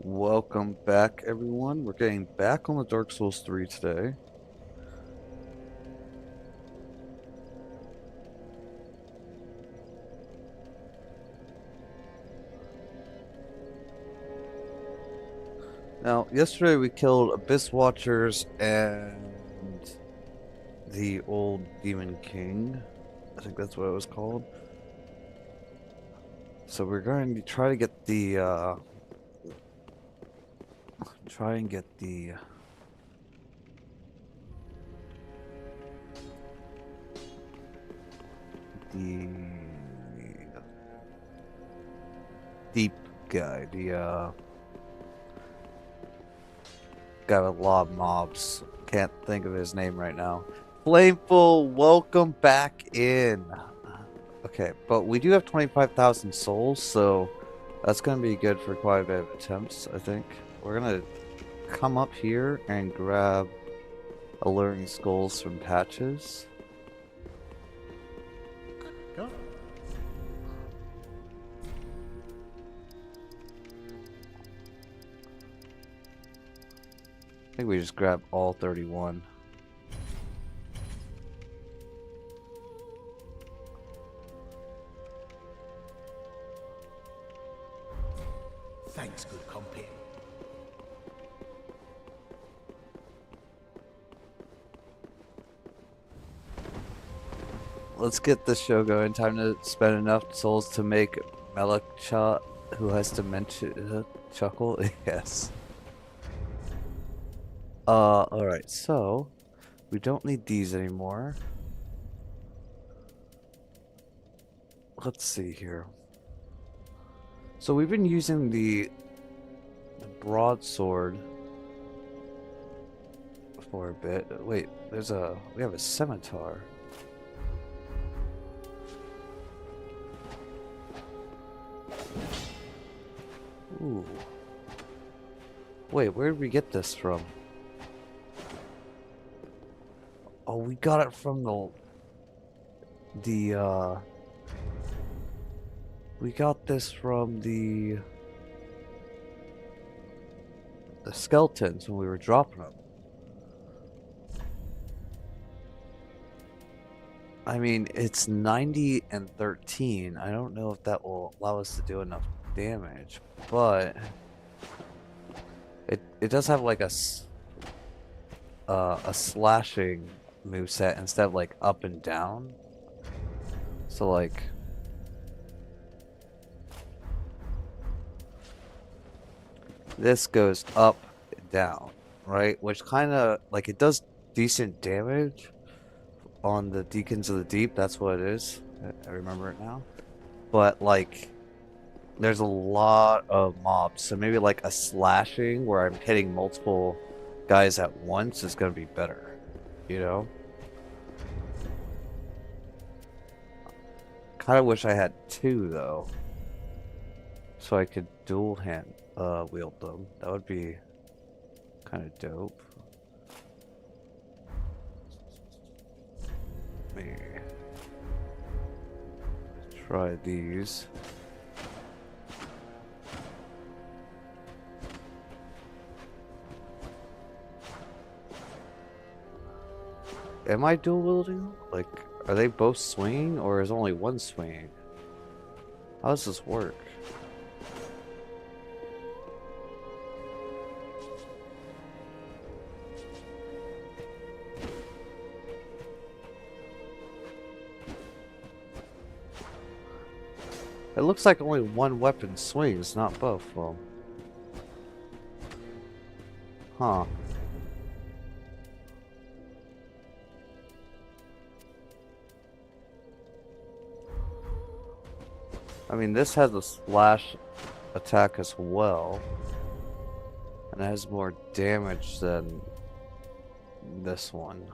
Welcome back, everyone. We're getting back on the Dark Souls 3 today. Now, yesterday we killed Abyss Watchers and the old Demon King. I think that's what it was called. So we're going to try to get the, try and get the deep guy, the, guy with lob mobs. Can't think of his name right now. Flameful, welcome back in. Okay, but we do have 25,000 souls, so that's gonna be good for quite a bit of attempts, I think. We're gonna come up here and grab alluring skulls from patches. Go. I think we just grab all 31. Thanks, good compere. Let's get this show going. Time to spend enough souls to make Melekcha, who has dementia, chuckle. Yes. Alright, so we don't need these anymore. Let's see here. So we've been using the broadsword for a bit. Wait, we have a scimitar. Ooh. Wait, where did we get this from? Oh, we got it from we got this from the skeletons when we were dropping them. I mean, it's 90 and 13. I don't know if that will allow us to do enough damage, but it does have like a slashing moveset instead of like up and down. So like this goes up and down, right? Which kind of like it does decent damage on the Deacons of the Deep. That's what it is. I remember it now. But like there's a lot of mobs, so maybe like a slashing where I'm hitting multiple guys at once is gonna be better, you know? Kind of wish I had two though, so I could dual hand wield them. That would be kind of dope. Let me try these. Am I dual wielding? Like, are they both swinging or is only one swinging? How does this work? It looks like only one weapon swings, not both of them. Huh. I mean, this has a slash attack as well. And it has more damage than this one.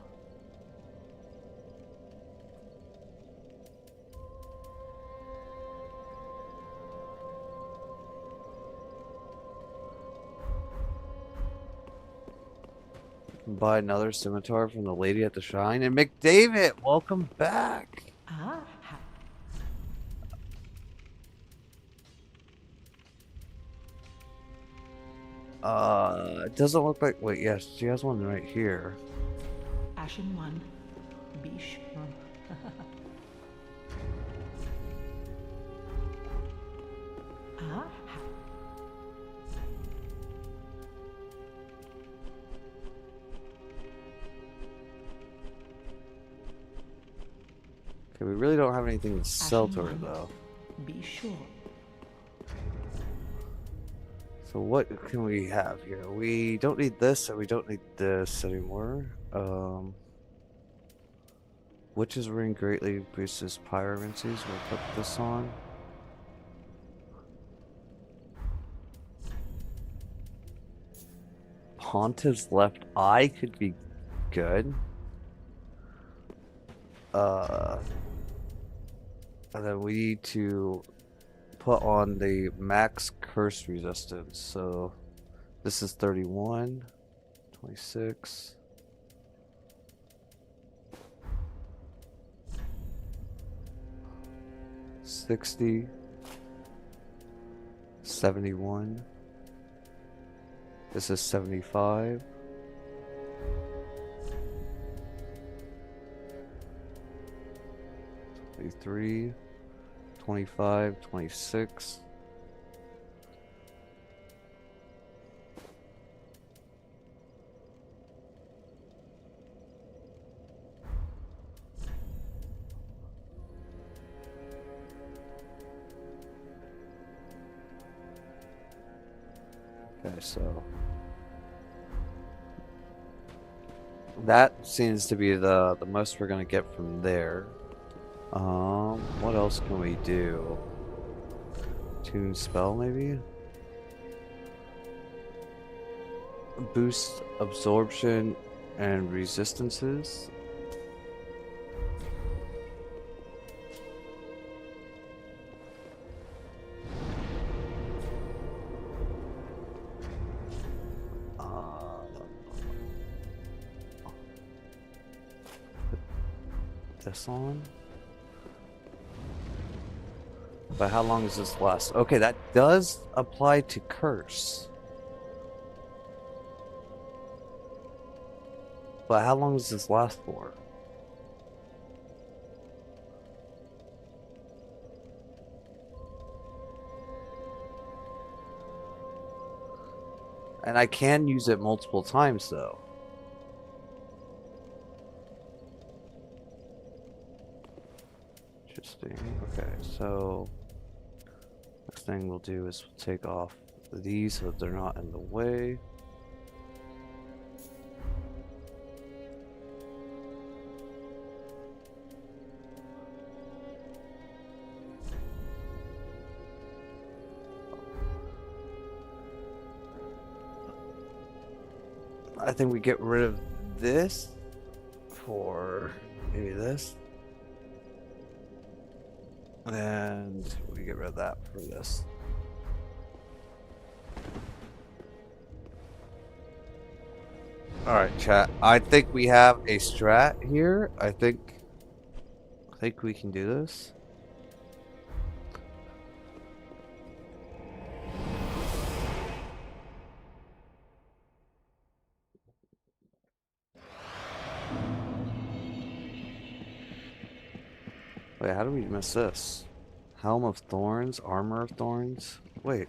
Buy another scimitar from the lady at the shrine. And McDavid, welcome back. Ah, It doesn't look like. Wait, yes, she has one right here. Ashen one, be sure. Ah, Okay, we really don't have anything to sell to her Ashen one. though. Be sure. So what can we have here? We don't need this, and we don't need this anymore. Witch's Ring greatly boosts pyromancies. We'll put this on. Pontiff's left eye could be good. And then we need to put on the max curse resistance. So this is 31, 26. 60, 71. This is 75. 23, 25, 26. Okay, so that seems to be the most we're gonna get from there. What else can we do? Tune spell maybe? Boost absorption and resistances. Put this on. But how long does this last? Okay, that does apply to curse. But how long does this last for? And I can use it multiple times though. Interesting. Okay, so next thing we'll do is take off these so that they're not in the way. I think we get rid of this for maybe this. And we get rid of that for this. Alright, chat. I think we have a strat here. I think we can do this. Wait, how do we miss this? Helm of Thorns, Armor of Thorns? Wait.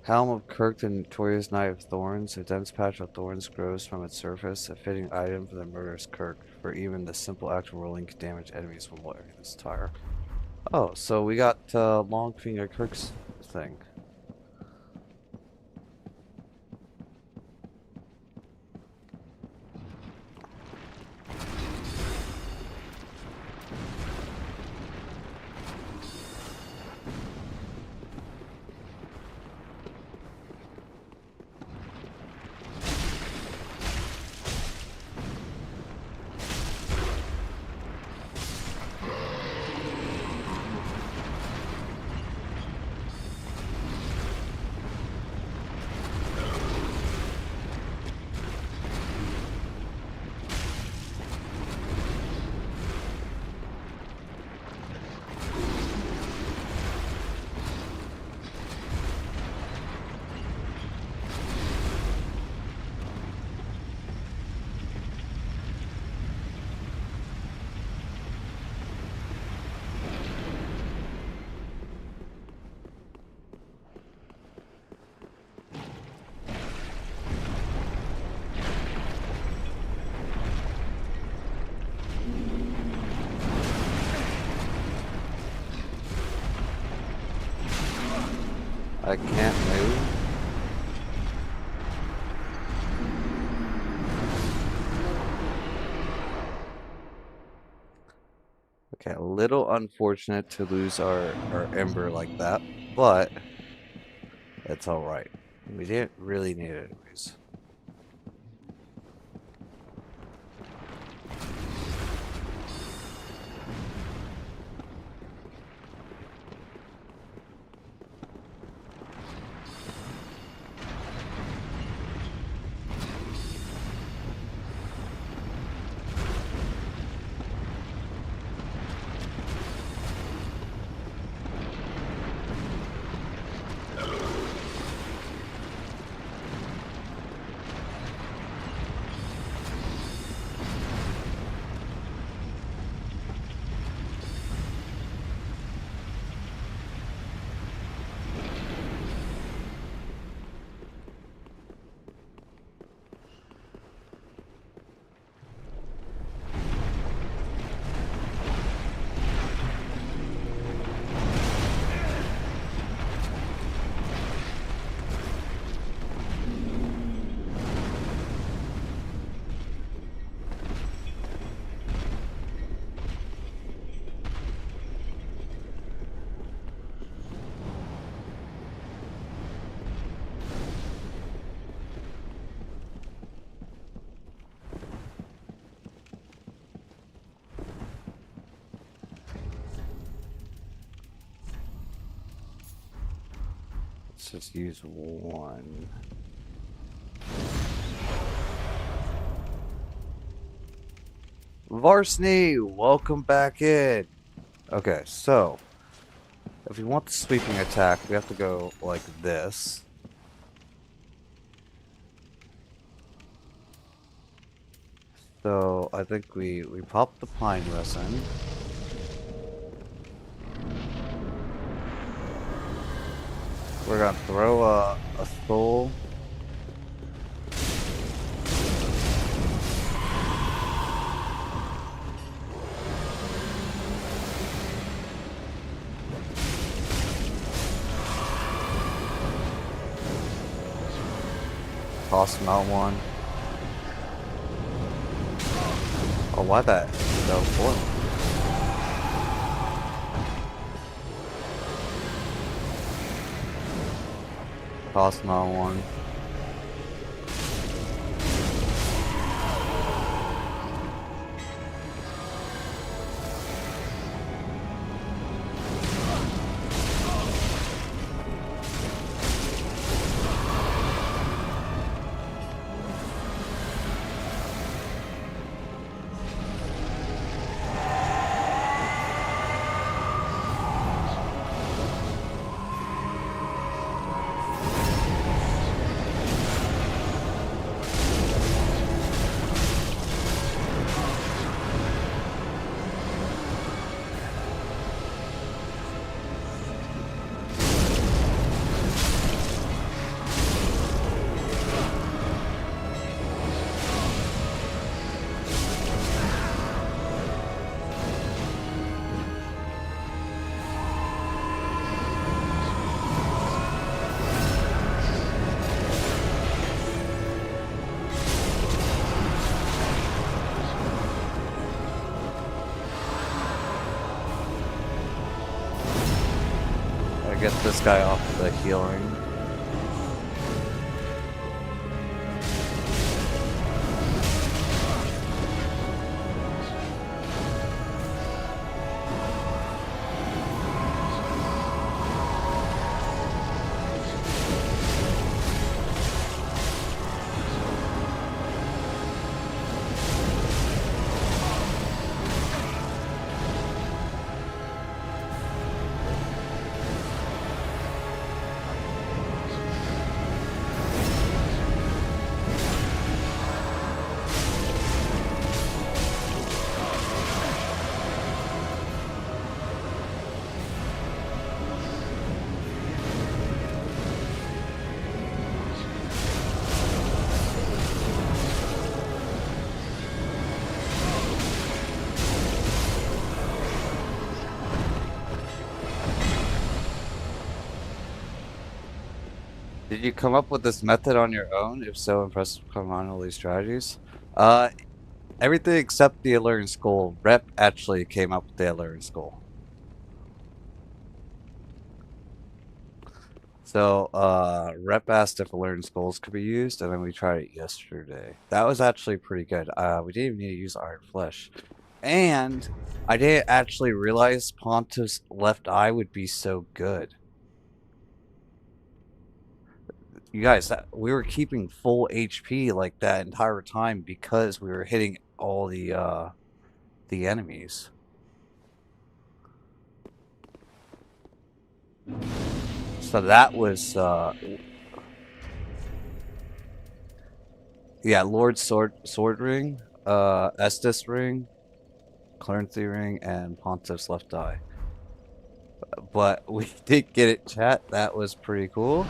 Helm of Kirkton, Notorious Knight of Thorns. A dense patch of thorns grows from its surface, a fitting item for the murderous Kirk, for even the simple act of rolling can damage enemies from wearing this tire. Oh, so we got Longfinger Kirk's thing. I can't move. Okay, a little unfortunate to lose our Ember like that, but it's alright. We didn't really need it anyways. Let's just use one. Varsny, welcome back in. Okay, so if we want the sweeping attack, we have to go like this. So I think we pop the pine resin. We're gonna throw a soul. Toss him out one. Oh, why that? No, foil. Toss him out one. Get this guy off the healing. Did you come up with this method on your own? If so, impressive. Come on, all these strategies. Uh, Everything except the alluring skull. Rep actually came up with the alluring skull. So, Rep asked if alluring skulls could be used, and then we tried it yesterday. That was actually pretty good. We didn't even need to use iron flesh. And I didn't actually realize Pontus' left eye would be so good. You guys, we were keeping full HP like that entire time because we were hitting all the enemies. So that was yeah, Lord Sword Ring, Estus Ring, Clarenthy Ring, and Pontiff's Left Eye. But we did get it, chat. That was pretty cool.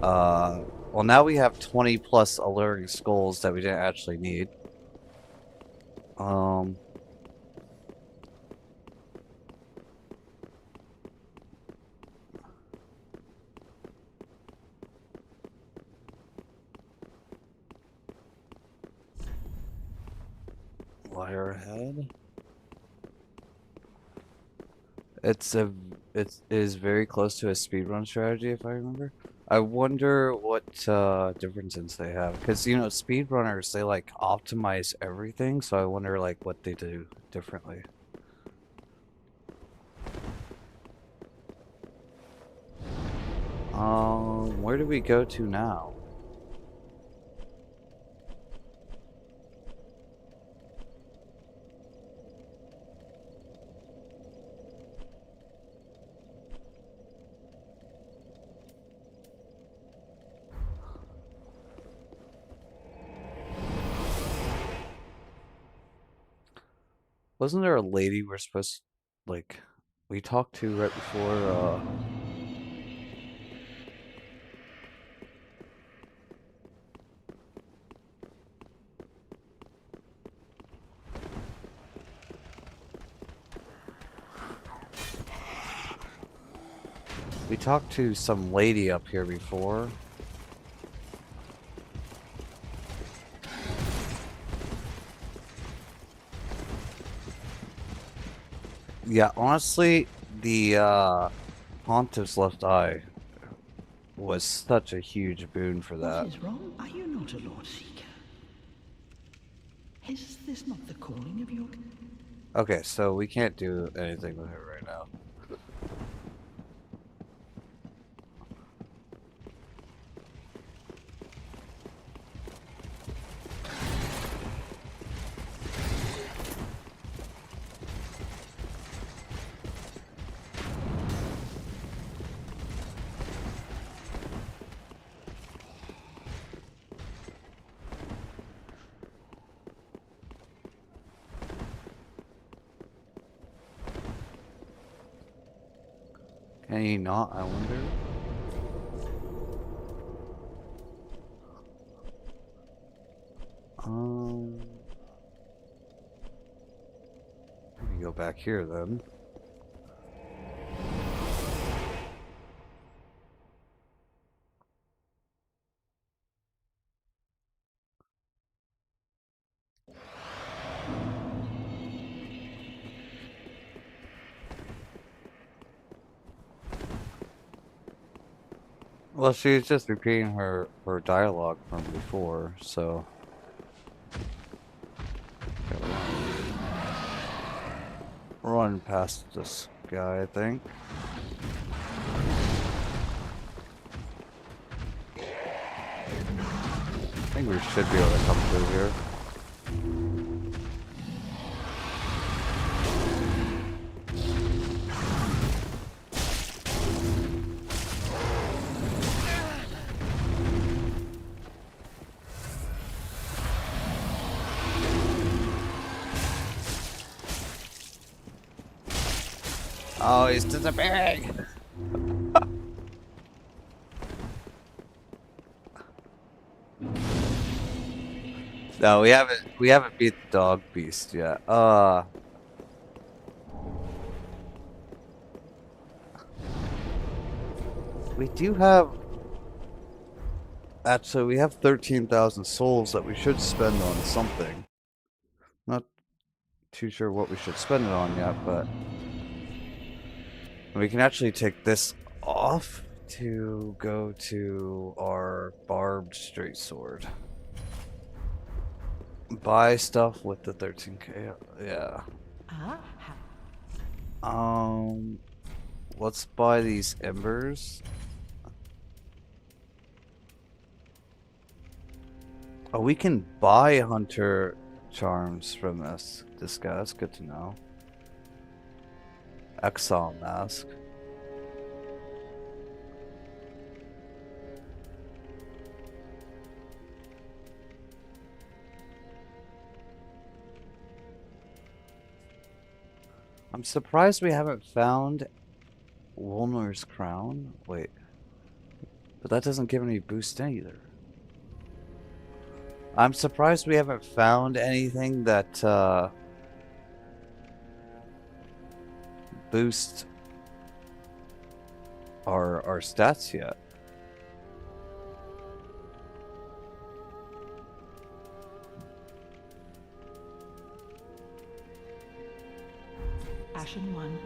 Well, now we have 20 plus alluring skulls that we didn't actually need. Wire ahead. It is very close to a speedrun strategy, if I remember. I wonder what differences they have, because you know speedrunners, they like optimize everything, so I wonder like what they do differently. Where do we go to now? Wasn't there a lady we're supposed to, like, we talked to right before, we talked to some lady up here before. Yeah, honestly, the Pontiff's Left Eye was such a huge boon for that. What is wrong? Are you not a Lord Seeker? Is this not the calling of your... Okay, so we can't do anything with her right now. Can he not, I wonder? Let me go back here then. Well, she's just repeating her dialogue from before, so... Run past this guy, I think. I think we should be able to come through here. Oh, he's disappearing! No, we haven't beat the dog beast yet. We do have Actually, we have 13,000 souls that we should spend on something. Not too sure what we should spend it on yet, but we can actually take this off to go to our barbed straight sword. Buy stuff with the 13k. Yeah. Let's buy these embers. Oh, we can buy hunter charms from this guy. That's good to know. Exile mask. I'm surprised we haven't found Wolner's crown. Wait. But that doesn't give any boost either. I'm surprised we haven't found anything that boost our stats yet. Ashen one.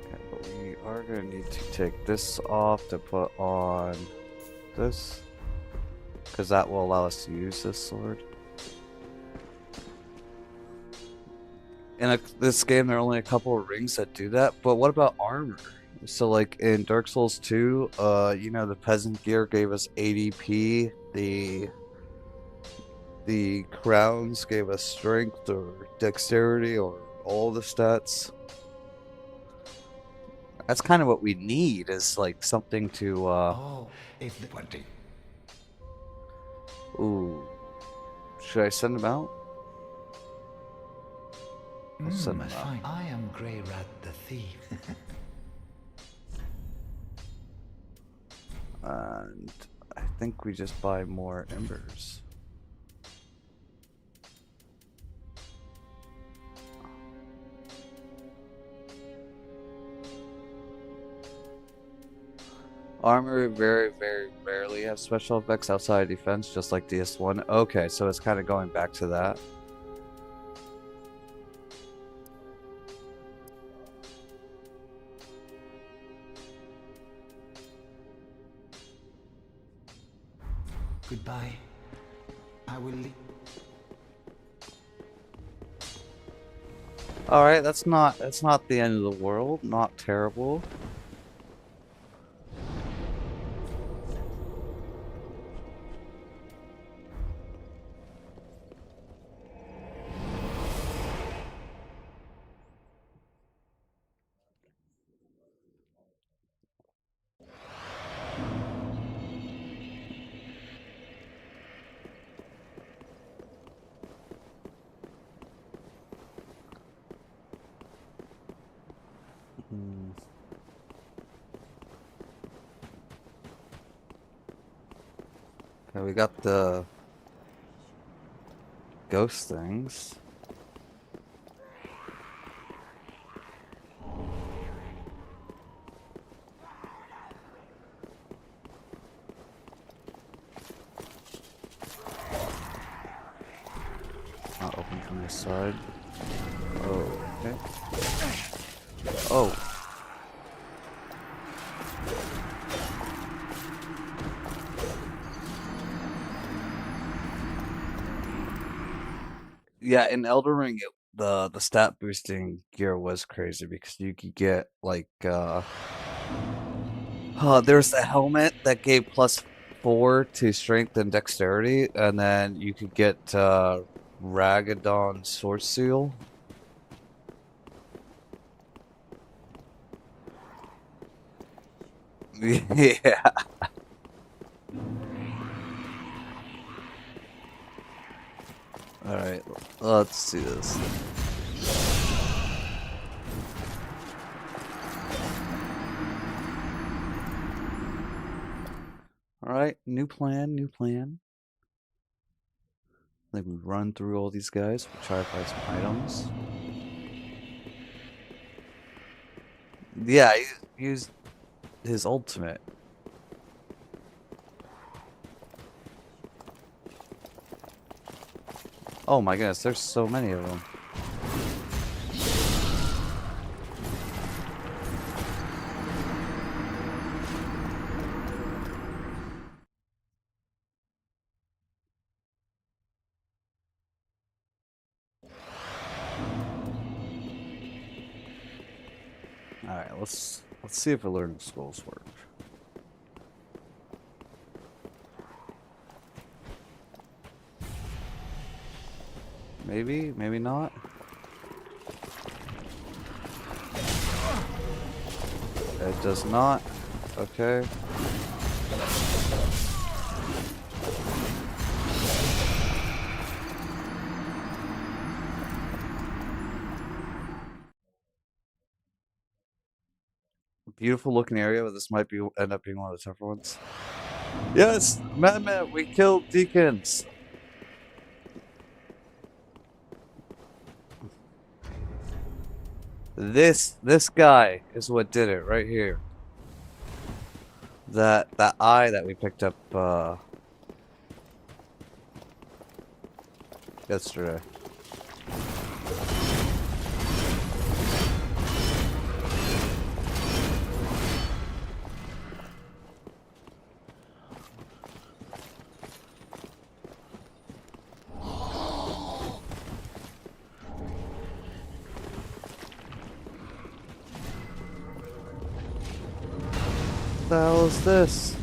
Okay, but we are gonna need to take this off to put on this, because that will allow us to use this sword. In this game, there are only a couple of rings that do that, but what about armor? So, like in Dark Souls 2, you know, the peasant gear gave us ADP, the crowns gave us strength or dexterity or all the stats. That's kind of what we need, is like something to Oh, if the 20. ooh. Should I send them out? I'll send them out. Fine. I am Grey Rat the Thief. And I think we just buy more embers. Armor very, very rarely have special effects outside of defense, just like DS1. Okay, so it's kind of going back to that. Goodbye. I will leave. Alright, that's not the end of the world. Not terrible. Okay, we got the ghost things. Not open from this side. Oh, okay. Oh. Yeah, in Elden Ring, the stat boosting gear was crazy because you could get like there's a helmet that gave +4 to strength and dexterity, and then you could get Ragadon Sword Seal. Yeah. Alright, let's do this. Alright, new plan, new plan. I think we run through all these guys, we try to find some items. Yeah, use his ultimate. Oh my goodness, there's so many of them. Alright, let's see if alerting scrolls work. Maybe, maybe not. It does not. Okay. Beautiful looking area, but this might be end up being one of the tougher ones. Yes, Madman, we killed deacons. This guy is what did it right here. That eye that we picked up yesterday. What the hell is this?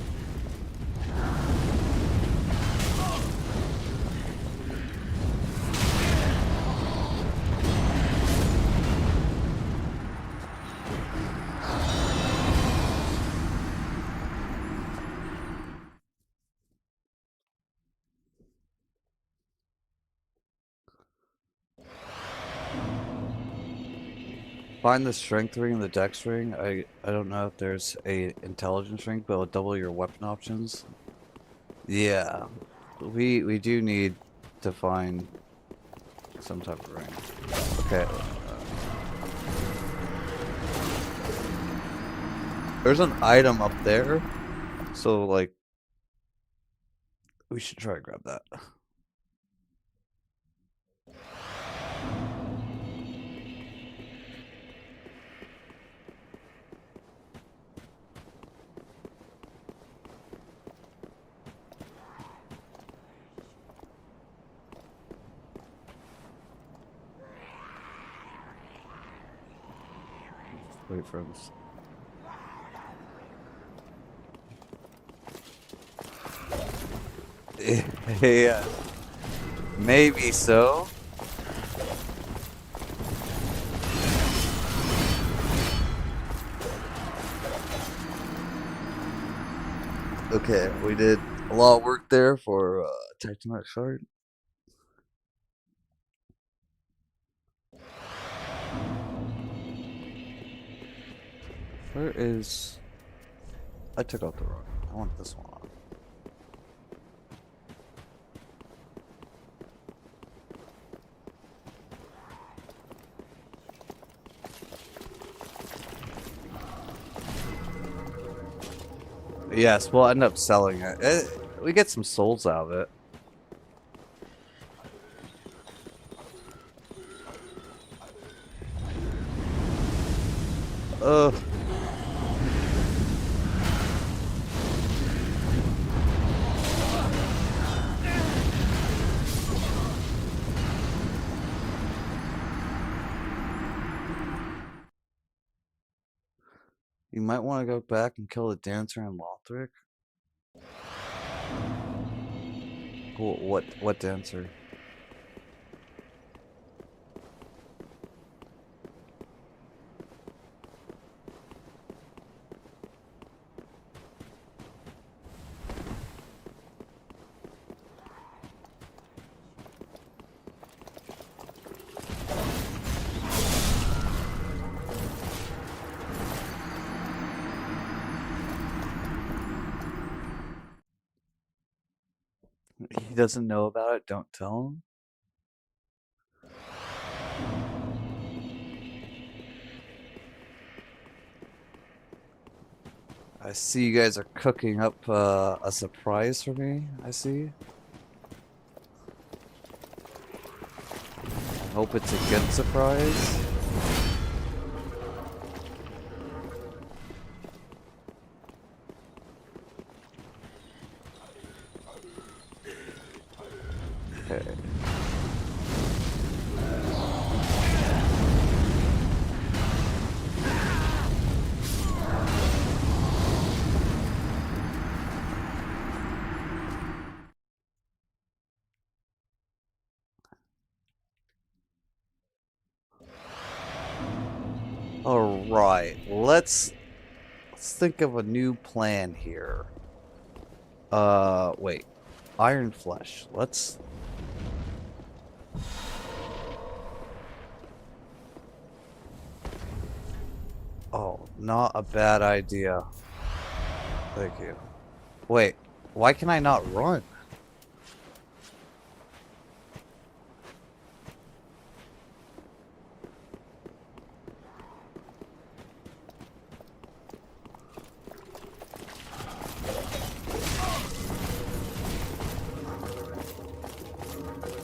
Find the strength ring and the dex ring. I don't know if there's a intelligence ring, but it'll double your weapon options. Yeah, we do need to find some type of ring. Okay. There's an item up there, so like we should try to grab that. Wait for this. Yeah, maybe so. Okay, we did a lot of work there for Tectonic Shard. Where is... I took out the wrong. I want this one on. Yes, we'll end up selling it. We get some souls out of it. Ugh. You might want to go back and kill the dancer in Lothric. What dancer? He doesn't know about it, don't tell him. I see you guys are cooking up a surprise for me. I see. I hope it's a good surprise. Okay. All right, let's think of a new plan here. Wait, Iron Flesh. Let's. Oh, not a bad idea. Thank you. Wait, why can I not run?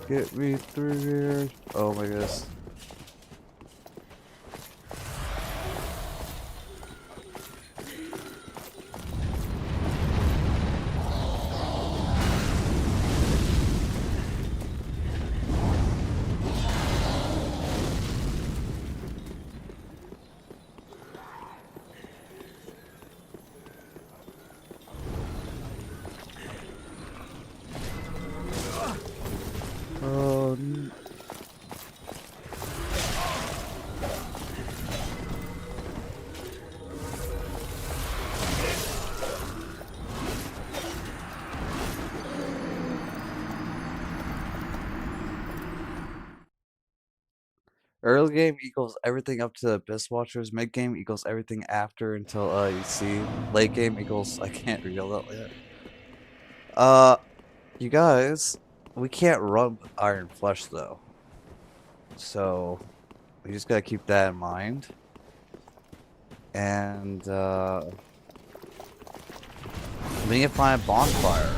Get me through here. Oh my goodness. Oh, early game equals everything up to Abyss Watchers. Mid game equals everything after until you see. Late game equals I can't reveal that yet. You guys, we can't run with Iron Flesh though, so we just gotta keep that in mind. And we need to find a bonfire.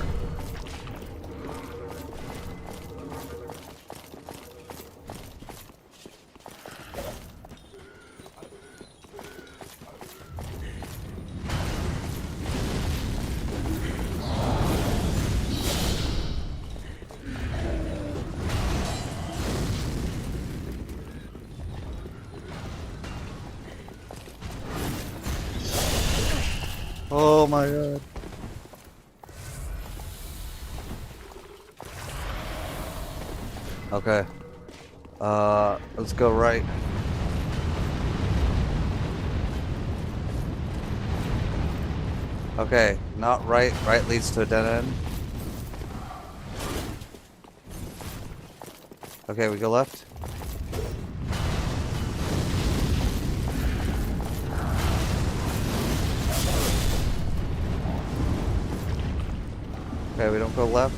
Oh my god. Okay. Let's go right. Okay, not right. Right leads to a dead end. Okay, we go left. Okay, we don't go left.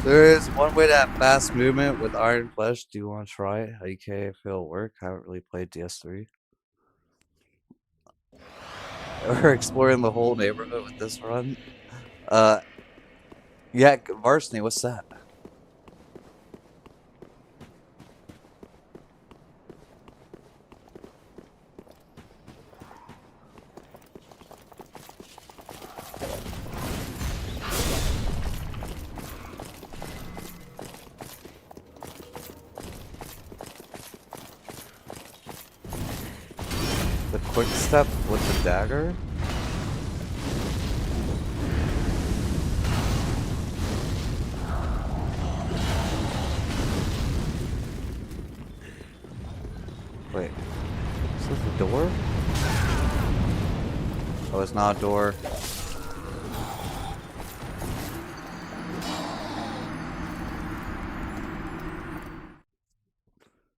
There is one way to have fast movement with Iron Flesh. Do you want to try it? Okay, if it'll work. I haven't really played DS3. We're exploring the whole neighborhood with this run. Yeah, Varsity, what's that? The quick step with the dagger? Wait, is this a door? Oh, it's not a door.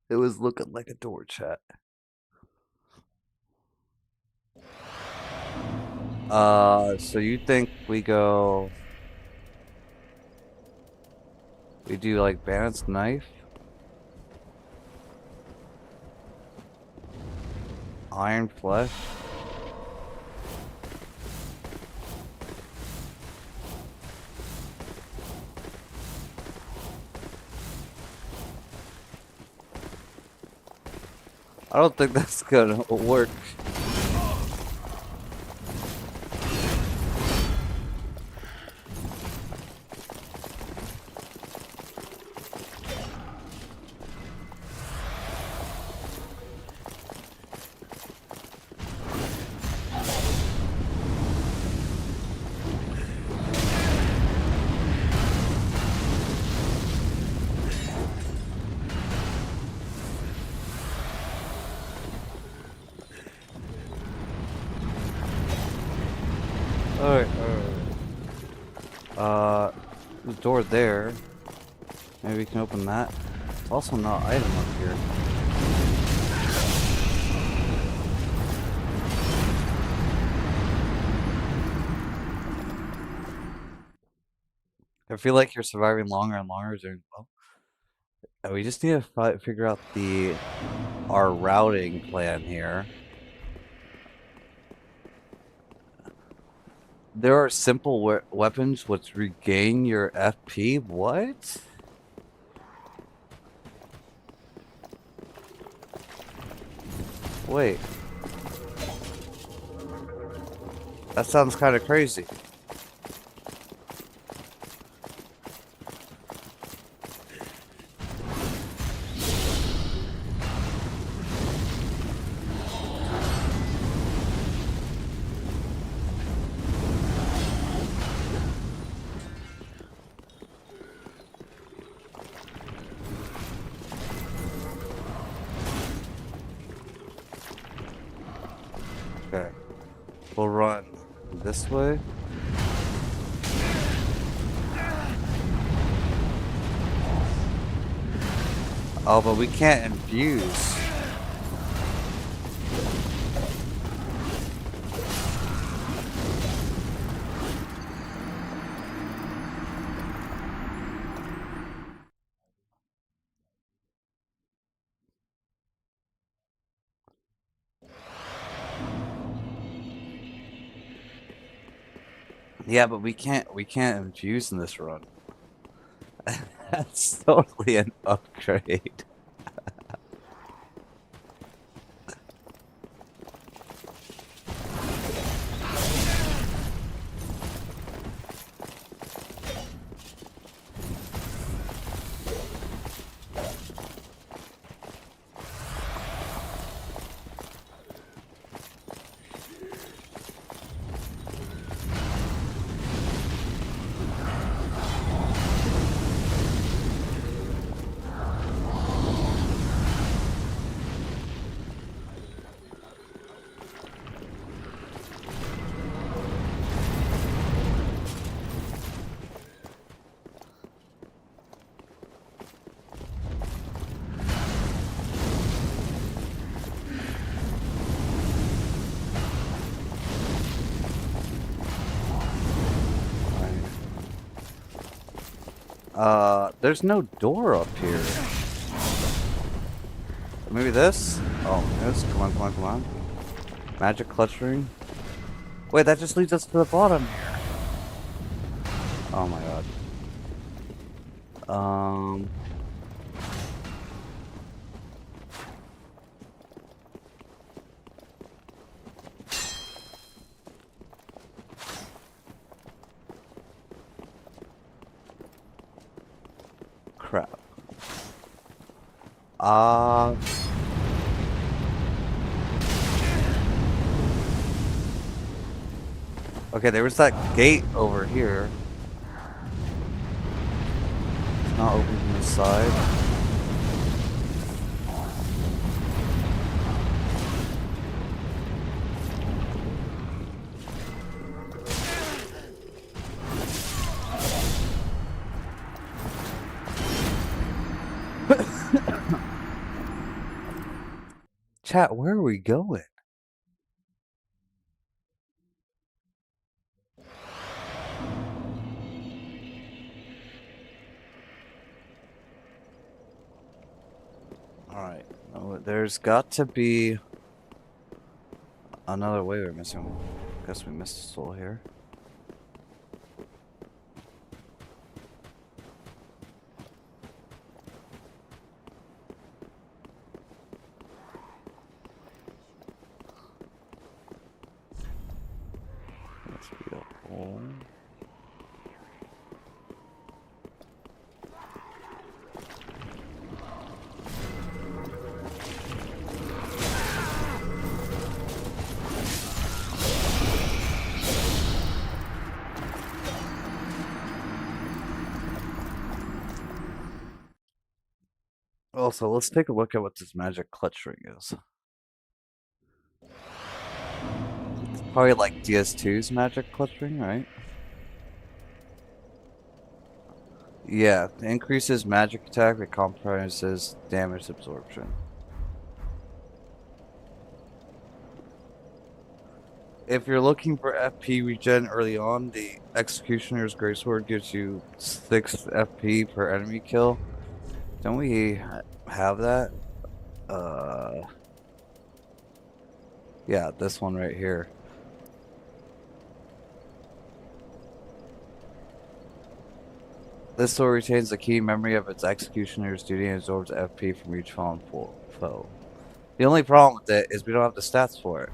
It was looking like a door, chat. So you think we go... We do like Bandit's Knife? Iron Flesh? I don't think that's gonna work. Alright, the door there. Maybe we can open that. It's also not item up here. I feel like you're surviving longer and longer doing well. We just need to figure out our routing plan here. There are simple weapons which regain your FP. What? Wait. That sounds kind of crazy. Okay. We'll run this way. Oh, but we can't infuse. Yeah, but we can't infuse in this run. That's totally an upgrade. There's no door up here. Maybe this? Oh, this? Come on, come on, come on. Magic clutching. Wait, that just leads us to the bottom here. Oh my god. Crap. Okay, there was that gate over here. It's not open from this side. Chat, where are we going? Alright. Oh, there's got to be another way we're missing. Guess we missed a soul here. Must be a hole. Also, let's take a look at what this magic clutch ring is. It's probably like DS2's magic clutch ring, right? Yeah, it increases magic attack that comprises damage absorption. If you're looking for FP regen early on, the Executioner's Greatsword gives you 6 FP per enemy kill. Don't we have that? Yeah, this one right here. This sword retains the key memory of its executioner's duty and absorbs FP from each fallen foe. The only problem with it is we don't have the stats for it.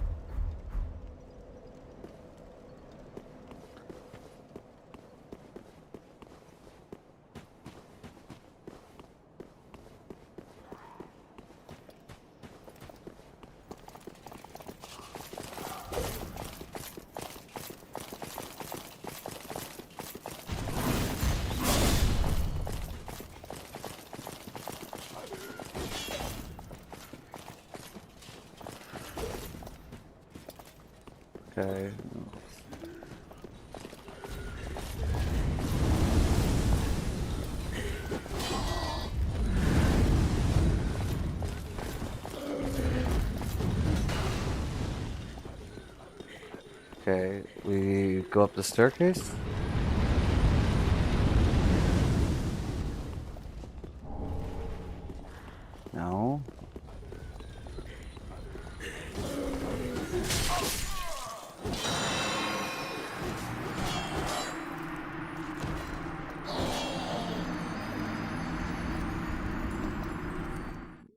Okay. Okay, we go up the staircase. No.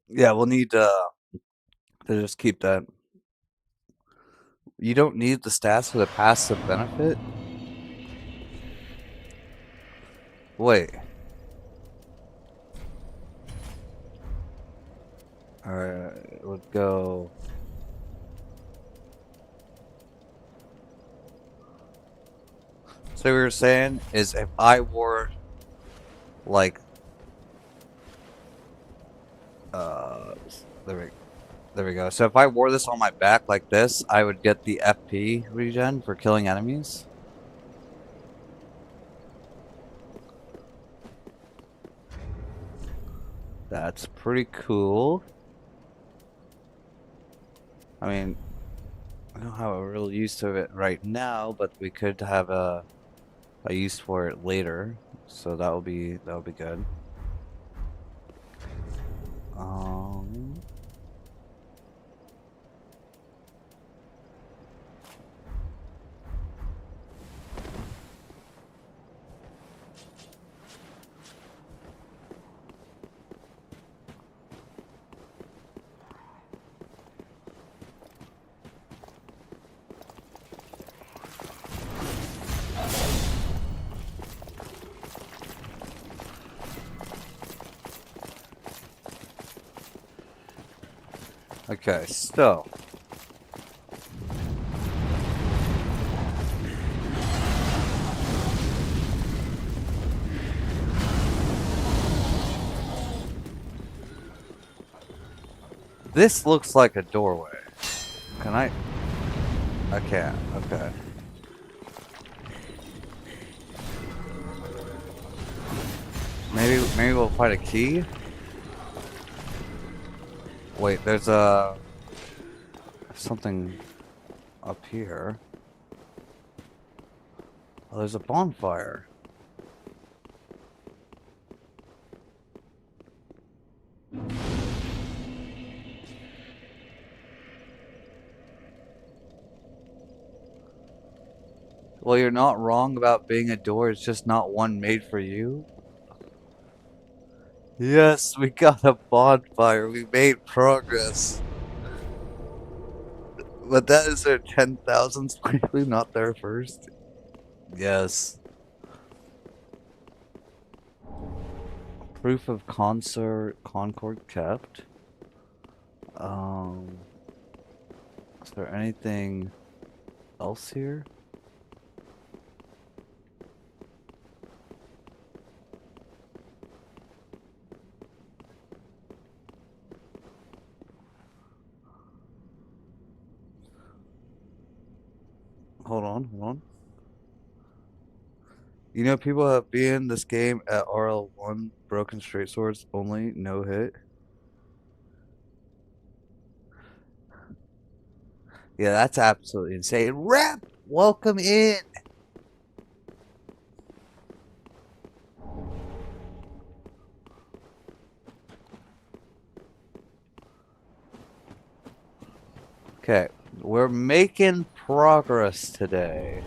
Yeah, we'll need to just keep that. You don't need the stats for the passive benefit? Wait. Alright, let's go. So what we were saying is if I wore like there we go. So if I wore this on my back like this, I would get the FP regen for killing enemies. That's pretty cool. I mean, I don't have a real use of it right now, but we could have a use for it later. So that'll be good. Okay, so this looks like a doorway. Can I can't. Okay. Maybe we'll find a key? Wait, there's something up here. Oh, there's a bonfire. Well, you're not wrong about being a door, it's just not one made for you. Yes, we got a bonfire. We made progress. But that is their 10,000th quickly, not their first. Yes. Proof of Concord kept. Um, is there anything else here? Hold on, hold on. You know, people have been this game at RL1, broken straight swords only, no hit. Yeah, that's absolutely insane. Rep, welcome in. Okay, we're making progress today.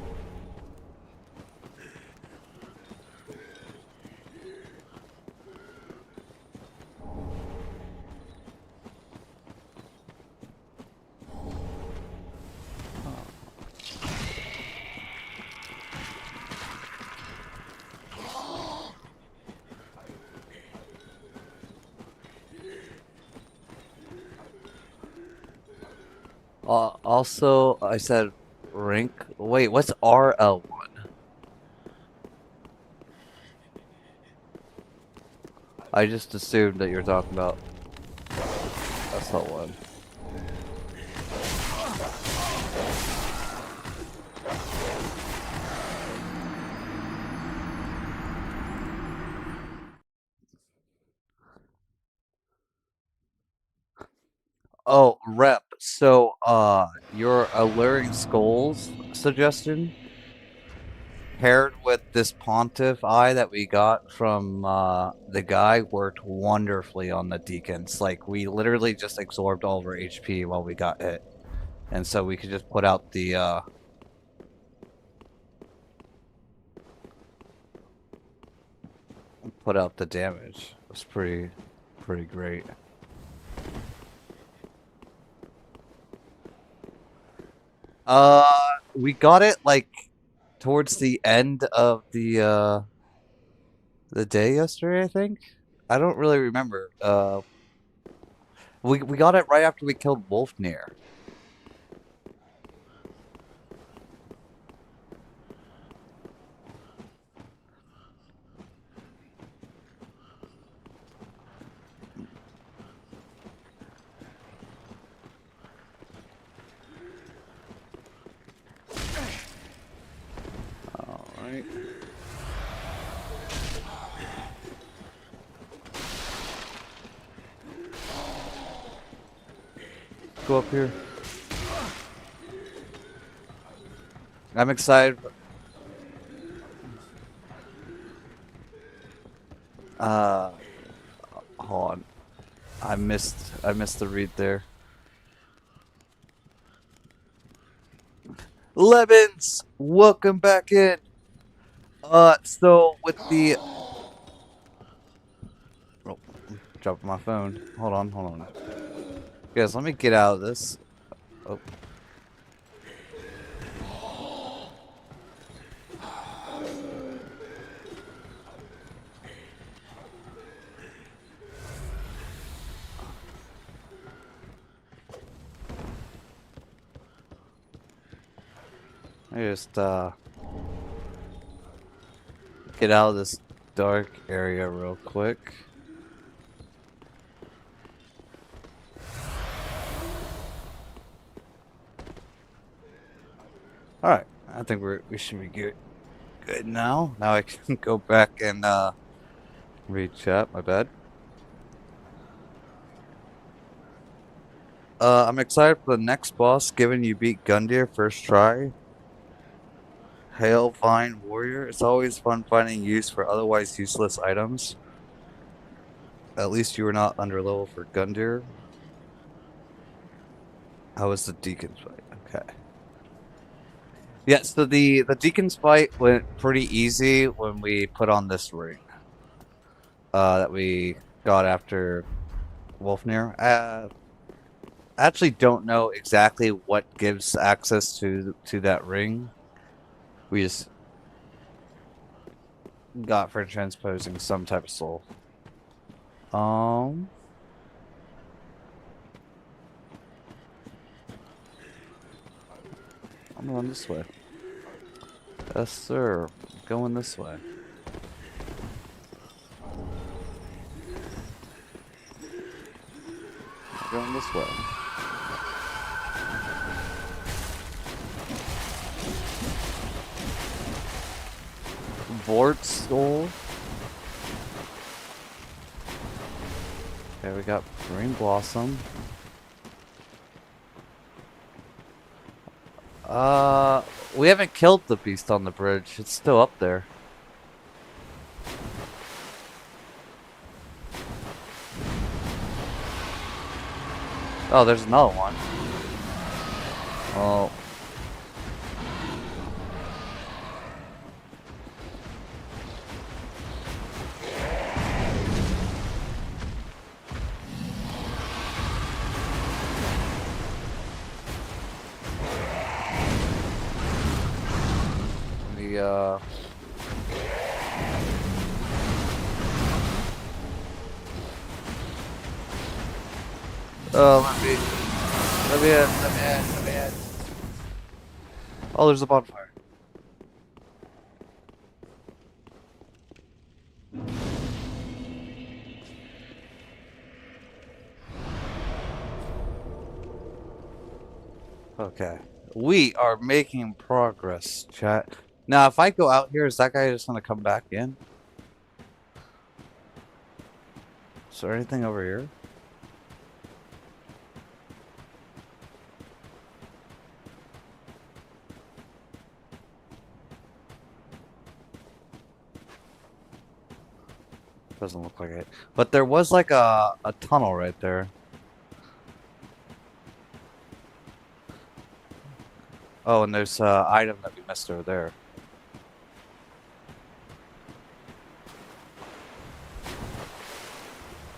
Also, I said rank. Wait, what's RL1? I just assumed that you're talking about SL1. Oh, rep. So, your alluring skulls suggestion paired with this pontiff eye that we got from the guy worked wonderfully on the deacons. Like we literally just absorbed all of our HP while we got hit, and so we could just put out the damage. It was pretty great. We got it like towards the end of the day yesterday, I think. I don't really remember. We got it right after we killed Wolfnir. All right. Go up here. I'm excited. Uh, hold on. I missed the read there. Lemons, welcome back in. So with the oh, dropping my phone. Hold on. Guys, let me get out of this. Oh. I just get out of this dark area real quick. All right, I think we should be good now. Now I can go back and read chat. My bad. I'm excited for the next boss, given you beat Gundyr first try. Hail Vine Warrior. It's always fun finding use for otherwise useless items. At least you were not under level for Gundyr. How was the Deacon's fight? Okay. Yeah, so the Deacon's fight went pretty easy when we put on this ring. That we got after Wolfnir. I actually don't know exactly what gives access to that ring. We just got for transposing some type of soul. Um, I'm going this way. Yes, sir. Going this way. Going this way. Vort soul. Okay, we got Green Blossom. We haven't killed the beast on the bridge. It's still up there. Oh, there's another one. Oh. The, Oh, let me in. Oh, there's a bonfire. Okay. We are making progress, chat. Now, if I go out here, is that guy just gonna come back in? Is there anything over here? Doesn't look like it. But there was like a tunnel right there. Oh, and there's an item that we missed over there.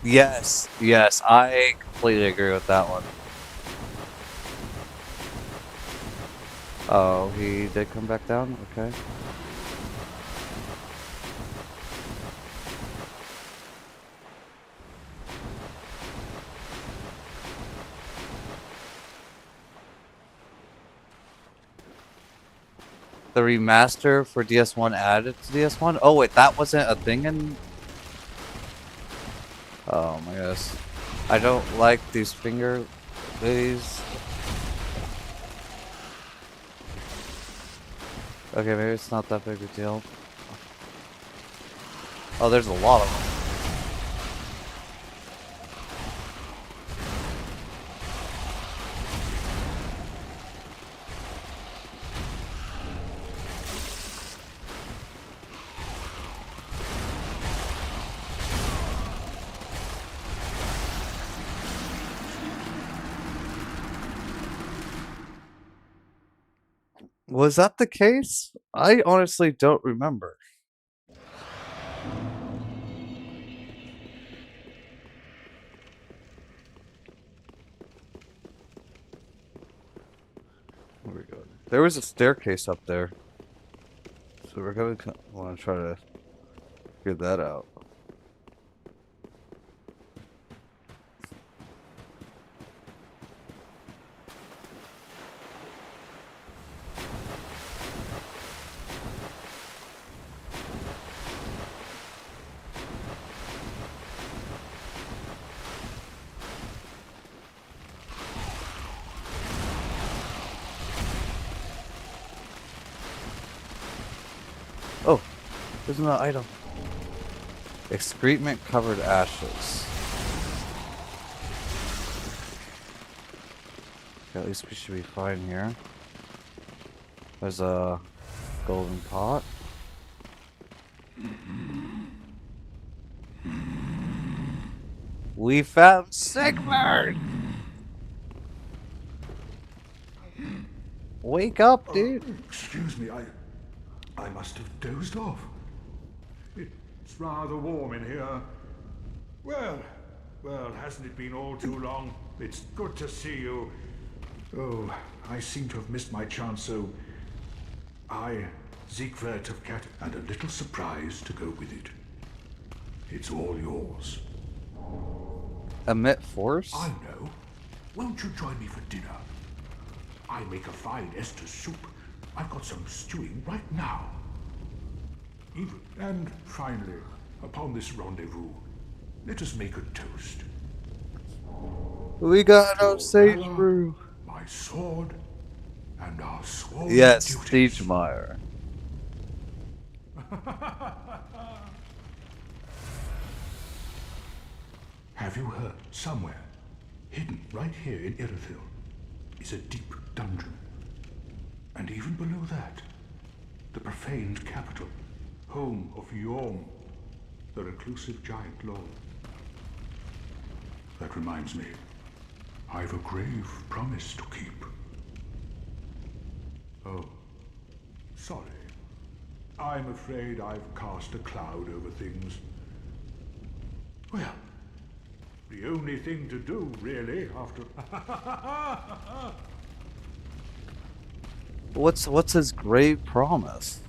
Yes, yes, I completely agree with that one. Oh, he did come back down? Okay. The remaster for DS1 added to DS1? Oh wait, that wasn't a thing in... Oh my gosh. I don't like these finger ladies. Okay, maybe it's not that big a deal. Oh, there's a lot of them. Was that the case? I honestly don't remember. Where we go? There was a staircase up there. So we're gonna want to try to figure that out. Oh, there's another item. Excrement covered ashes. Okay, at least we should be fine here. There's a golden pot. We found Sigmund! Wake up, dude. Excuse me, I must have dozed off. It's rather warm in here. Well, hasn't it been all too long? It's good to see you. Oh, I seem to have missed my chance, so I, Siegward of Cat, and a little surprise to go with it. It's all yours. Emit force? I know. Won't you join me for dinner? I make a fine Esther soup. I've got some stewing right now. And finally, upon this rendezvous, let us make a toast. We got our To sage valor, brew. my sword, and our sworn Yes, duties. Siegemeyer. Have you heard? Somewhere, hidden right here in Irithyll, is a deep dungeon. And even below that, the profaned capital, home of Yhorm, the reclusive giant lord. That reminds me, I've a grave promise to keep. Oh, sorry. I'm afraid I've cast a cloud over things. Well, the only thing to do, really, after... What's his grave promise?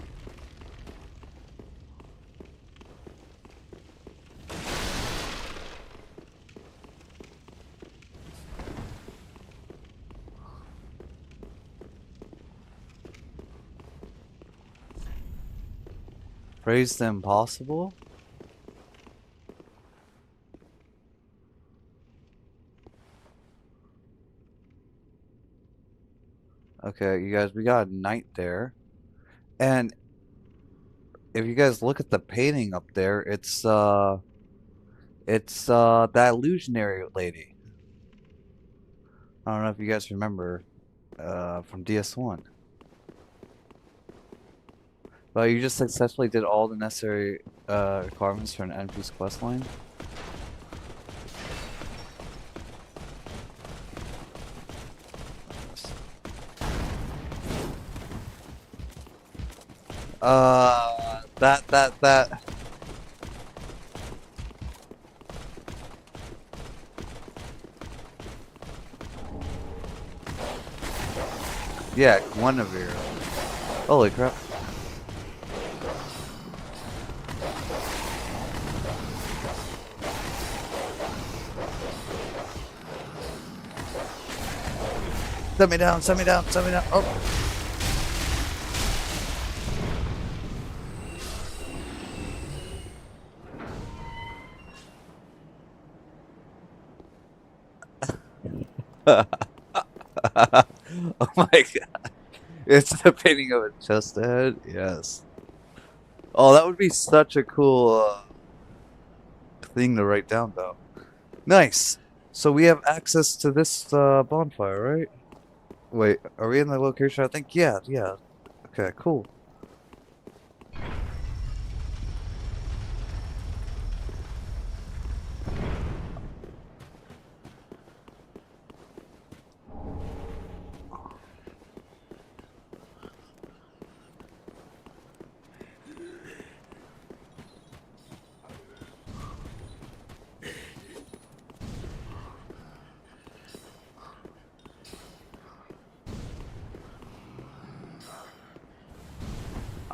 Praise the impossible? Okay, you guys, we got a knight there. And if you guys look at the painting up there, it's that illusionary lady. I don't know if you guys remember from DS1. But you just successfully did all the necessary requirements for an NPC's questline. That. Yeah, Guinevere. Holy crap. Set me down, set me down, set me down. Oh. Oh my god. It's the painting of a chest head? Yes. Oh, that would be such a cool thing to write down, though. Nice. So we have access to this bonfire, right? Wait, are we in the location? I think, yeah. Okay, cool.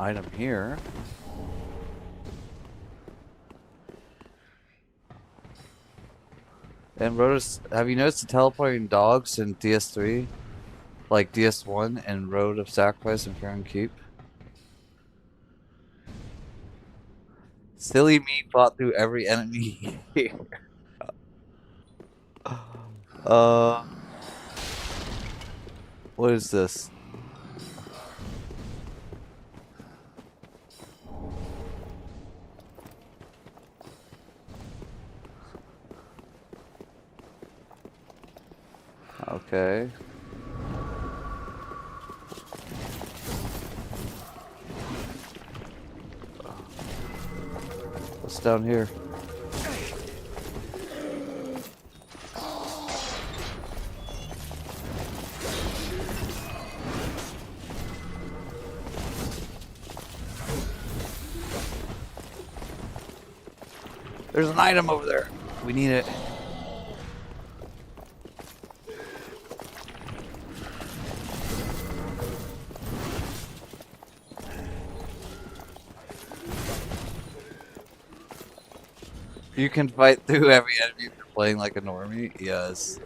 Item here. And Rhoda's, have you noticed the teleporting dogs in DS3? Like DS1 and Road of Sacrifice and Fair and Keep? Silly me fought through every enemy here. What is this? Okay. What's down here? There's an item over there. We need it. You can fight through every enemy if you're playing like a normie. Yes.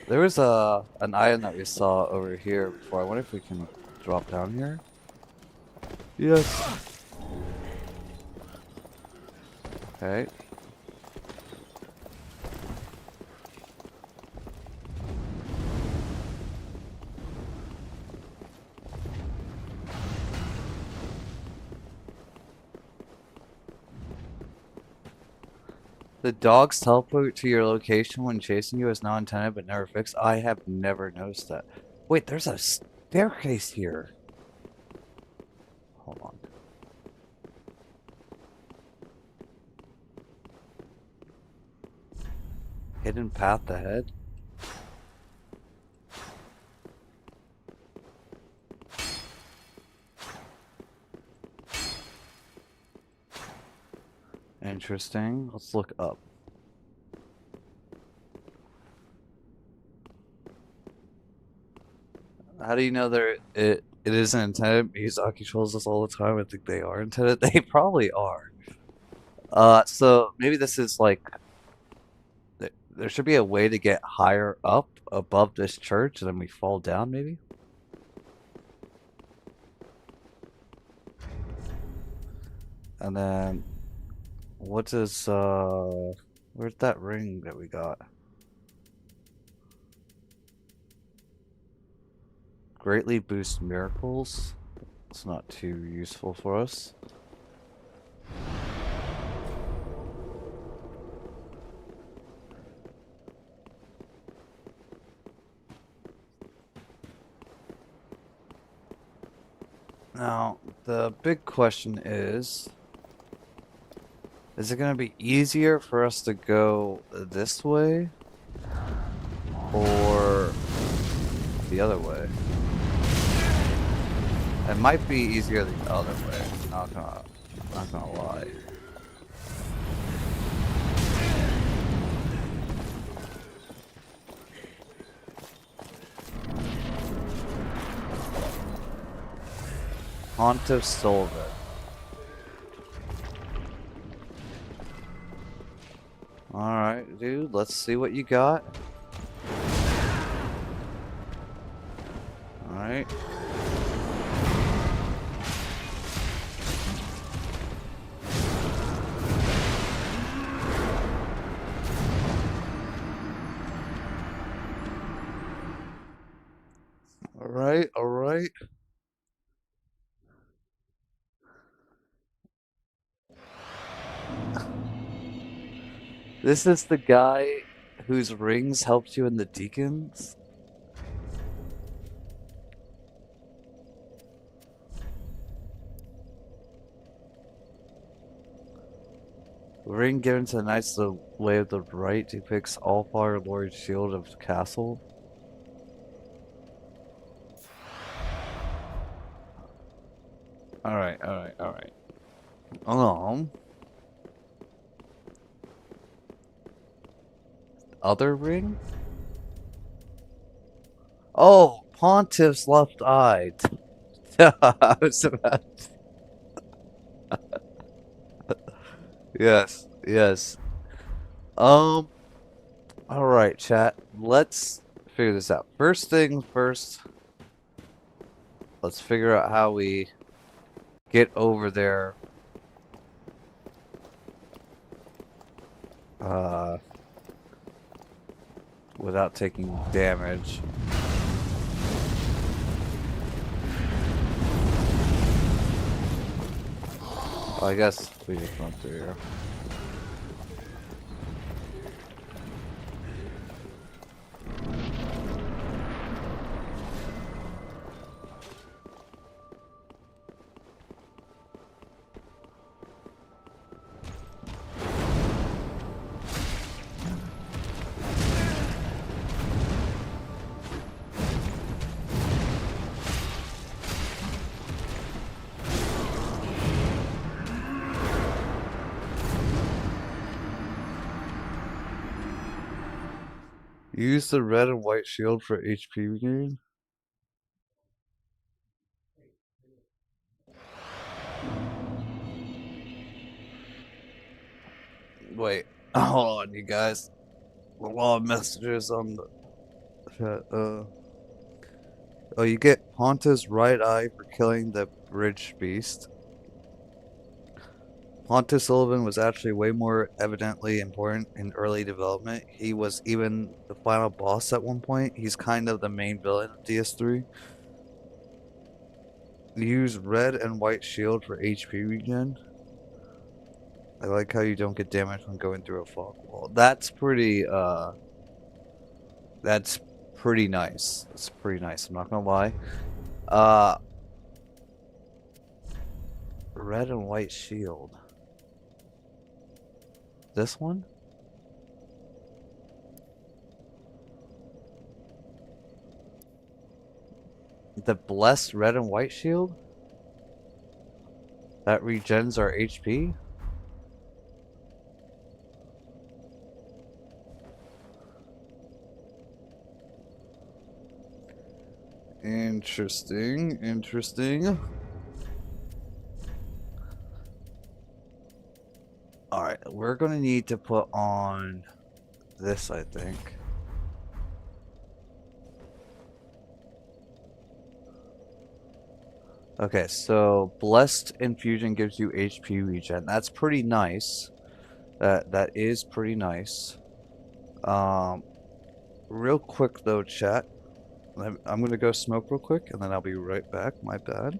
There was an item that we saw over here before. I wonder if we can drop down here. Yes. Okay. The dogs teleport to your location when chasing you is now intended but never fixed. I have never noticed that. Wait, there's a staircase here. Hold on. Hidden path ahead. Interesting. Let's look up. How do you know it isn't intended? Miyazaki shows us all the time. I think they are intended. They probably are. So maybe this is like there should be a way to get higher up above this church, and then we fall down. Maybe. And then. What is, where's that ring that we got? Greatly boost miracles. It's not too useful for us. Now, the big question is it going to be easier for us to go this way or the other way? It might be easier the other way. Not gonna lie. Pontiff Sullivan. Alright, dude, let's see what you got. Alright. Alright. This is the guy whose rings helped you in the Deacons? Ring given to the knights the way of the right depicts Allfire Lord's shield of castle. Alright. Other ring? Oh, Pontiff's left eye. I was about Yes. Alright, chat. Let's figure this out. First things first. Let's figure out how we get over there. Without taking damage. Well, I guess we just went through here. Use the red and white shield for HP regain. Wait, hold on, you guys. A lot of messages on the chat. Oh, you get Ponta's right eye for killing the bridge beast. Ponta Sullivan was actually way more evidently important in early development. He was even the final boss at one point. He's kind of the main villain of DS3. Use red and white shield for HP regen. I like how you don't get damaged when going through a fog wall. That's pretty nice. That's pretty nice, I'm not gonna lie. Red and white shield. This one? The blessed red and white shield? That regens our HP? Interesting. Alright, we're gonna need to put on this, I think. Okay, so Blessed Infusion gives you HP regen. That's pretty nice. That is pretty nice. Real quick though, chat. I'm gonna go smoke real quick, and then I'll be right back. My bad.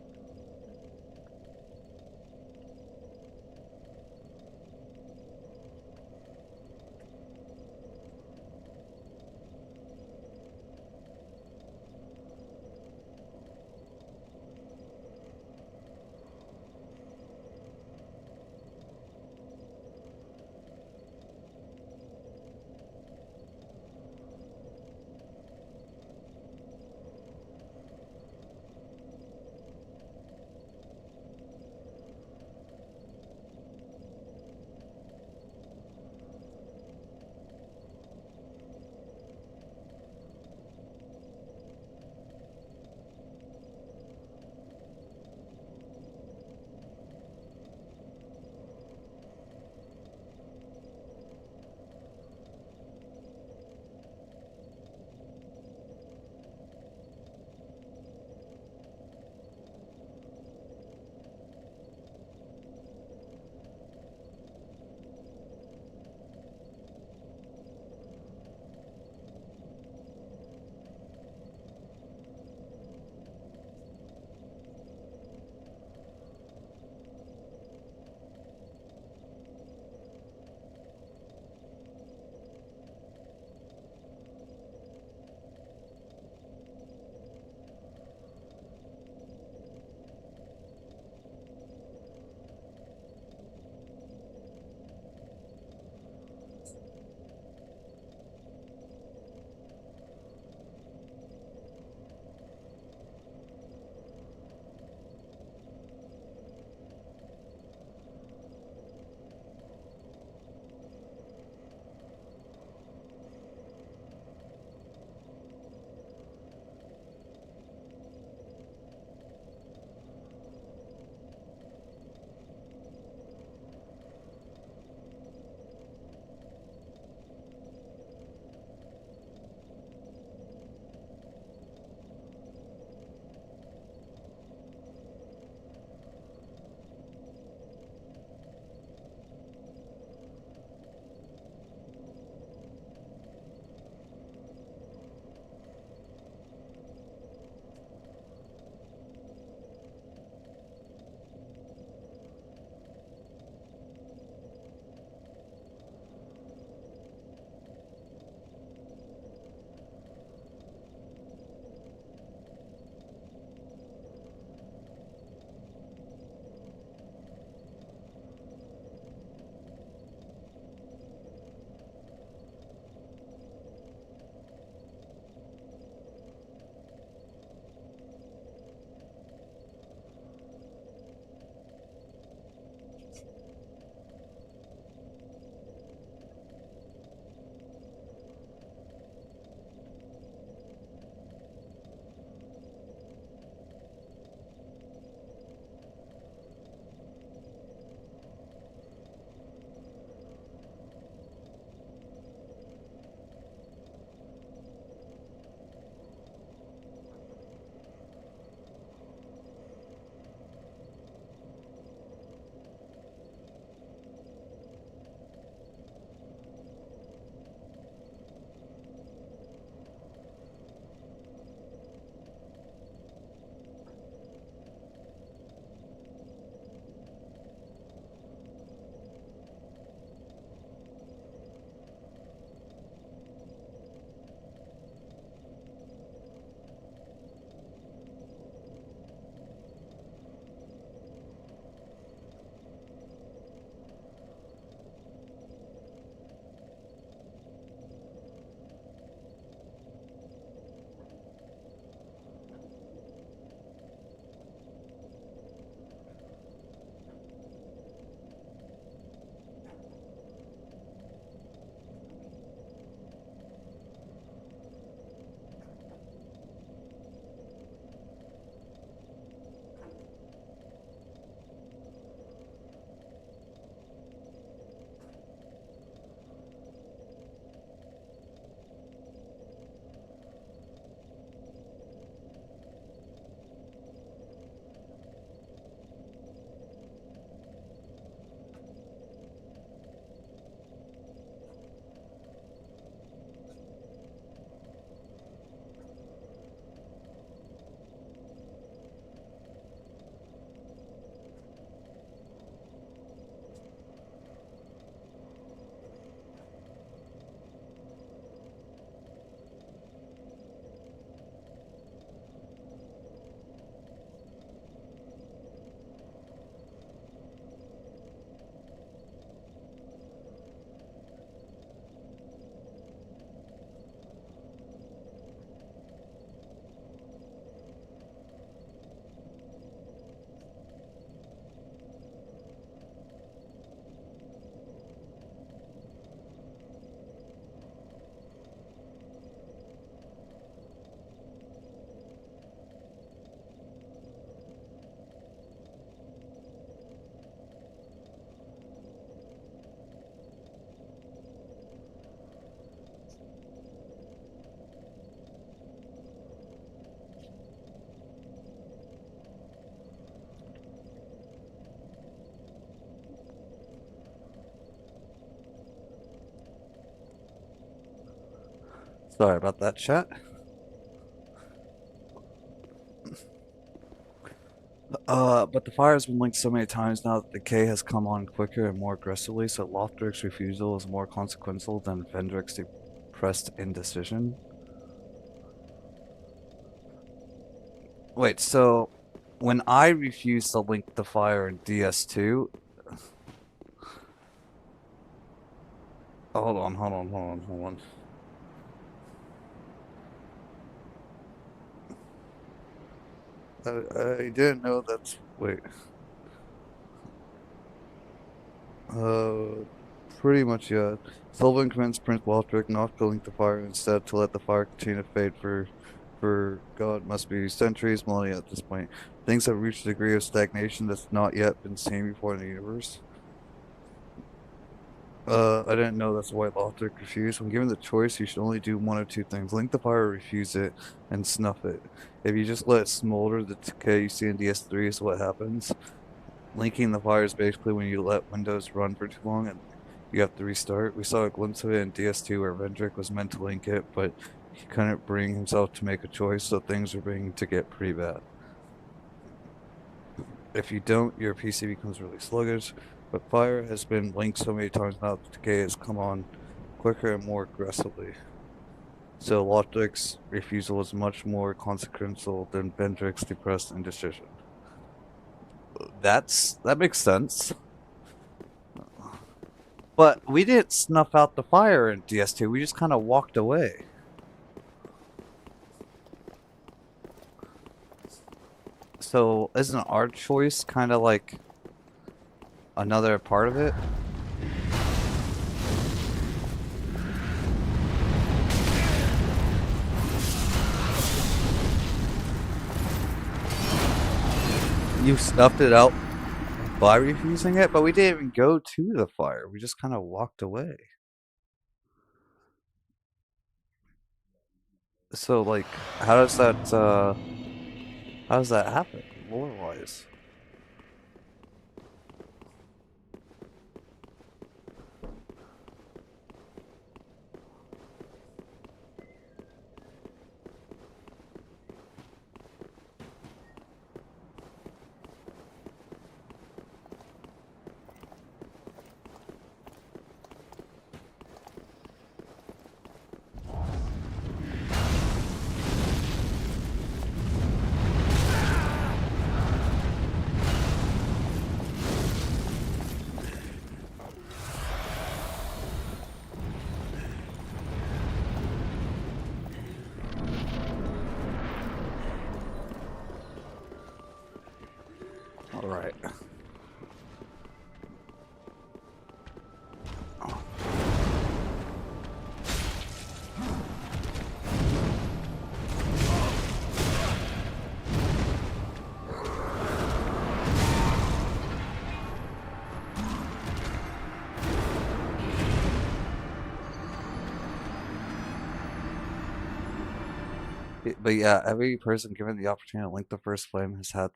Sorry about that, chat. But the fire has been linked so many times now that decay has come on quicker and more aggressively, so Lothbric's refusal is more consequential than Vendrick's depressed indecision. Wait, so when I refuse to link the fire in DS2... Hold on. I didn't know that's... Wait. Pretty much, yeah. Sullivan commands Prince Lothbric not to link the fire, instead to let the fire continue to fade for God must be centuries, millennia at this point. Things have reached a degree of stagnation that's not yet been seen before in the universe. I didn't know that's why Lothric refused. When given the choice, you should only do one of two things. Link the fire or refuse it, and snuff it. If you just let it smolder, the decay you see in DS3 is what happens. Linking the fire is basically when you let Windows run for too long and you have to restart. We saw a glimpse of it in DS2 where Vendrick was meant to link it, but he couldn't bring himself to make a choice, so things are beginning to get pretty bad. If you don't, your PC becomes really sluggish. But fire has been linked so many times now that decay has come on quicker and more aggressively. So Lothric's refusal is much more consequential than Vendrick's depressed indecision. That makes sense. But we didn't snuff out the fire in DS2, we just kind of walked away. So isn't our choice kind of like another part of it? You snuffed it out by refusing it, but we didn't even go to the fire. We just kind of walked away. So like, how does that happen, lore-wise? Alright. But yeah, every person given the opportunity to link the first flame has had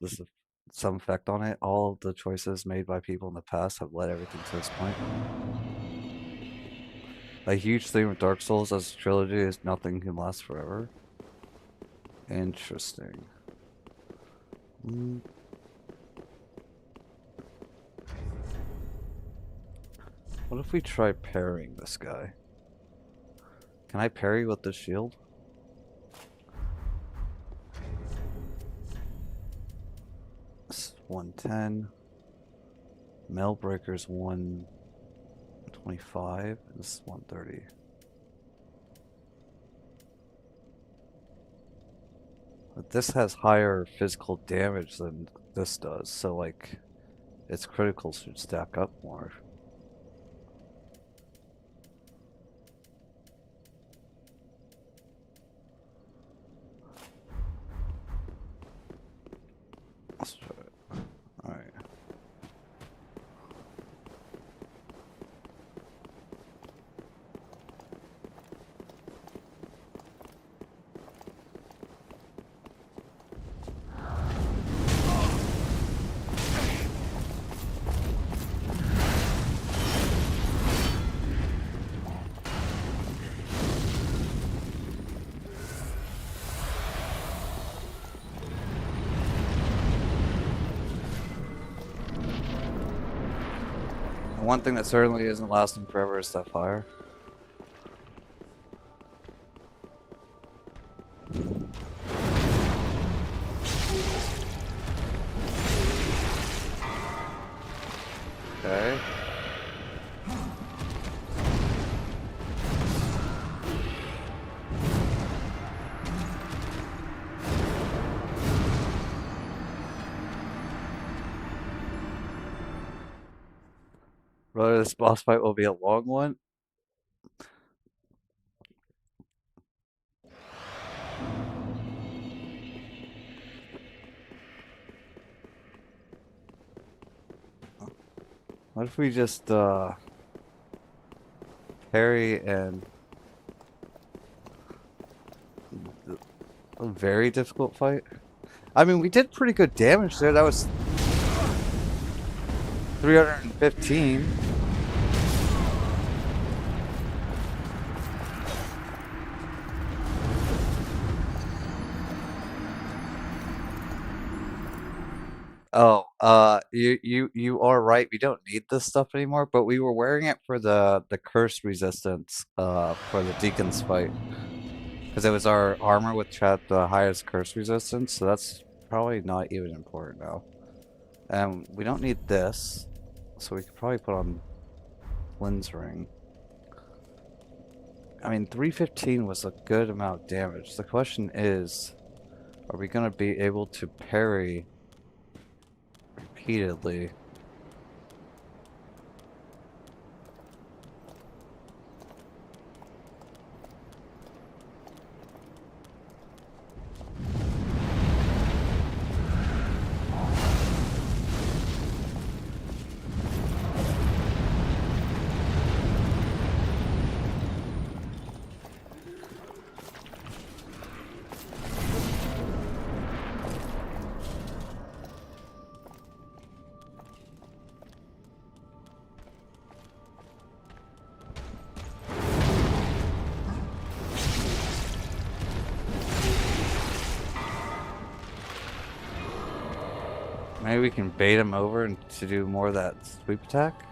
some effect on it. All of the choices made by people in the past have led everything to this point. A huge theme of Dark Souls as a trilogy is nothing can last forever. Interesting. What if we try parrying this guy? Can I parry with the shield? It's 110. Mailbreaker's 125. This is 130. But this has higher physical damage than this does, so like its critical should stack up more. Let's try it. Alright. One thing that certainly isn't lasting forever is that fire. Okay. Brother, this boss fight will be a long one. What if we just parry and a very difficult fight? I mean, we did pretty good damage there. That was 315. Oh, you are right. We don't need this stuff anymore, but we were wearing it for the curse resistance for the Deacon's fight. Because it was our armor which had the highest curse resistance, so that's probably not even important now. And we don't need this, so we could probably put on Lynn's ring. I mean, 315 was a good amount of damage. The question is, are we gonna be able to parry repeatedly? Maybe we can bait him over and to do more of that sweep attack?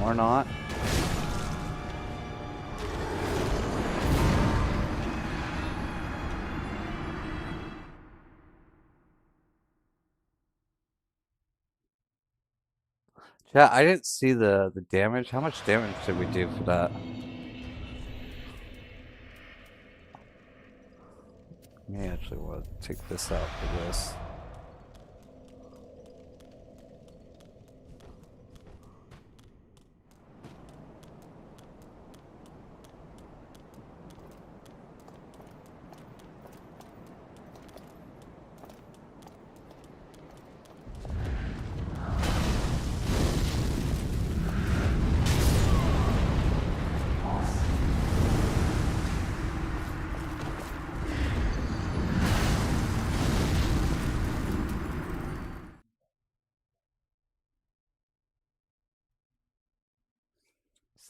Or not. Yeah, I didn't see the damage. How much damage did we do for that? May actually want to take this out for this.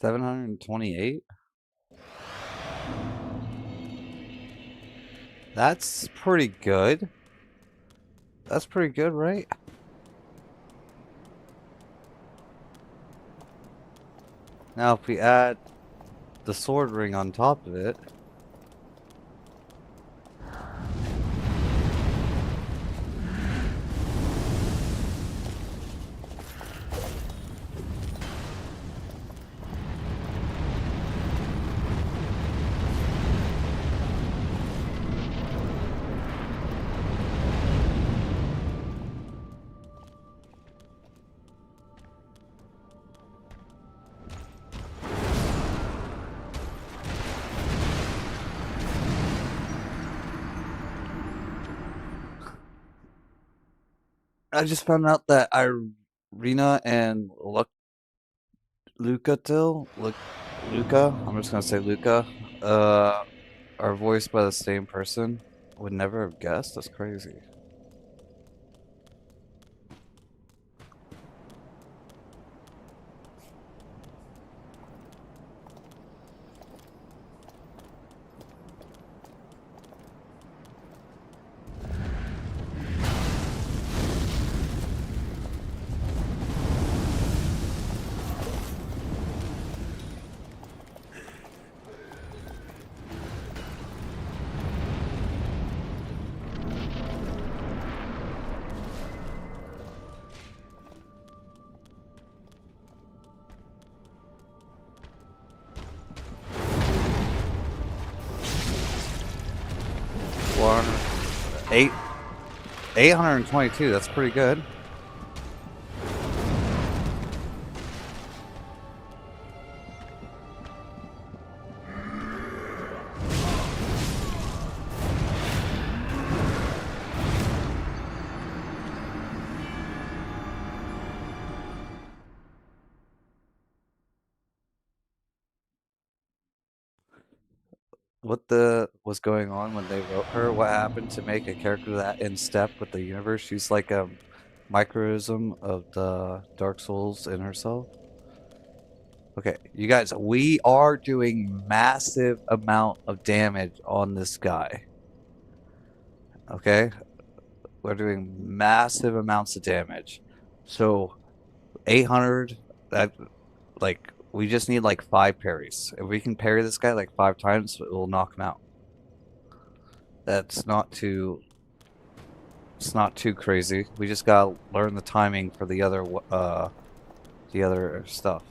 $728? That's pretty good. That's pretty good, right? Now if we add the sword ring on top of it, I just found out that Irina and Luca, I'm just gonna say Luca, are voiced by the same person. Would never have guessed. That's crazy. Eight 822, that's pretty good. What was going on when they wrote her? What happened to make a character that in step with the universe? She's like a microism of the Dark Souls in herself. Okay, you guys, we are doing massive amount of damage on this guy. Okay? We're doing massive amounts of damage. So 800, that like we just need like 5 parries. If we can parry this guy like 5 times, it will knock him out. That's not too It's not too crazy. We just gotta learn the timing for the other stuff.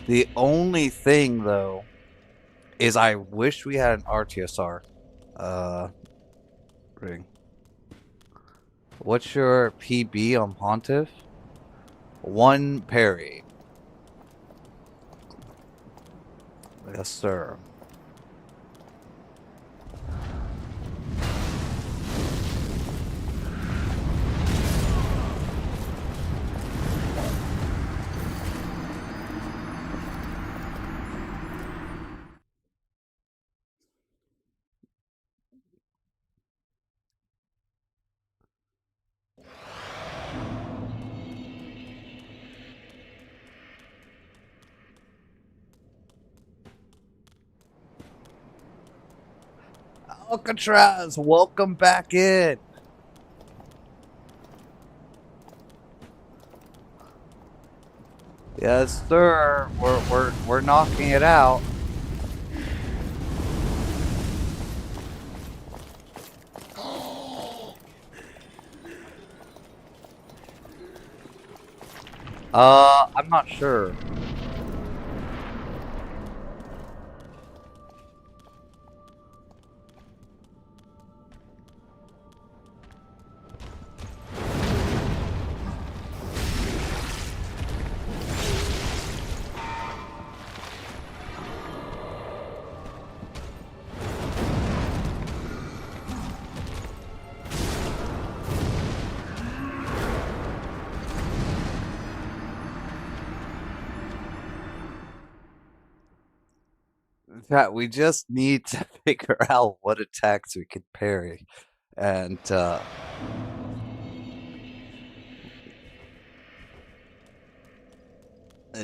The only thing though is I wish we had an RTSR ring. What's your PB on Pontiff? 1 parry. Yes, sir. Alcatraz, welcome back in. Yes, sir. We're knocking it out. I'm not sure. In fact, we just need to figure out what attacks we can parry, and the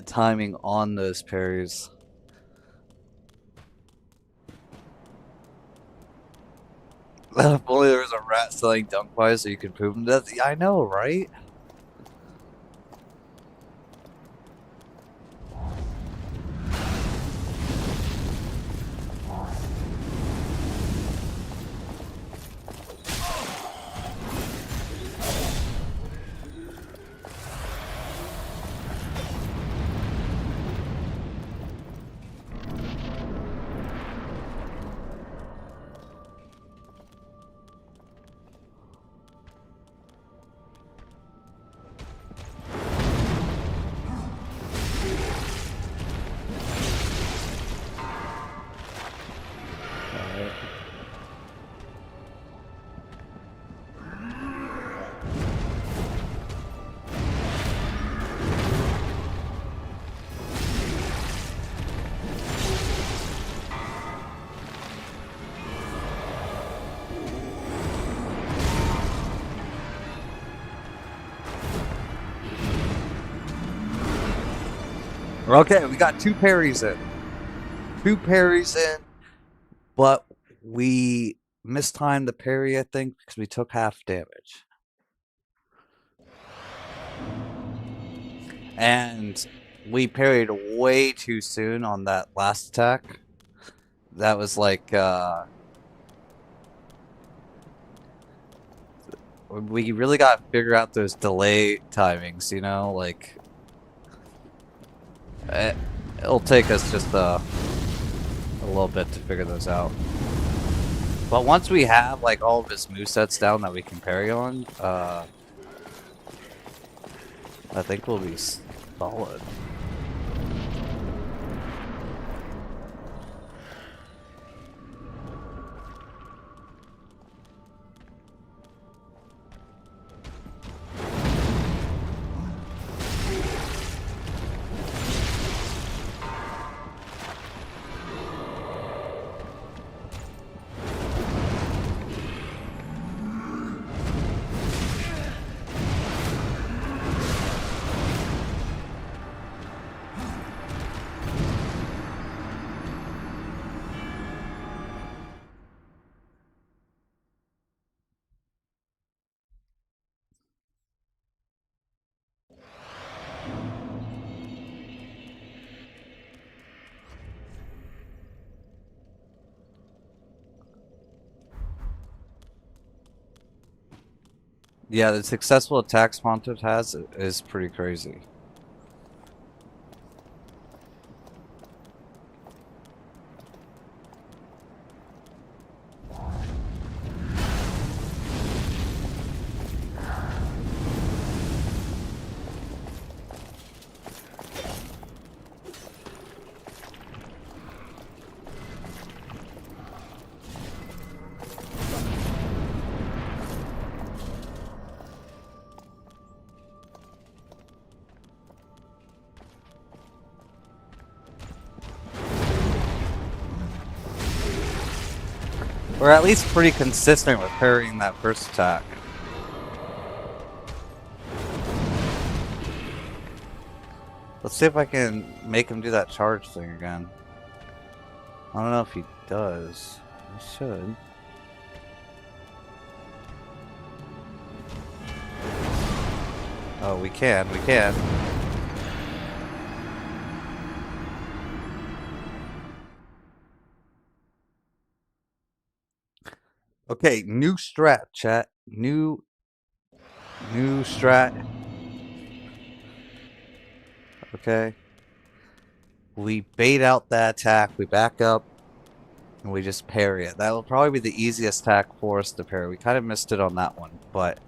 timing on those parries. If only there was a rat selling dunk pies so you could prove him to death. Yeah, I know, right? Okay, we got 2 parries in. 2 parries in, but we mistimed the parry, I think, because we took half damage. And we parried way too soon on that last attack. That was like, we really got to figure out those delay timings, you know? Like, it'll take us just a little bit to figure those out. But once we have like all of his movesets down that we can parry on, I think we'll be solid. Yeah, the successful attacks Pontiff has is pretty crazy. We're at least pretty consistent with parrying that first attack. Let's see if I can make him do that charge thing again. I don't know if he does. He should. Oh, we can. Okay, new strat, chat. New strat. Okay. We bait out that attack, we back up, and we just parry it. That will probably be the easiest attack for us to parry. We kind of missed it on that one, but...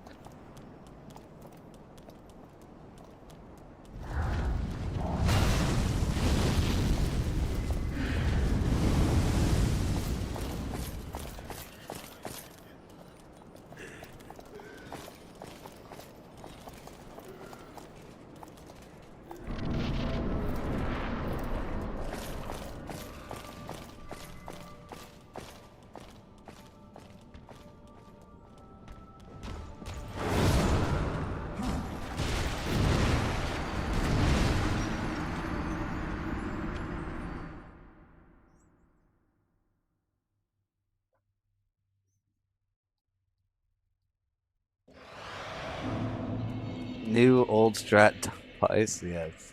New old strat device, yes.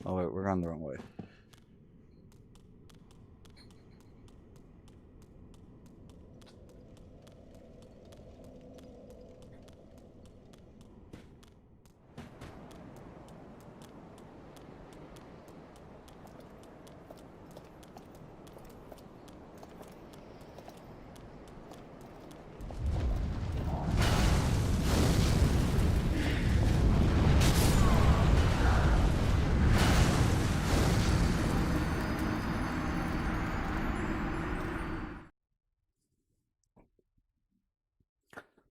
Oh wait, we're going the wrong way.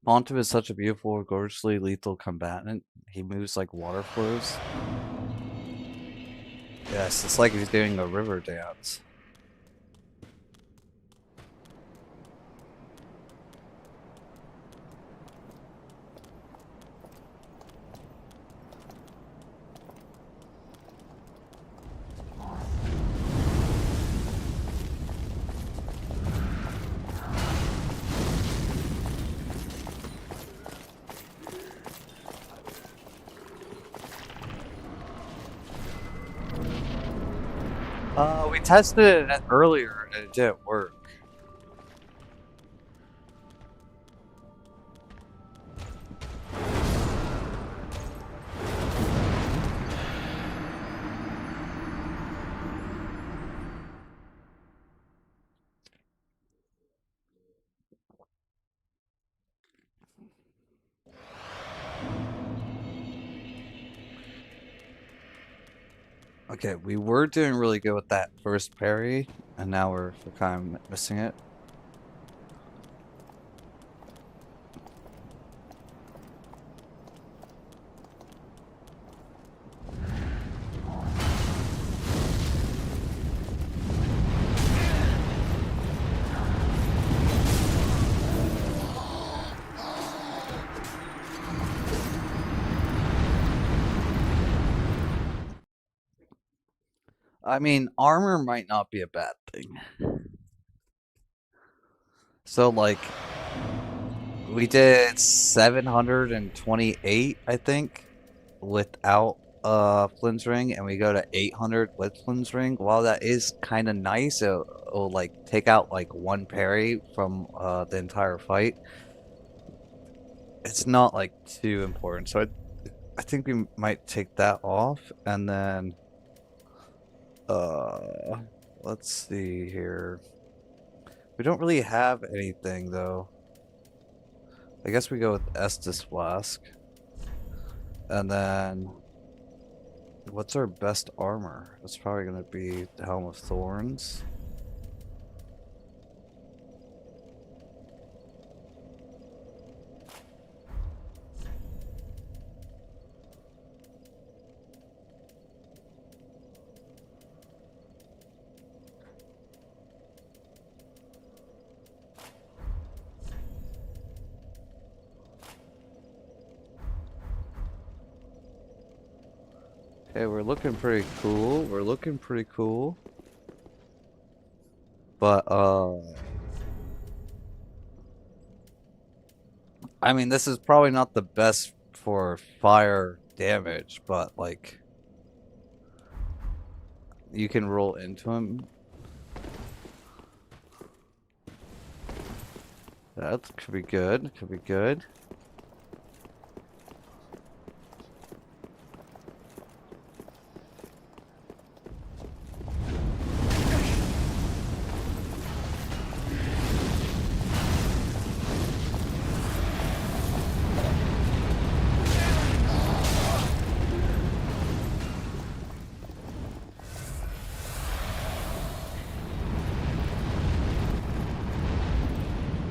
Pontiff is such a beautiful, gorgeously lethal combatant. He moves like water flows. Yes, it's like he's doing a river dance. We tested it earlier and it didn't work. Okay, we were doing really good with that first parry, and now we're kind of missing it. I mean, armor might not be a bad thing. So, like, we did 728, I think, without Flynn's ring, and we go to 800 with Flynn's ring. While that is kind of nice, it'll like take out like one parry from the entire fight. It's not like too important, so I think we might take that off, and then let's see here. We don't really have anything though. I guess we go with Estus Flask. And then what's our best armor? It's probably gonna be the Helm of Thorns. Okay, we're looking pretty cool. We're looking pretty cool. But, I mean, this is probably not the best for fire damage, but, like, you can roll into him. That could be good. Could be good.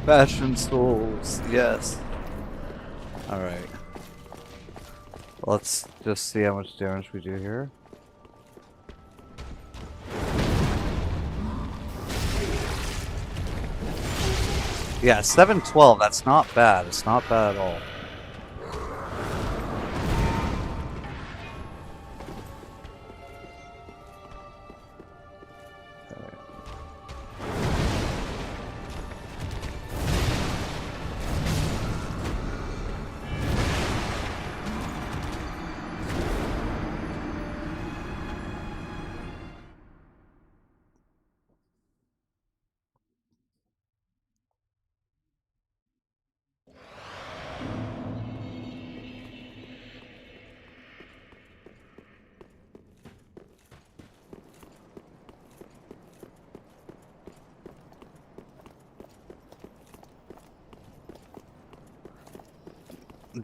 Bastion Souls, yes. Alright. Let's just see how much damage we do here. Yeah, 712, that's not bad. It's not bad at all.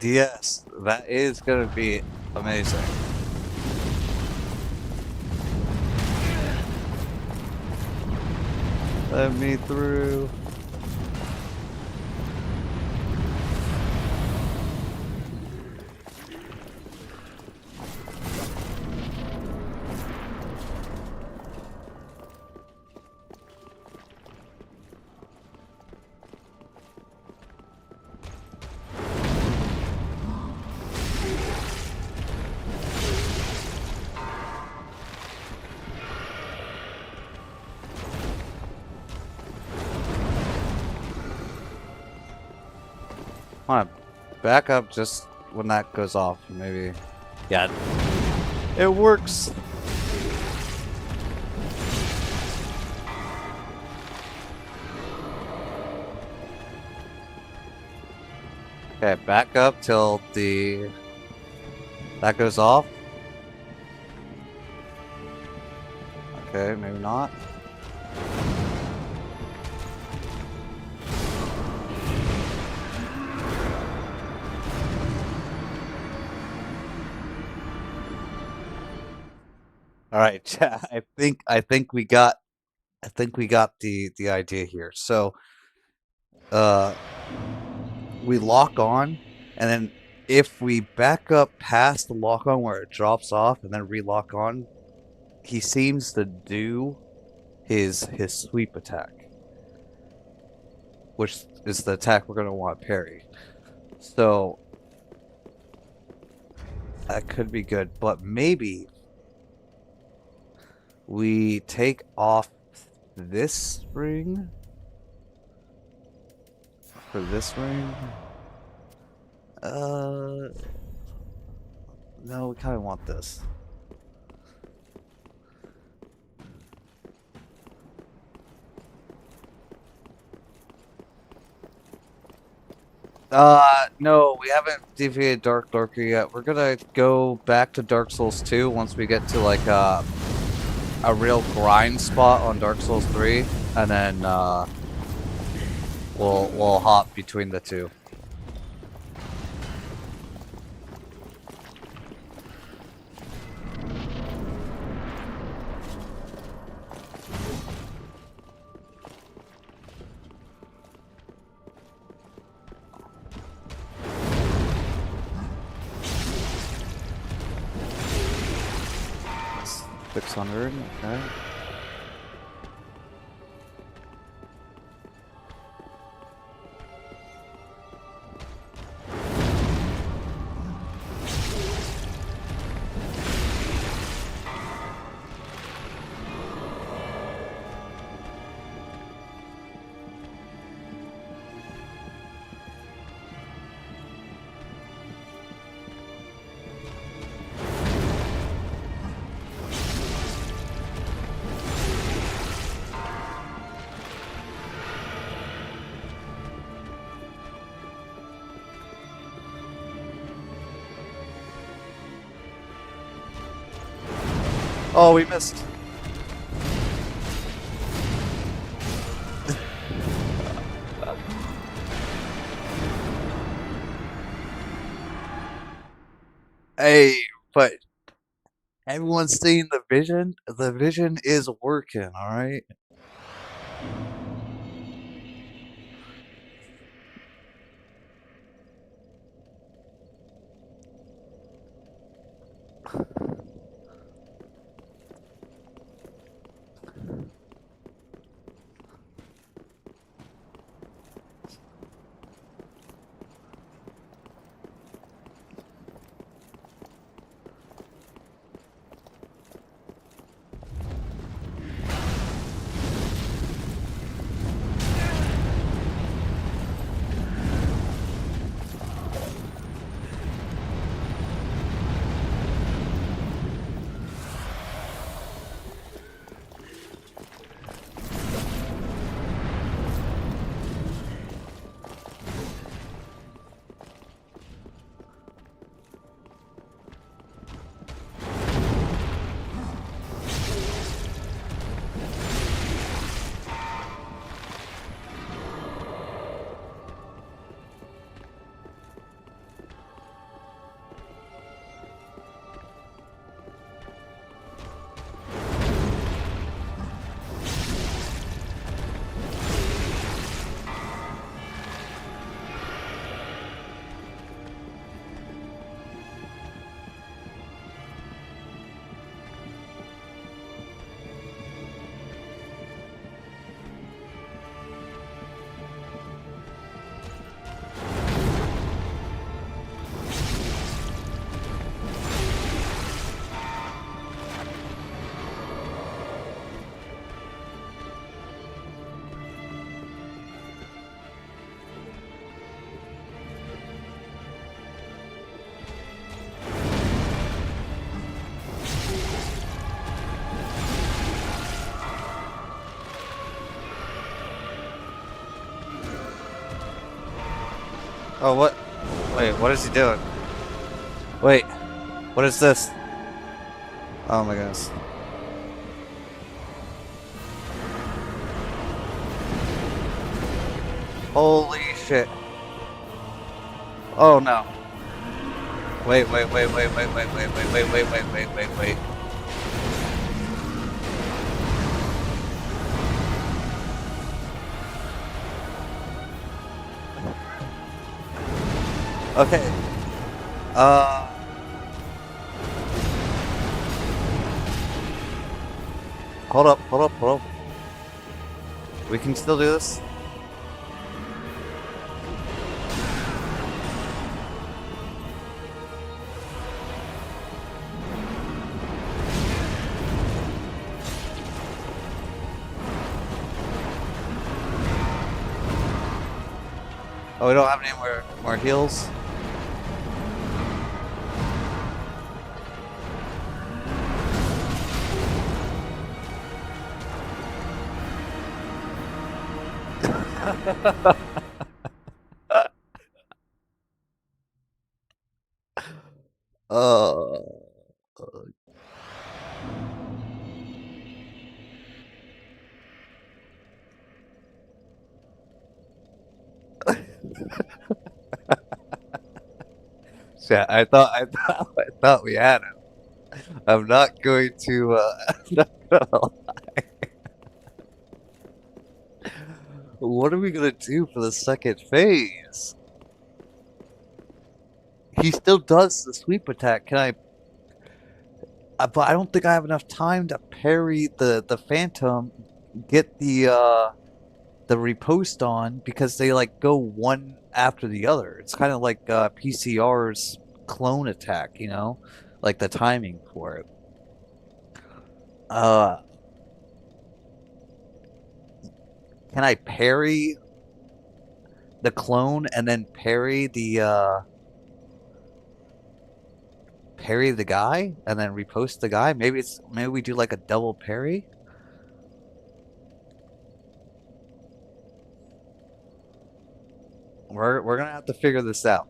Yes, that is gonna be amazing. Let me through. Want to back up just when that goes off, maybe. Yeah, it works. Okay, back up till that goes off. Okay, maybe not. All right, I think we got the idea here. So, we lock on, and then if we back up past the lock on where it drops off and then relock on, he seems to do his sweep attack, which is the attack we're gonna want to parry. So that could be good, but maybe we take off this ring for this ring. No, we kind of want this. No, we haven't defeated Dark Lurker yet. We're gonna go back to Dark Souls 2 once we get to like a real grind spot on Dark Souls 3, and then we'll hop between the two. $600, okay. Oh, we missed. Hey, but everyone's seeing the vision. The vision is working, all right? Oh, what? Wait, what is he doing? Wait, what is this? Oh my goodness. Holy shit. Oh no. Wait. Okay. Hold up. We can still do this? Oh, we don't have any more heals? Uh, yeah, I thought we had him. I'm not going to, I'm not gonna lie. What are we gonna do for the second phase? He still does the sweep attack. Can I? But I don't think I have enough time to parry the Phantom, get the riposte on because they like go one after the other. It's kind of like PCR's clone attack, you know, like the timing for it. Uh, can I parry the clone and then parry the guy and then repost the guy? Maybe we do like a double parry. We're gonna have to figure this out.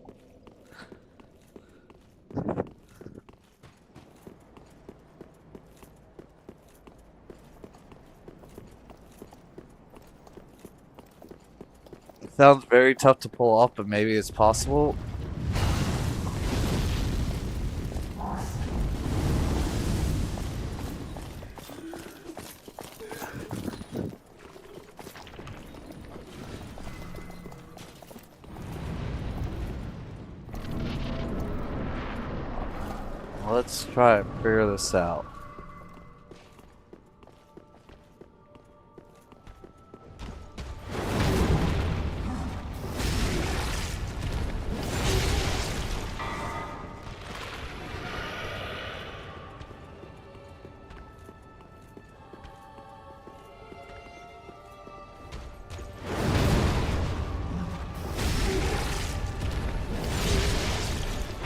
It sounds very tough to pull off, but maybe it's possible. Let's try and figure this out.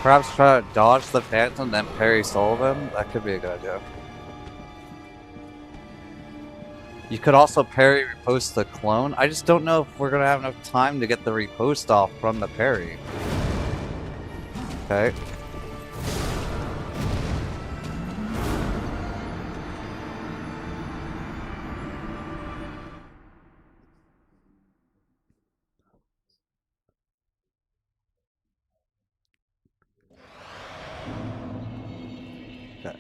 Perhaps try to dodge the Phantom, then parry Sullivan? That could be a good idea. You could also parry repost the clone. I just don't know if we're gonna have enough time to get the repost off from the parry. Okay. Okay.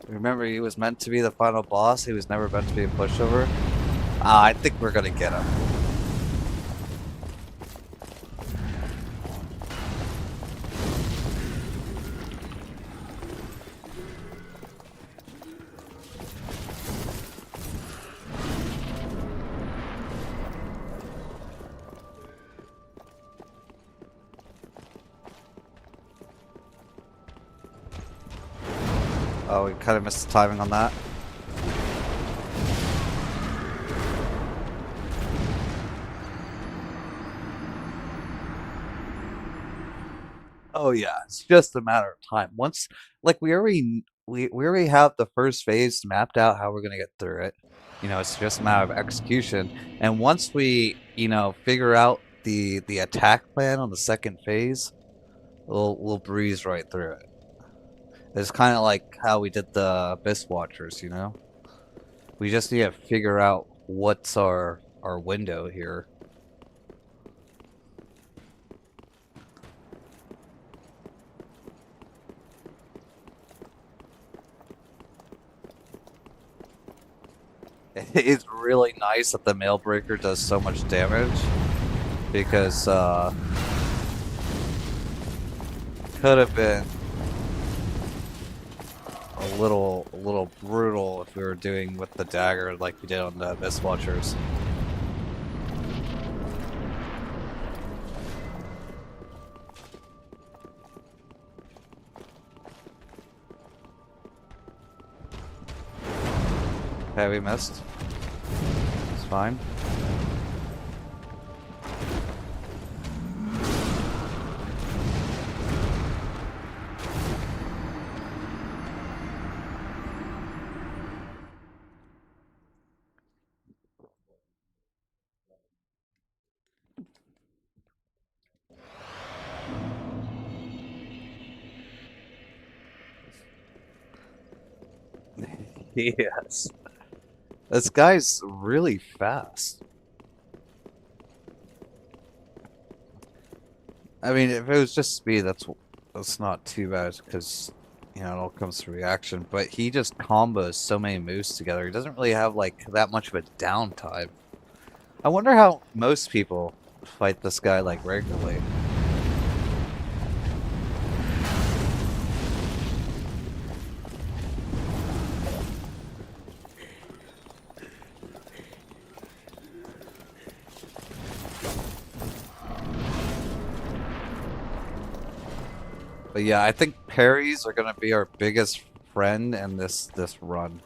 Remember, he was meant to be the final boss. He was never meant to be a pushover. I think we're gonna get him. Oh, we kind of missed the timing on that. Oh yeah, it's just a matter of time. Once, like we already have the first phase mapped out how we're gonna get through it. You know, it's just a matter of execution. And once we, figure out the attack plan on the second phase, we'll breeze right through it. It's kind of like how we did the Abyss Watchers, you know? We just need to figure out what's our window here. It's really nice that the Mailbreaker does so much damage because could have been a little brutal if we were doing with the dagger like we did on the Abyss Watchers. Okay, we missed. It's fine. Yes. This guy's really fast. I mean, if it was just speed, that's not too bad because it all comes to reaction. But he just combos so many moves together. He doesn't really have like that much of a downtime. I wonder how most people fight this guy like regularly. But yeah, I think parries are gonna be our biggest friend in this run.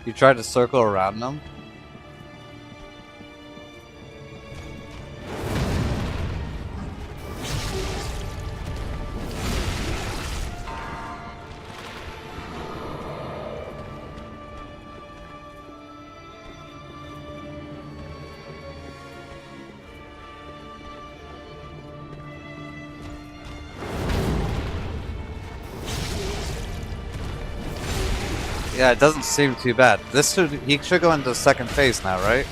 You tried to circle around them? Yeah, it doesn't seem too bad. He should go into the second phase now, right?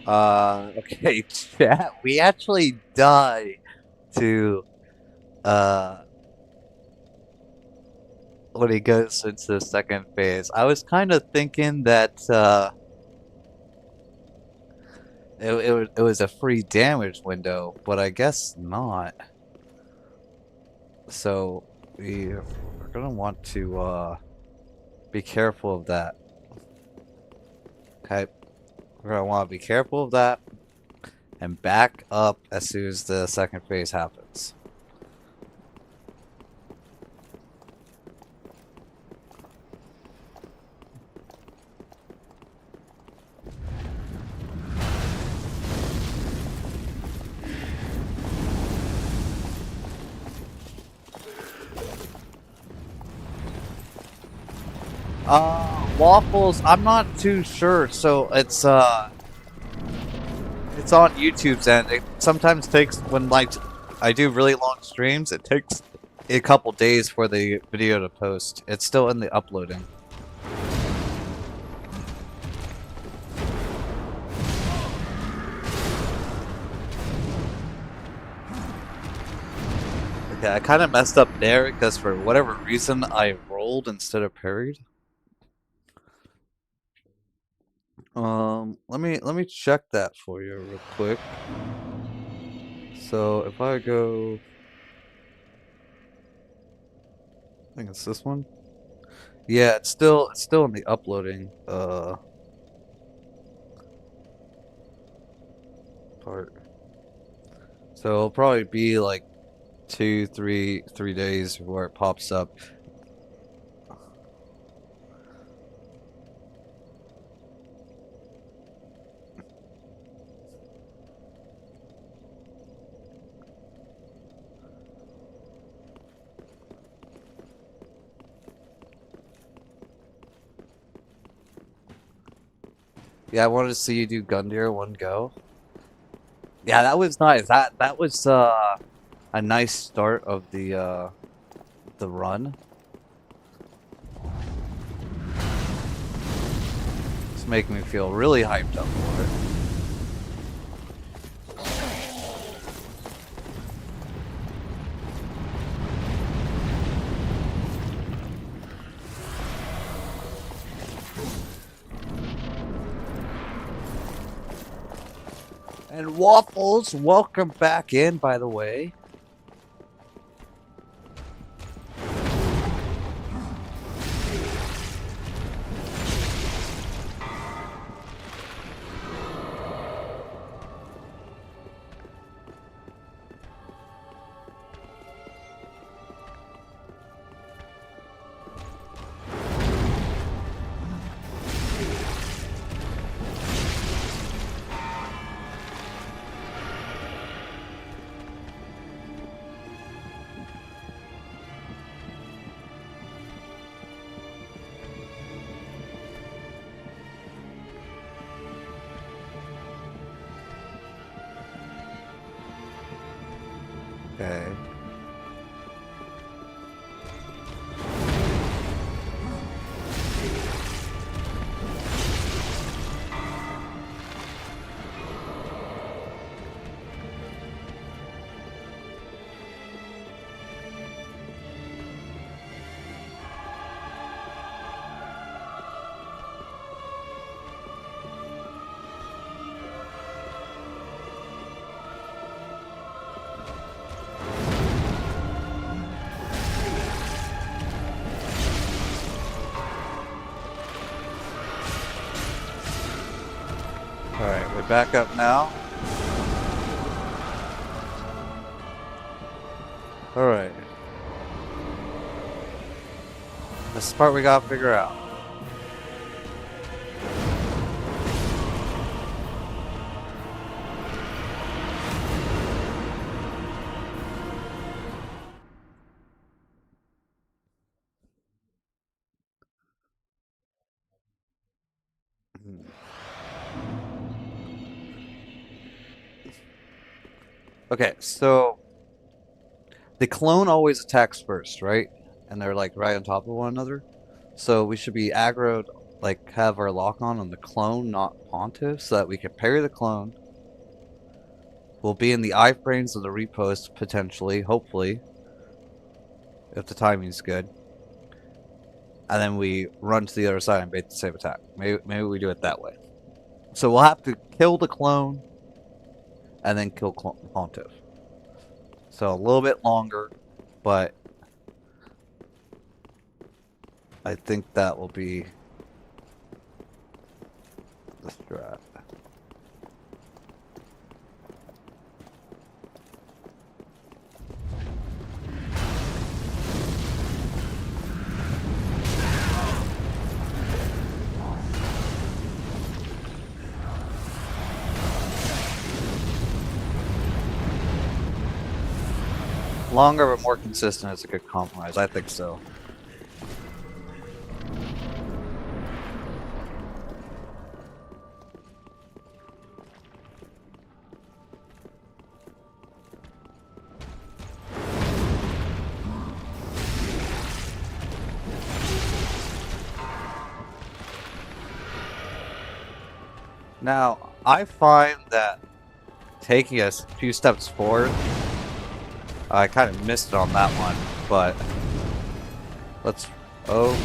Okay, chat. We actually die to when he goes into the second phase. I was kind of thinking that it was a free damage window, but I guess not. So we're gonna want to be careful of that. Okay, we're gonna want to be careful of that and back up as soon as the second phase happens. Waffles, I'm not too sure. So it's on YouTube's end. It sometimes takes when I do really long streams, it takes a couple days for the video to post. It's still in the uploading. Yeah, I kind of messed up there because for whatever reason I rolled instead of parried. Let me check that for you real quick. So if I go, I think it's this one. Yeah, it's still in the uploading part. So it'll probably be like 3 days where it pops up. Yeah, I wanted to see you do Gundyr one go. Yeah, that was nice. That was a nice start of the run. It's making me feel really hyped up for it. And Waffles, welcome back in, by the way. Okay. Alright, we're back up now. Alright. This is the part we gotta figure out. Okay, so the clone always attacks first, right? And they're like right on top of one another. So we should be aggroed, like have our lock on the clone, not Pontiff, so that we can parry the clone. We'll be in the iframes of the repost potentially, hopefully, if the timing's good. And then we run to the other side and bait the same attack. Maybe we do it that way. So we'll have to kill the clone and then kill Pontiff. So a little bit longer, but I think that will be the strat. Longer but more consistent is a good compromise. I think so. Now, I find that taking us a few steps forward I kind of missed it on that one, but let's. Oh,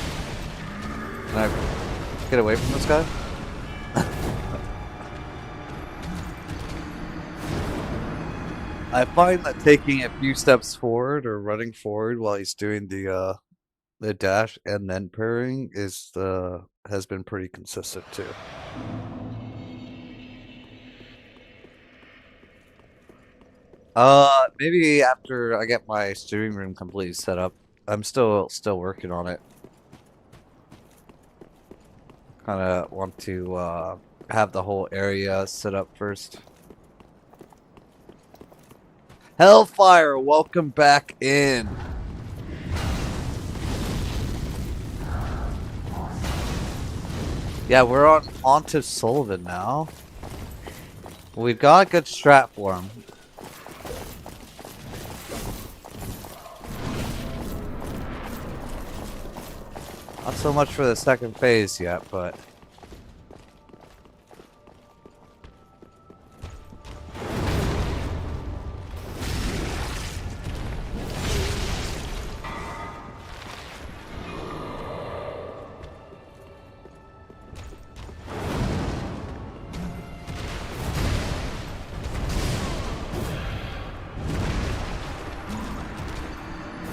can I get away from this guy? I find that taking a few steps forward or running forward while he's doing the dash and then parrying is has been pretty consistent too. Maybe after I get my steering room completely set up. I'm still working on it. Kind of want to have the whole area set up first. Hellfire, welcome back in. Yeah, we're on to Sullivan now. We've got a good strat for him. Not so much for the second phase yet, but...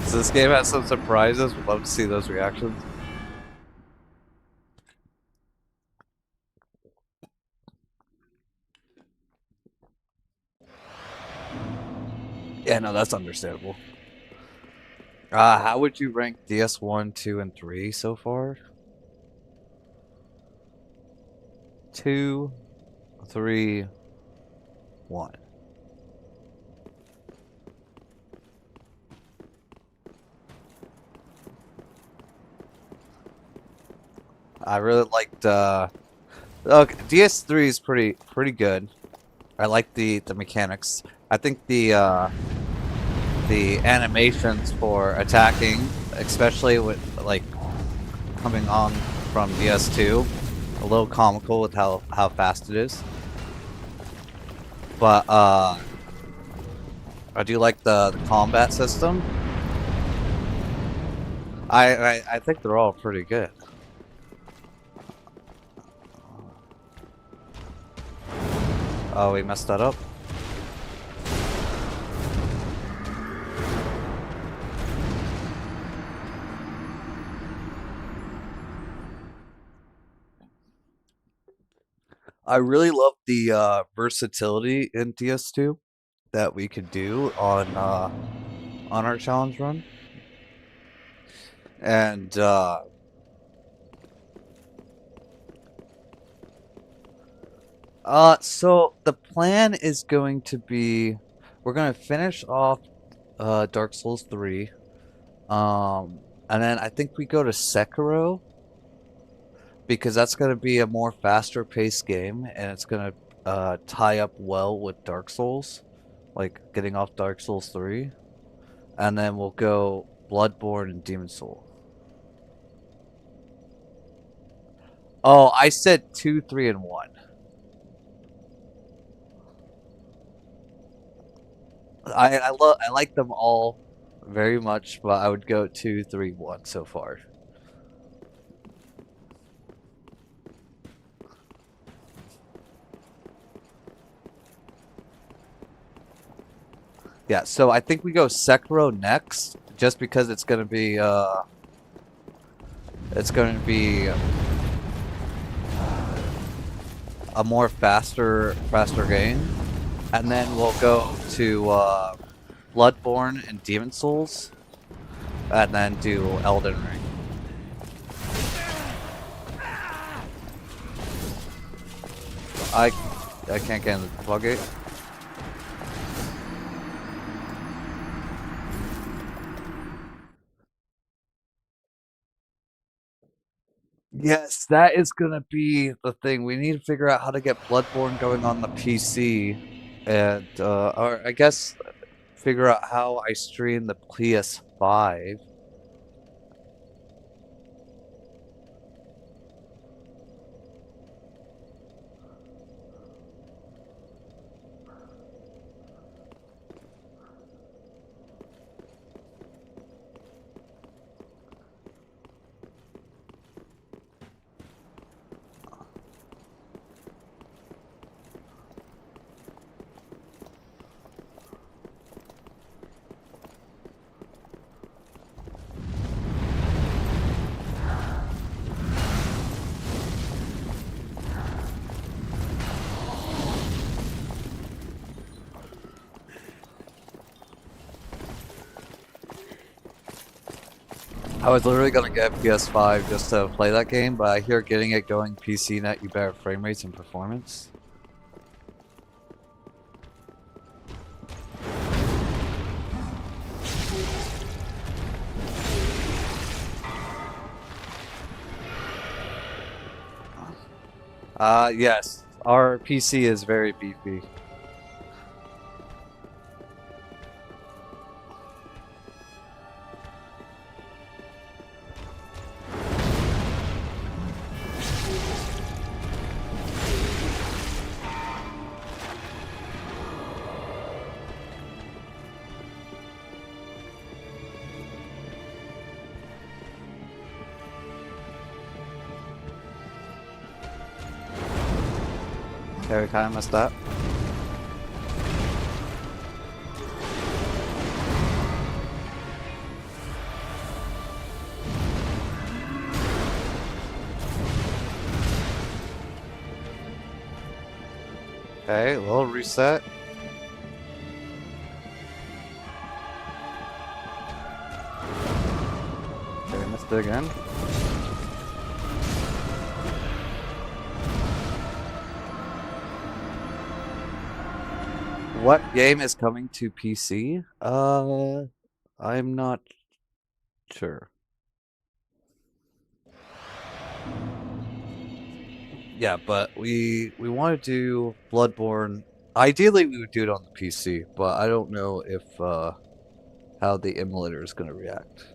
So this game has some surprises. We'd love to see those reactions. Yeah, no, that's understandable. How would you rank DS1, 2, and 3 so far? 2, 3, 1. I really liked okay, DS3 is pretty good. I like the mechanics. I think the animations for attacking, especially with like coming on from DS2, a little comical with how fast it is. But I do like the combat system. I think they're all pretty good. Oh, we messed that up. I really love the versatility in DS2 that we could do on our challenge run. And so the plan is going to be we're gonna finish off Dark Souls 3. And then I think we go to Sekiro because that's gonna be a more faster paced game and it's gonna tie up well with Dark Souls, like getting off Dark Souls 3. And then we'll go Bloodborne and Demon Soul. Oh, I said 2, 3, and 1. I like them all very much, but I would go 2, 3, 1 so far. Yeah, so I think we go Sekiro next, just because it's gonna be a more faster game, and then we'll go to Bloodborne and Demon Souls, and then do Elden Ring. I can't get in the floodgate. Yes, that is gonna be the thing. We need to figure out how to get Bloodborne going on the PC, and or I guess figure out how I stream the PS5. I was literally gonna get PS5 just to play that game, but I hear getting it going PC net you better frame rates and performance. Yes. Our PC is very beefy. Okay, we kinda messed up. Okay, a little reset. Okay, missed it again. What game is coming to PC? I'm not sure. Yeah, but we want to do Bloodborne. Ideally, we would do it on the PC, but I don't know if how the emulator is going to react.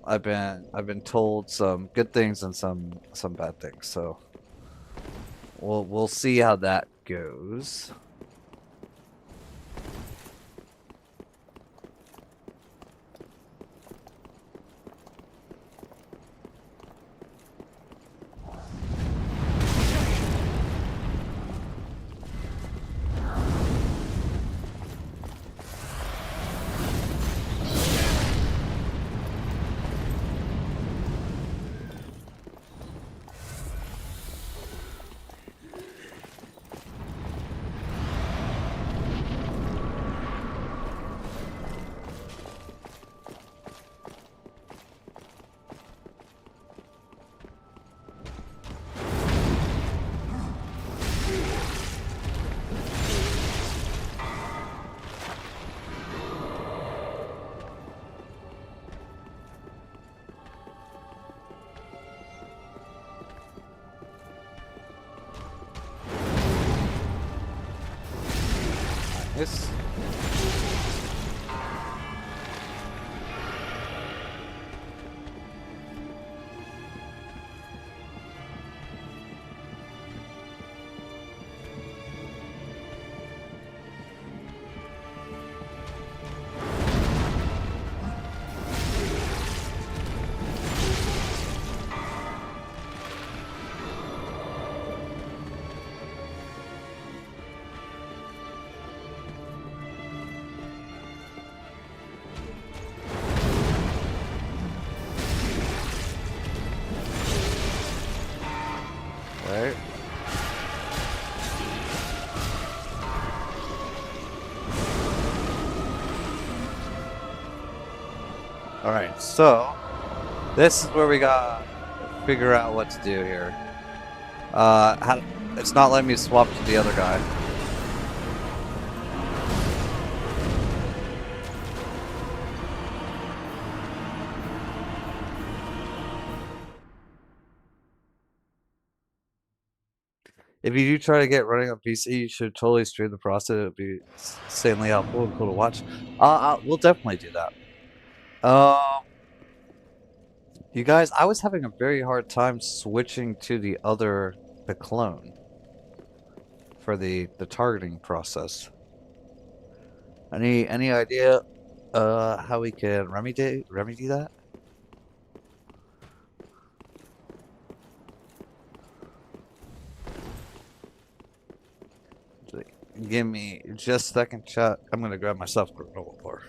I've been told some good things and some bad things, so we'll see how that goes. Yes. Right. Alright, so this is where we gotta figure out what to do here. It's not letting me swap to the other guy. If you do try to get running on PC, you should totally stream the process. It would be insanely helpful and cool to watch. We'll definitely do that. You guys, I was having a very hard time switching to the clone for the targeting process. Any idea how we can remedy that? Give me just a second, chat. I'm gonna grab myself a granola bar.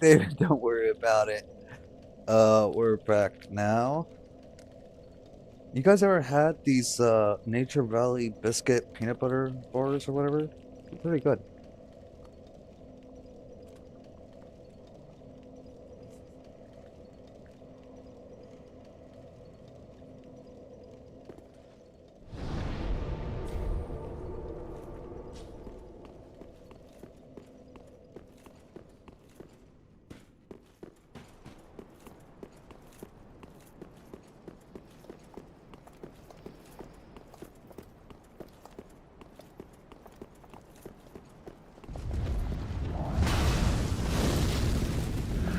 David, don't worry about it. We're back now. You guys ever had these Nature Valley biscuit peanut butter bars or whatever? They're pretty good.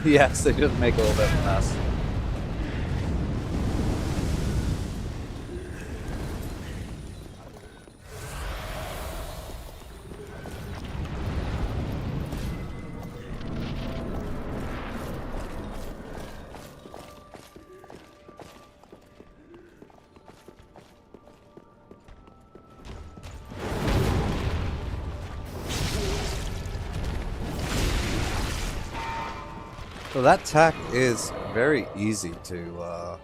Yes, they just make a little bit of a mess. So that tack is very easy to,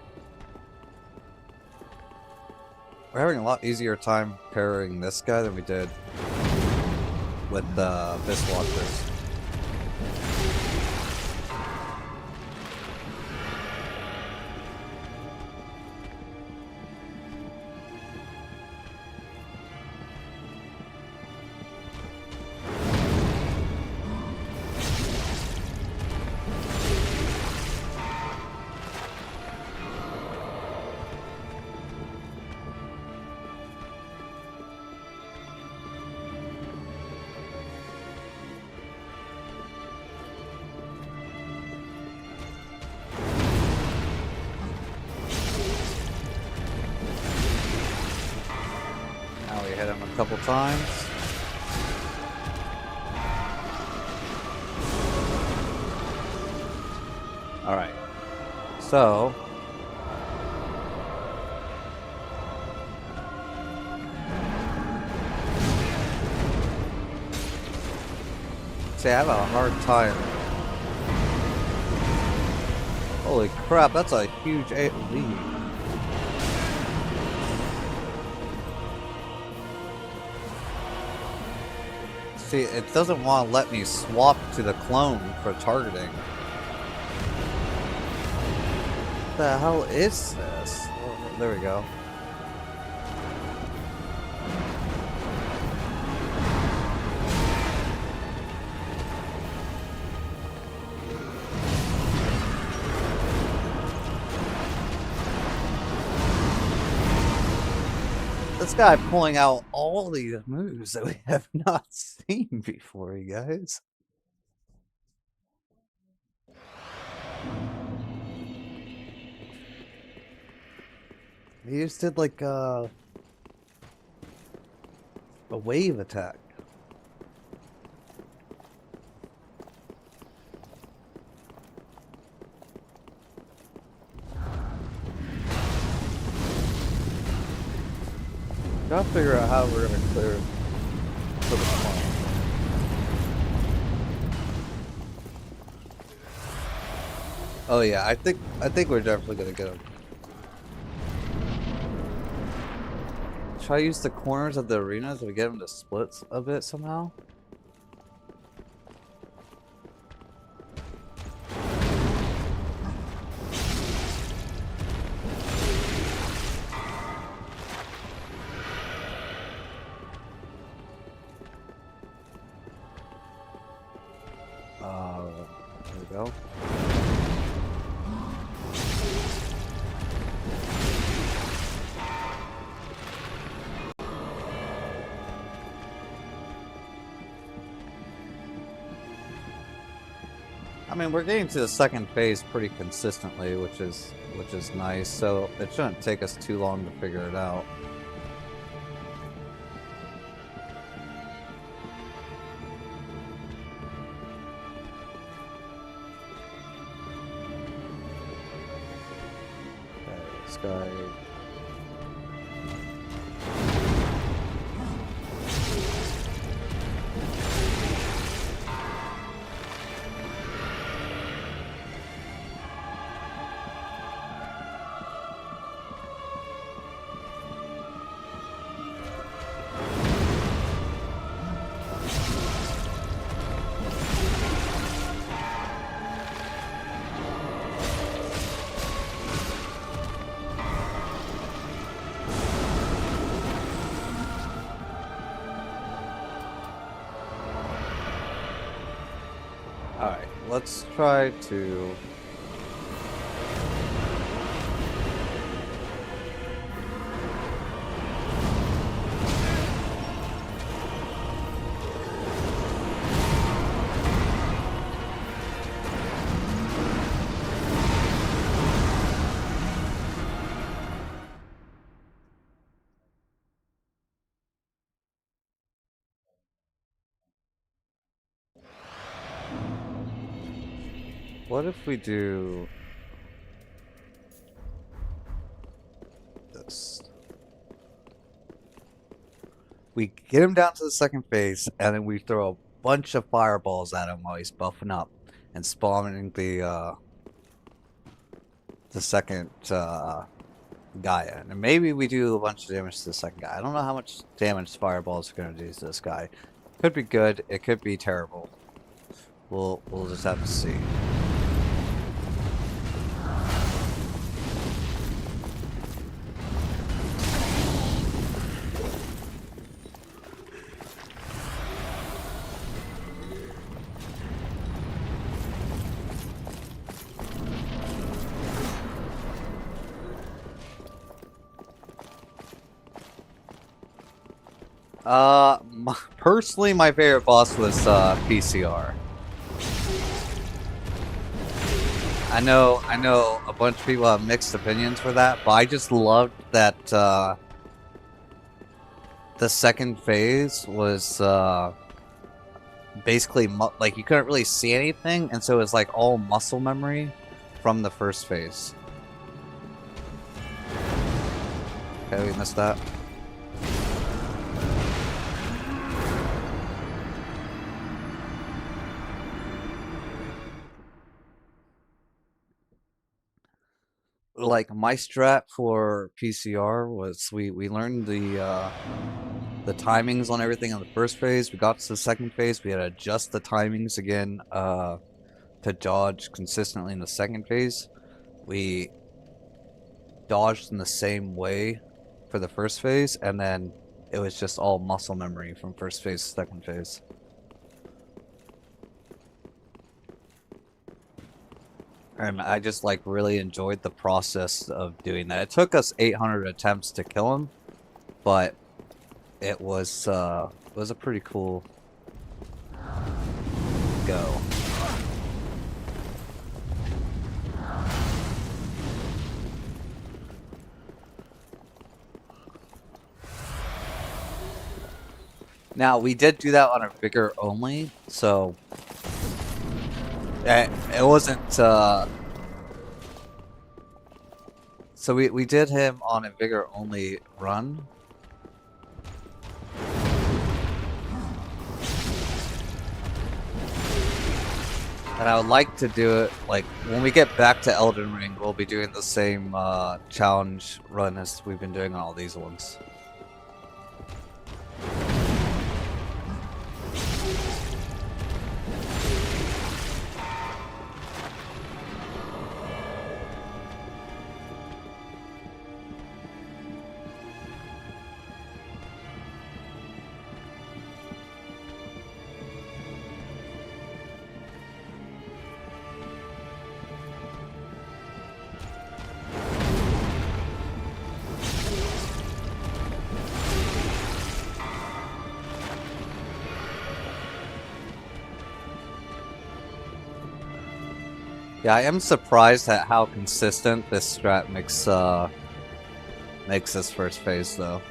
we're having a lot easier time parrying this guy than we did with the Fist Watchers. Hit him a couple times. Alright. So see, I have a hard time. Holy crap, that's a huge lead. See, it doesn't want to let me swap to the clone for targeting. What the hell is this? Oh, there we go. This guy pulling out all these moves that we have not seen before, you guys. He just did like a wave attack. Gotta figure out how we're gonna clear for the small. Oh yeah, I think we're definitely gonna get him. Try to use the corners of the arenas so we get him to split a bit somehow. There we go. I mean, we're getting to the second phase pretty consistently, which is nice. So it shouldn't take us too long to figure it out. Okay, this guy. let's try to. What if we do this? We get him down to the second phase, and then we throw a bunch of fireballs at him while he's buffing up and spawning the second Gaia. And maybe we do a bunch of damage to the second guy. I don't know how much damage fireballs are going to do to this guy. Could be good. It could be terrible. We'll just have to see. Personally, my favorite boss was PCR. I know a bunch of people have mixed opinions for that, but I just loved that the second phase was basically like you couldn't really see anything, and so it was like all muscle memory from the first phase. Okay, we missed that. Like my strat for PCR was we learned the timings on everything in the first phase. We got to the second phase, we had to adjust the timings again to dodge consistently in the second phase. We dodged in the same way for the first phase, and then it was just all muscle memory from first phase to second phase. And I just like really enjoyed the process of doing that. It took us 800 attempts to kill him, but it was a pretty cool go. Now we did do that on a vigor only, so it wasn't. So we did him on a vigor only run. And I would like to do it, like, when we get back to Elden Ring, we'll be doing the same challenge run as we've been doing on all these ones. Yeah, I am surprised at how consistent this strat makes this first phase, though.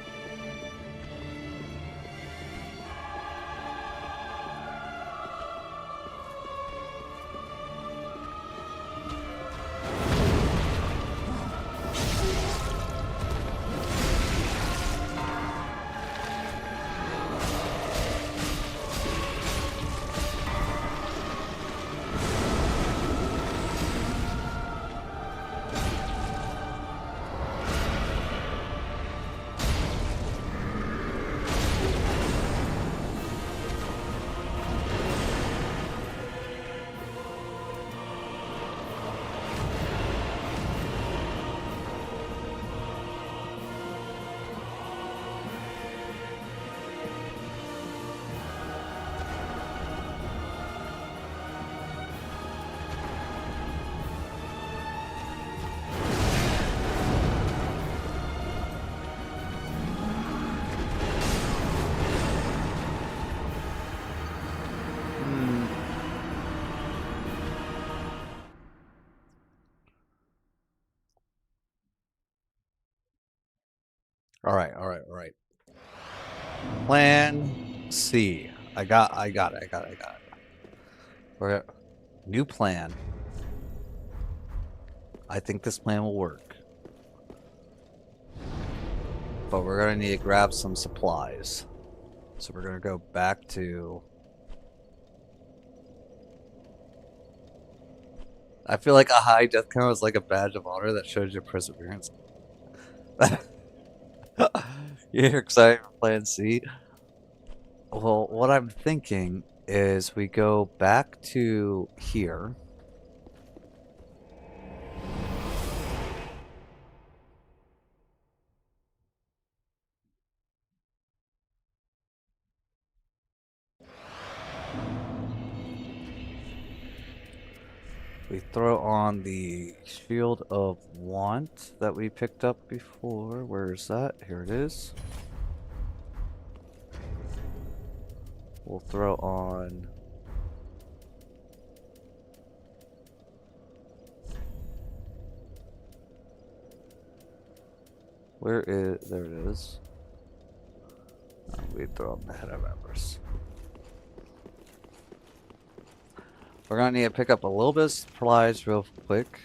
All right, all right, all right. Plan C. I got it. I got it. We're new plan. I think this plan will work. But we're gonna need to grab some supplies. So we're gonna go back to. I feel like a high death count is like a badge of honor that shows your perseverance. You're excited for Plan C? Well, what I'm thinking is we go back to here. We throw on the Shield of Want that we picked up before. Where is that? Here it is. We'll throw on... Where is... There it is. We throw on the Head of Embers. We're gonna need to pick up a little bit of supplies real quick.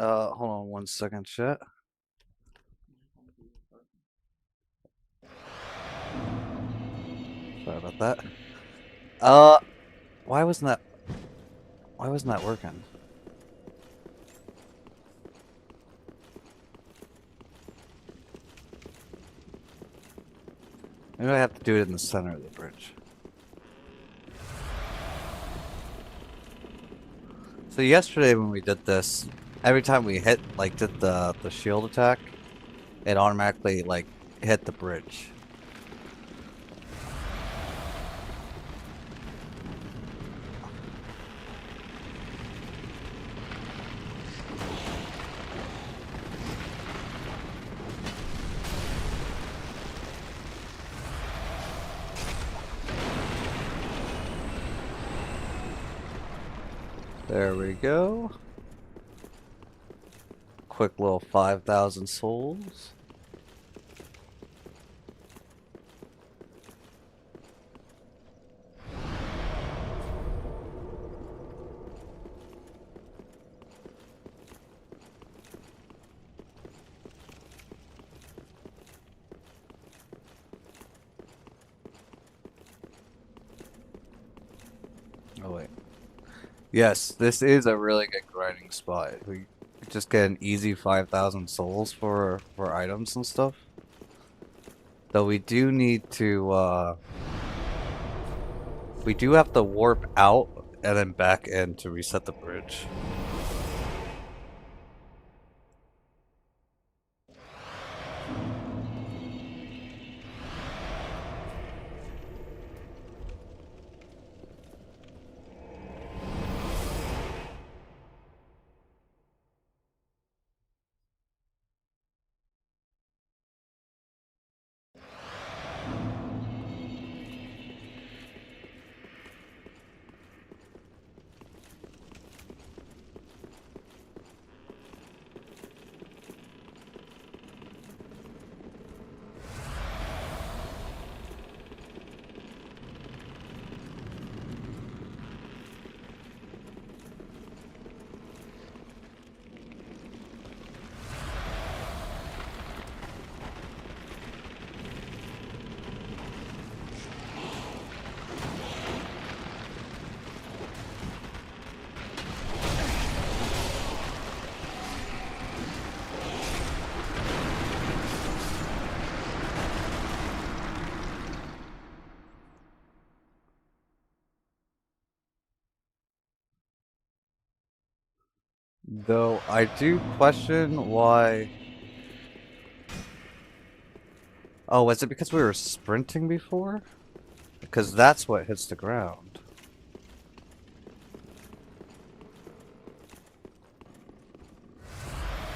Hold on one second, chat. Sorry about that. Why wasn't that working? Maybe I have to do it in the center of the bridge. So yesterday when we did this, every time we hit, like, did the shield attack, it automatically, like, hit the bridge. There we go. Quick little 5,000 souls. Oh wait. Yes, this is a really good grinding spot. We just get an easy 5,000 souls for items and stuff. Though we do need to, we do have to warp out and then back in to reset the bridge. Though I do question why. Oh, was it because we were sprinting before? Because that's what hits the ground.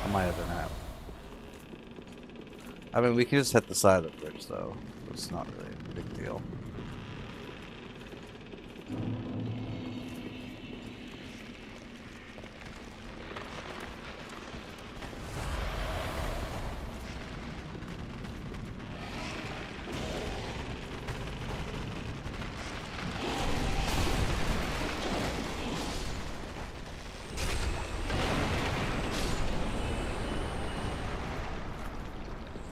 I might have been out. I mean, we can just hit the side of the bridge, though. It's not really a big deal.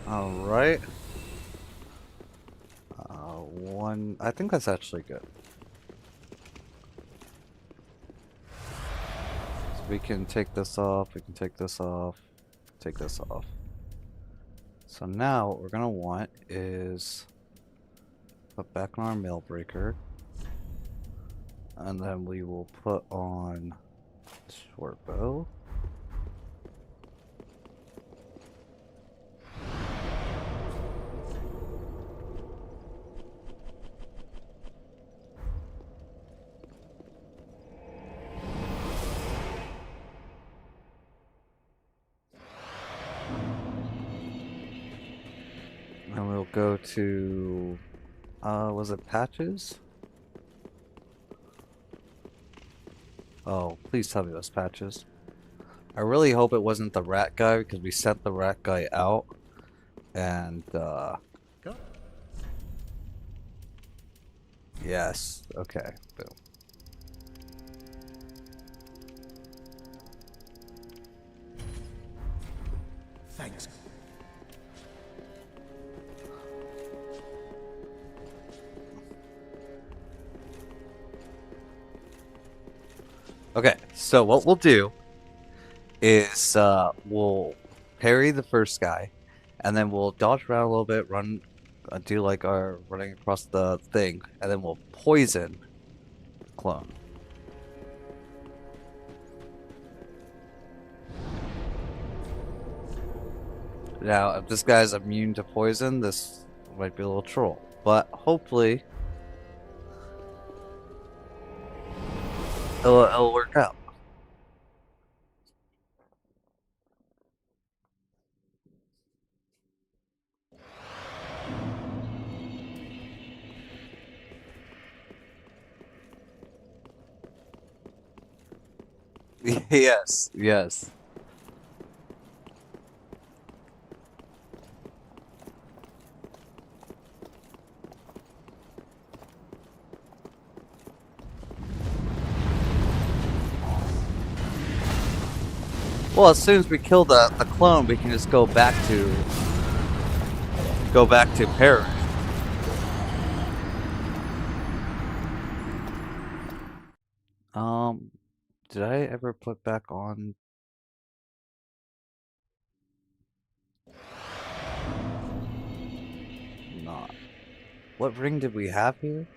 Alright. One. I think that's actually good. So we can take this off, we can take this off, take this off. So now what we're gonna want is put back on our mail breaker. And then we will put on short bow. And we'll go to, was it Patches? Oh, please tell me it was Patches. I really hope it wasn't the rat guy, because we sent the rat guy out. And, Go. yes. Okay, boom. Thanks. Okay, so what we'll do is we'll parry the first guy, and then we'll dodge around a little bit, run, do like our running across the thing, and then we'll poison the clone. Now, if this guy's immune to poison, this might be a little troll, but hopefully it'll work out. Yes, yes. Well, as soon as we kill the clone, we can just go back to Paris. Did I ever put back on? Not. What ring did we have here?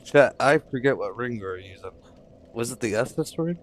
Chat, I forget what ring we were using. Was it the Estus ring?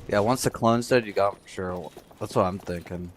Yeah, once the clone's dead, you got him for sure. That's what I'm thinking.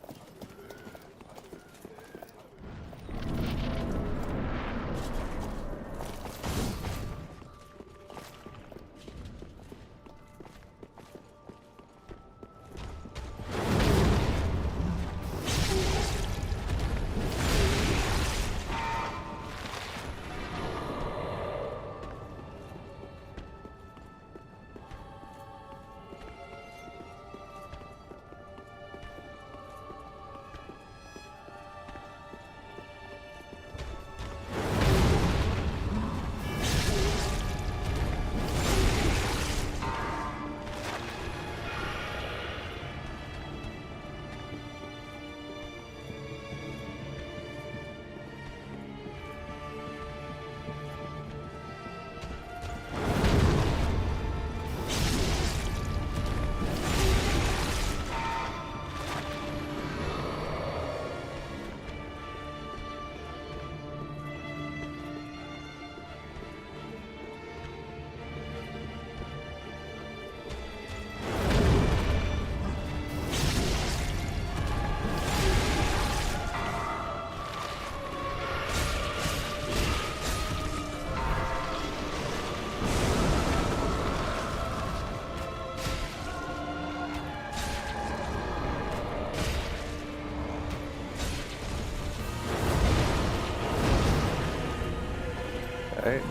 right?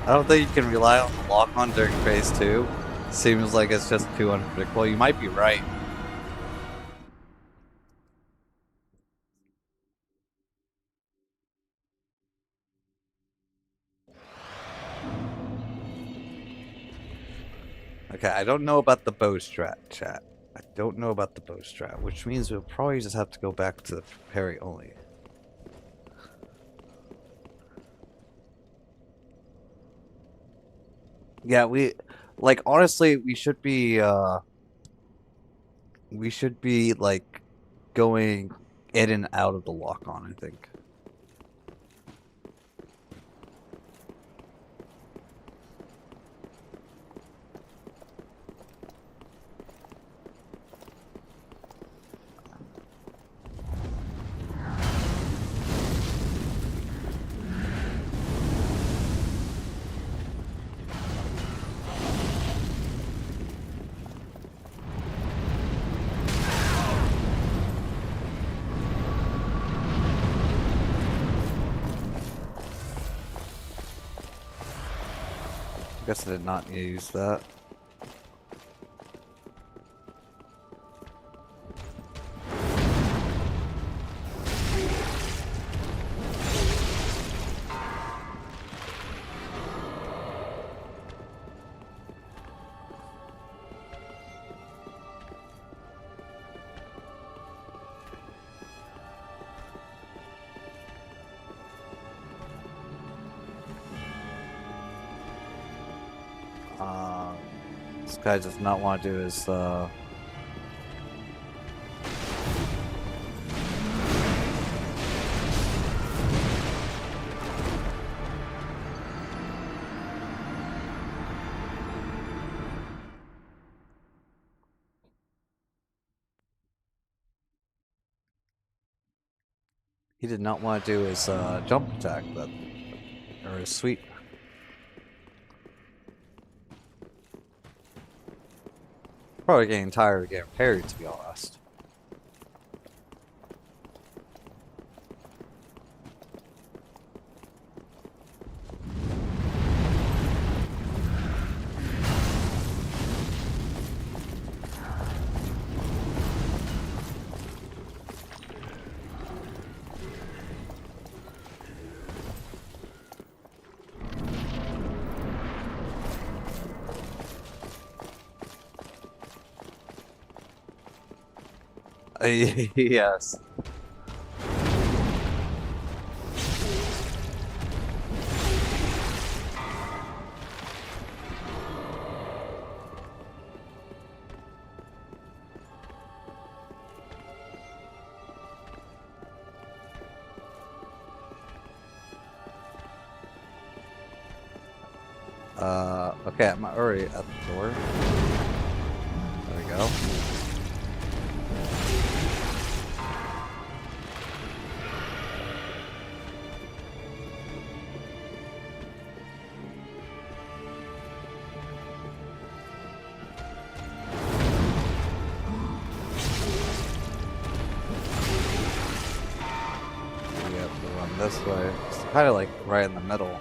I don't think you can rely on the lock-on during phase 2. Seems like it's just too unpredictable. You might be right. Okay, I don't know about the bow strat, chat. I don't know about the bow strat, which means we'll probably just have to go back to the parry only. Yeah, honestly, we should be like going in and out of the lock-on, I think. I guess I did not use that. This guy does not want to do his he did not want to do his jump attack, or his sweep. Probably getting tired of getting parried, to be honest. Yes. Okay, I'm already at the door. There we go. We have to run this way. It's kind of like right in the middle.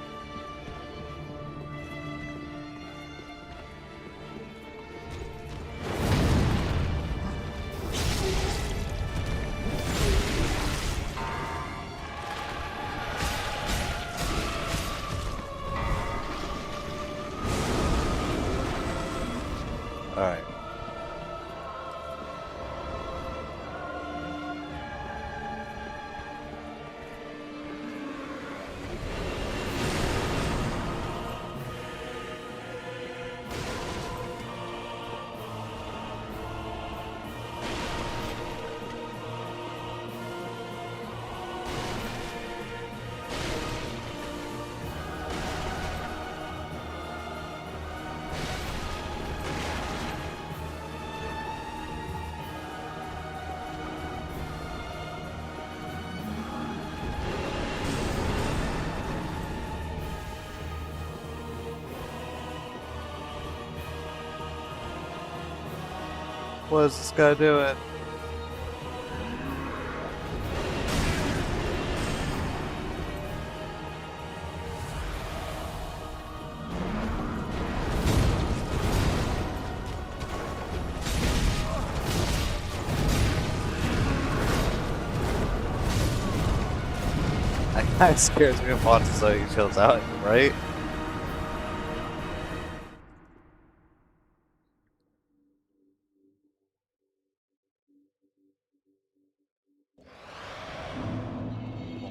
Alright. What is this guy doing? That guy scares me upon so he chills out, right?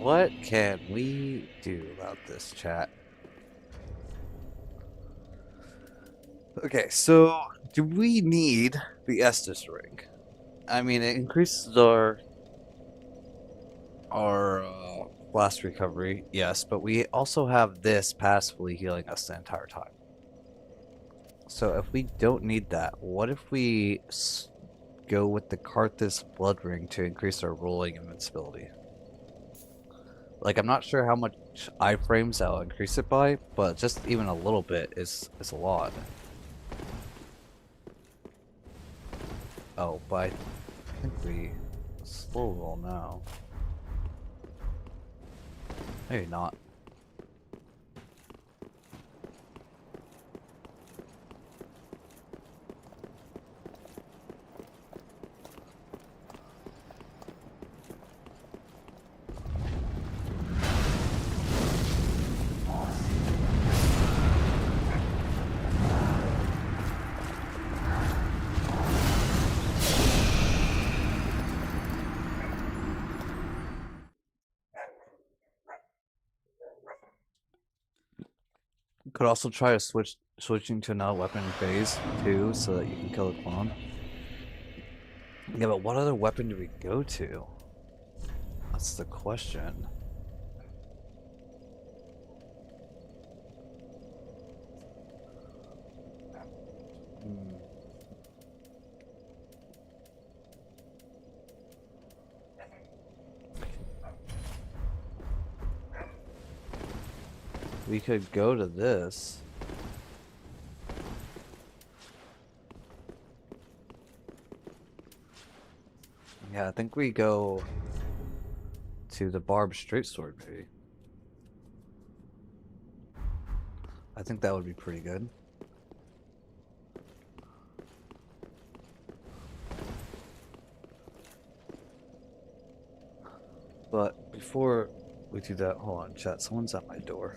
What can we do about this, chat? Okay, so do we need the Estus ring? I mean, it increases our blast recovery, yes, but we also have this passively healing us the entire time. So if we don't need that, what if we go with the Karthus blood ring to increase our rolling invincibility? Like, I'm not sure how much iframes I'll increase it by, but just even a little bit is a lot. Oh, but I think we slow roll now. Maybe not. Could also try to switching to another weapon in phase 2 so that you can kill the clone. Yeah, but what other weapon do we go to? That's the question. Hmm. We could go to this. Yeah, I think we go to the barbed straight sword, maybe. I think that would be pretty good. But before we do that, hold on, chat. Someone's at my door.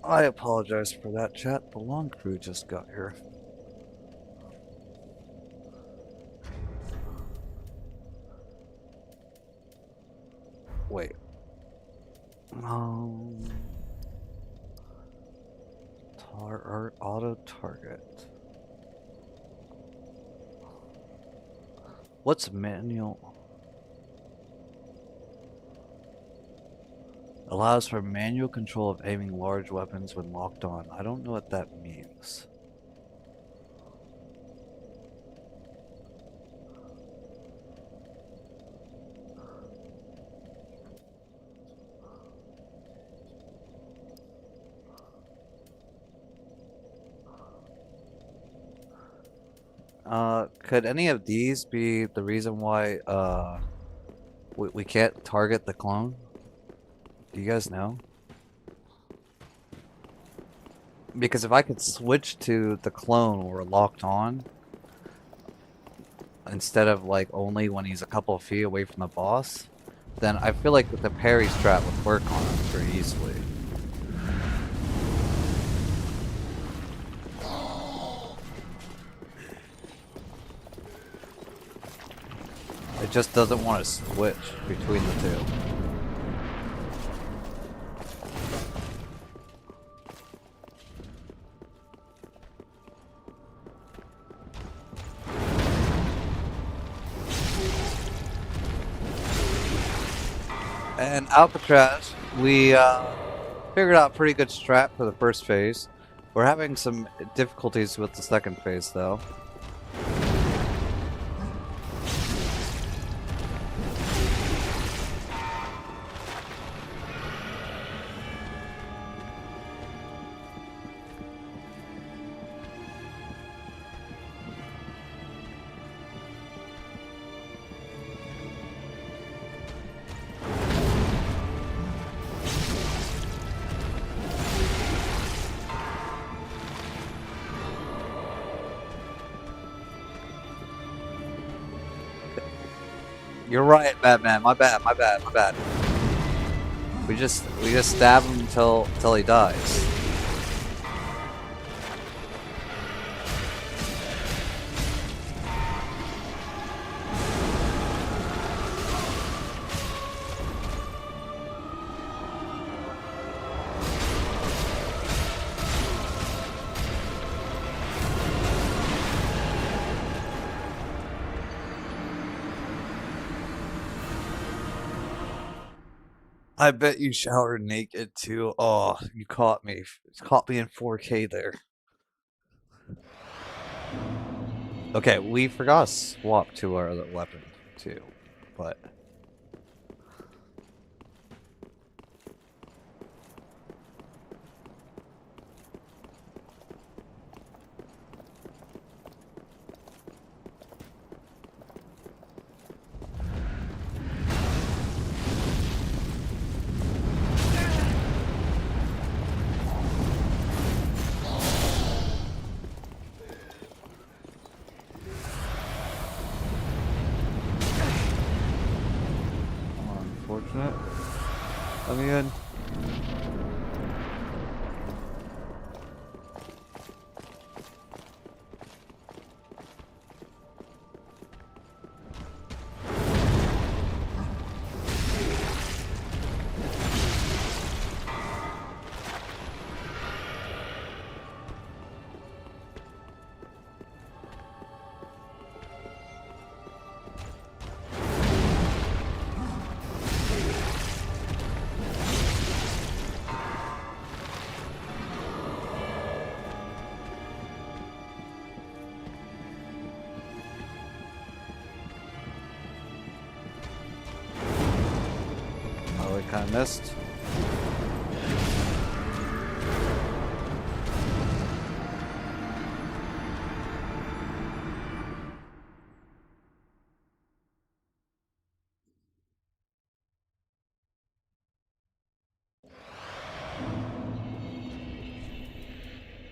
I apologize for that, chat. The lawn crew just got here. Wait. Auto target. What's manual? Allows for manual control of aiming large weapons when locked on. I don't know what that means. Could any of these be the reason why, we can't target the clone? Do you guys know? Because if I could switch to the clone when we're locked on, instead of like only when he's a couple of feet away from the boss, then I feel like the parry strat would work on him pretty easily. It just doesn't want to switch between the two. And Alcatraz, we figured out a pretty good strat for the first phase. We're having some difficulties with the second phase, though. You're right, Batman. My bad. We just stab him until he dies. I bet you showered naked too. Oh, you caught me. Caught me in 4K there. Okay, we forgot to swap to our other weapon too, but unfortunate. Let me in. Oh, we kind of missed.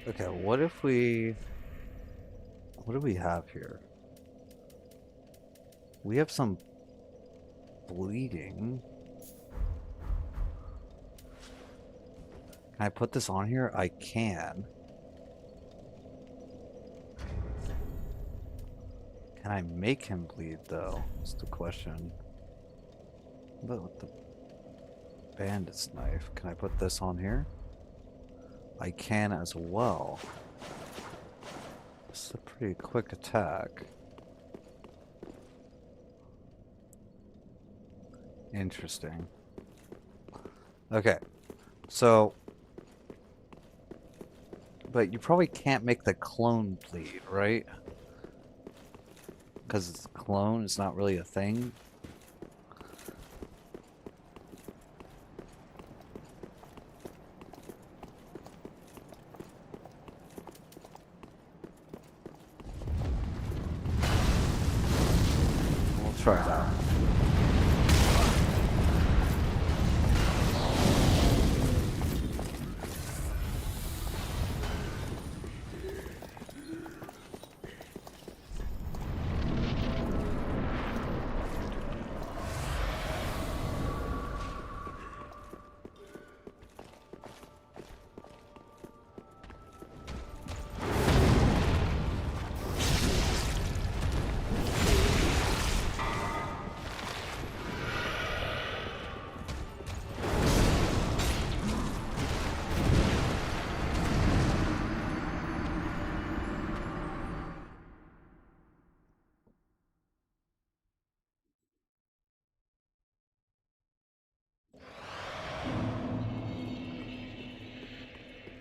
Okay, what if we... What do we have here? We have some bleeding. Can I put this on here? I can. Can I make him bleed, though? That's the question. But with the bandit's knife, can I put this on here? I can as well. This is a pretty quick attack. Interesting. Okay, so... But you probably can't make the clone bleed, right? Because it's a clone, it's not really a thing. We'll try that.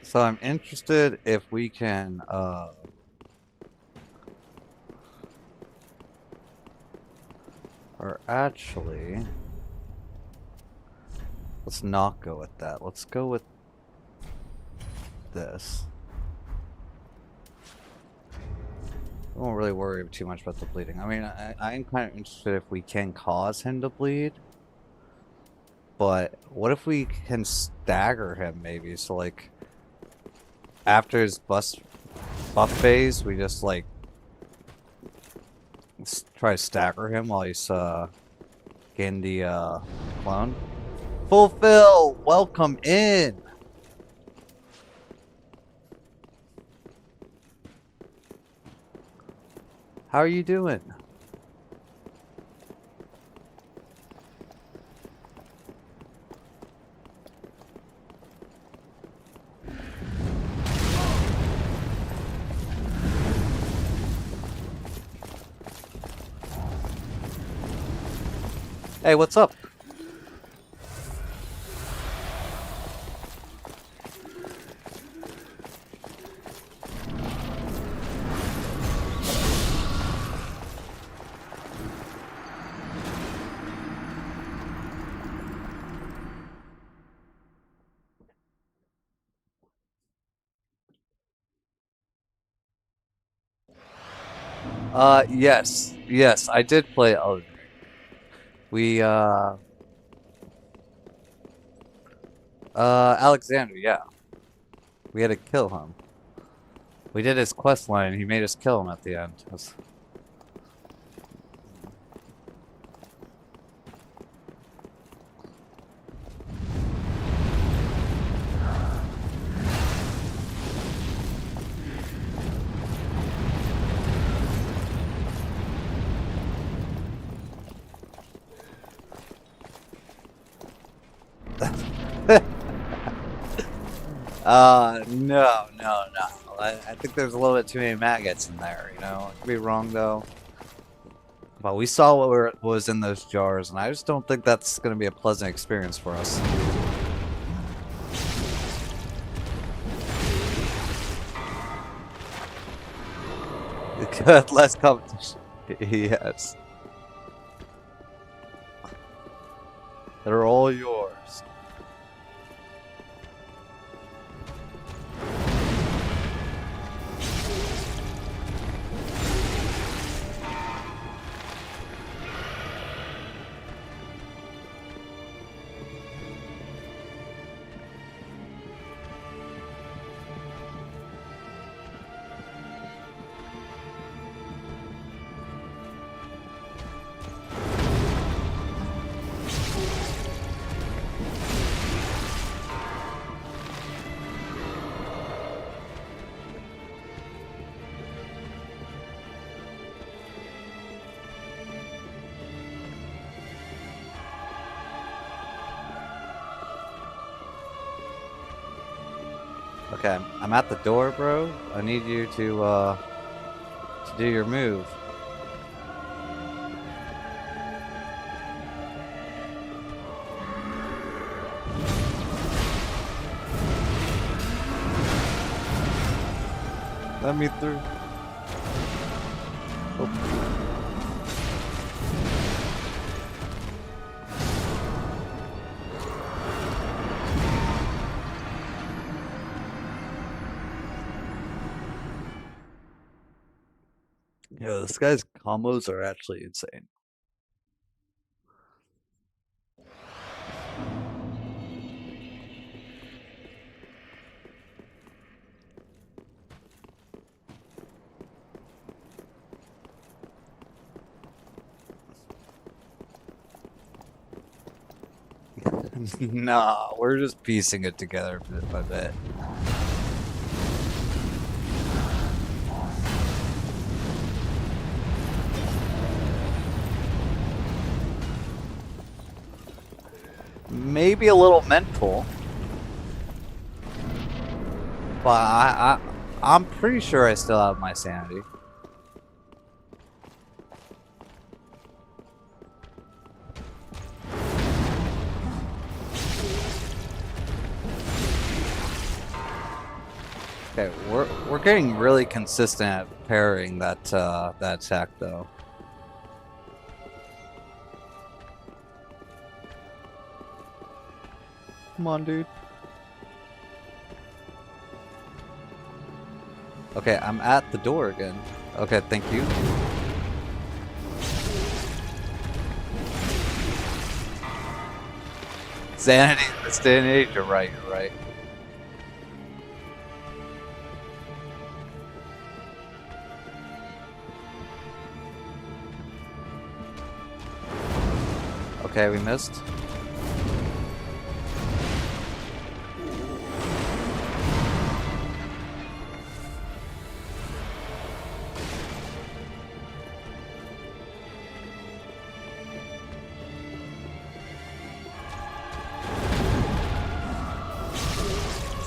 So I'm interested if we can, or actually, let's not go with that. Let's go with this. I won't really worry too much about the bleeding. I mean, I'm kind of interested if we can cause him to bleed. But what if we can stagger him maybe? So like, after his buff phase, we just like try to stagger him while he's getting the clone. Fulfill, welcome in. How are you doing? Hey, what's up? Yes, I did play Elden Ring. We, Alexander, yeah. We had to kill him. We did his quest line, he made us kill him at the end. No. I think there's a little bit too many maggots in there, you know? I could be wrong, though. But we saw what was in those jars, and I just don't think that's going to be a pleasant experience for us. Good, less competition. Yes. They're all yours. Okay, I'm at the door, bro. I need you to do your move. Let me through. Oh. Yo, this guy's combos are actually insane. Nah, we're just piecing it together bit by bit. Maybe a little mental, but I'm pretty sure I still have my sanity. Okay, we're getting really consistent at parrying that that attack though. Come on, dude. Okay, I'm at the door again. Okay, thank you. Sanity, this day and age, you're right, you're right. Okay, we missed.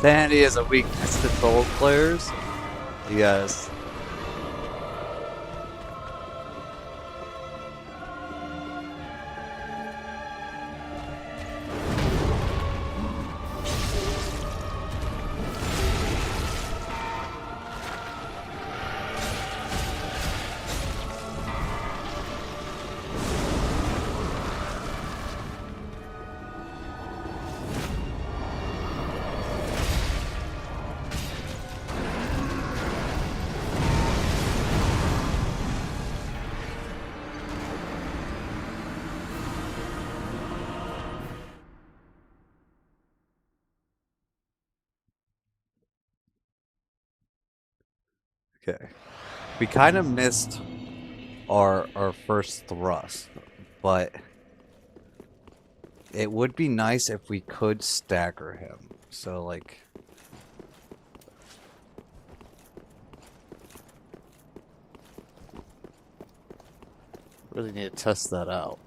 Sanity is a weakness to gold players. Yes. Okay. We kind of missed our first thrust, but it would be nice if we could stagger him. So like really need to test that out.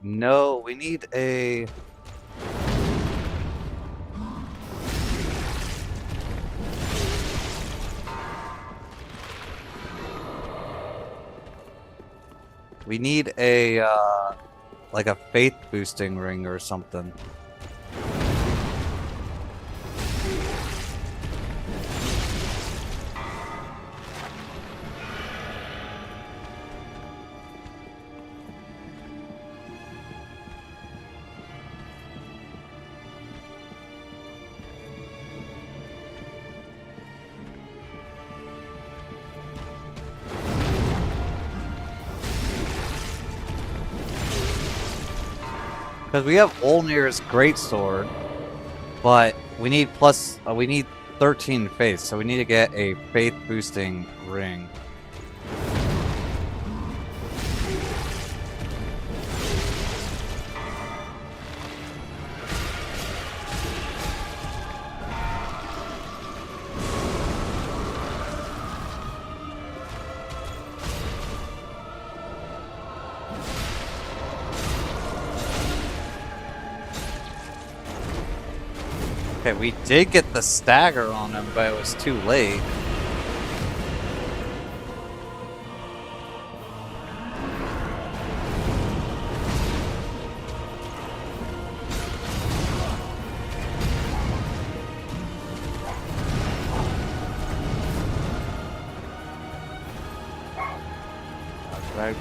No, we need a... We need a, like a faith boosting ring or something. Because we have Olnir's greatsword, but we need we need 13 faith, so we need to get a faith boosting ring. Okay, we did get the stagger on him, but it was too late. Right.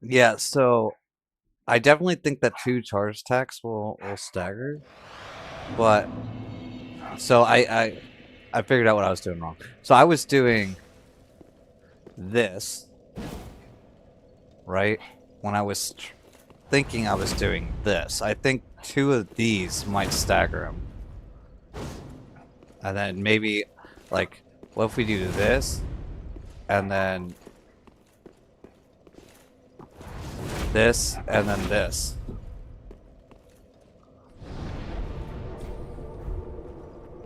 Yeah, so I definitely think that 2 charge attacks will stagger, but so I figured out what I was doing wrong. So I was doing this, right? When I was thinking I was doing this. I think 2 of these might stagger him. And then maybe, like, what if we do this? And then this, and then this.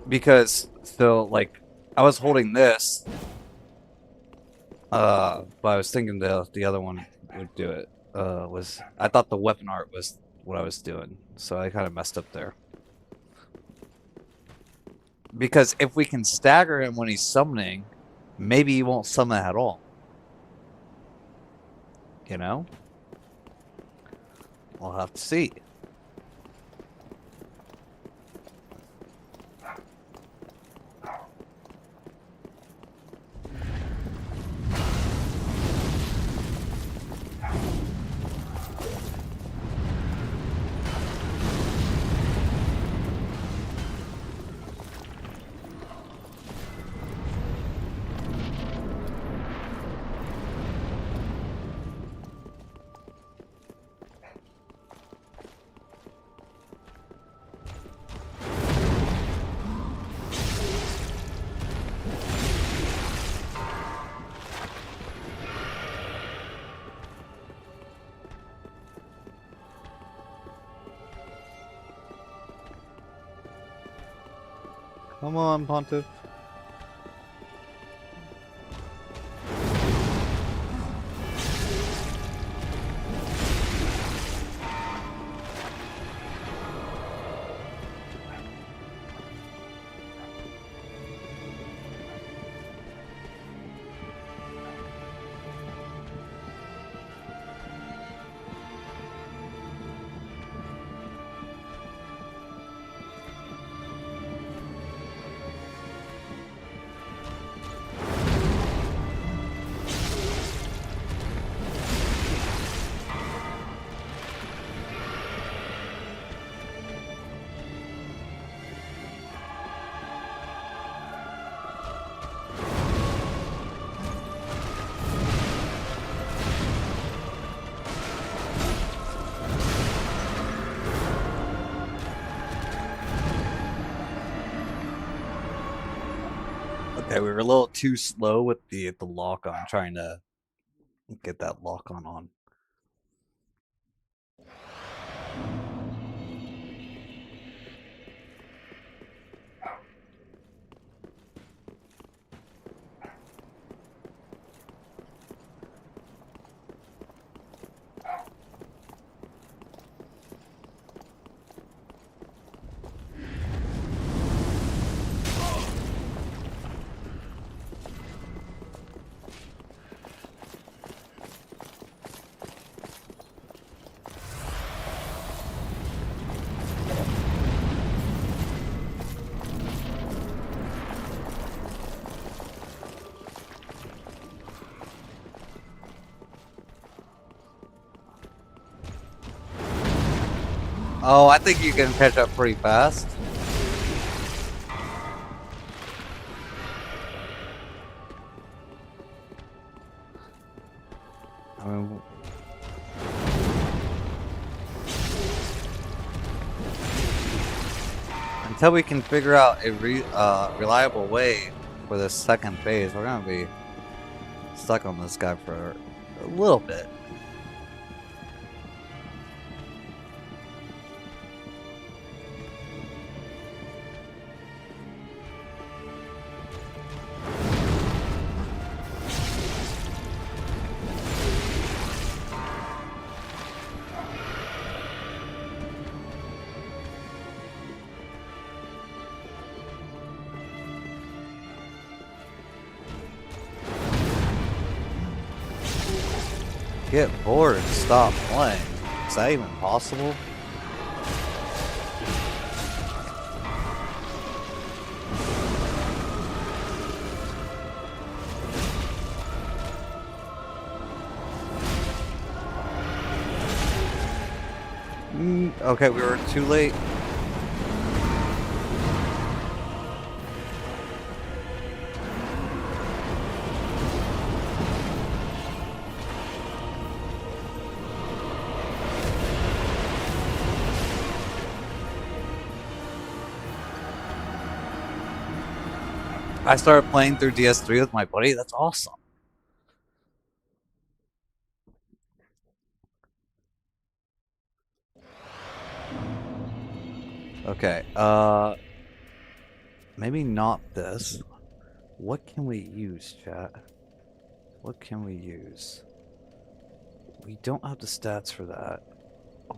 Because, so, like, I was holding this, but I was thinking the other one would do it. I thought the weapon art was what I was doing, so I kind of messed up there. Because if we can stagger him when he's summoning, maybe he won't summon at all. You know? We'll have to see. Come on, Pontiff. Okay, we were a little too slow with the lock on, trying to get that lock on. Oh, I think you can catch up pretty fast. I mean, until we can figure out a reliable way for this second phase, we're gonna be stuck on this guy for a little bit. get bored and stop playing. Is that even possible? Okay, we were too late. I started playing through DS3 with my buddy. That's awesome. Okay, maybe not this. What can we use, chat? What can we use? We don't have the stats for that.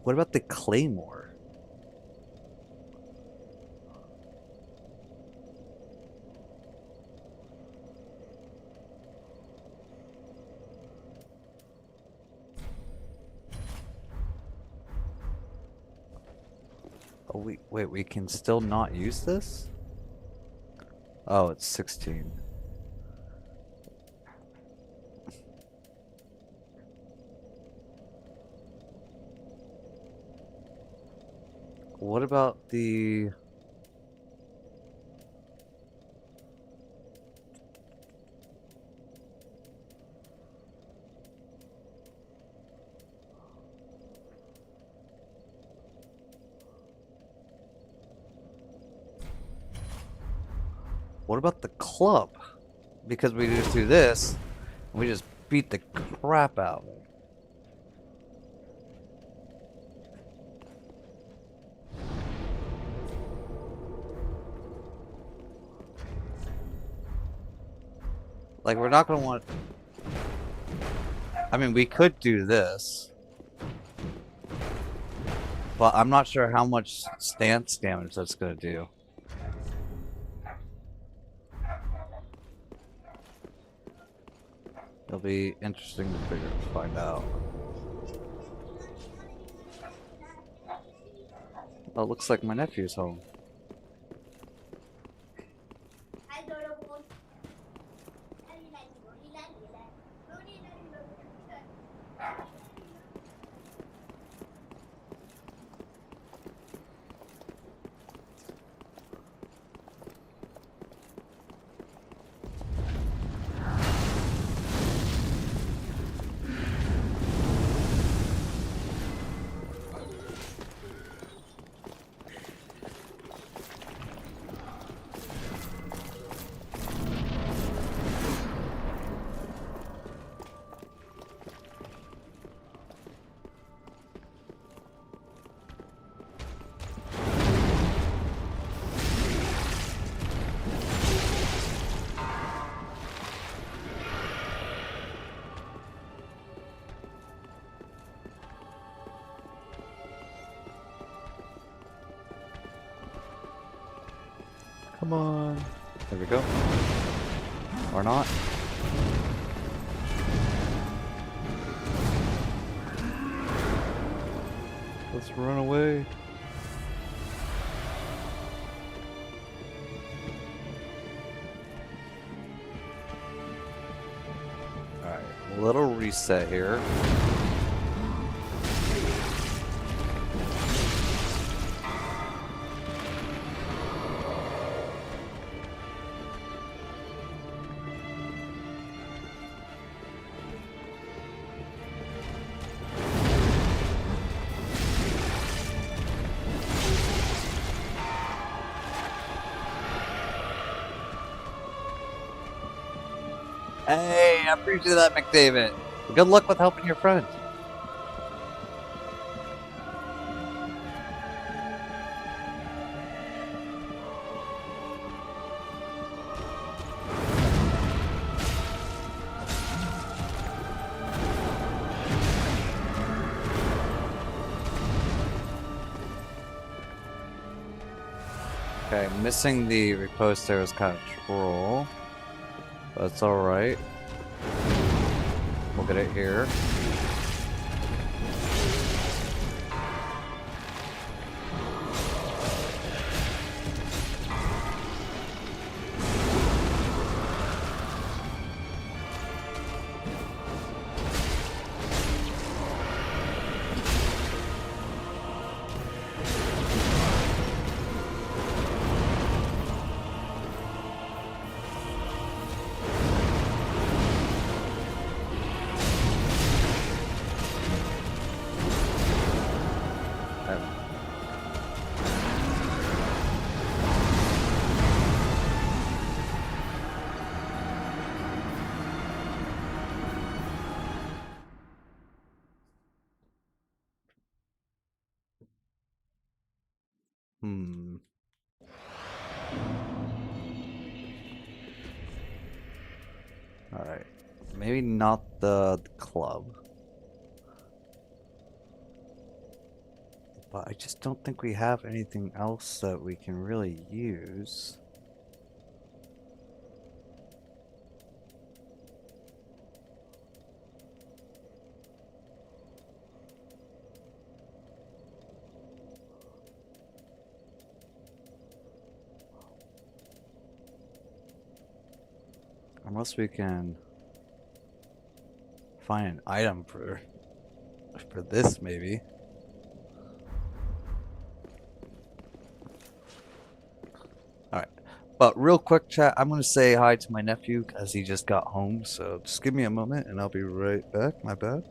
What about the Claymore? Oh, wait, we can still not use this? Oh, it's 16. What about the... What about the club? Because we just do this, and we just beat the crap out of it. Like, we're not gonna want... I mean, we could do this. But I'm not sure how much stance damage that's gonna do. It'll be interesting to find out. Oh, it looks like my nephew's home. Come on. There we go. Or not. Let's run away. Alright, a little reset here. Hey, I appreciate that, McDavid. Good luck with helping your friend. Okay, missing the riposte there is kind of troll. That's alright. We'll get it here. Hmm. Alright. Maybe not the club. But I just don't think we have anything else that we can really use. Unless we can find an item for this, maybe. Alright. But real quick, chat, I'm gonna say hi to my nephew as he just got home, so just give me a moment and I'll be right back. My bad.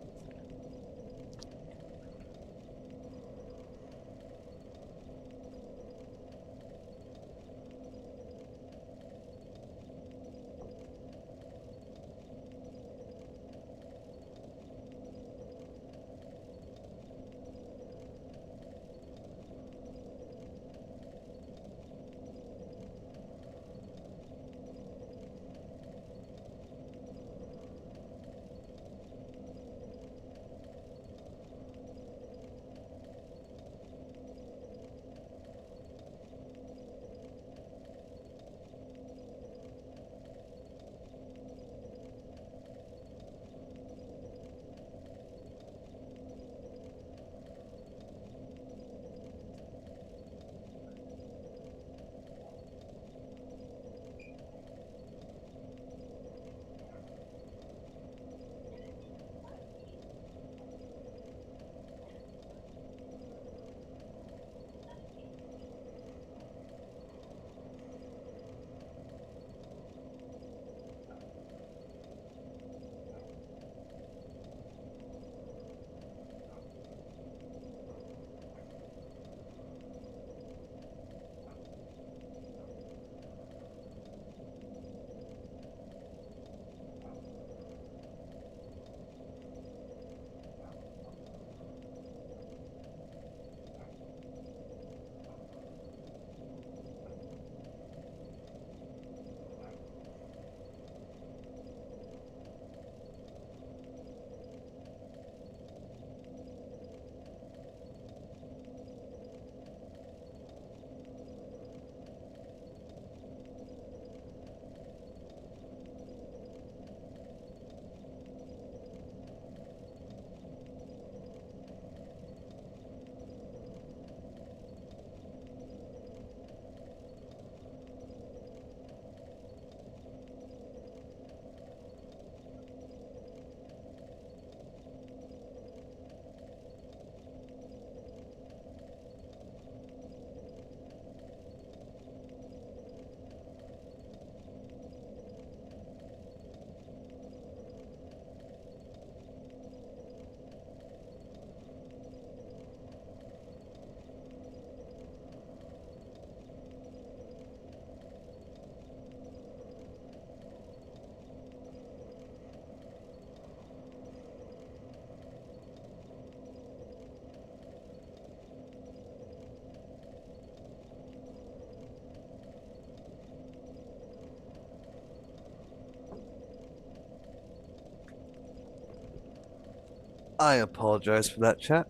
I apologize for that, chat.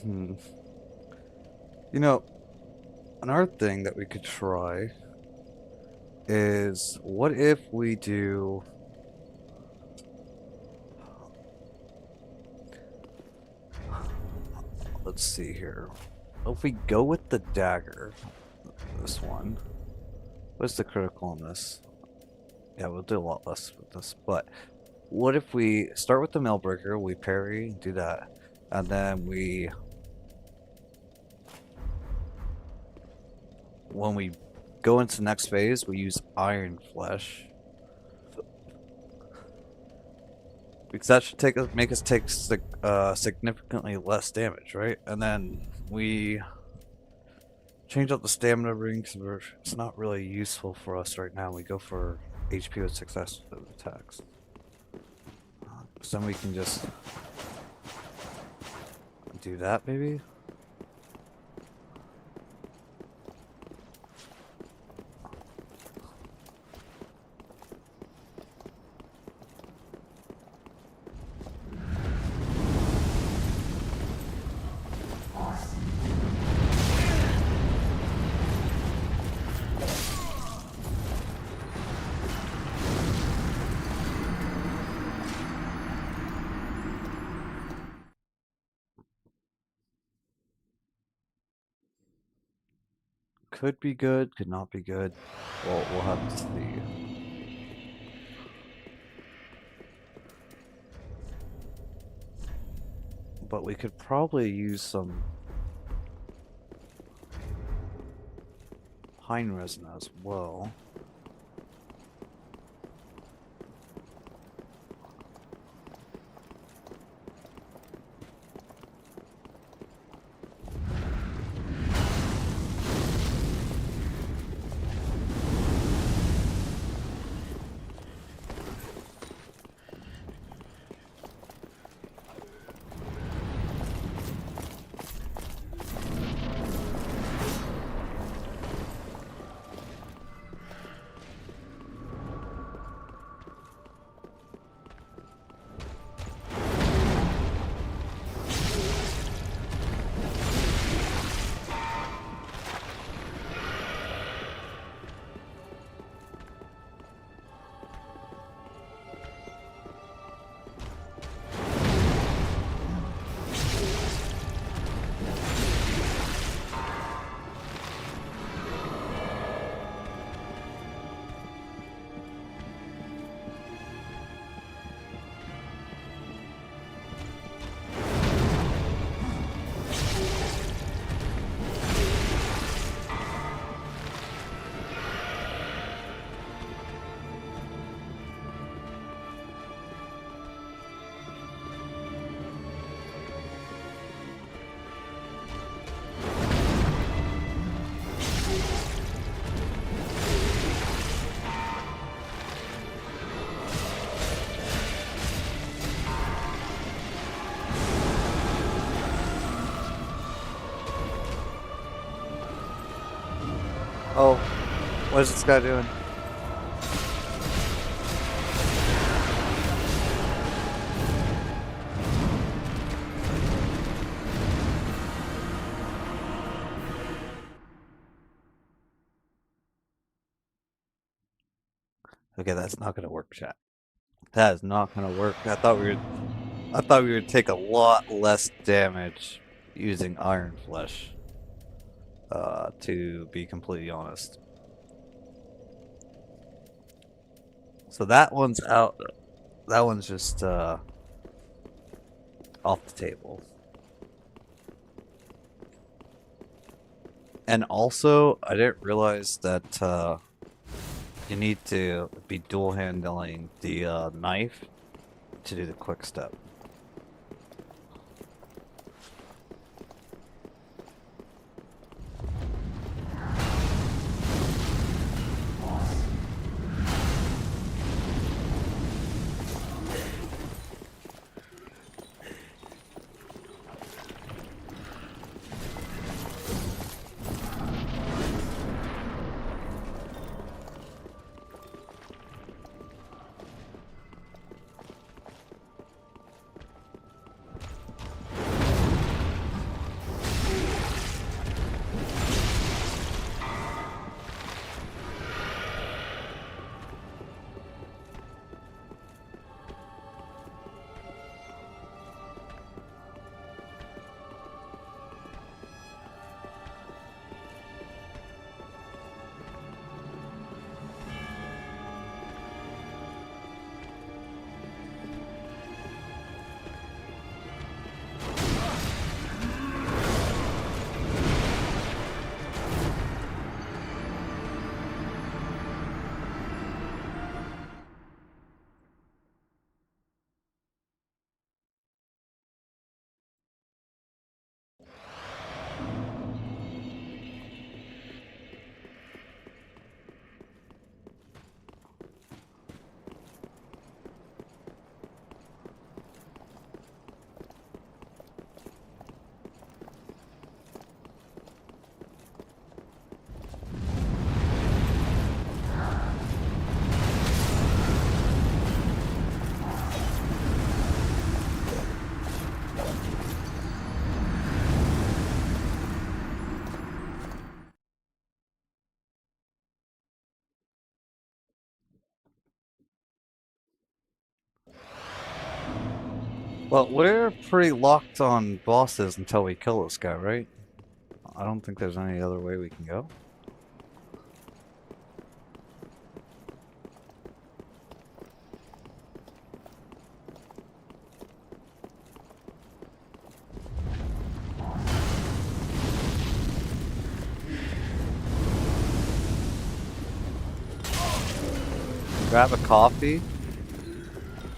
Hmm. You know, another thing that we could try is what if we do. Let's see here. If we go with the dagger, this one. What's the critical on this? Yeah, we'll do a lot less with this, but what if we start with the Mailbreaker, we parry, do that, and then when we go into the next phase, we use Iron Flesh. Because that should make us take significantly less damage, right? And then we change out the stamina ring because it's not really useful for us right now. We go for HP with successive attacks. So then we can just do that, maybe? could be good, could not be good. Well, we'll have to see. But we could probably use some pine resin as well. Oh, what is this guy doing? Okay, that's not gonna work, chat. That is not gonna work. I thought we would take a lot less damage using Iron Flesh. To be completely honest. So that one's out. That one's just off the table. And also, I didn't realize that you need to be dual handling the knife to do the quick step. Well, we're pretty locked on bosses until we kill this guy, right? I don't think there's any other way we can go. Grab a coffee.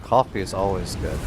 Coffee is always good.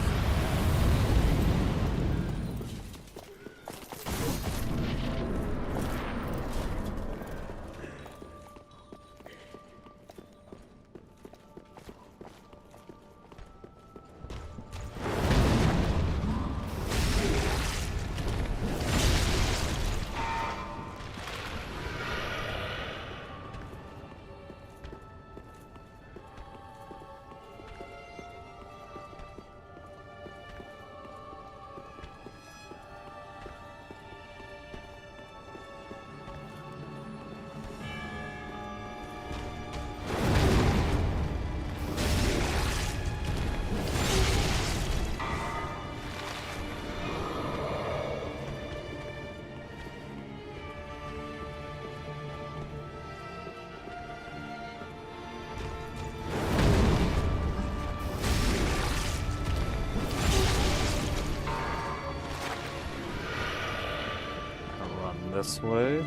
I'll run this way.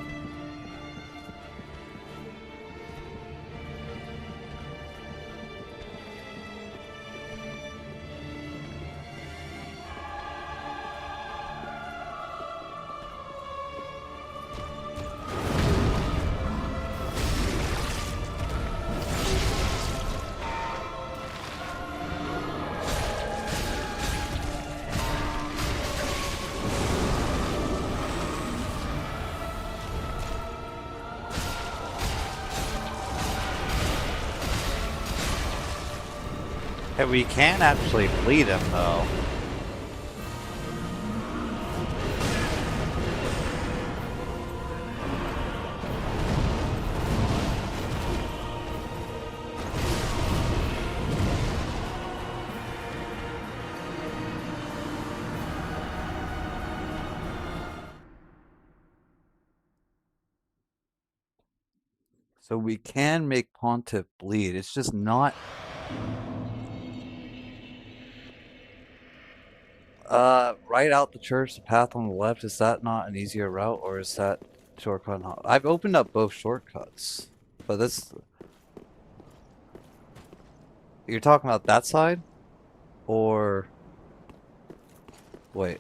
Hey, we can actually bleed him though. So we can make Pontiff bleed. It's just not. Right out the church, the path on the left, is that not an easier route, or is that shortcut not? I've opened up both shortcuts, but this. You're talking about that side? Or. Wait.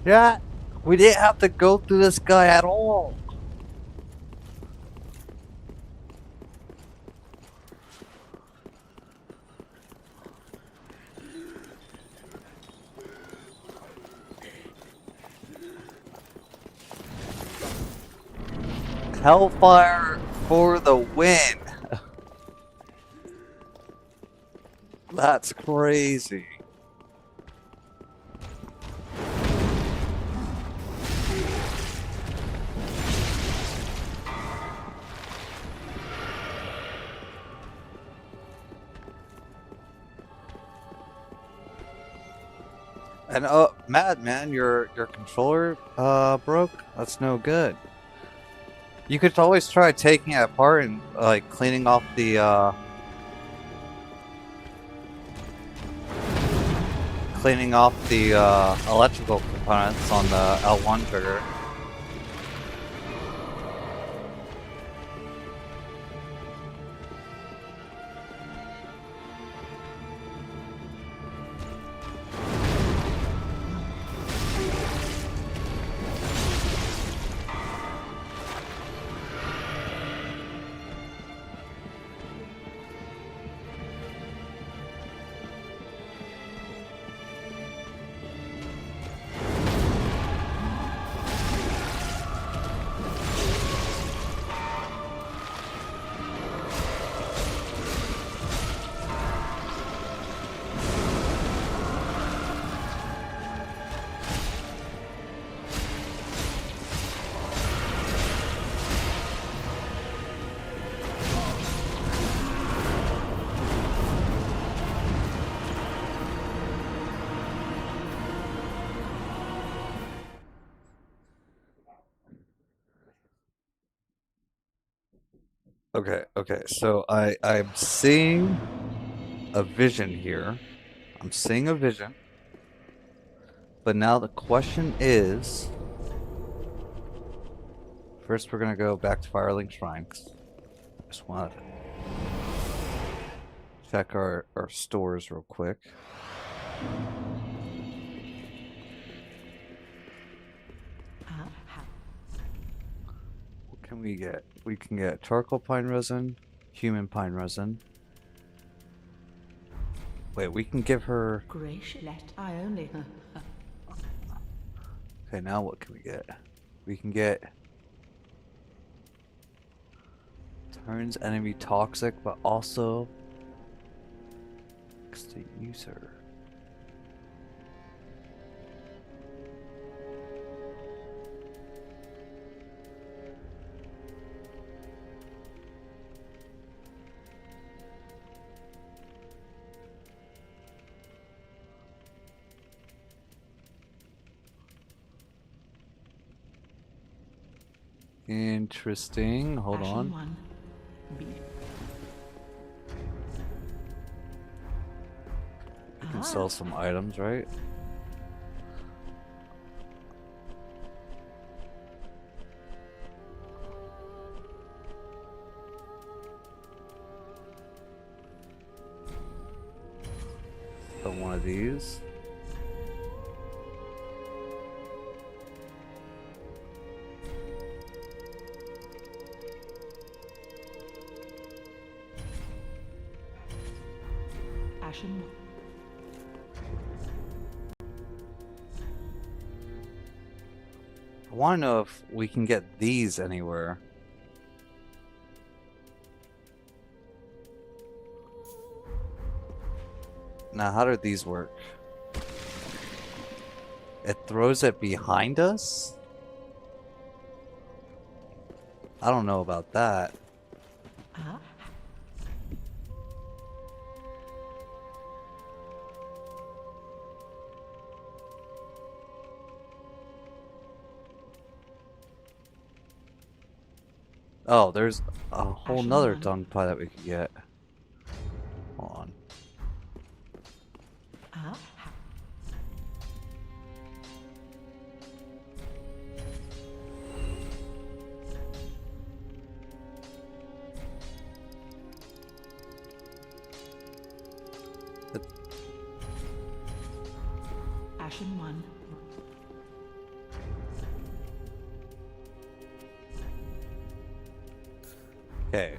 Yeah, we didn't have to go through this guy at all. Hellfire for the win. That's crazy. And Madman, your controller broke? That's no good. You could always try taking it apart and like cleaning off the electrical components on the L1 trigger. Okay, so I'm seeing a vision here. I'm seeing a vision. But now the question is... First, we're going to go back to Firelink Shrine. 'Cause I just want to check our stores real quick. What can we get? We can get charcoal pine resin, human pine resin. Wait, we can give her... Gracious, I only... Okay, now what can we get? We can get... Turns enemy toxic, but also... Makes the user... Interesting. Hold Ashen on. one. Be We can sell some items, right? Sell one of these. Ashen one. I want to know if we can get these anywhere. Now, how do these work? It throws it behind us? I don't know about that. Ah, Oh, there's a whole Ashen nother one. tongue pie that we could get. Hold on. ah. Ashen one. Okay.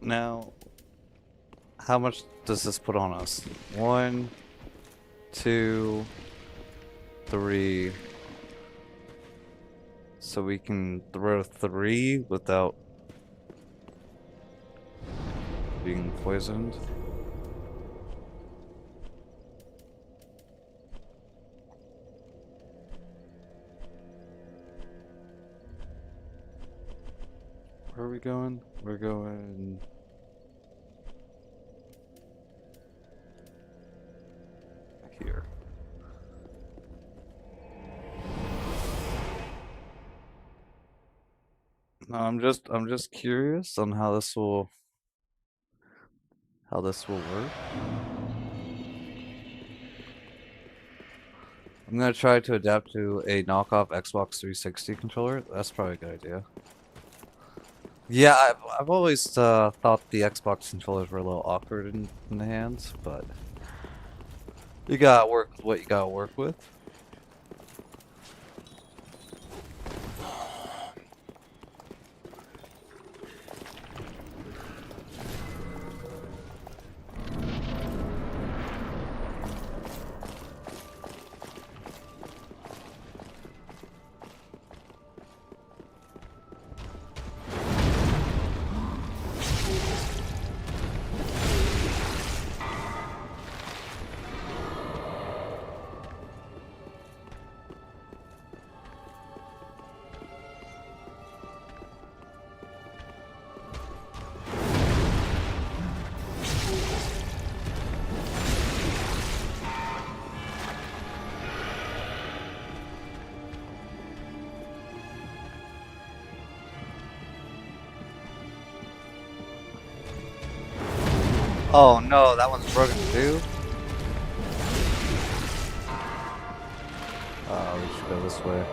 Now, how much does this put on us? 1, 2, 3. So we can throw 3 without being poisoned. Where are we going? We're going... here. No, I'm just curious on how this will work. I'm gonna try to adapt to a knockoff Xbox 360 controller. That's probably a good idea. Yeah, I've always thought the Xbox controllers were a little awkward in the hands, but you gotta work with what you gotta work with. Oh no, that one's broken too? Oh, we should go this way.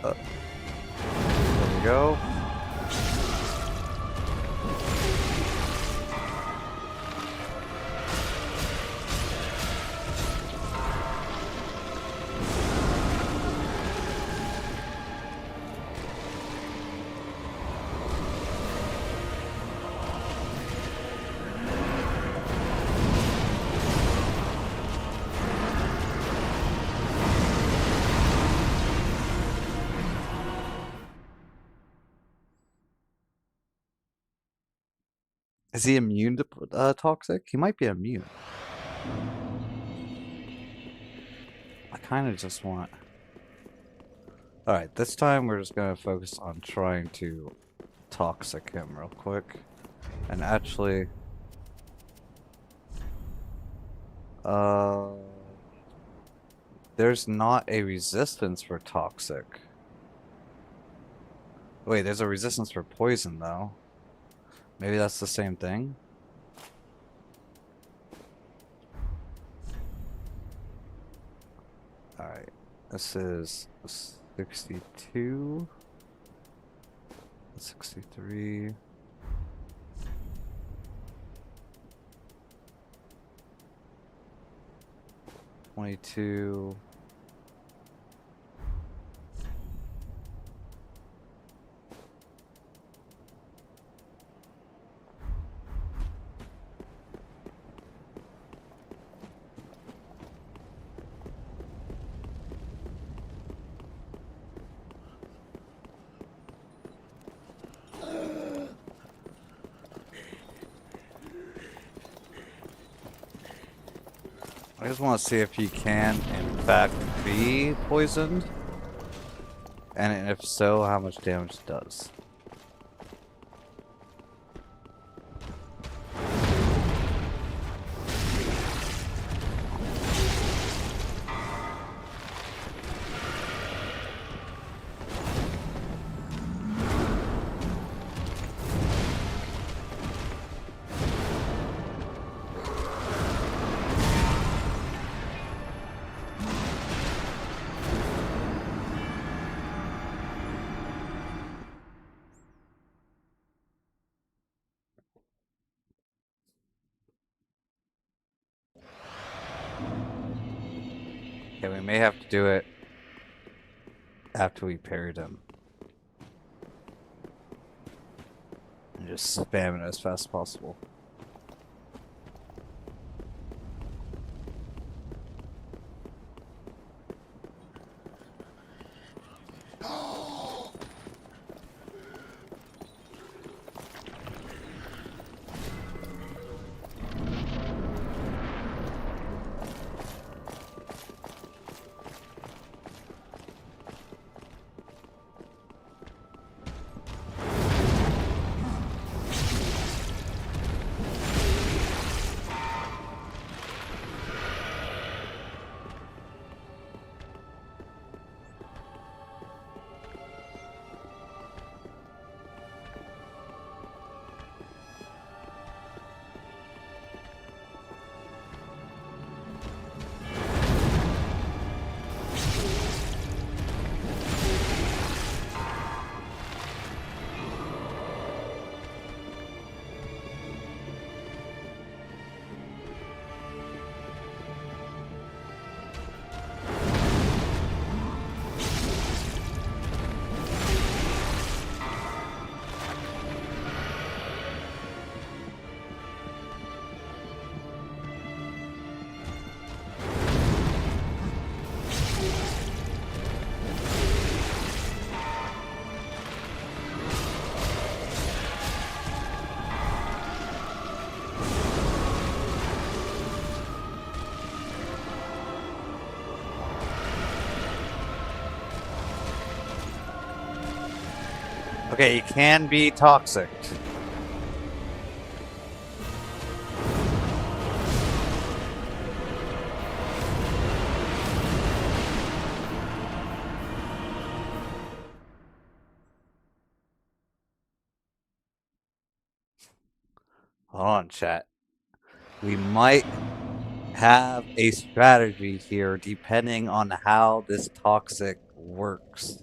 There we go. Is he immune to toxic? He might be immune. I kind of just want... Alright, this time we're just going to focus on trying to toxic him real quick. And actually... There's not a resistance for toxic. Wait, there's a resistance for poison though. Maybe that's the same thing? Alright, this is 62, 63, 22, I just want to see if he can, in fact, be poisoned. And if so, how much damage it does. Okay, we may have to do it after we parried him. And just spam it as fast as possible. Okay, he can be toxic. Hold on, chat. We might have a strategy here depending on how this toxic works.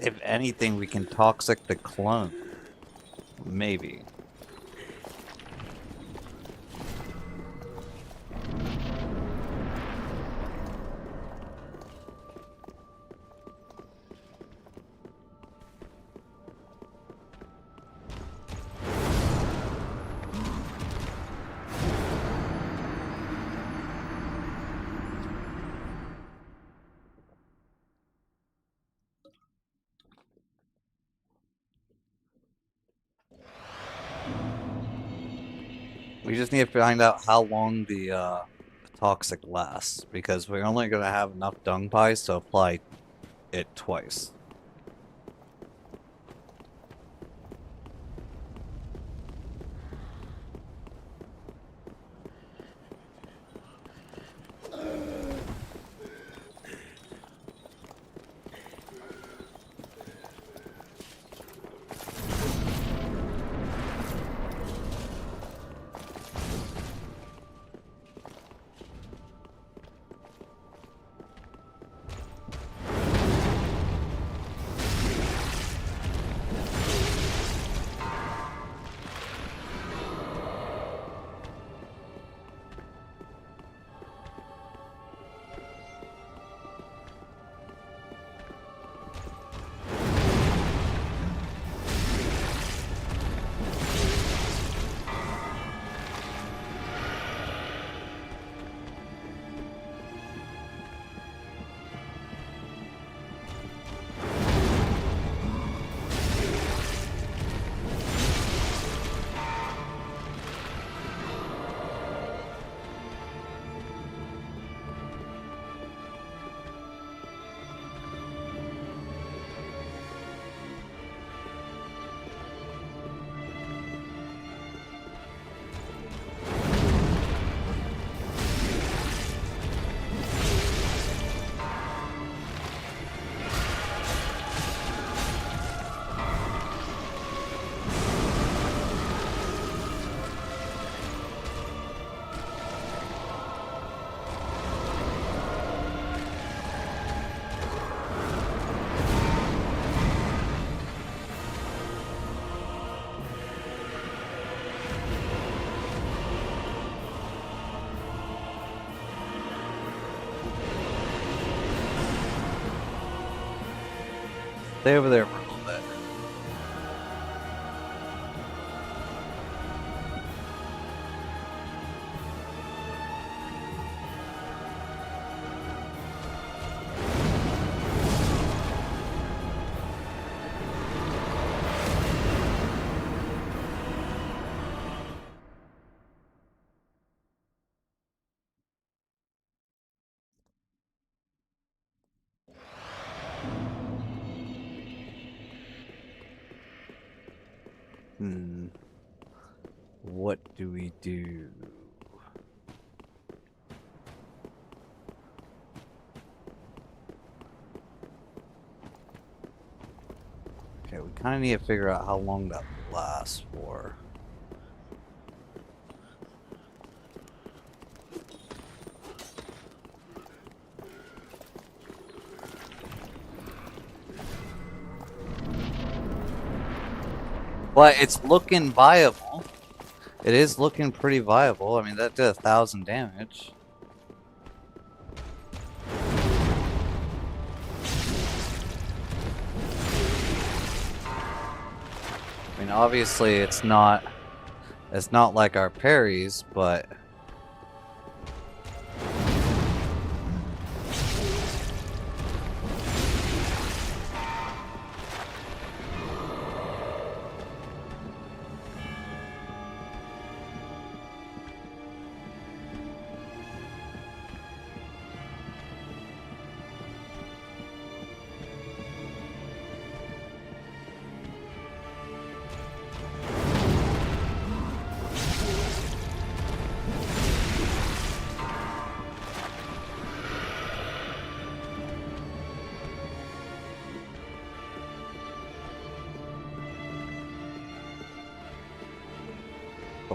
If anything, we can toxic the clone. Maybe. We just need to find out how long the toxic lasts, because we're only going to have enough dung pies to apply it twice. Stay over there for a little bit. What do we do? Okay, we kind of need to figure out how long that lasts for. But it's looking viable. It is looking pretty viable. I mean, that did 1,000 damage. I mean, obviously it's not like our parries, but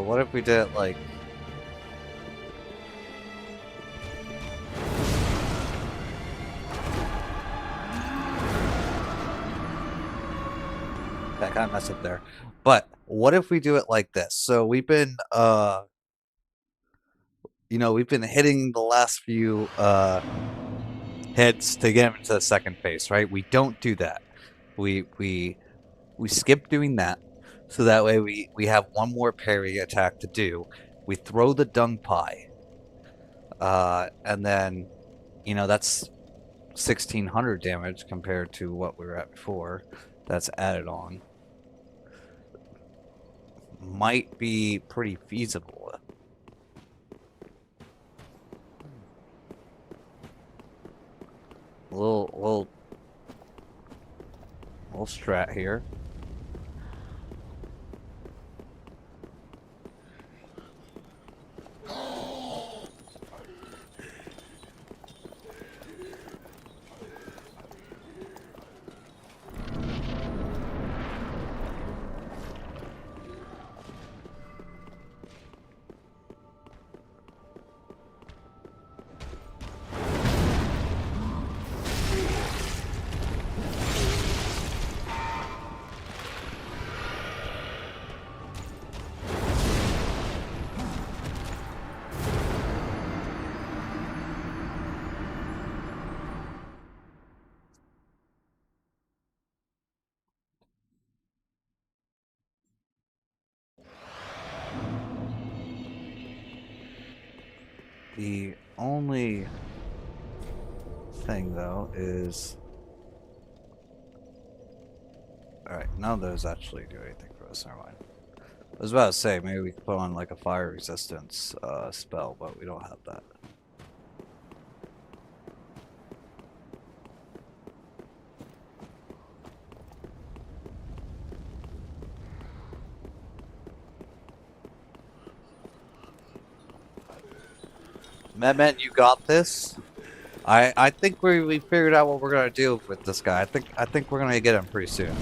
what if we did it like... That kind of messed up there. But what if we do it like this? So we've been, you know, we've been hitting the last few hits to get him into the second phase, right? We don't do that. We skip doing that, so that way we have one more parry attack to do. We throw the dung pie, and then, you know, that's 1600 damage compared to what we were at before. That's added on. Might be pretty feasible. Little strat here. The only thing, though, is... Alright, none of those actually do anything for us, never mind. I was about to say, maybe we could put on like a fire resistance spell, but we don't have that. Madman, you got this. I think we figured out what we're gonna do with this guy. I think we're gonna get him pretty soon.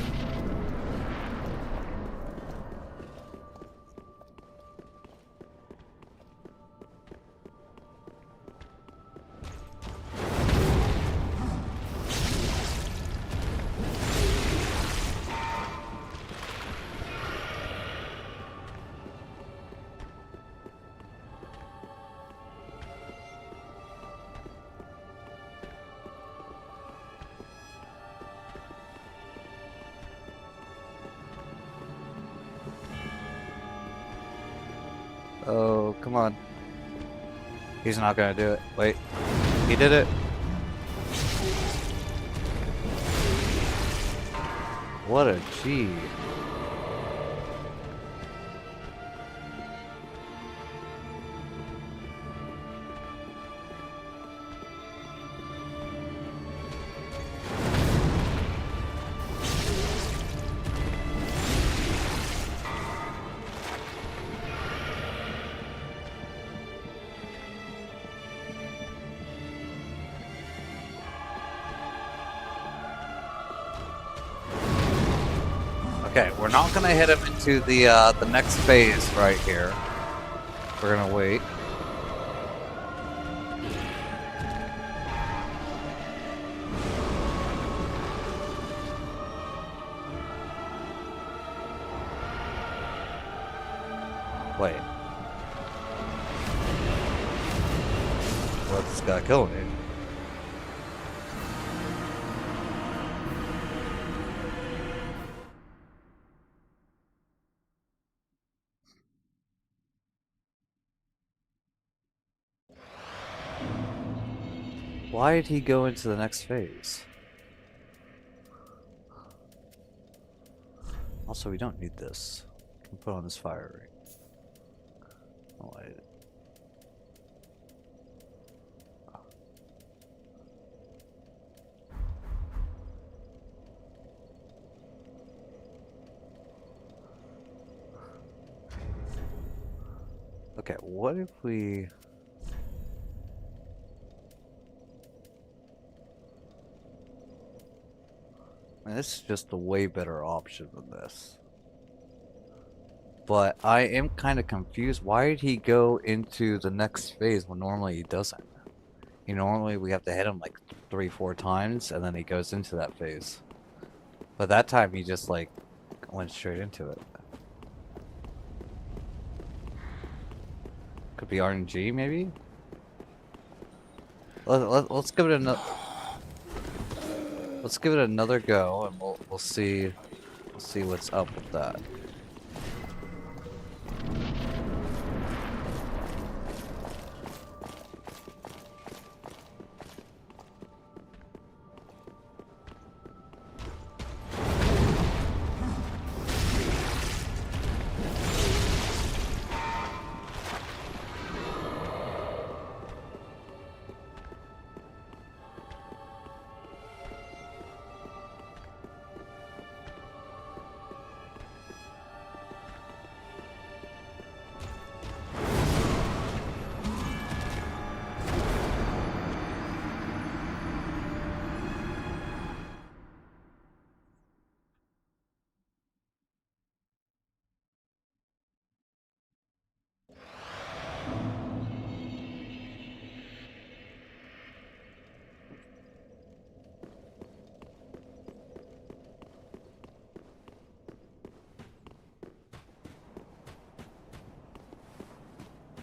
Oh, come on. He's not gonna do it. Wait. He did it. What a G. Okay, we're not gonna hit him into the next phase right here. We're gonna wait. Wait. What's this guy killing me? Why did he go into the next phase? Also, we don't need this. We can put on this fire ring. Oh, wait. Okay, what if we... Man, this is just a way better option than this. But I am kind of confused. Why did he go into the next phase when normally he doesn't? Normally we have to hit him like 3, 4 times, and then he goes into that phase. But that time he just like went straight into it. Could be RNG maybe. Let's give it another. Let's give it another go, and we'll see what's up with that.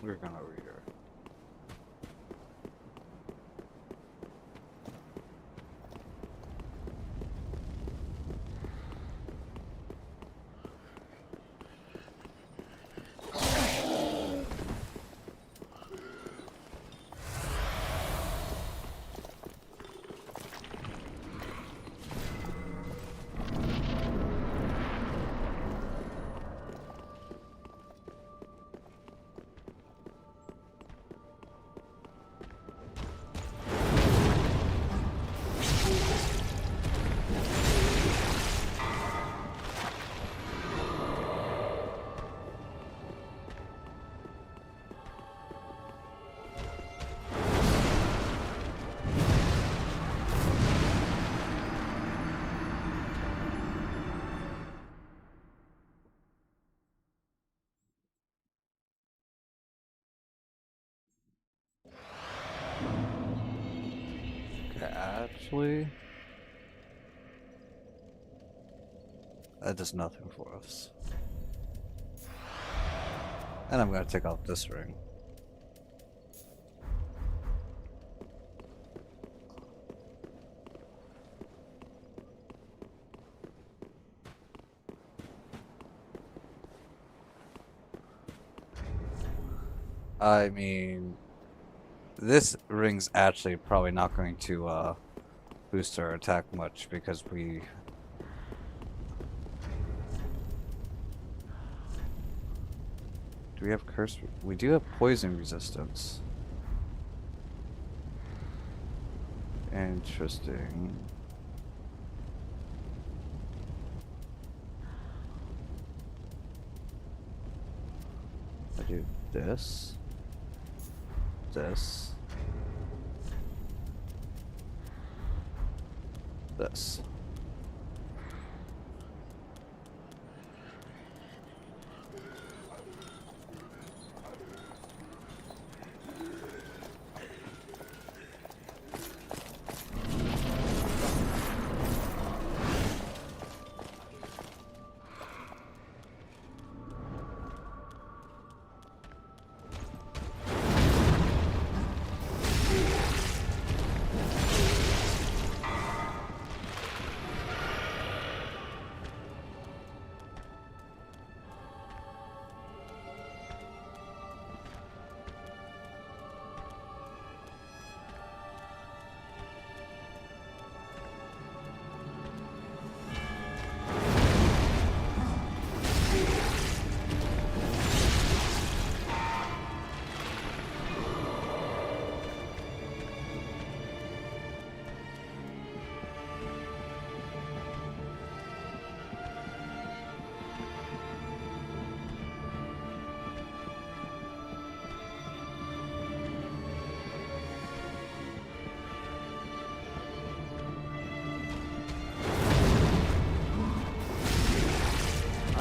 We're gonna read her. Actually, that does nothing for us. And I'm gonna take off this ring. I mean, this ring's actually probably not going to boost our attack much because we... Do we have curse? We do have poison resistance. Interesting. I do this. This. This.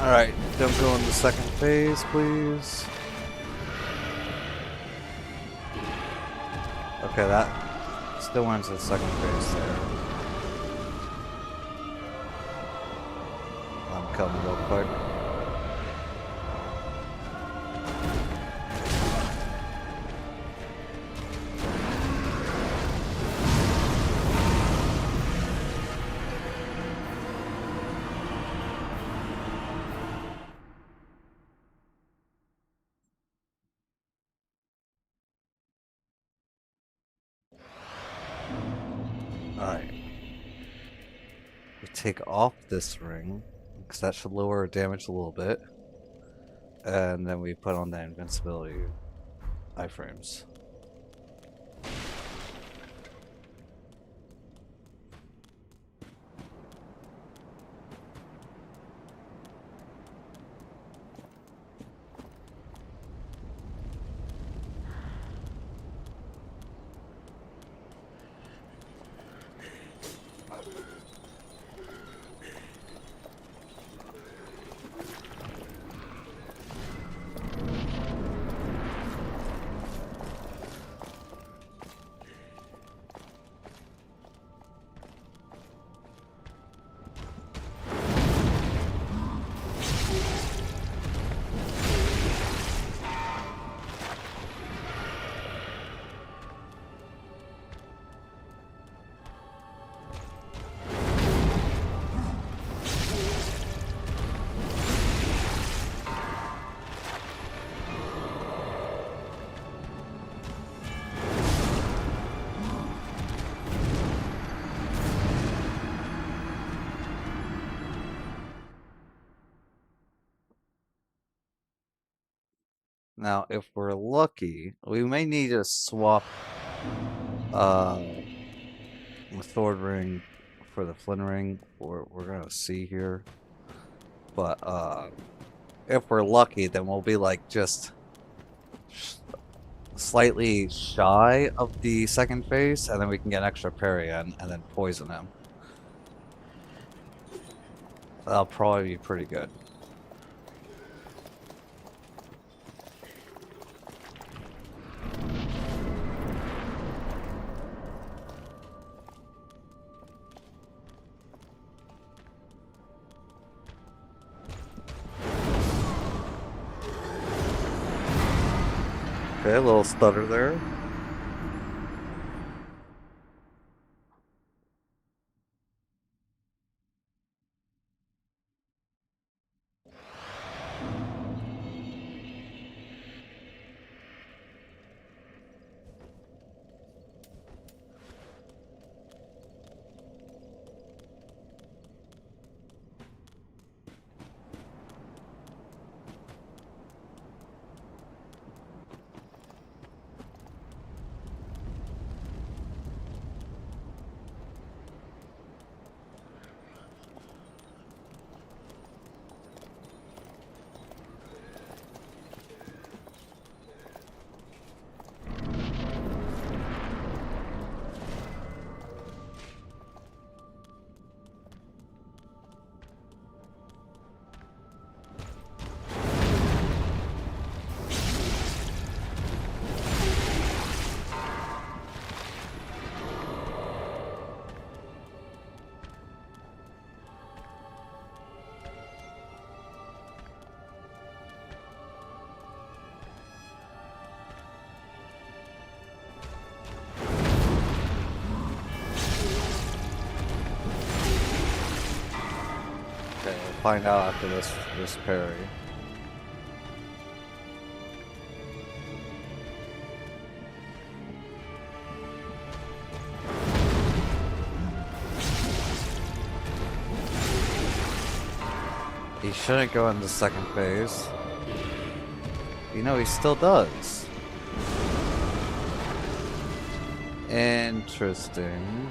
Alright, don't go in the second phase, please. Okay, that still went to the second phase there. I'm coming real quick. Alright. We take off this ring, because that should lower our damage a little bit. And then we put on the invincibility iframes. Now, if we're lucky, we may need to swap the sword ring for the flint ring. We're gonna see here. But if we're lucky, then we'll be like just slightly shy of the second phase, and then we can get an extra parry in and then poison him. That'll probably be pretty good. Okay, a little stutter there. Okay, we'll find out after this parry. He shouldn't go in the second phase. You know, he still does. Interesting.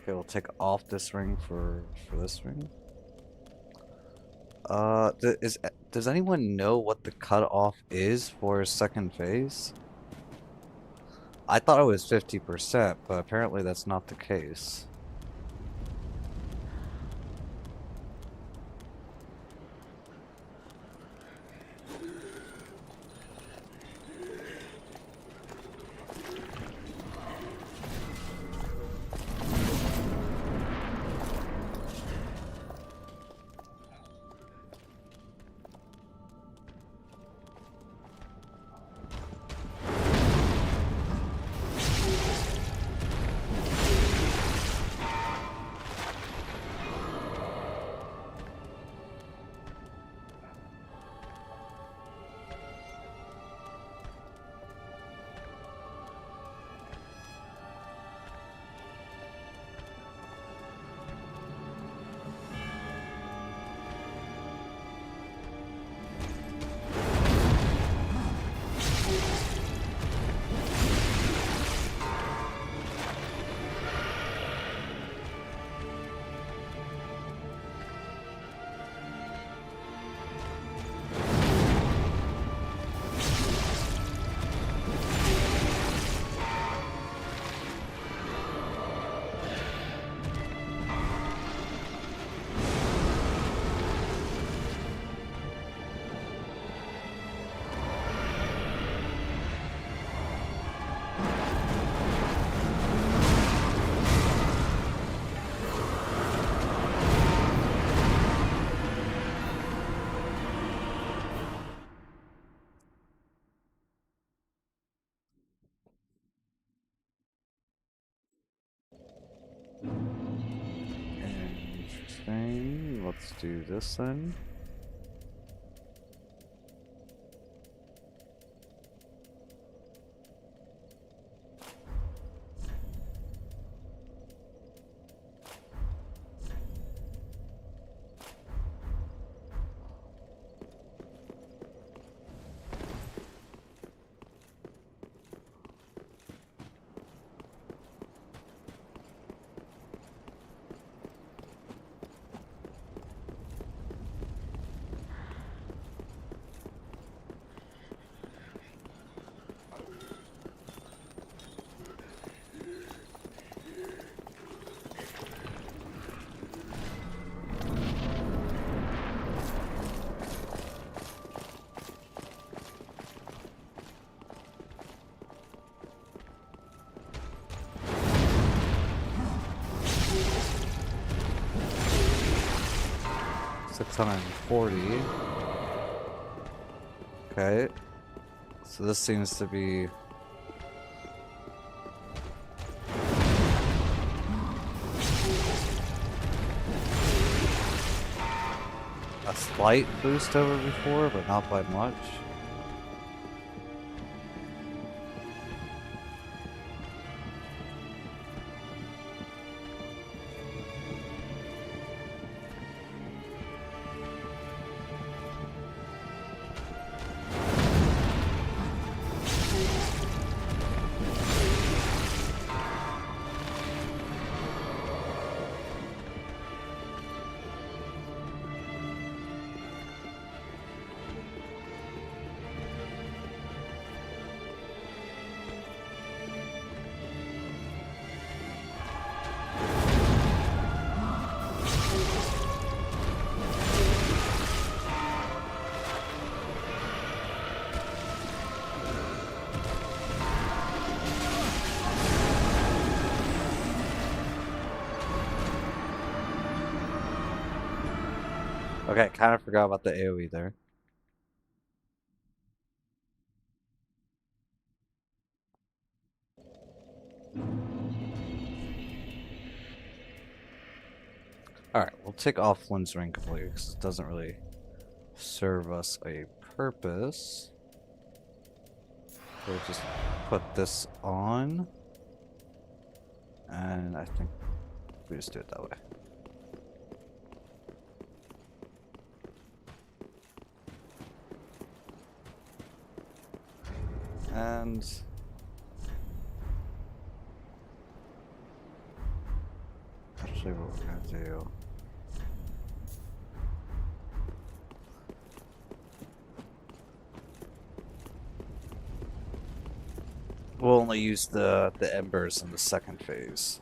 Okay, we'll take off this ring for this ring. Does anyone know what the cutoff is for second phase? I thought it was 50%, but apparently that's not the case. Interesting. Let's do this then. $640. Okay. So this seems to be a slight boost over before, but not by much. Okay, kind of forgot about the AoE there. Alright, we'll take off Lynn's ring completely because it doesn't really serve us a purpose. We'll just put this on. And I think we just do it that way. And Actually, what we're gonna do. We'll only use the embers in the second phase.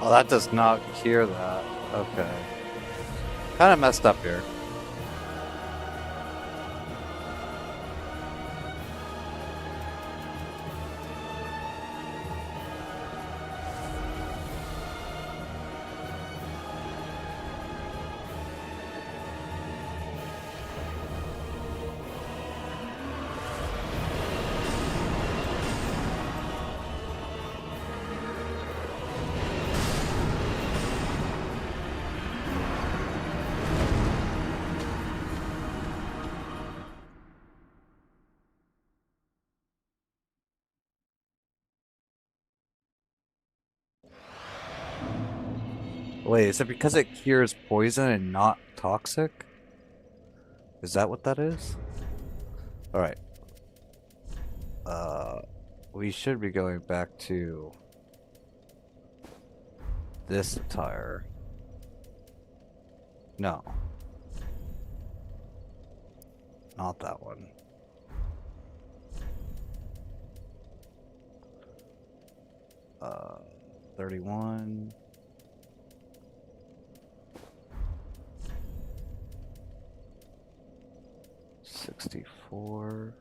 Oh, that does not cure that. Okay. Kind of messed up here. Wait, is it because it cures poison and not toxic? Is that what that is? Alright. We should be going back to this tire. No. Not that one. Uh, 31. $64.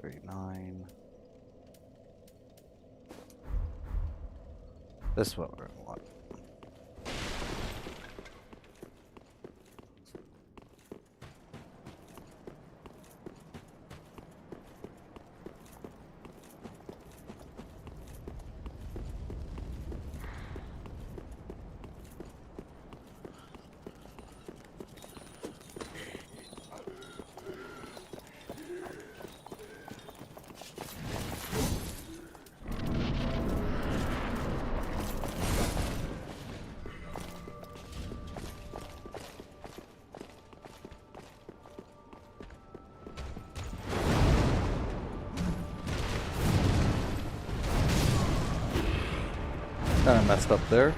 $39. This is what we're gonna want. Kind of messed up there.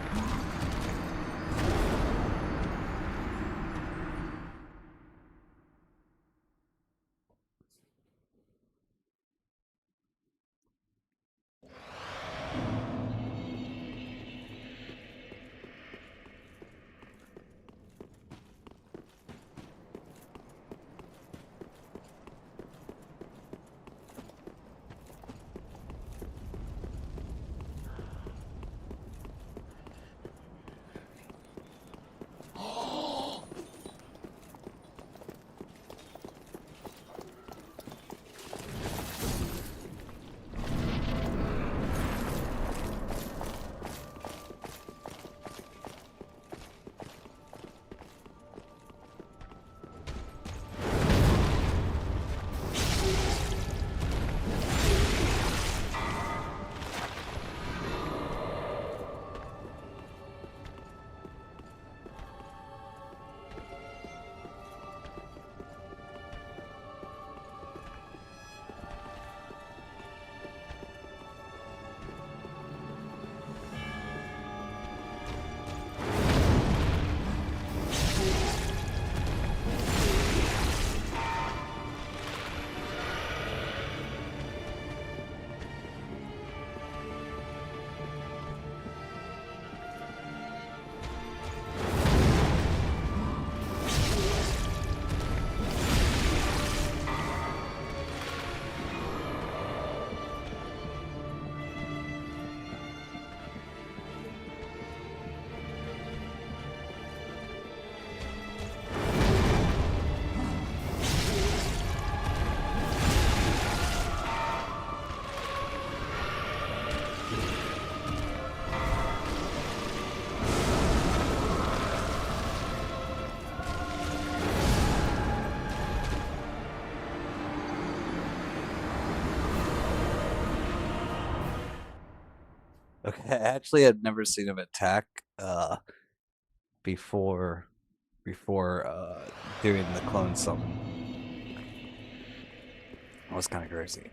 Okay, I actually had never seen him attack before doing the clone summon. That was kind of crazy.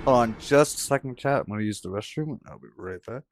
Hold on just a second, chat. I'm gonna use the restroom. I'll be right back.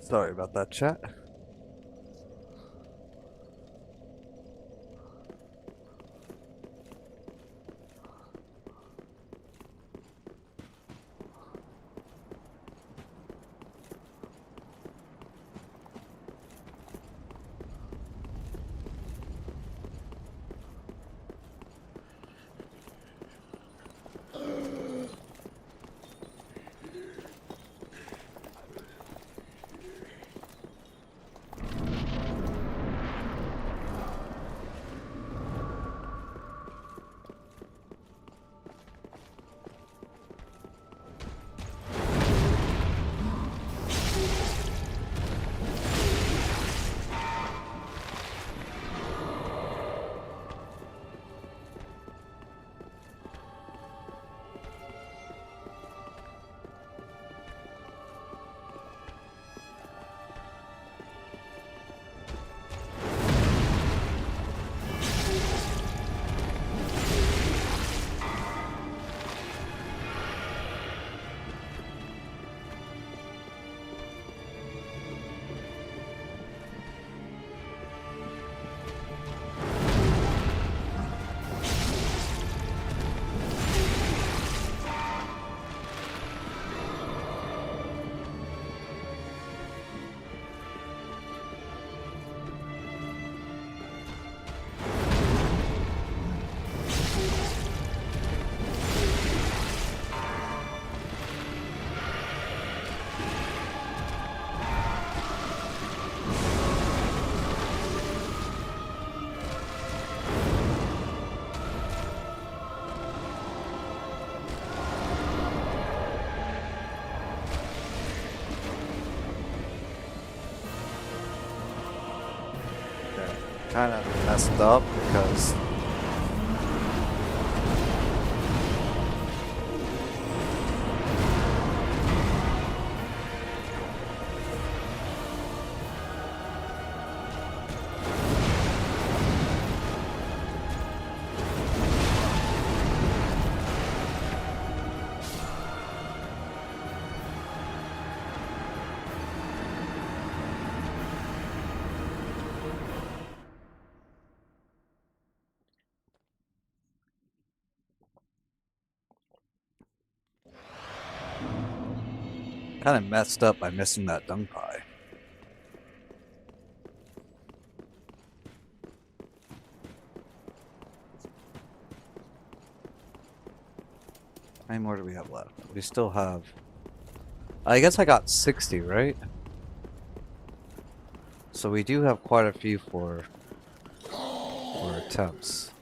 Sorry about that, chat. Kind of messed up because kind of messed up by missing that dung pie. How many more do we have left? We still have... I guess I got 60, right? So we do have quite a few for attempts.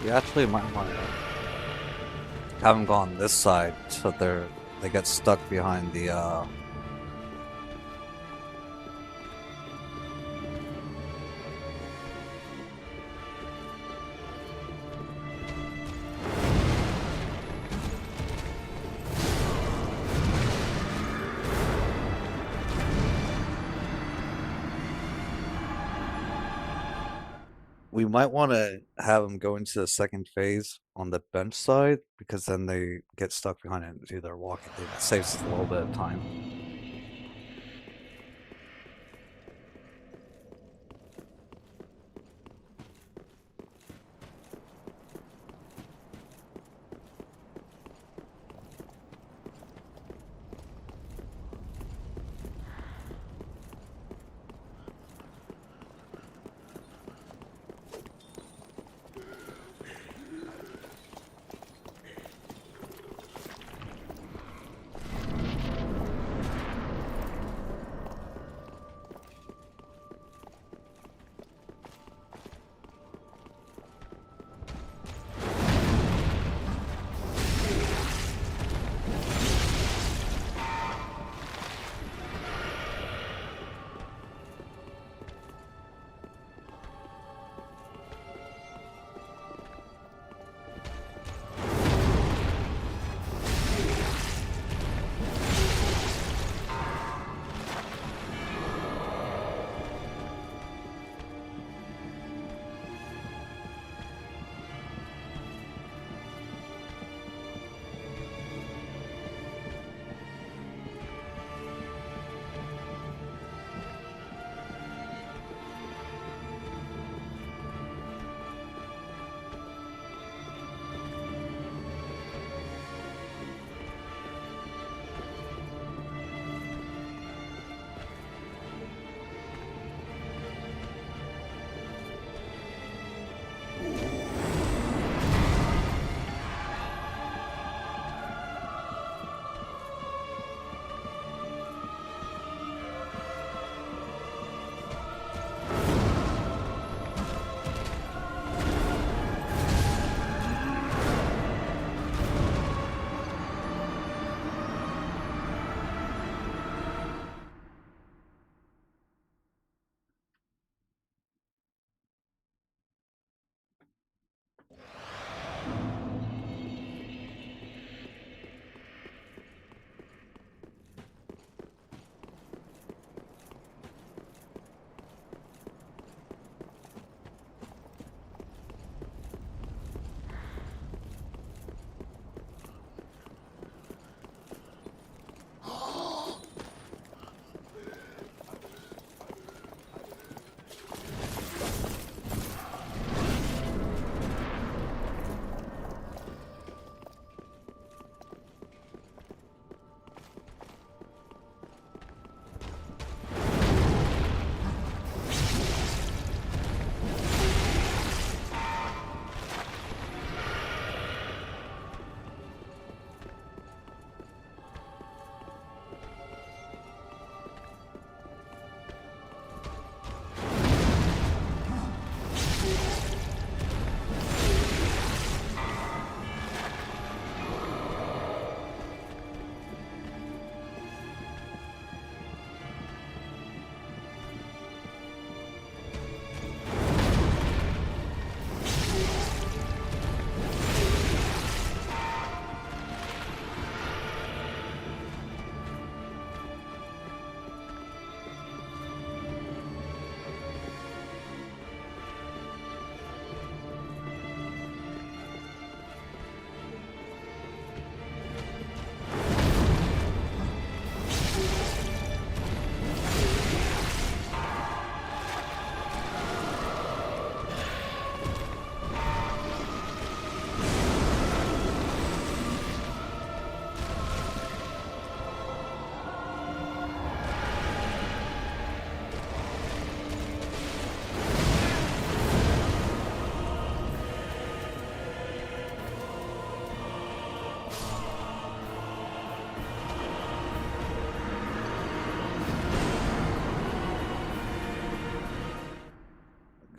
We actually might want to have them go on this side so they get stuck behind the we might want to have them go into the second phase on the bench side because then they get stuck behind it and do their walking thing. That saves us a little bit of time.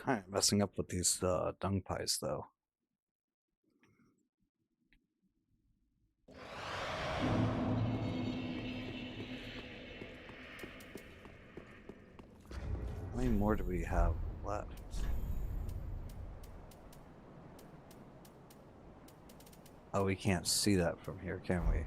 Kind of messing up with these dung pies, though. How many more do we have left? Oh, we can't see that from here, can we?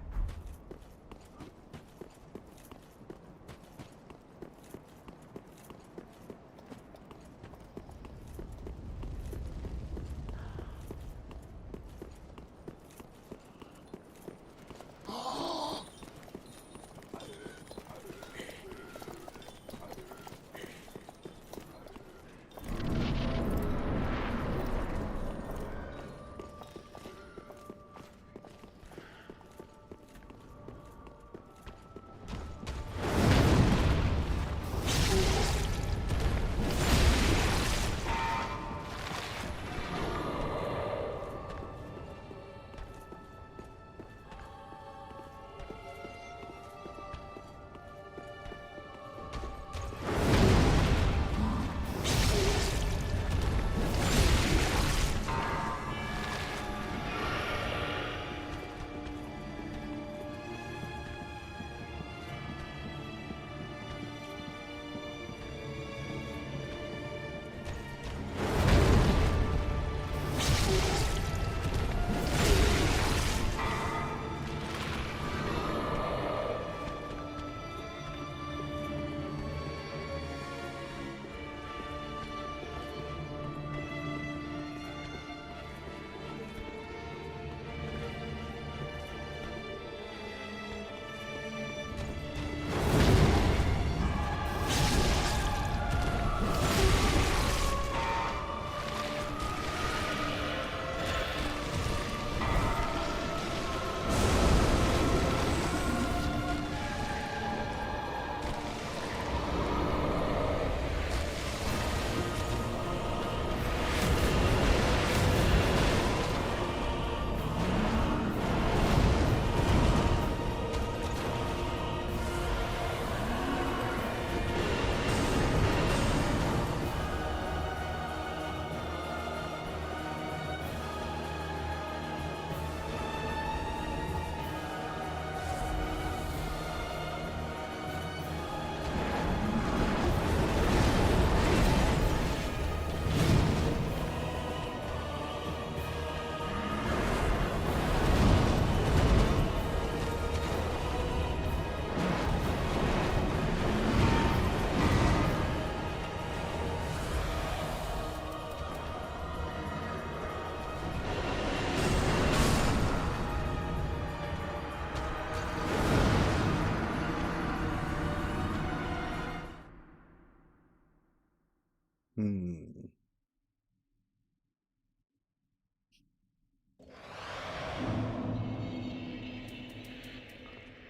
Hmm.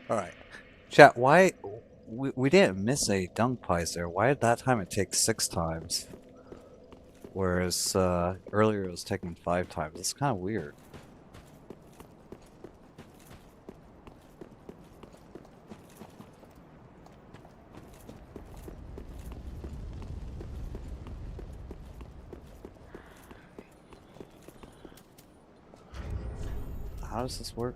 All right. Chat, why we didn't miss any dung pies there. Why did that time it take 6 times? Whereas earlier it was taking 5 times. It's kind of weird. How does this work?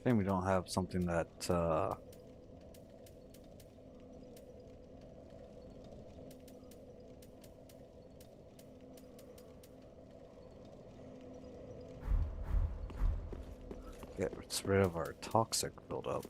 Shame we don't have something that gets rid of our toxic buildup.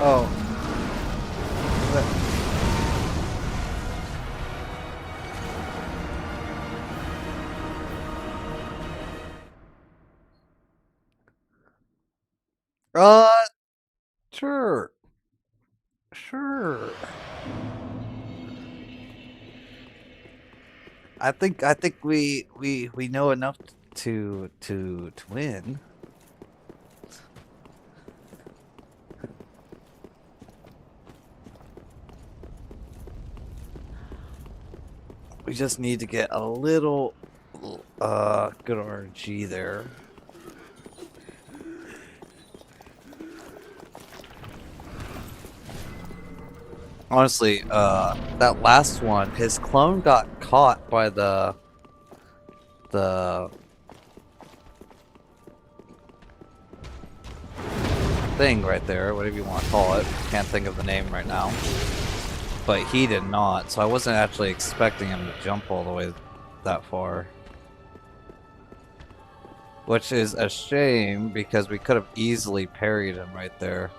Oh. Uh, sure. Sure. I think we know enough to win. We just need to get a little good RNG there. Honestly, that last one, his clone got caught by the thing right there, whatever you want to call it. Can't think of the name right now. But he did not, so I wasn't actually expecting him to jump all the way that far. Which is a shame, because we could have easily parried him right there.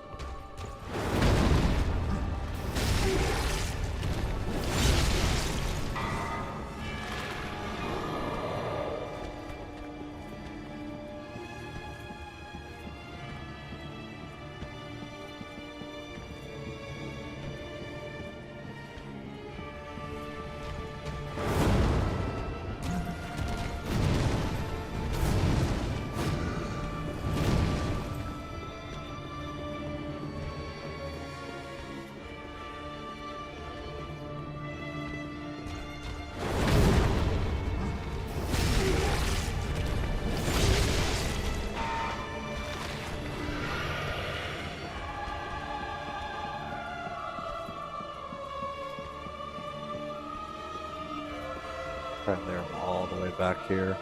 Try to layer them all the way back here.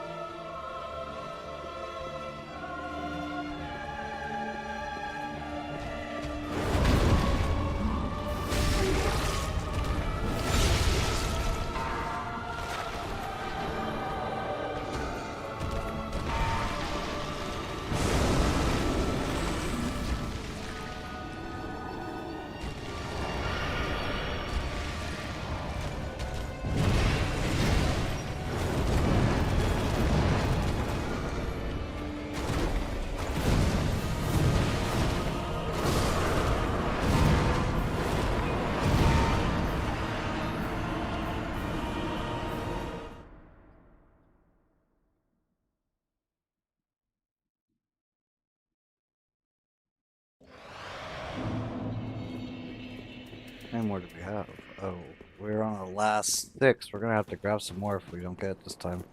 How many more do we have? Oh, we're on our last 6. We're gonna have to grab some more if we don't get it this time.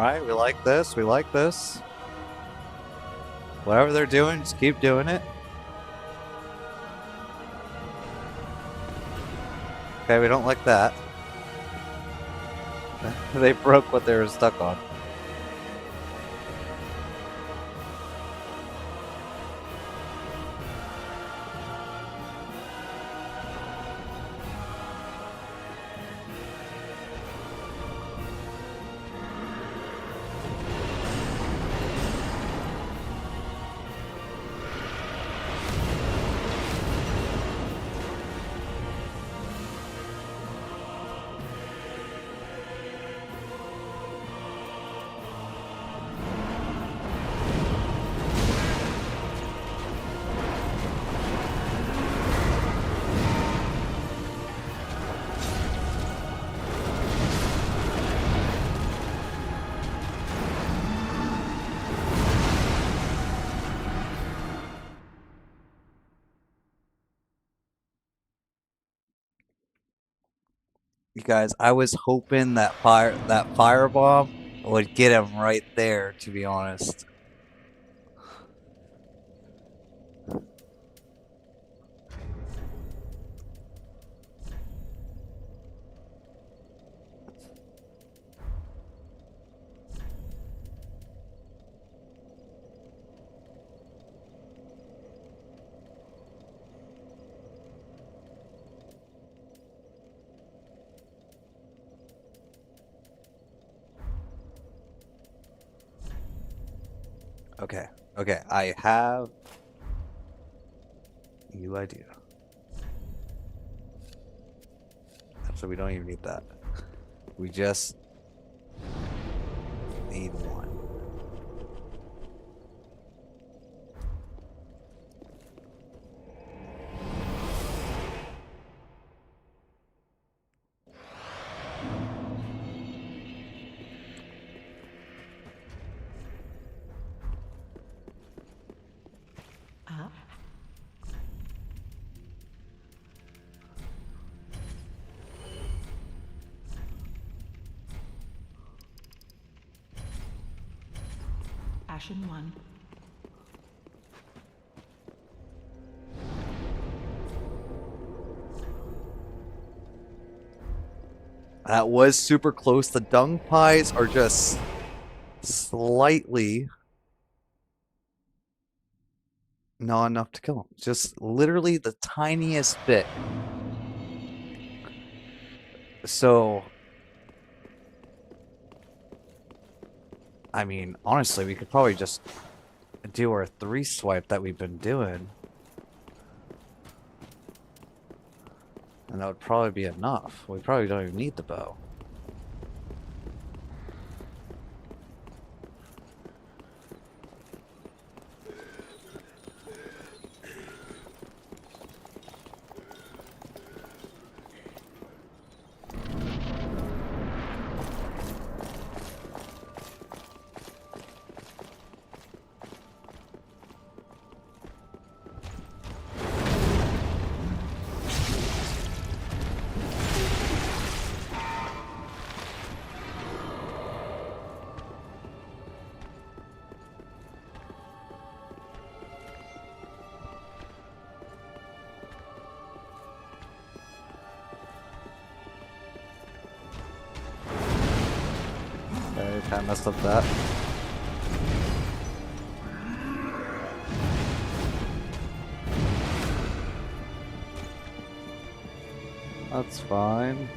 Alright, we like this. We like this. Whatever they're doing, just keep doing it. Okay, we don't like that. They broke what they were stuck on. You guys, I was hoping that firebomb would get him right there, to be honest. Okay, okay, I have a new idea. So we don't even need that. We just need one. Up. Ashen 1. That was super close. The dung pies are just slightly not enough to kill him. Just literally the tiniest bit. So, I mean, honestly, we could probably just do our 3 swipe that we've been doing. And that would probably be enough. We probably don't even need the bow. Okay, kind of messed up that. That's fine.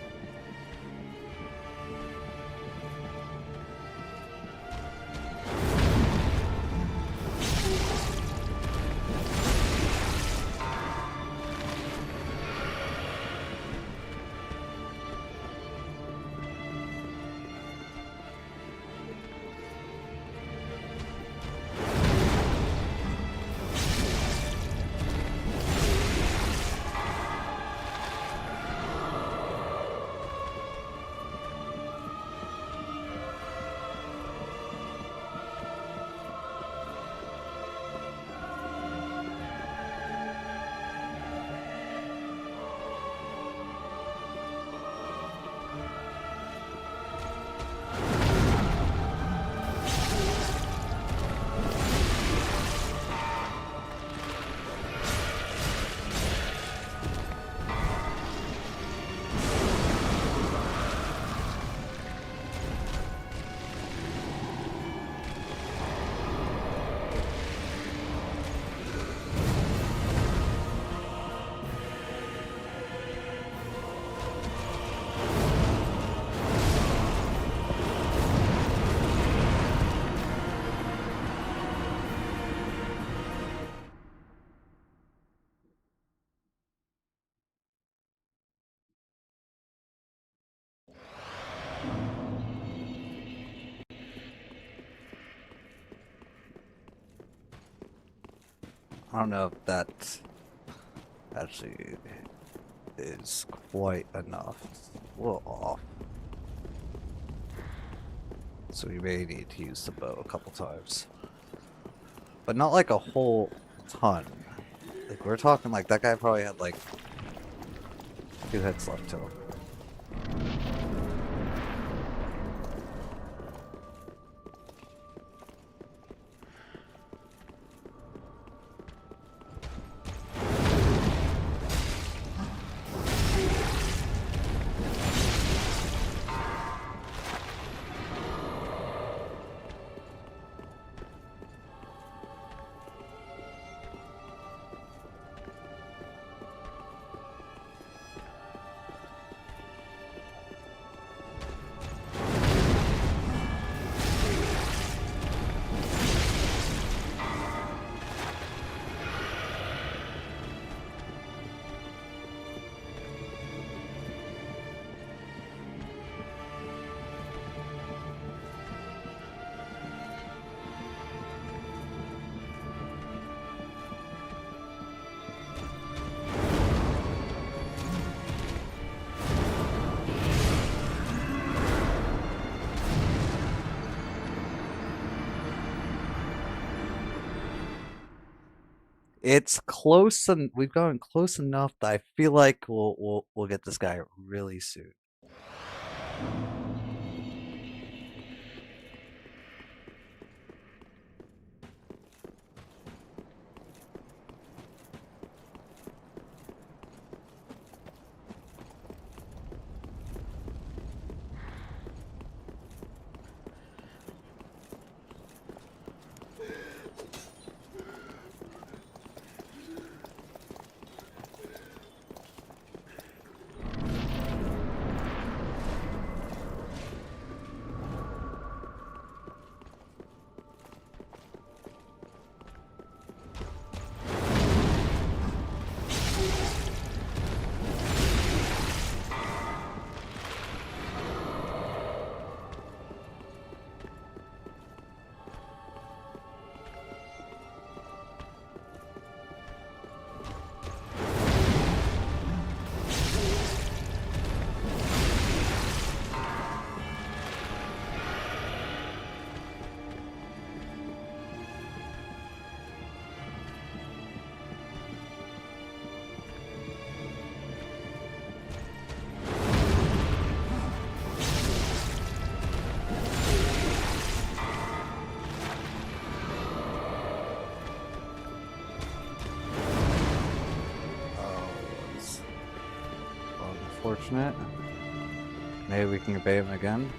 I don't know if that actually is quite enough. It's a little off. So we may need to use the bow a couple times. But not like a whole ton. Like we're talking like that guy probably had like 2 hits left to him. It's close, and we've gotten close enough that I feel like we'll get this guy really soon. Unfortunate. Maybe we can obey him again.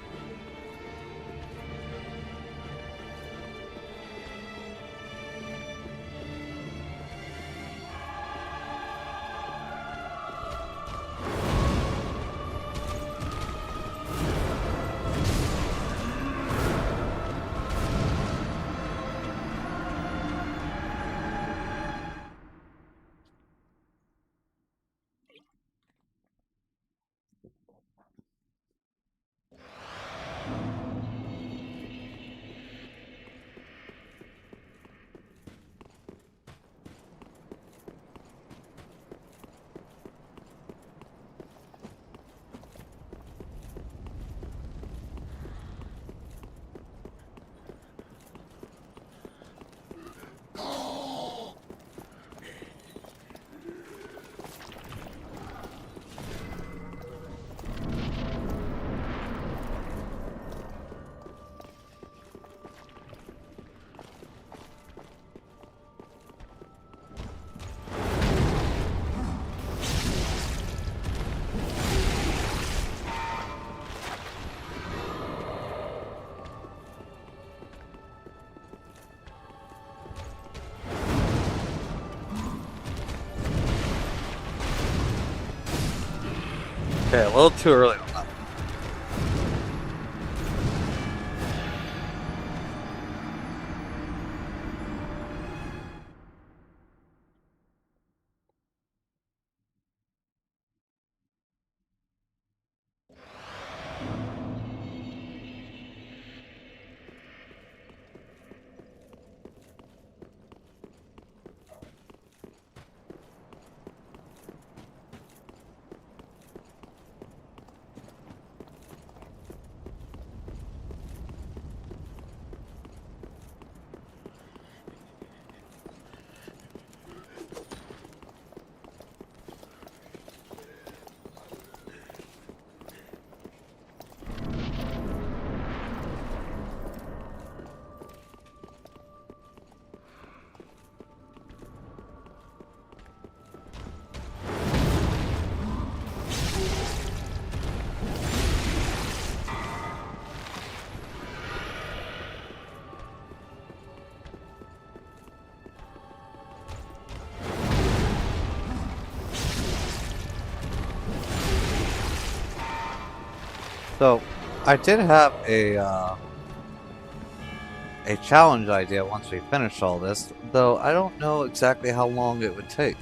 Okay, a little too early on that. So, I did have a challenge idea once we finish all this, though I don't know exactly how long it would take.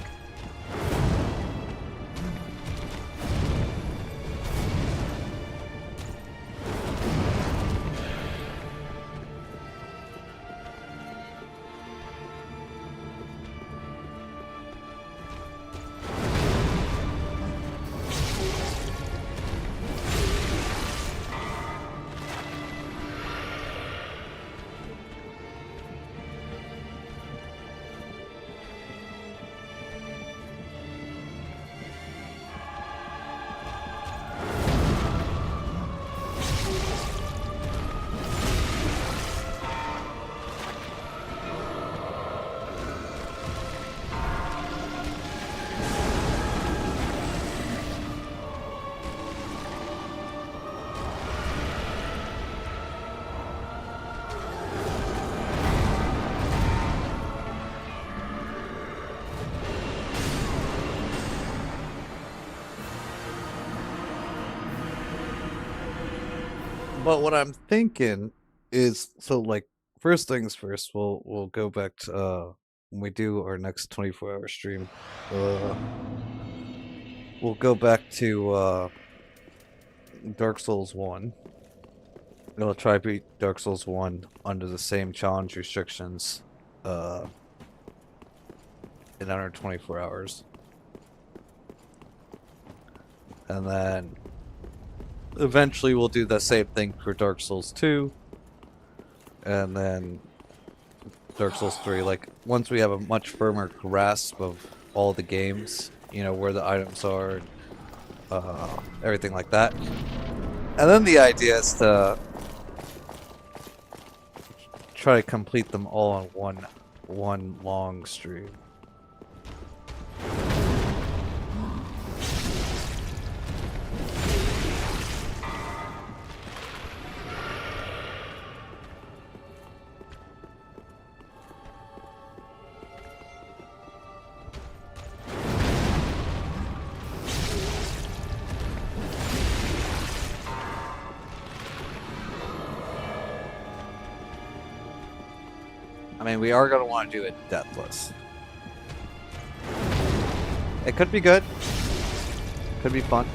But what I'm thinking is, so like, first things first, we'll go back to when we do our next 24-hour stream. We'll go back to Dark Souls 1. We'll try to beat Dark Souls 1 under the same challenge restrictions in under 24 hours. And then eventually we'll do the same thing for Dark Souls 2. And then Dark Souls 3. Like, once we have a much firmer grasp of all the games, you know, where the items are, everything like that. And then the idea is to try to complete them all on one long stream. I mean, we are going to want to do it deathless. It could be good. Could be fun.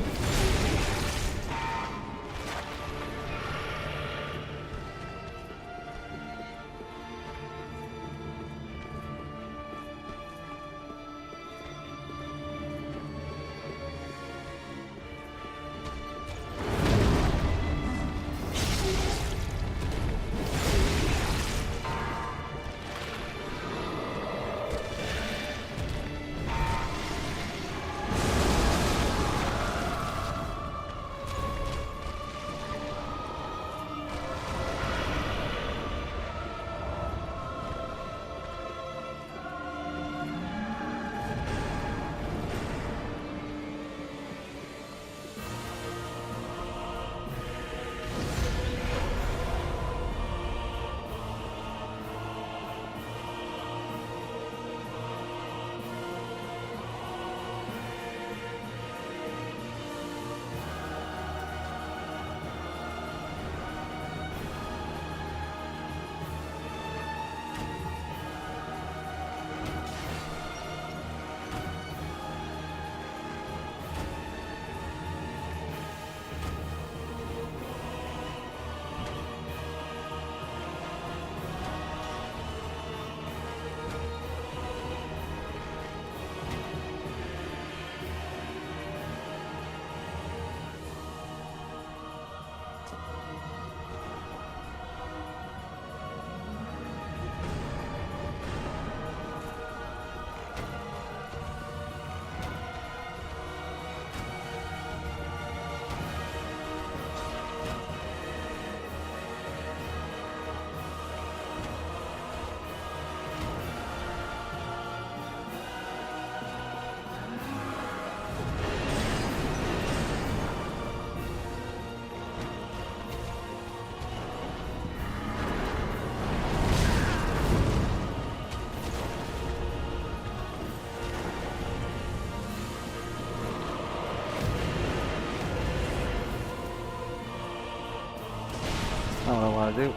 want to do.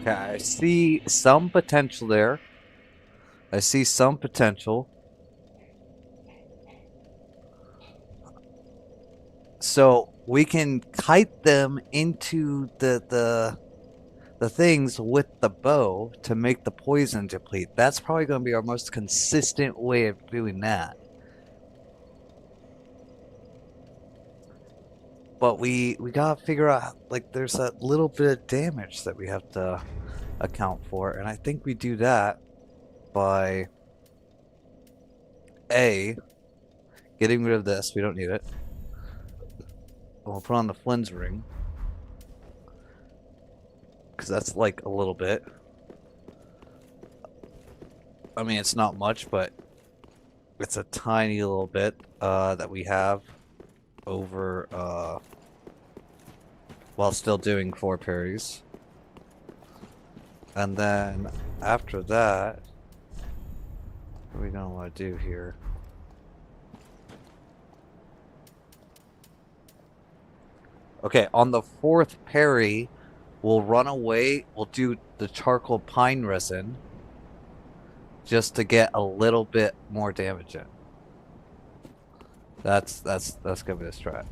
Okay, I see some potential there. I see some potential. So we can kite them into the things with the bow to make the poison deplete. That's probably going to be our most consistent way of doing that. But we gotta figure out, like, there's that little bit of damage that we have to account for, and I think we do that by A, getting rid of this. We don't need it. We'll put on the Flynn's ring, because that's like a little bit. I mean, it's not much, but it's a tiny little bit that we have over while still doing 4 parries. And then after that, what are we gonna want to do here? Okay, on the 4th parry, we'll run away. We'll do the charcoal pine resin just to get a little bit more damage in. That's gonna be a strat.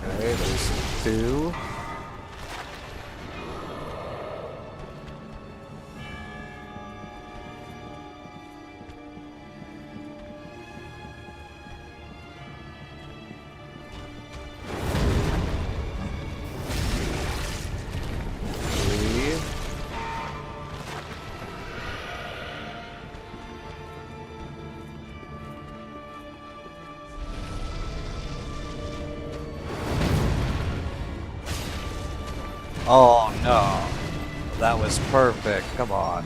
Okay, there's 2. Oh no, that was perfect. Come on.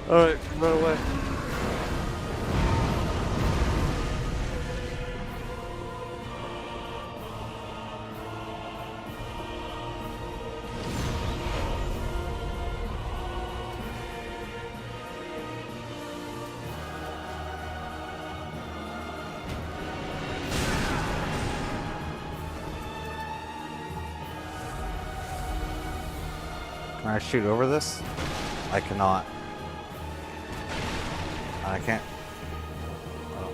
Alright, run away. Can I shoot over this? I cannot. I can't. Oh.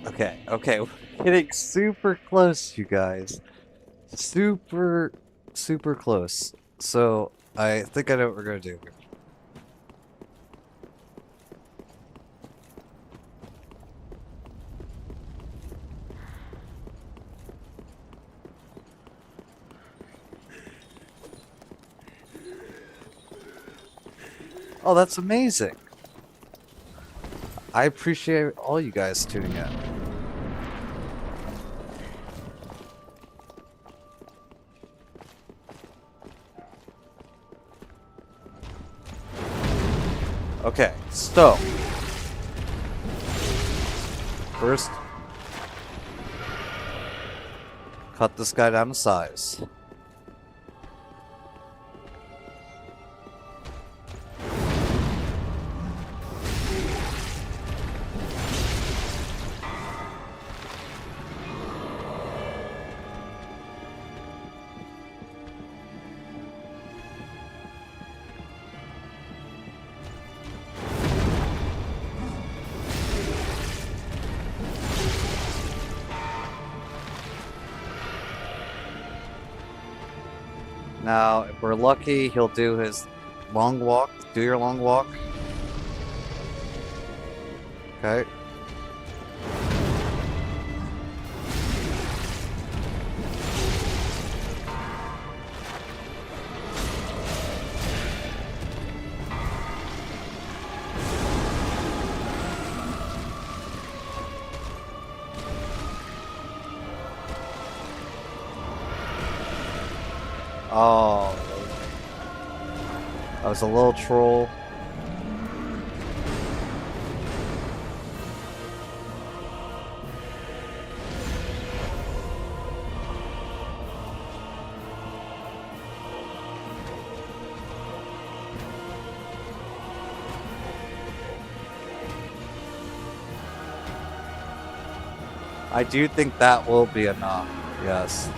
Okay, okay, we're getting super close, you guys. Super, super close. So, I think I know what we're gonna do here. Oh, that's amazing. I appreciate all you guys tuning in. Okay, so first, cut this guy down to size. Now, if we're lucky, he'll do his long walk. Do your long walk. Okay. Oh, I was a little troll. I do think that will be enough. Yes.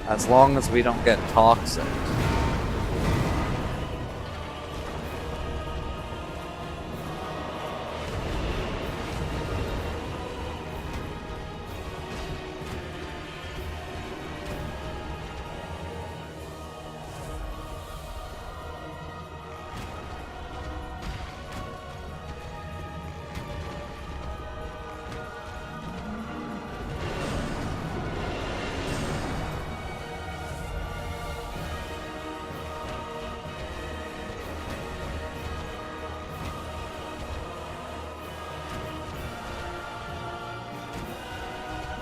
As long as we don't get toxic.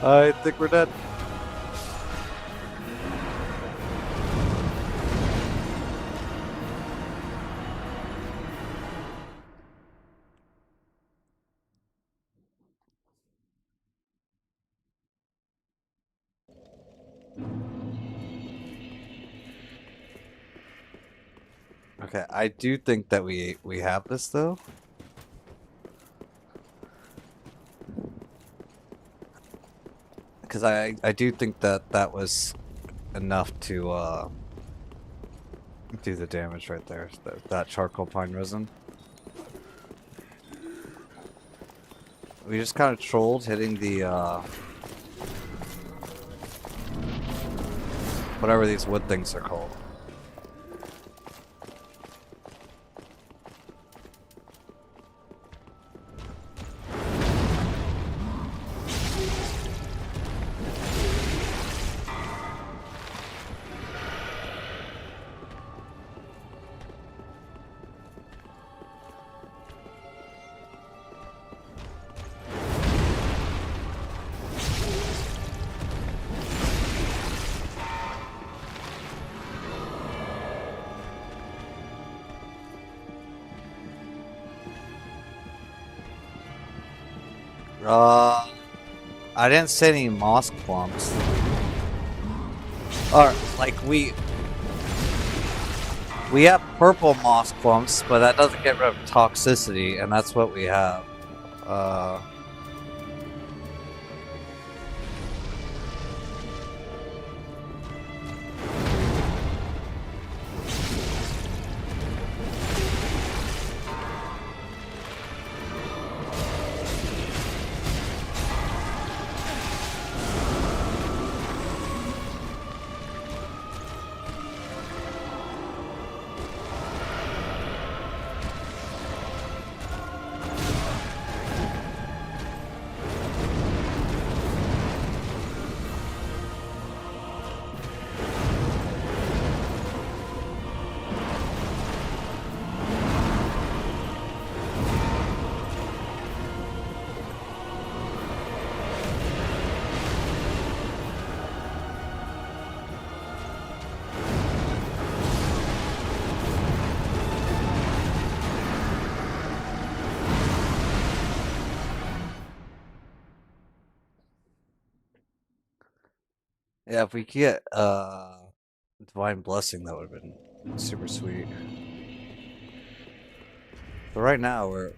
I think we're dead. Okay, I do think that we have this though. Because I do think that that was enough to do the damage right there. That charcoal pine resin. We just kind of trolled hitting the whatever these wood things are called. I didn't see any moss clumps. Or, like, we have purple moss clumps, but that doesn't get rid of toxicity, and that's what we have. Yeah, if we could get Divine Blessing, that would have been super sweet. But right now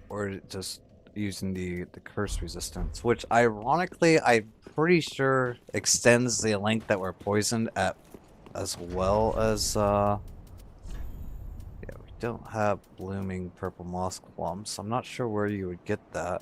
we're just using the curse resistance, which ironically I'm pretty sure extends the length that we're poisoned at, as well as yeah, we don't have blooming purple moss clumps. I'm not sure where you would get that.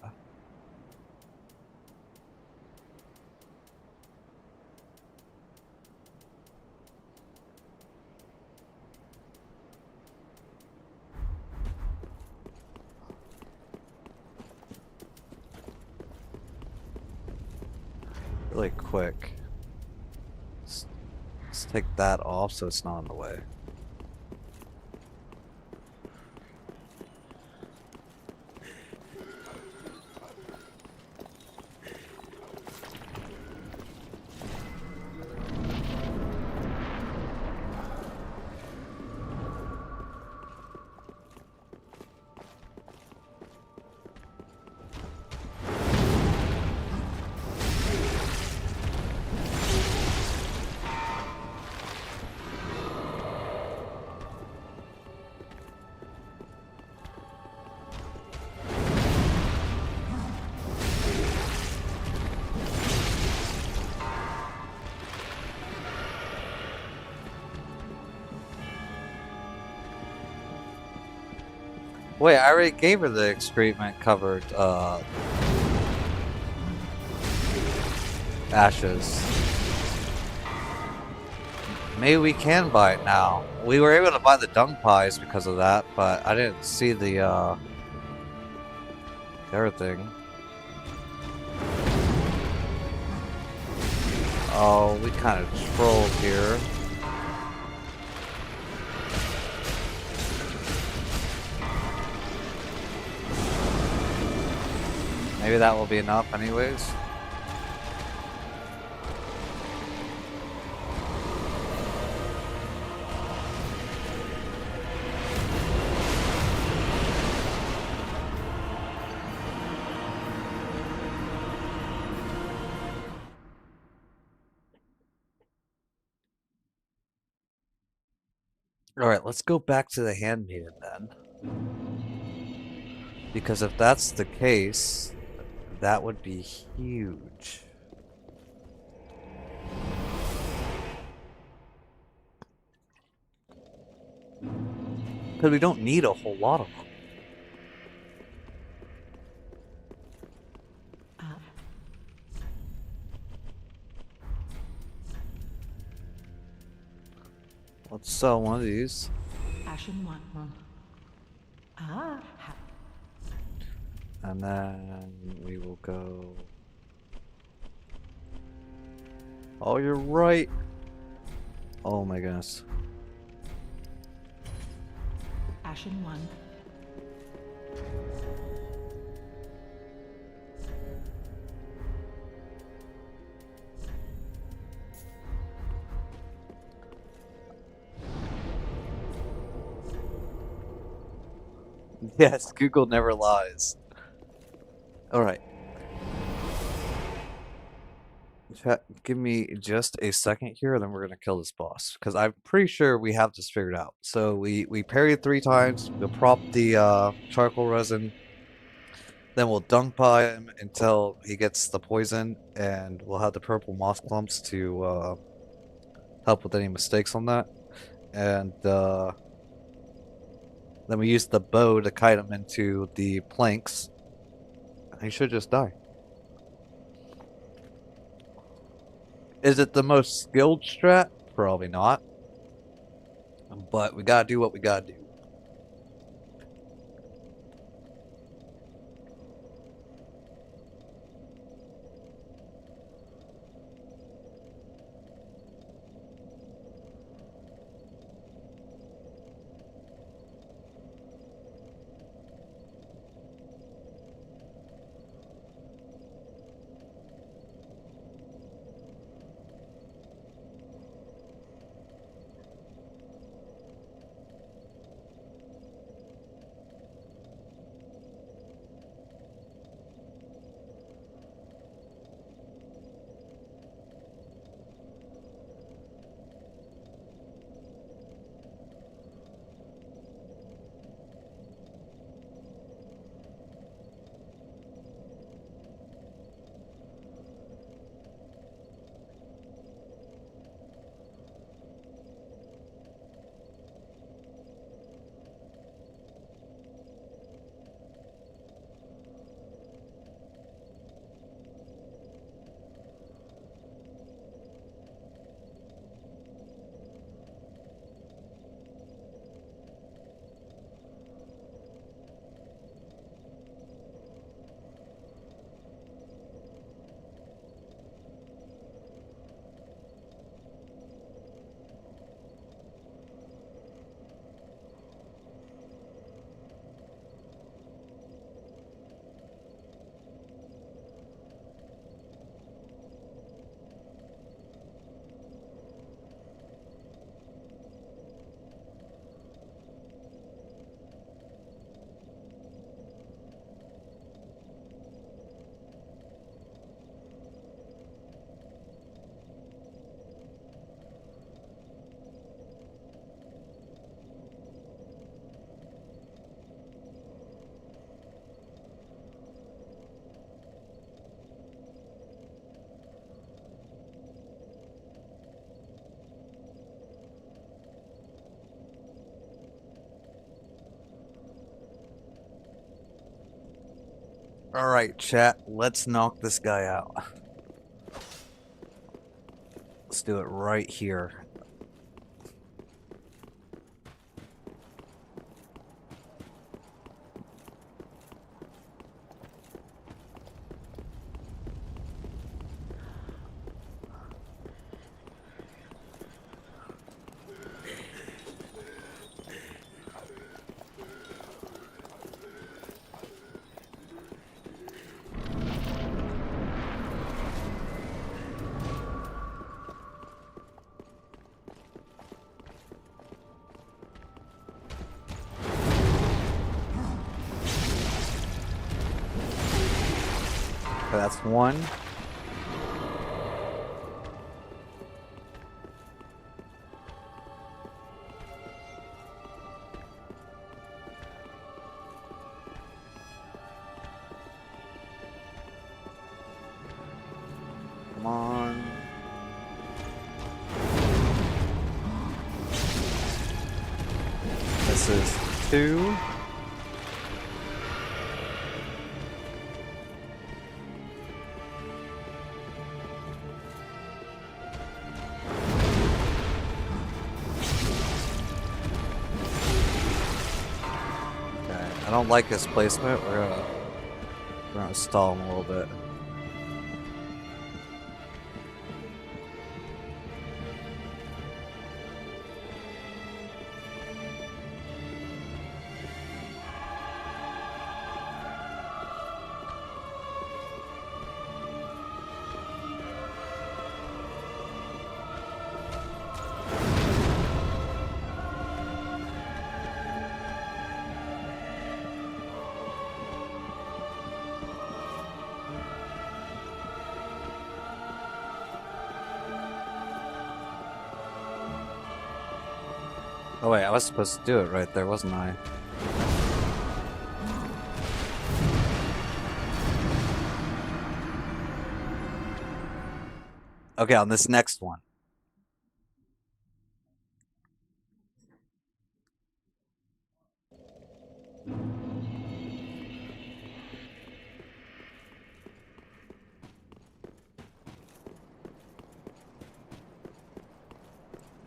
Really quick. Let's take that off so it's not in the way. Wait, I already gave her the excrement covered ashes. Maybe we can buy it now. We were able to buy the dung pies because of that, but I didn't see the other thing. Oh, we kind of trolled here. Maybe that will be enough anyways. Alright, let's go back to the handmaiden then. Because if that's the case, that would be huge. Because we don't need a whole lot of them. Up. Let's sell one of these. Ashen one. Ah. And then we will go... Oh, you're right! Oh my goodness. Ashen one. Yes, Google never lies. Alright. Give me just a second here, and then we're gonna kill this boss. Because I'm pretty sure we have this figured out. So we parried 3 times, we'll prop the charcoal resin, then we'll dunk pie him until he gets the poison, and we'll have the purple moss clumps to help with any mistakes on that. And then we use the bow to kite him into the planks. He should just die. Is it the most skilled strat? Probably not. But we gotta do what we gotta do. Alright, chat, let's knock this guy out. Let's do it right here. Okay, that's one. Come on. This is two. Okay, I don't like his placement. We're gonna stall him a little bit. Oh wait, I was supposed to do it right there, wasn't I? Okay, on this next one.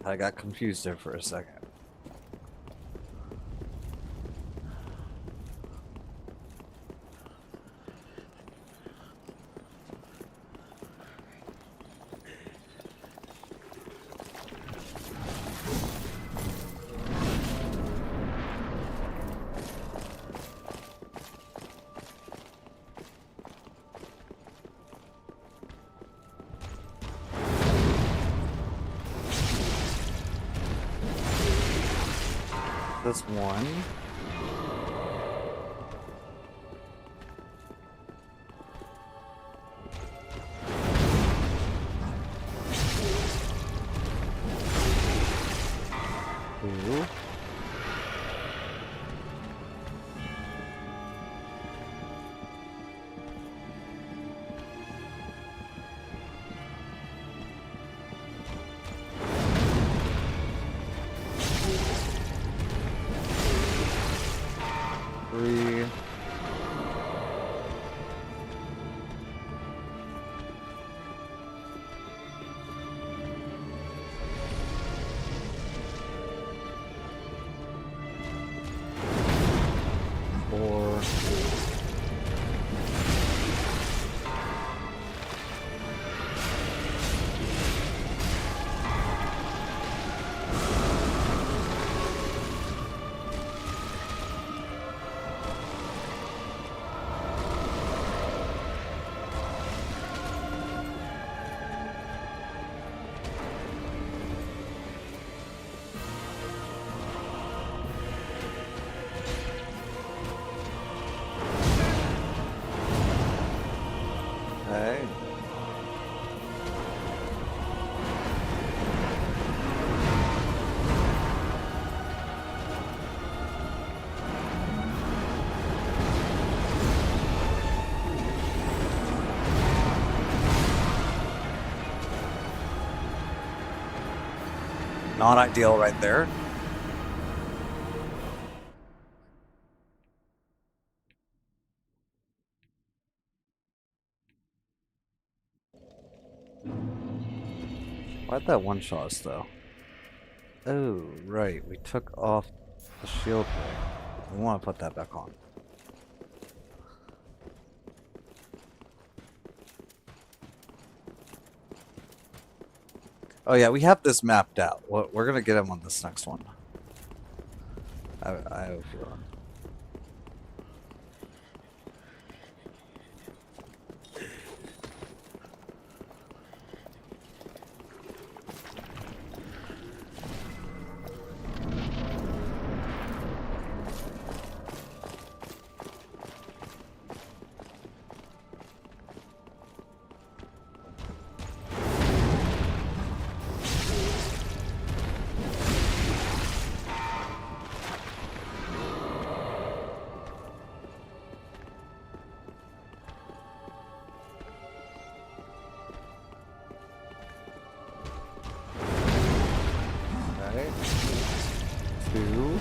I got confused there for a second. That's one. Two. Three. Four. Okay. Not ideal right there. Why'd that one shot us though? Oh, right. We took off the shield ring. We want to put that back on. Oh yeah, we have this mapped out. We're gonna get him on this next one. I have a feeling. Okay. 2.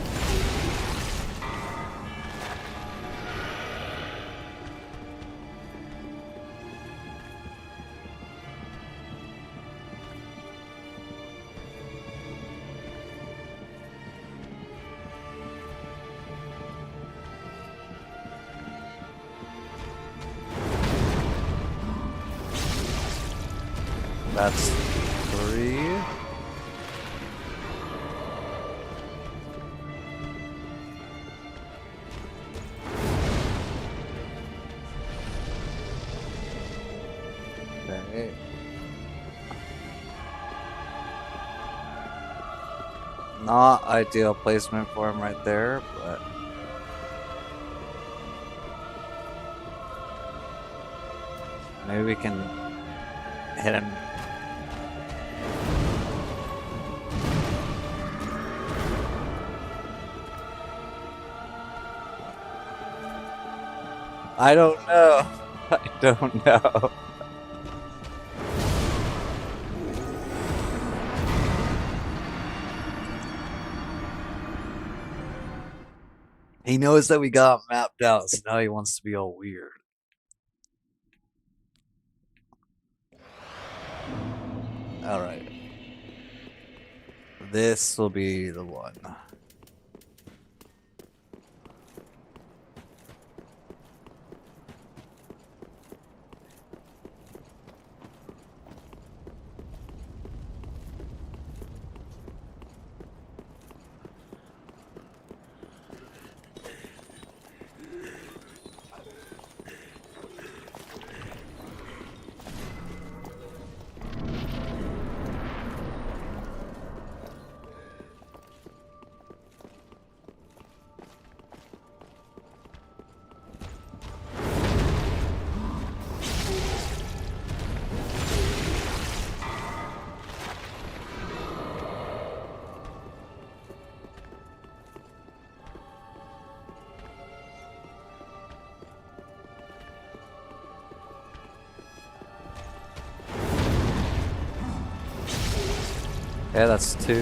That's 3. Okay. Not ideal placement for him right there, but maybe we can hit him. I don't know. I don't know. He knows that we got mapped out, so now he wants to be all weird. Alright. This will be the one. Yeah, that's 2.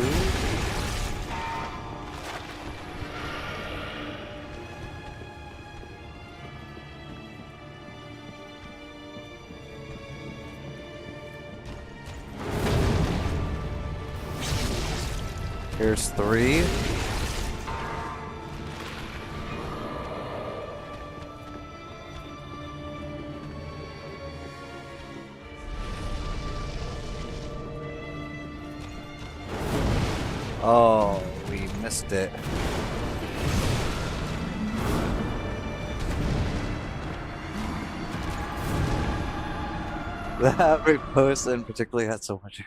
Here's 3. Oh, we missed it. That repost in particularly had so much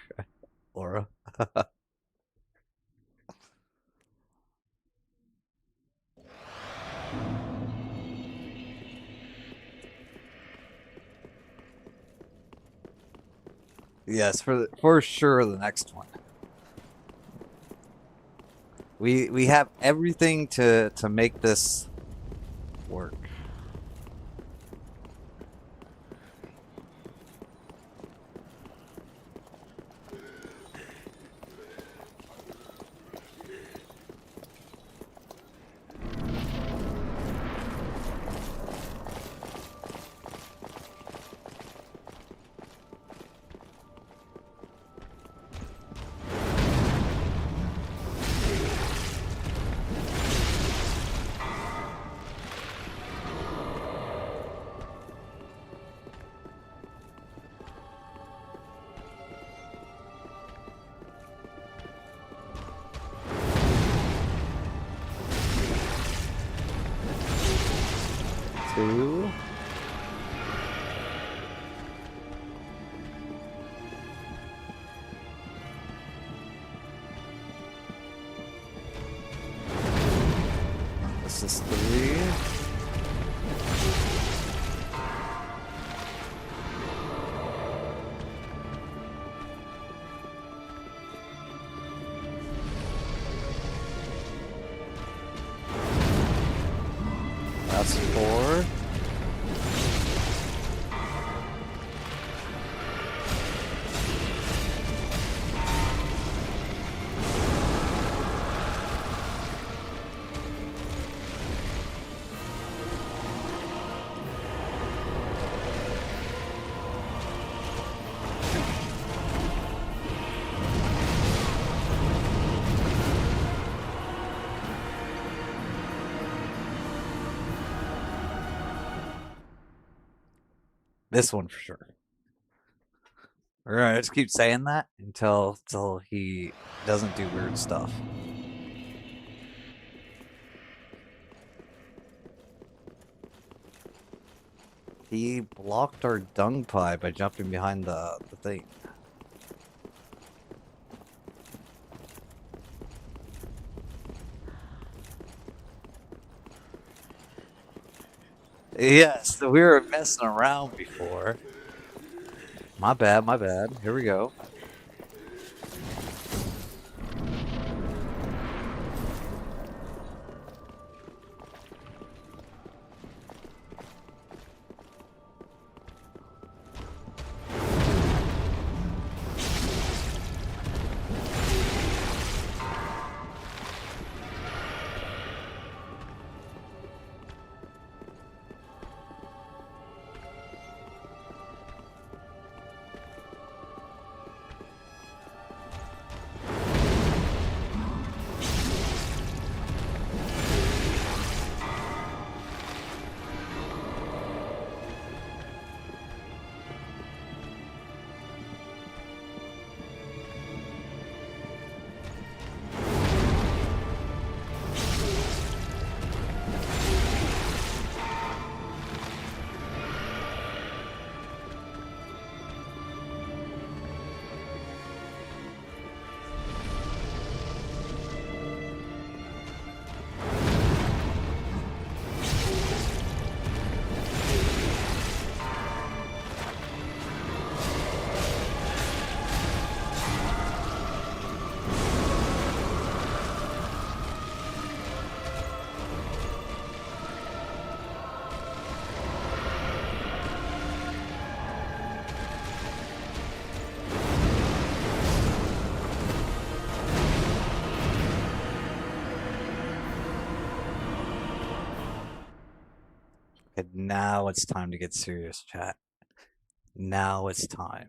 aura. Yes, for sure the next one. We have everything to make this work. 2. This is 3. That's 4. This one for sure. We're gonna just keep saying that until he doesn't do weird stuff. He blocked our dung pie by jumping behind the thing. Yes, we were messing around before. My bad, my bad. Here we go. And now it's time to get serious, chat. Now it's time.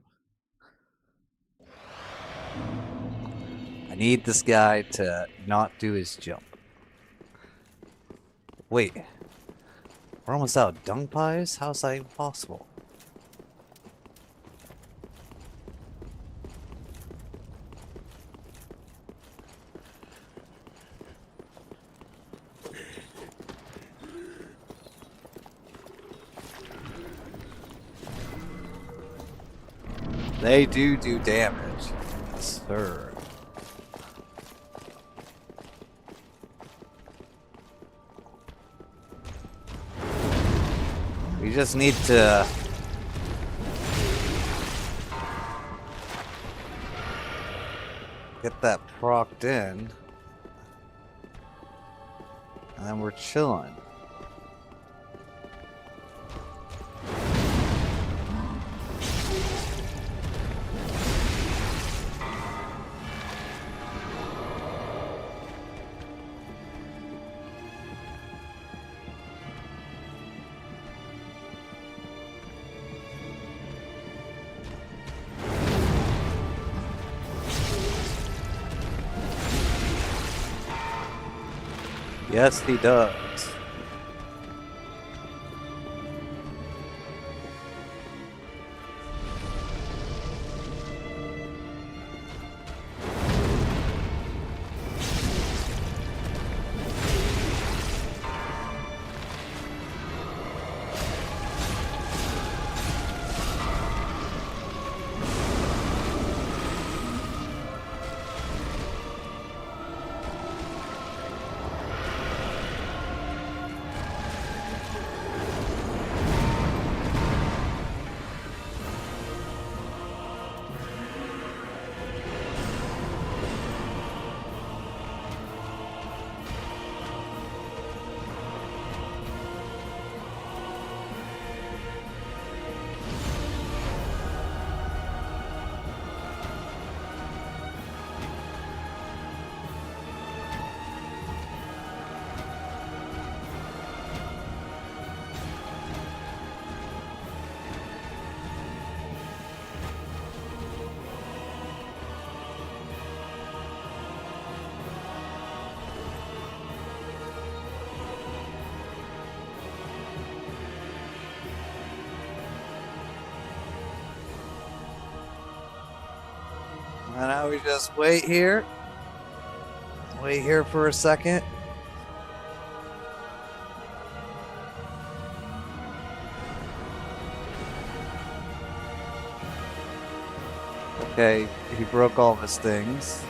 I need this guy to not do his jump. Wait. We're almost out of dung pies? How's that even possible? They do damage. Yes, sir. We just need to get that procced in, and then we're chilling. Yes, he does. Now we just wait here. Wait here for a second. Okay, he broke all of his things.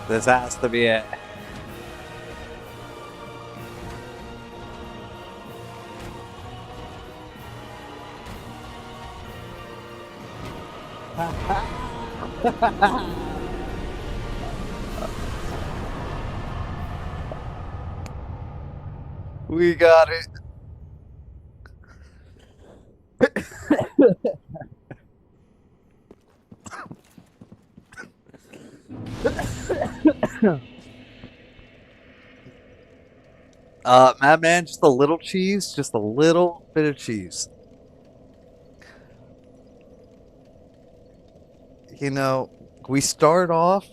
This has to be it. We got it. Madman, just a little cheese, just a little bit of cheese. You know, we start off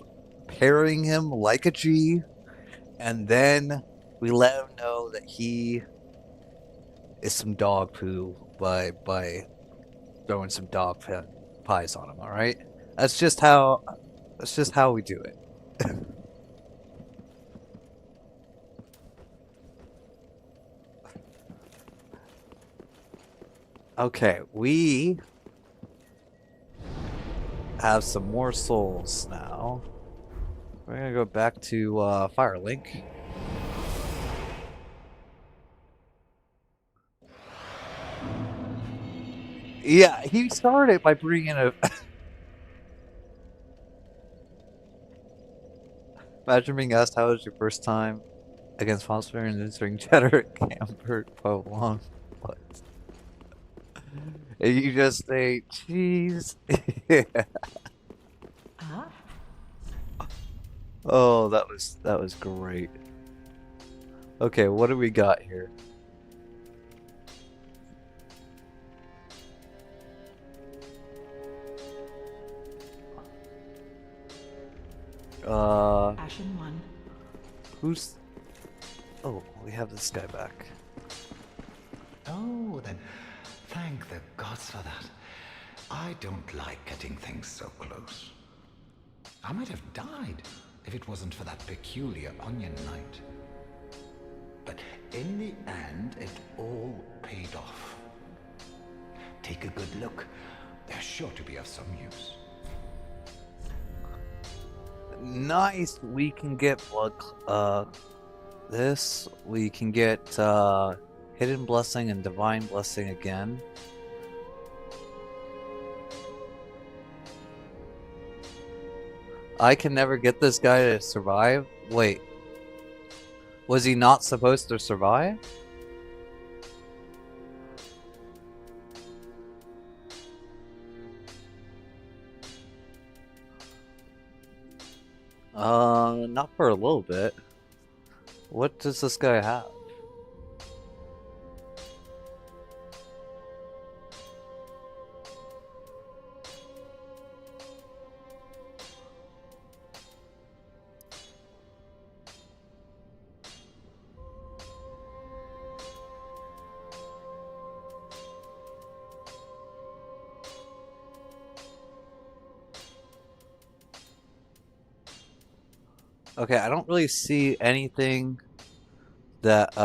parrying him like a G, and then we let him know that he is some dog poo by throwing some dog pies on him. All right, that's just how we do it. Okay, we have some more souls now. We're gonna go back to Firelink. Yeah, he started by bringing a. Imagine being asked how was your first time against Phosphor and entering Cheddar Camper Long. What? And you just say cheese. Yeah. Ah, Oh, that was great. Okay, what do we got here? Ashen 1. Who's? Oh, we have this guy back. Oh, then thank the gods for that. I don't like getting things so close. I might have died if it wasn't for that peculiar onion knight. But in the end, it all paid off. Take a good look. They're sure to be of some use. Nice. We can get this. We can get Hidden Blessing and Divine Blessing again. I can never get this guy to survive. Wait. Was he not supposed to survive? Not for a little bit. What does this guy have? Okay, I don't really see anything that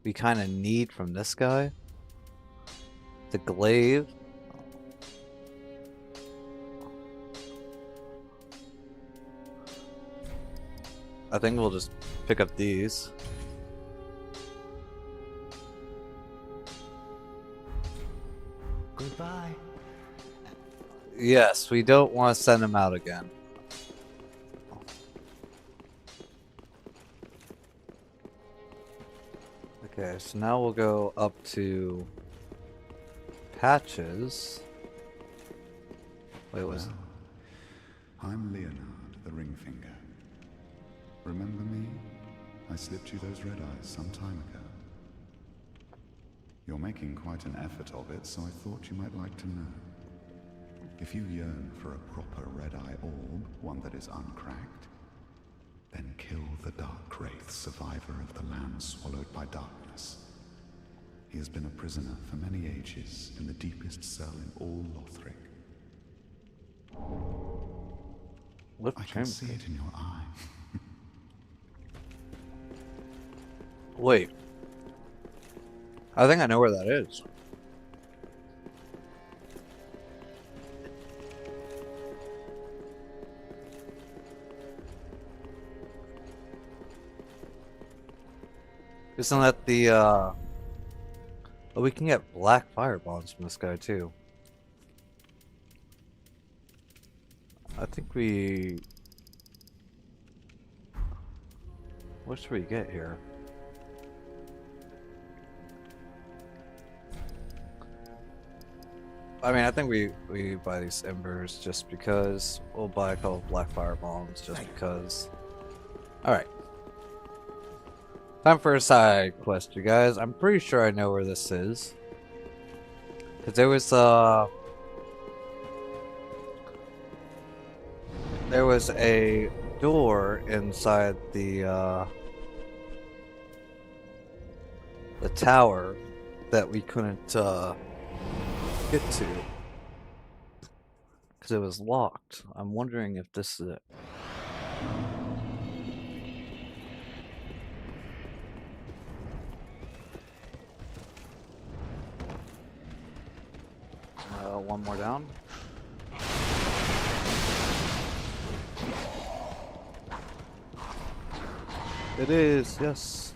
we kind of need from this guy. The glaive. I think we'll just pick up these. Goodbye. Yes, we don't want to send him out again. Okay, so now we'll go up to Patches. Wait, was Well, I'm Leonard, the Ringfinger. Remember me? I slipped you those red eyes some time ago. You're making quite an effort of it, so I thought you might like to know. If you yearn for a proper red-eye orb, one that is uncracked, then kill the Dark Wraith, survivor of the land swallowed by darkness. He has been a prisoner for many ages in the deepest cell in all Lothric. What I can see it in your eye. Wait. I think I know where that is. Isn't that the, Oh, we can get black fire bombs from this guy, too. I think we... What should we get here? I mean, I think we buy these embers just because. We'll buy a couple of black fire bombs just because. Alright. Time for a side quest, you guys. I'm pretty sure I know where this is. Cause there was a door inside the tower that we couldn't get to because it was locked. I'm wondering if this is it. One more down. It is, yes.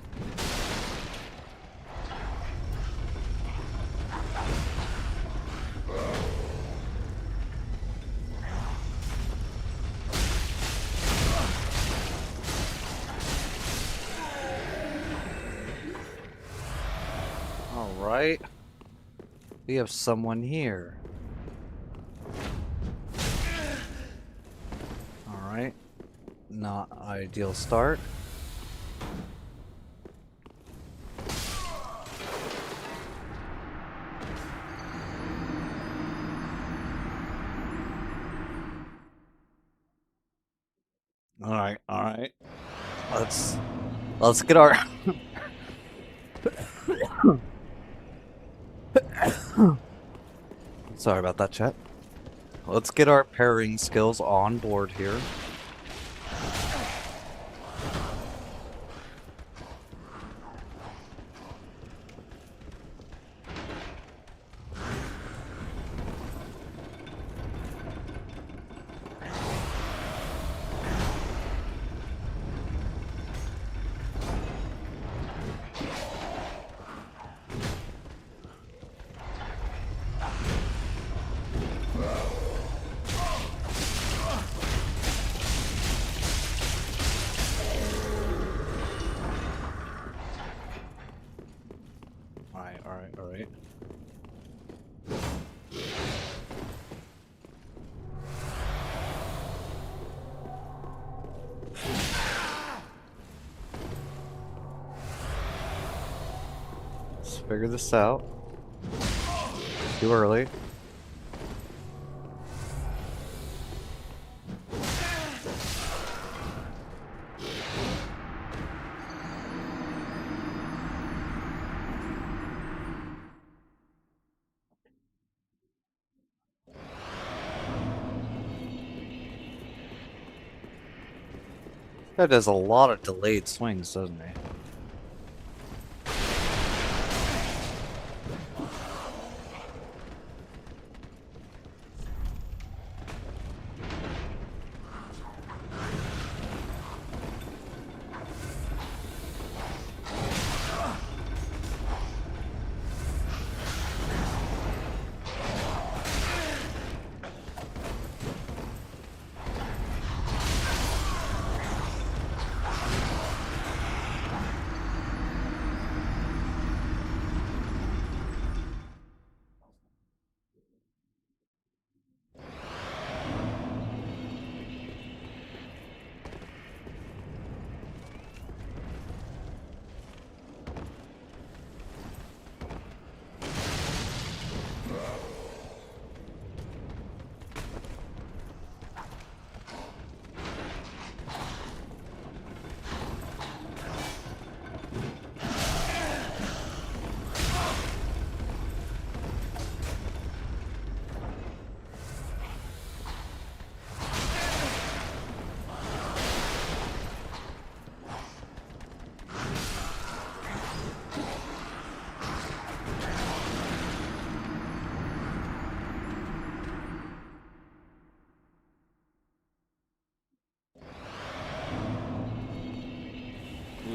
All right. We have someone here. All right. Not ideal start. All right. Let's get our Sorry about that, chat. Let's get our parrying skills on board here. All right. Let's figure this out. Too early. That does a lot of delayed swings, doesn't he?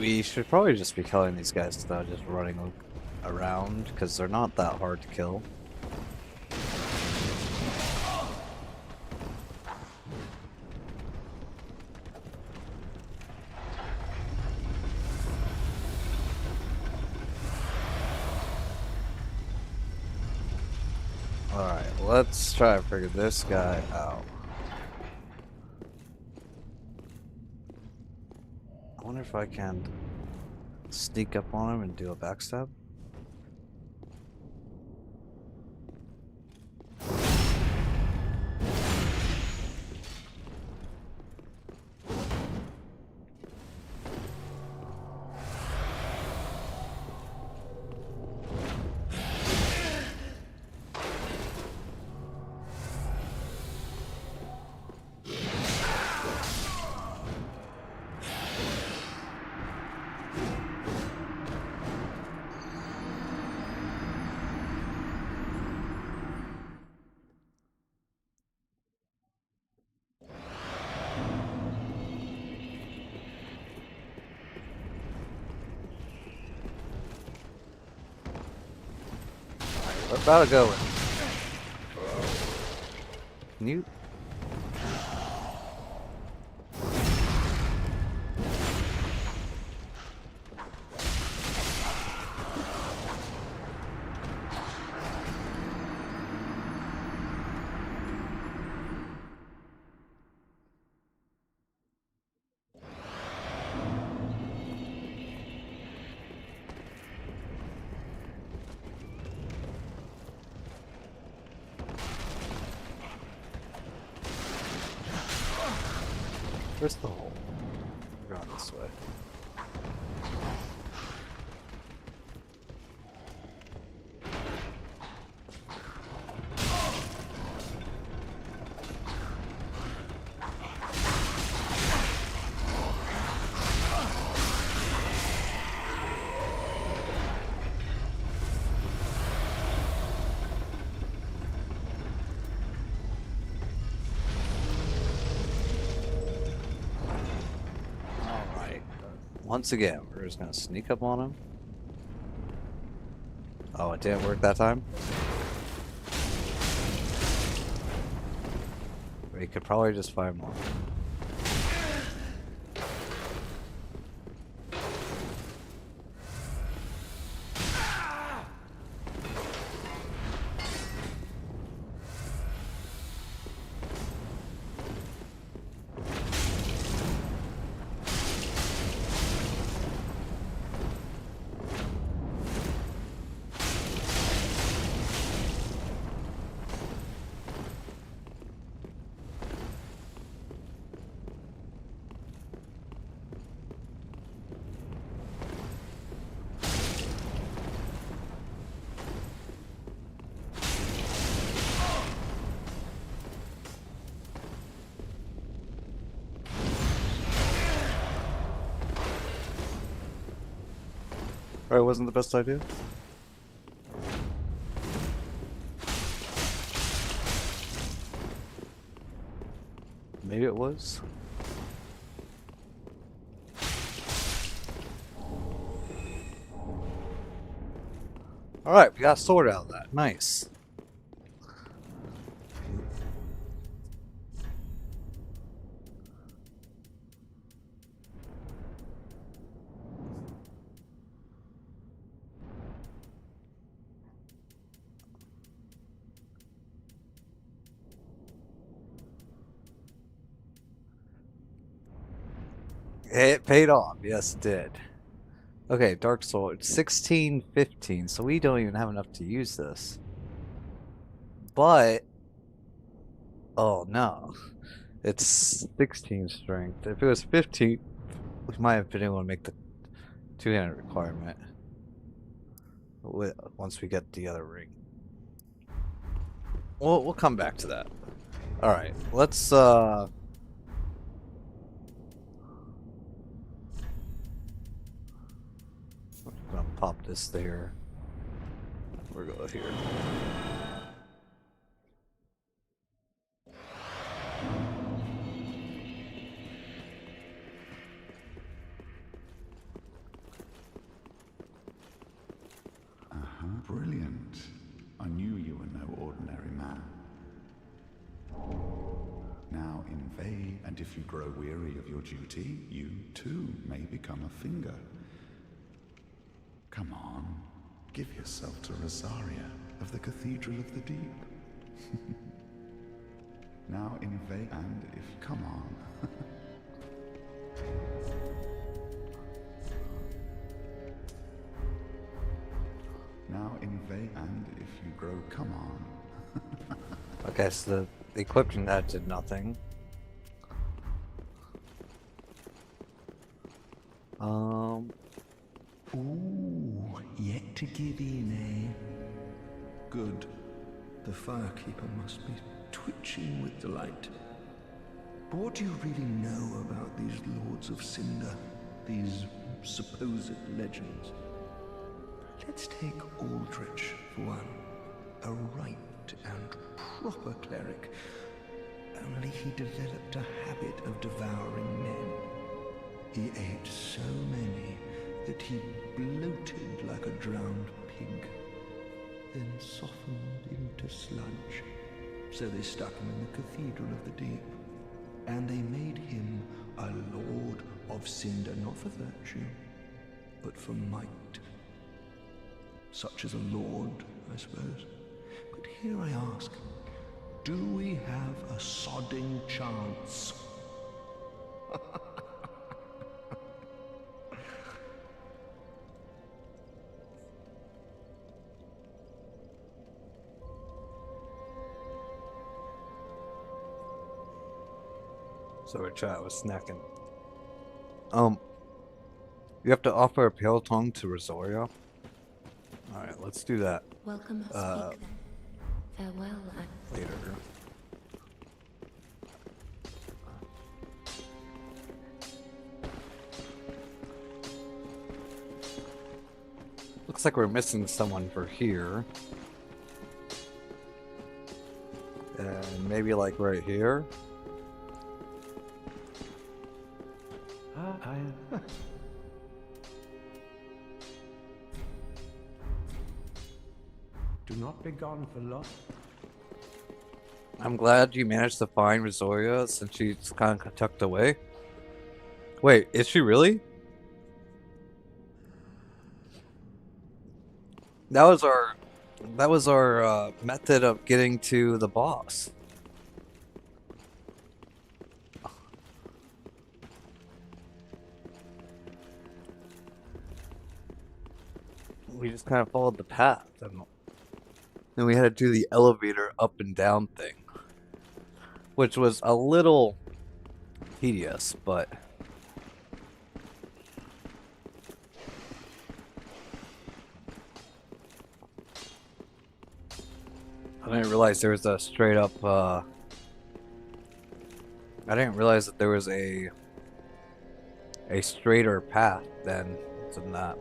We should probably just be killing these guys instead of just running around, because they're not that hard to kill. Alright, let's try to figure this guy out. I wonder if I can sneak up on him and do a backstab. We're about to go in. Can you? Where's the hole? We're going this way. Once again, we're just gonna sneak up on him. Oh, it didn't work that time? We could probably just find more. Right, wasn't the best idea? Maybe it was. Alright, we got a sword out of that. Nice. It paid off. Yes, it did. Okay, Dark Sword. 1615. So we don't even have enough to use this. But... oh, no. It's 16 strength. If it was 15, we might have been able to make the 200 requirement. Once we get the other ring. We'll come back to that. Alright, let's... I'm gonna pop this there. We're going here. And if you grow weary of your duty, you too may become a finger. Come on, give yourself to Rosaria of the Cathedral of the Deep. Now invade and if come on. Now invade and if you grow come on. Okay, so the equipping that did nothing. Ooh, yet to give in, eh? Good. The Firekeeper must be twitching with delight. But what do you really know about these Lords of Cinder? These supposed legends? Let's take Aldrich for one. A right and proper cleric. Only he developed a habit of devouring men. He ate so many that he bloated like a drowned pig, then softened into sludge. So they stuck him in the Cathedral of the Deep, and they made him a Lord of Cinder, not for virtue, but for might. Such as a lord, I suppose. But here I ask, do we have a sodding chance? So our chat was snacking. You have to offer a pale tongue to Rosaria. Alright, let's do that Welcome, speak then. Farewell, and later. Looks like we're missing someone for here. And maybe like right here. Do not be gone for long. I'm glad you managed to find Rosaria since she's kind of tucked away. Wait, is she really? That was our method of getting to the boss. We just kind of followed the path, and then we had to do the elevator up and down thing, which was a little tedious, but I didn't realize there was a straight up, I didn't realize that there was a straighter path than that.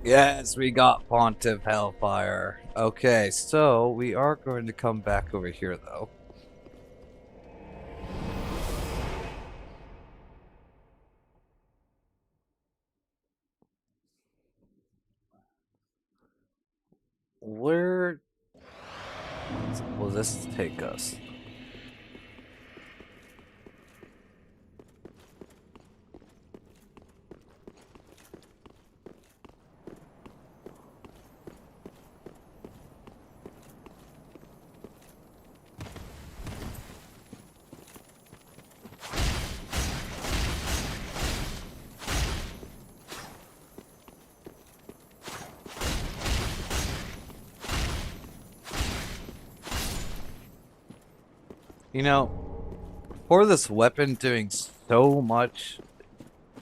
Yes, we got Pontiff Hellfire. Okay, so we are going to come back over here though. Where will this take us? You know, for this weapon doing so much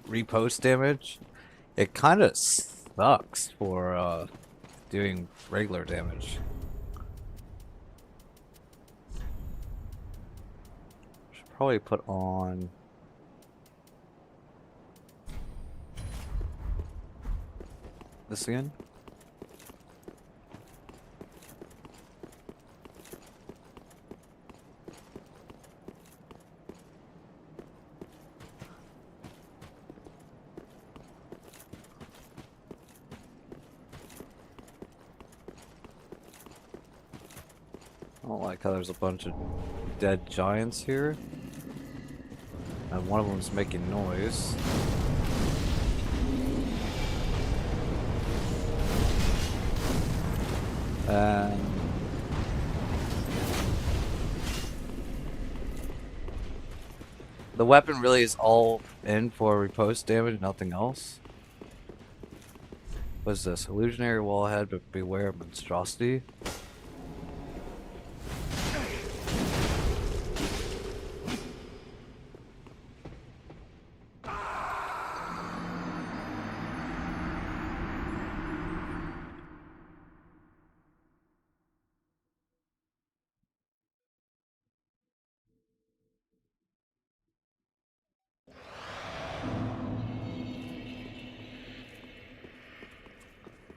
repost damage, it kind of sucks for doing regular damage. Should probably put on this again. I don't like how there's a bunch of dead giants here. And one of them's making noise. And the weapon really is all in for riposte damage, nothing else. What's this? Illusionary wallhead, but beware of monstrosity.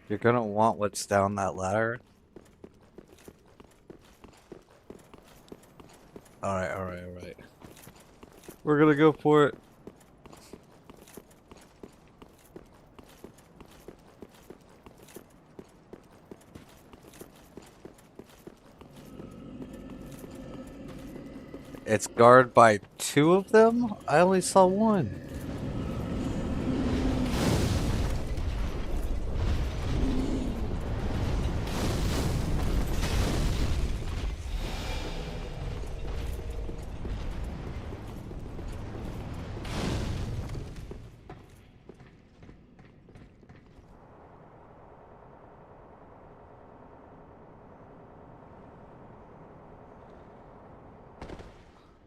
You're gonna want what's down that ladder. Alright, alright, alright. We're gonna go for it. It's guarded by 2 of them? I only saw 1.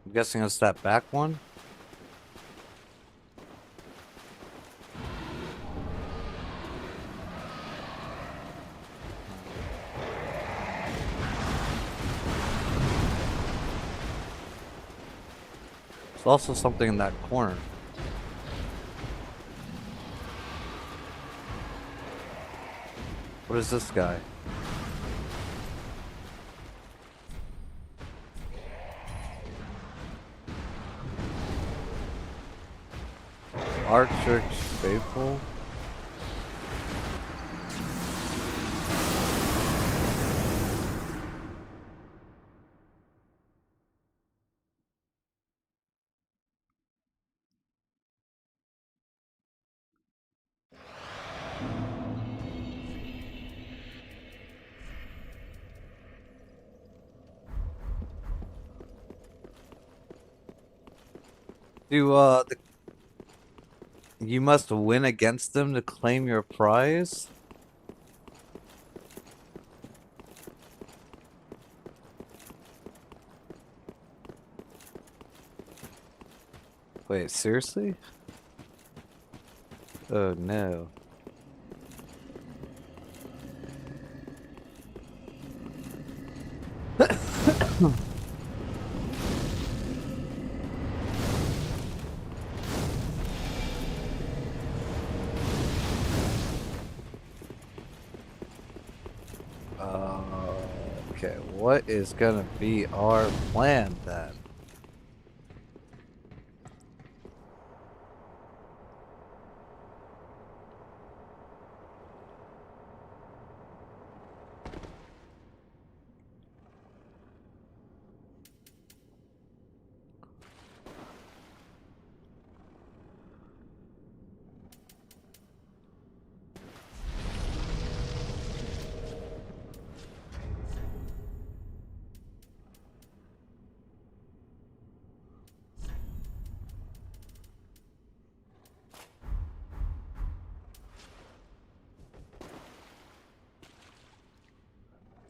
I'm guessing it's that back one. There's also something in that corner. What is this guy? Archer faithful. You must win against them to claim your prize? Wait, seriously? Oh no. Okay, what is gonna be our plan then?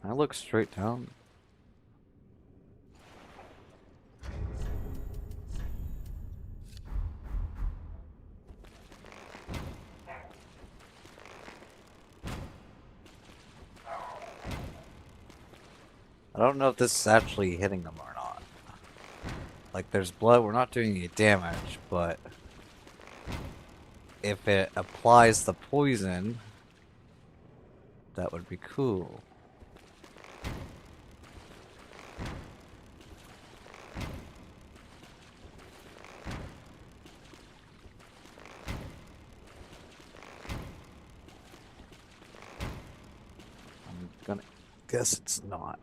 I look straight down. I don't know if this is actually hitting them or not. Like, there's blood, we're not doing any damage, but if it applies the poison, that would be cool. I'm gonna guess it's not.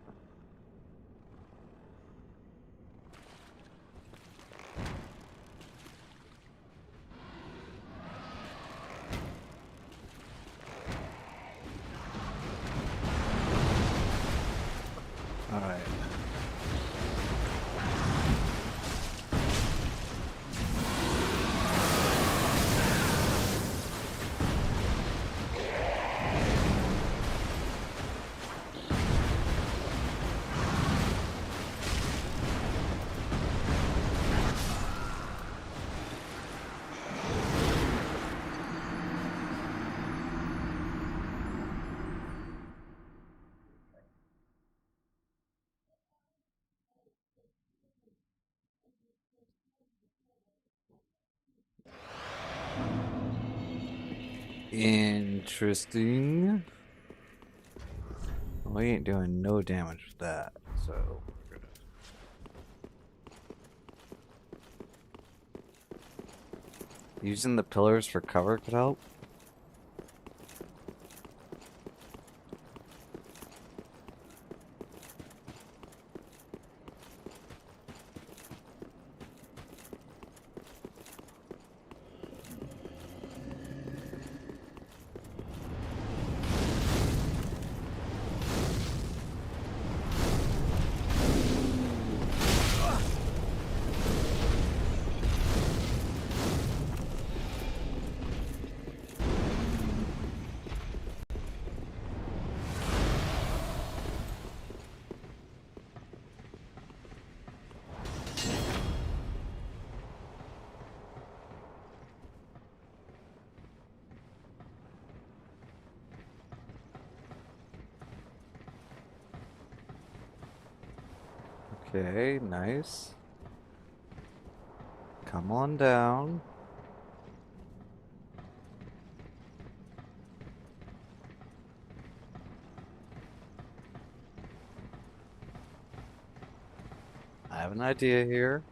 Interesting. We ain't doing no damage with that, so we're gonna... Using the pillars for cover could help. Okay, nice. Come on down. I have an idea here.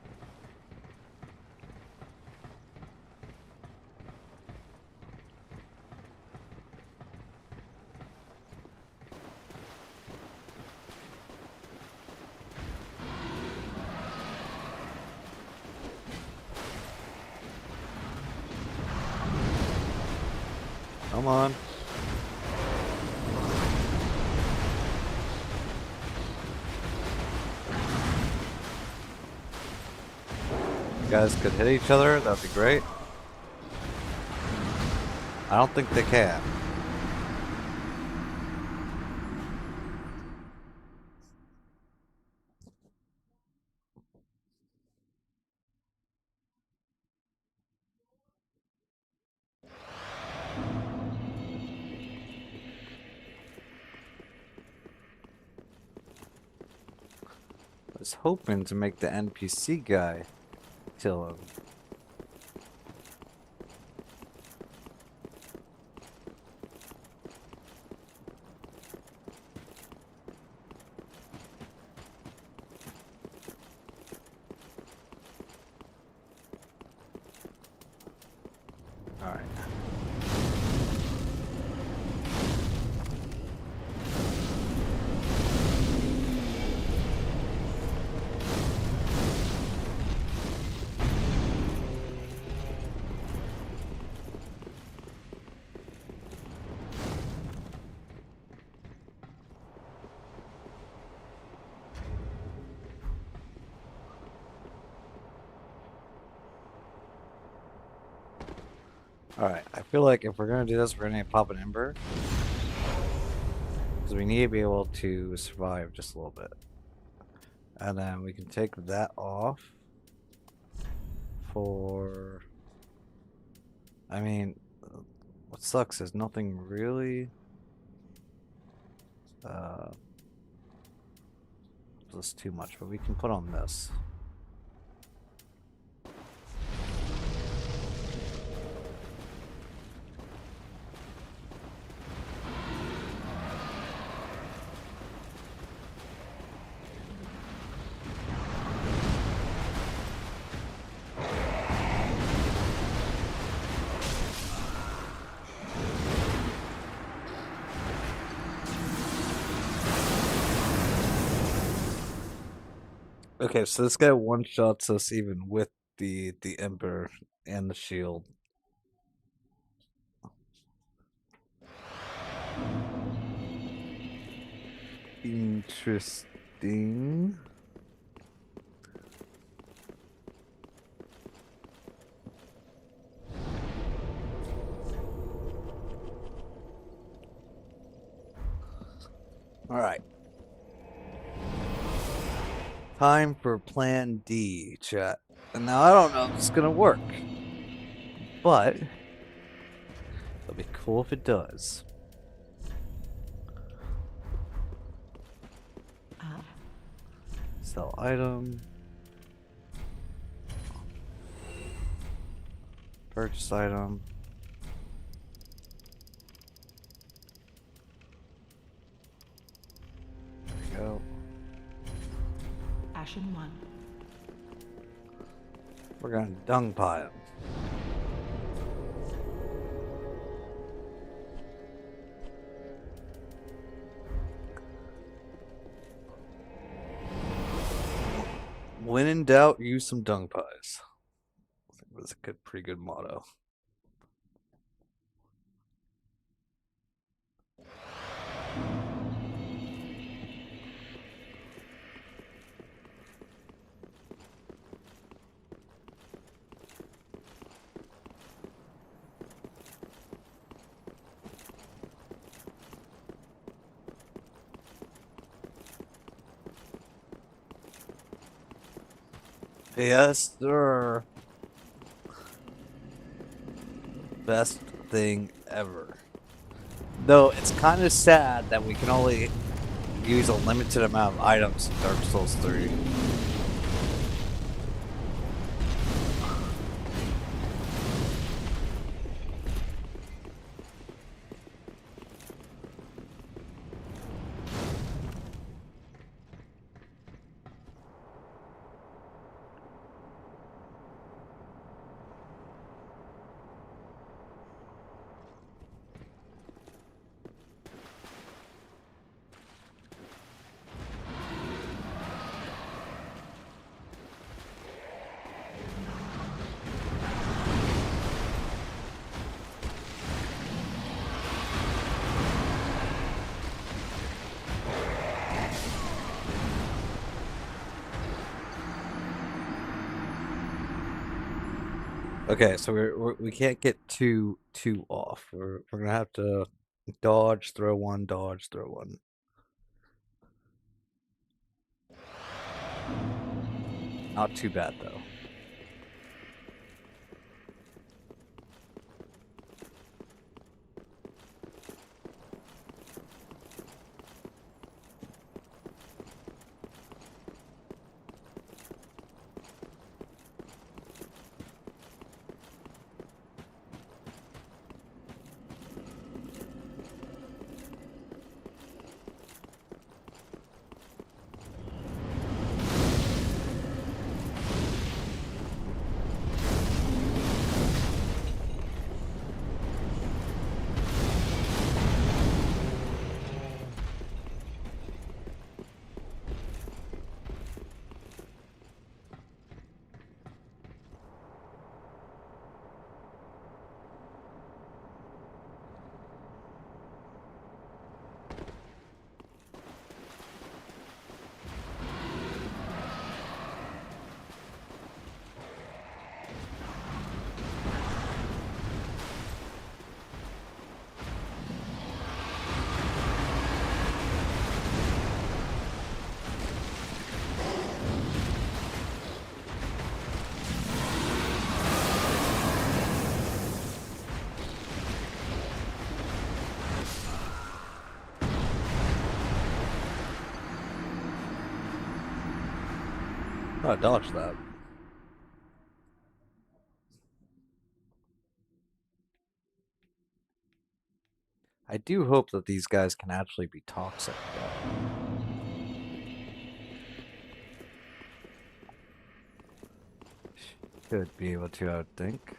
Come on. You guys could hit each other, that'd be great. I don't think they can. I was hoping to make the NPC guy kill him. Alright. Alright, I feel like if we're gonna do this, we're gonna need to pop an ember. Because we need to be able to survive just a little bit. And then we can take that off for... I mean, what sucks is nothing really... Just too much, but we can put on this. Okay, so this guy one-shots us even with the Emperor and the shield. Interesting. All right. Time for plan D, chat. And now I don't know if it's gonna work, but it'll be cool if it does. Sell item. Purchase item. Ashen 1. We're gonna dung pie him. When in doubt, use some dung pies. I think that's a pretty good motto. Yes, sir. Best thing ever. Though it's kind of sad that we can only use a limited amount of items in Dark Souls 3. Okay, so we can't get too off. We're gonna have to dodge, throw one, dodge, throw one. Not too bad though. Oh, dodge that. I do hope that these guys can actually be toxic, though. Should be able to, I would think.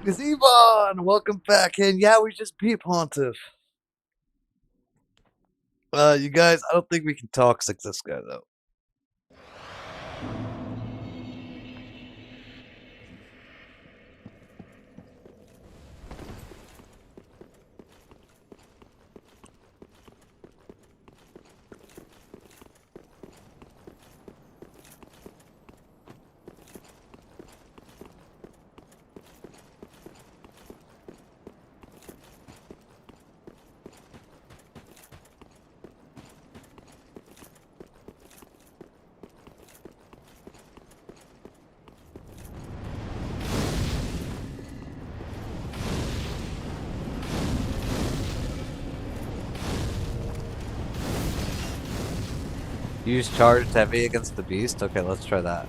Gazebon, welcome back in. Yeah, we just beat Pontiff. You guys, I don't think we can toxic this guy though. Use charged heavy against the beast? Okay, let's try that.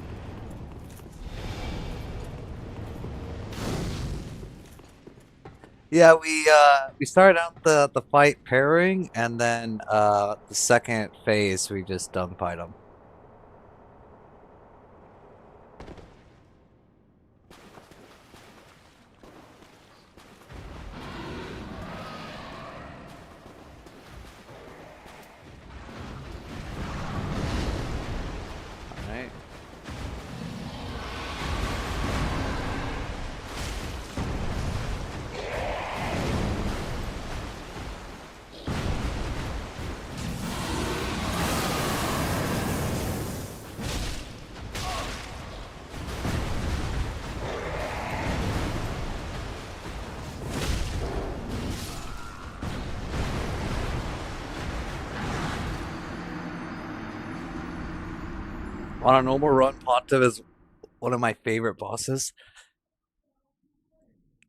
Yeah, we started out the fight pairing, and then the second phase we just fight him. Alright. On a normal run, Pontiff is one of my favorite bosses.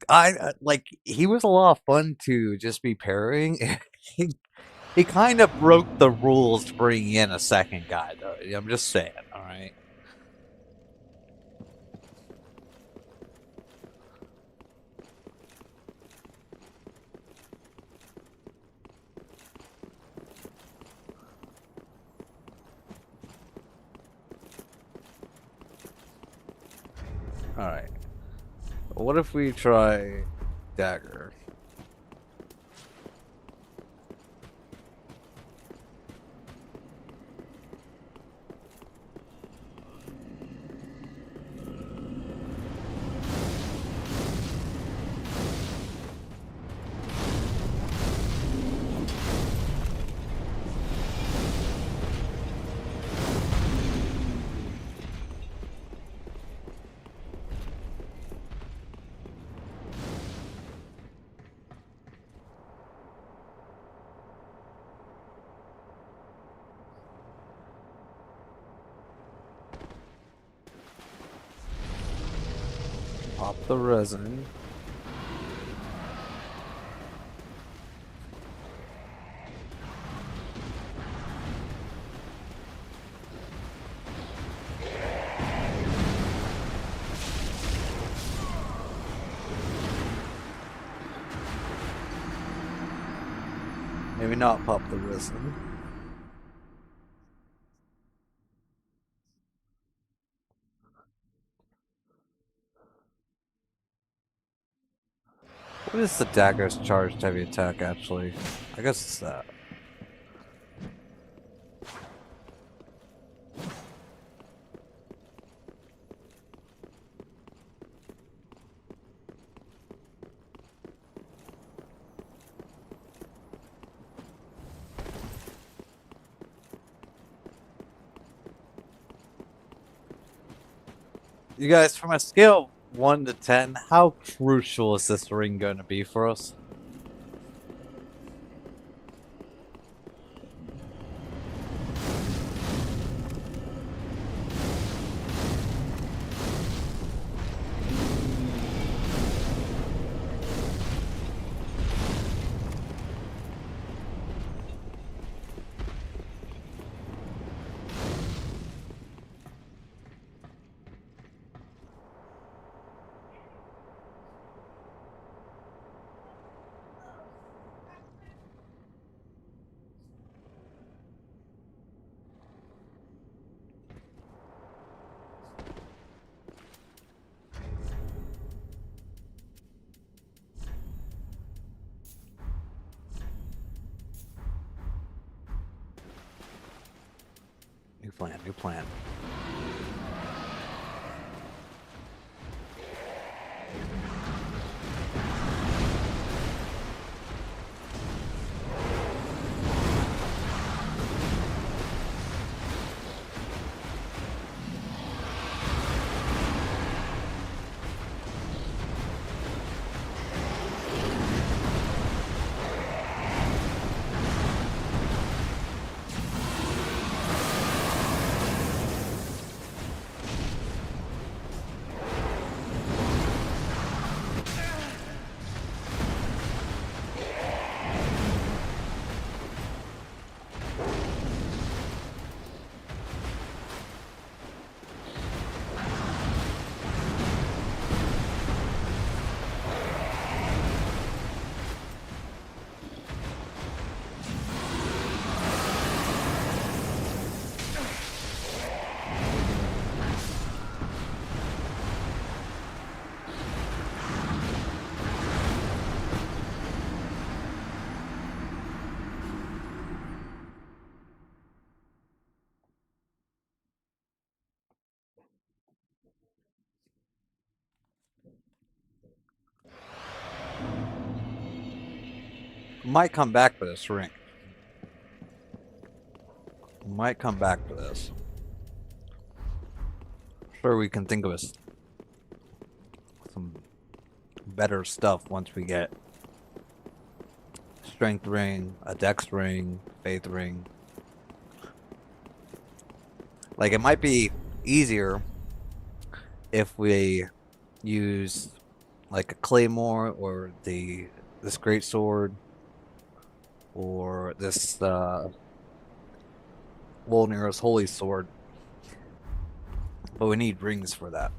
I like he was a lot of fun to just be parrying. he kind of broke the rules bringing in a second guy though. I'm just saying, all right. All right. What if we try dagger? Pop the resin. Maybe not pop the resin. What is the dagger's charged heavy attack actually? I guess it's that. You guys, from a scale of 1 to 10, how crucial is this ring going to be for us? New plan, new plan. Might come back for this ring. Might come back for this. Sure, we can think of some better stuff once we get strength ring, a dex ring, faith ring. Like, it might be easier if we use like a claymore or this great sword or this Wolnir's holy sword, but we need rings for that.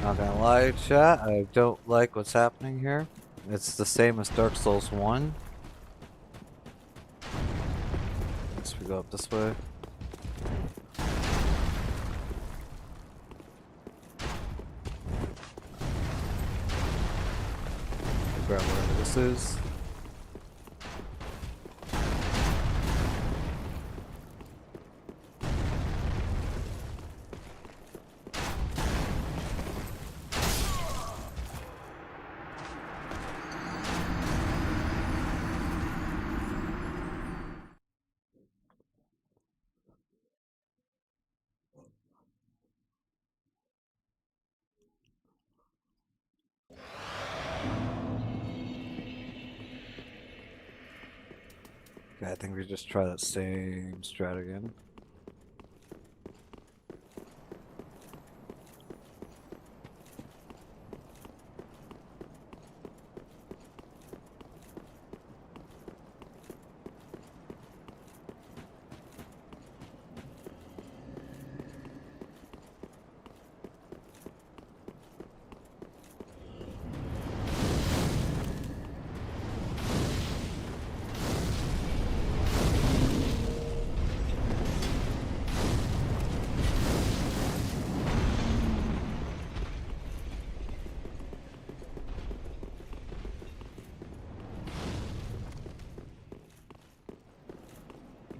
Not gonna lie, chat, I don't like what's happening here. It's the same as Dark Souls 1. Let's go up this way. Grab whatever this is. Okay, I think we just try that same strat again.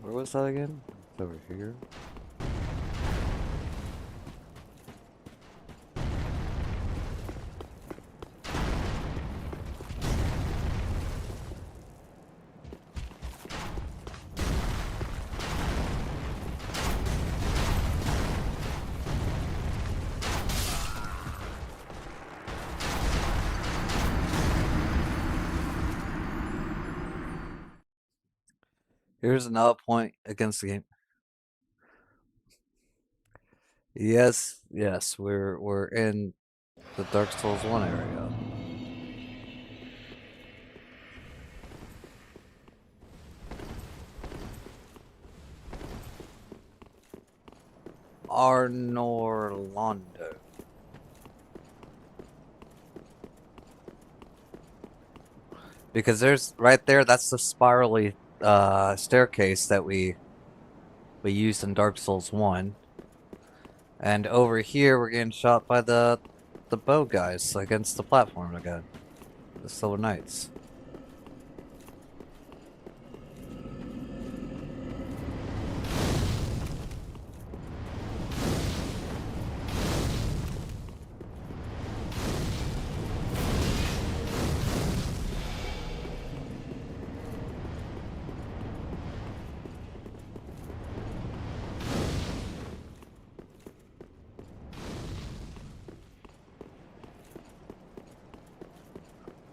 Where was that again? It's over here. Here's another point against the game. Yes, yes, we're in the Dark Souls 1 area. Arnorlondo. Because there's right there, that's the spirally staircase that we used in Dark Souls 1. And over here we're getting shot by the bow guys against the platform again. The Silver Knights.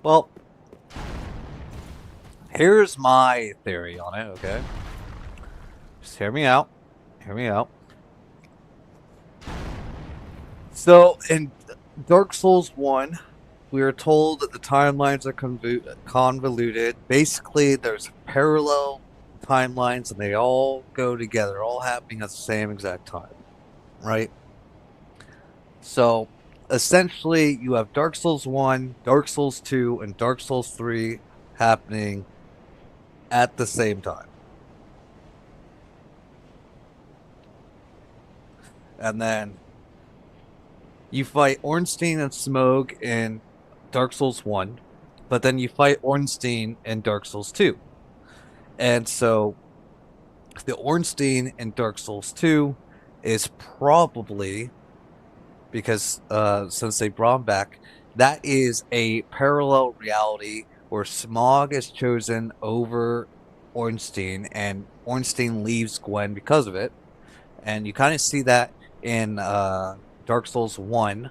Well, here's my theory on it, okay? Just hear me out. Hear me out. So, in Dark Souls 1, we are told that the timelines are convoluted. Basically, there's parallel timelines and they all go together, all happening at the same exact time, right? So, essentially, you have Dark Souls 1, Dark Souls 2, and Dark Souls 3 happening at the same time. And then you fight Ornstein and Smough in Dark Souls 1, but then you fight Ornstein in Dark Souls 2. And so the Ornstein in Dark Souls 2 is probably, because since they brought him back, that is a parallel reality where Smough is chosen over Ornstein, and Ornstein leaves Gwyn because of it. And you kind of see that in Dark Souls 1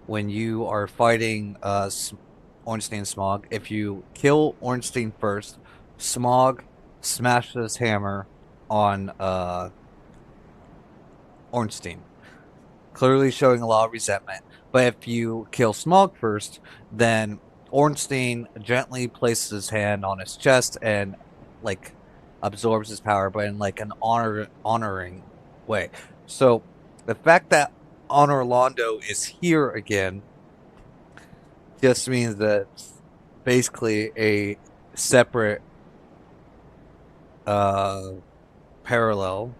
when you are fighting Ornstein and Smough. If you kill Ornstein first, Smough smashes his hammer on Ornstein, clearly showing a lot of resentment. But if you kill Smough first, then Ornstein gently places his hand on his chest and like absorbs his power, but in like an honoring way. So the fact that Arnorlondo is here again just means that it's basically a separate parallel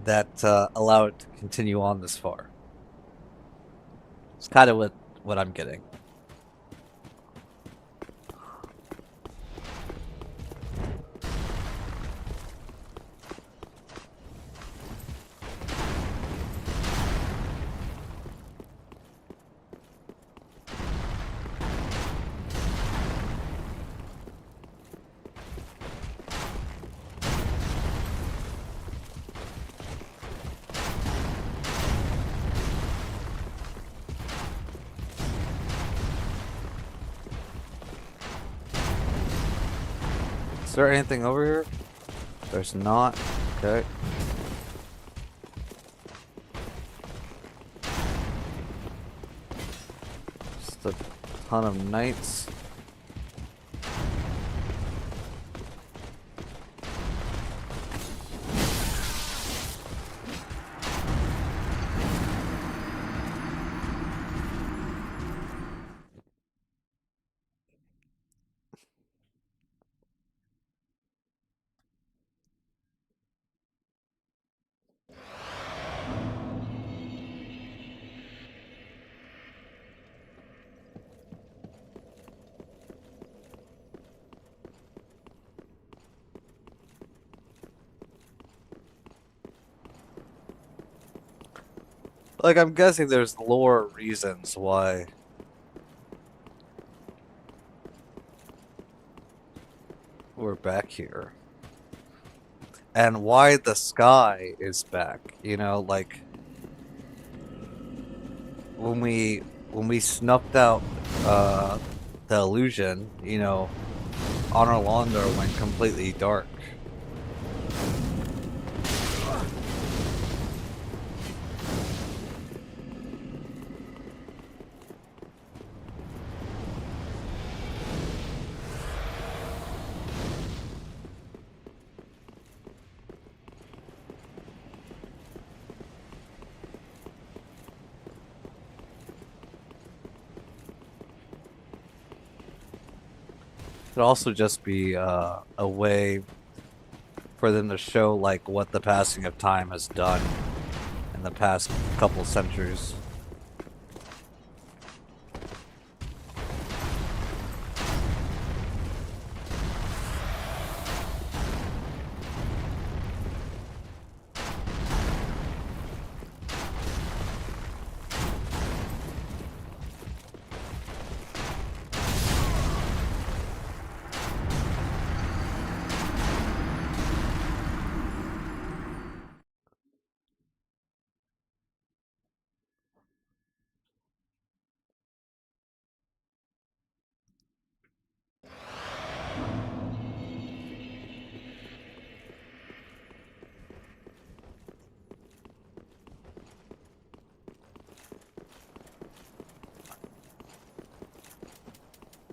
that allow it to continue on this far. It's kind of what I'm getting. Is there anything over here? There's not. Okay. Just a ton of knights. Like, I'm guessing there's lore reasons why we're back here. And why the sky is back. You know, like when we snuffed out the illusion, you know, Arnorlondo went completely dark. Could also just be a way for them to show like what the passing of time has done in the past couple centuries.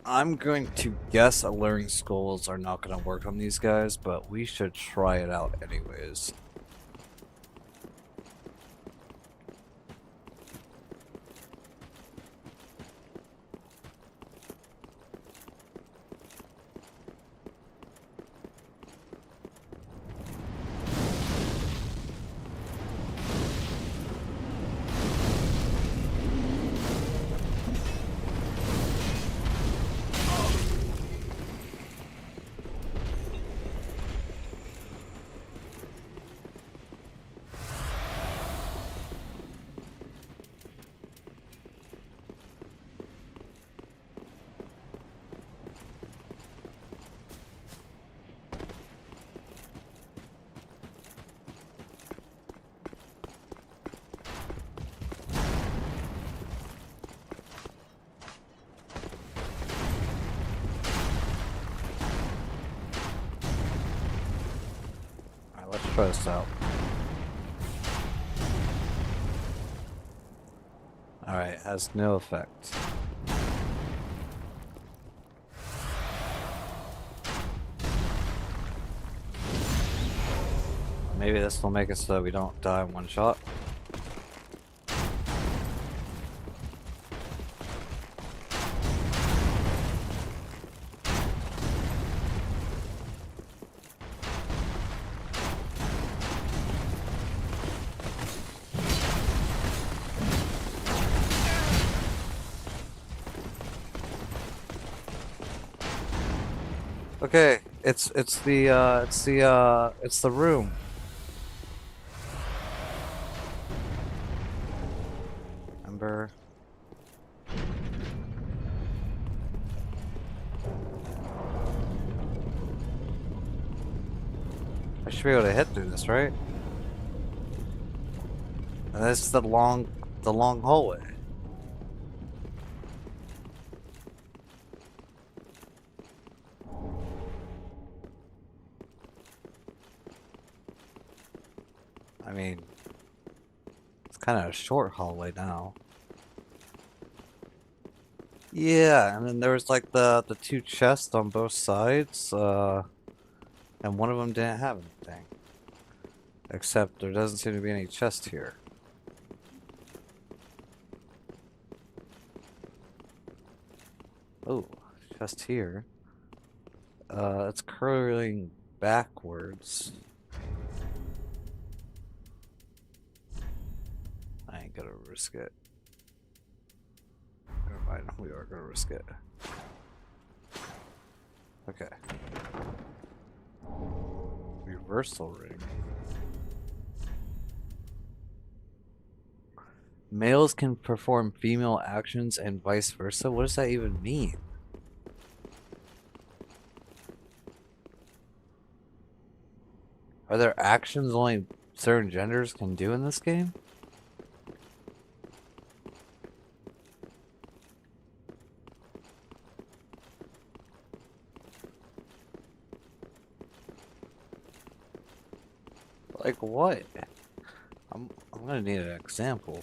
I'm going to guess alluring skulls are not going to work on these guys, but we should try it out anyways. Let's try this out. Alright, has no effect. Maybe this will make it so we don't die in one shot. Okay, it's the room. Remember? I should be able to hit through this, right? And this is the long hallway. I mean, it's kind of a short hallway now. Yeah, and then there was like the two chests on both sides, and one of them didn't have anything. Except there doesn't seem to be any chest here. Oh, chest here. It's curling backwards. I ain't gonna risk it. Never mind, we are gonna risk it. Okay. Reversal ring. Males can perform female actions and vice versa? What does that even mean? Are there actions only certain genders can do in this game? Like what? I'm gonna need an example.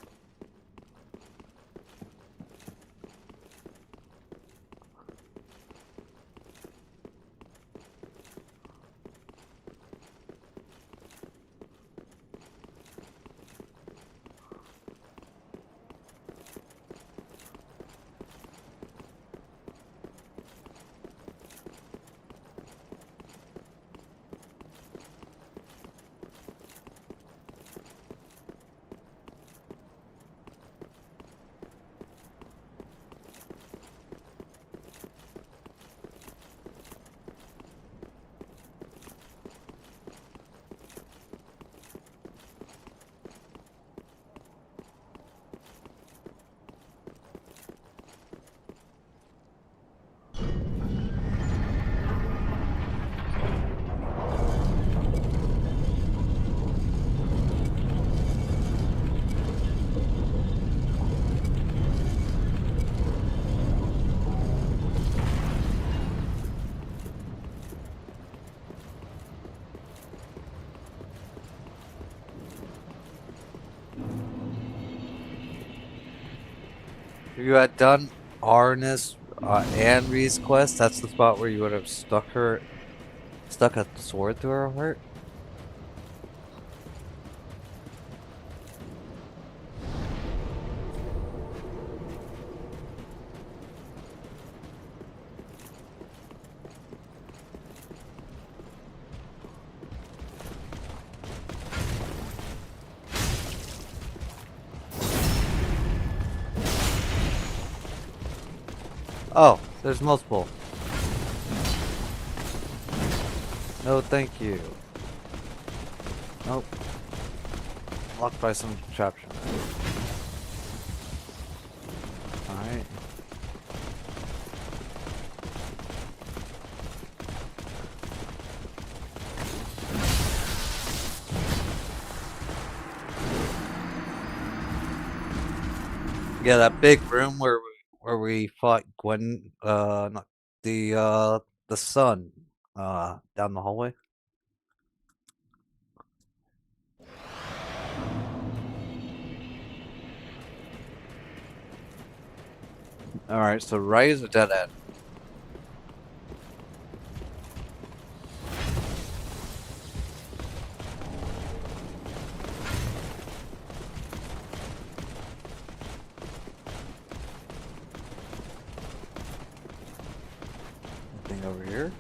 you had done Arnis and Ree's quest, that's the spot where you would have stuck a sword through her heart. Oh, there's multiple. No, thank you. Nope. Locked by some contraption. Alright. Yeah, that big room where we fought Gwen, not the sun, down the hallway. Alright, so right is a dead end. Anything over here?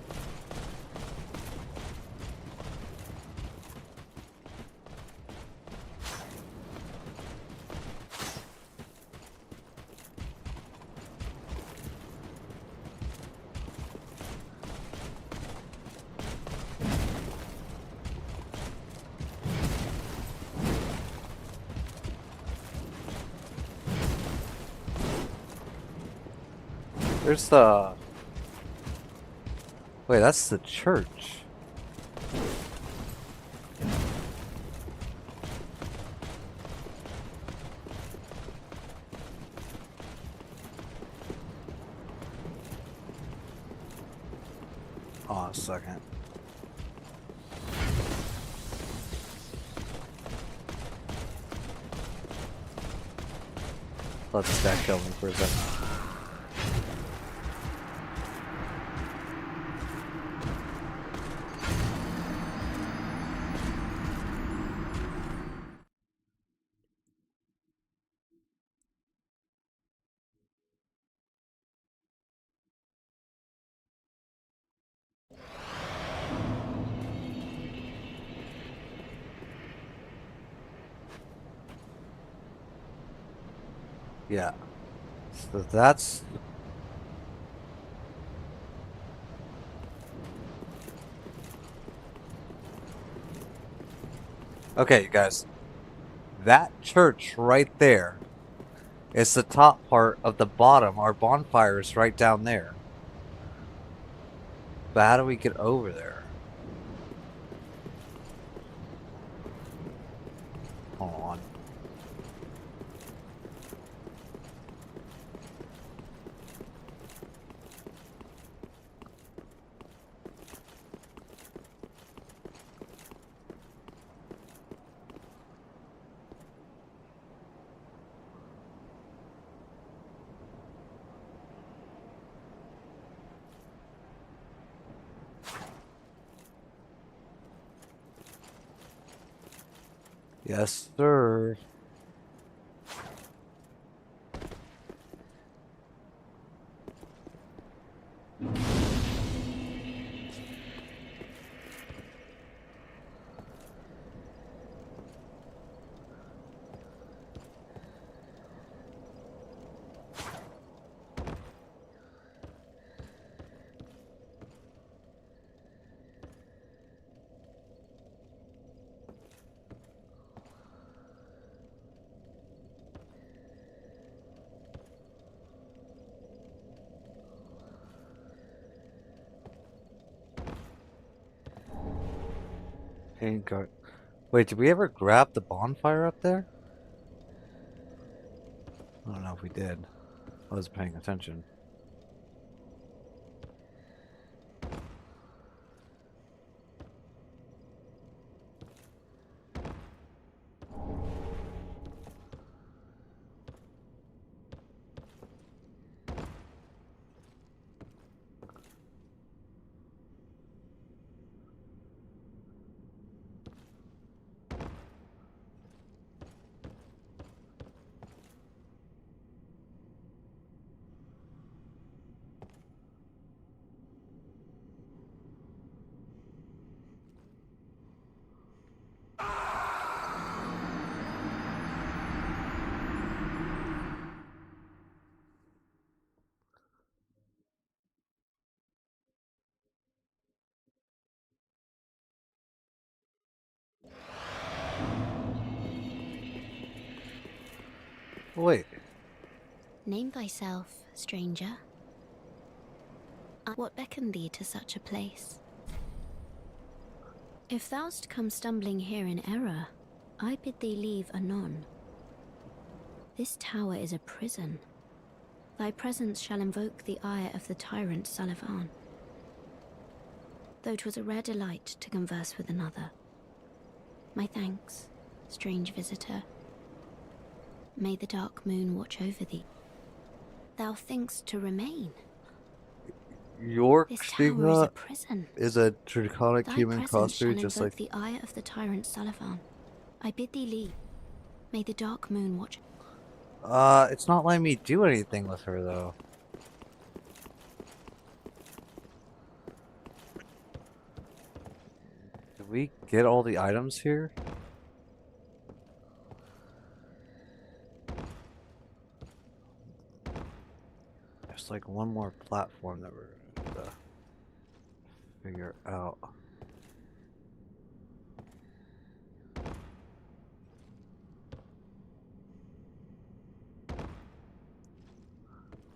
There's the... Wait, that's the church. Oh, a second. Let this guy kill me for a second. Yeah. So that's... Okay, you guys. That church right there is the top part of the bottom. Our bonfire is right down there. But how do we get over there? Hold on. Yes, sir. Paint guard. Wait, did we ever grab the bonfire up there? I don't know if we did. I wasn't paying attention. Wait. Name thyself, stranger. What beckoned thee to such a place? If thou'st come stumbling here in error, I bid thee leave anon. This tower is a prison. Thy presence shall invoke the ire of the tyrant Sullivan. Though 'twas a rare delight to converse with another. My thanks, strange visitor. May the dark moon watch over thee. Thou thinkst to remain. York This tower is a Stigma prison. is a draconic Thy human presence shall crossbreed, just invoke like the ire of the tyrant Sullivan. I bid thee leave. May the dark moon watch. it's not letting me do anything with her though. Did we get all the items here? There's like one more platform that we're gonna have to figure out.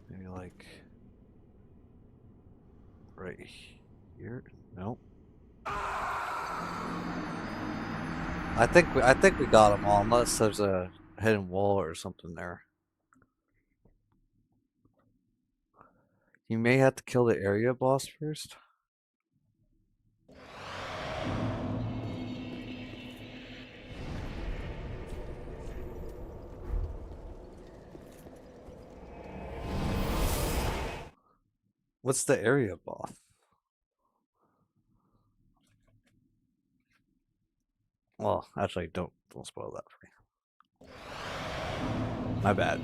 Maybe like right here? Nope. I think we got them all, unless there's a hidden wall or something there. You may have to kill the area boss first. What's the area boss? Well, actually, don't spoil that for me. My bad.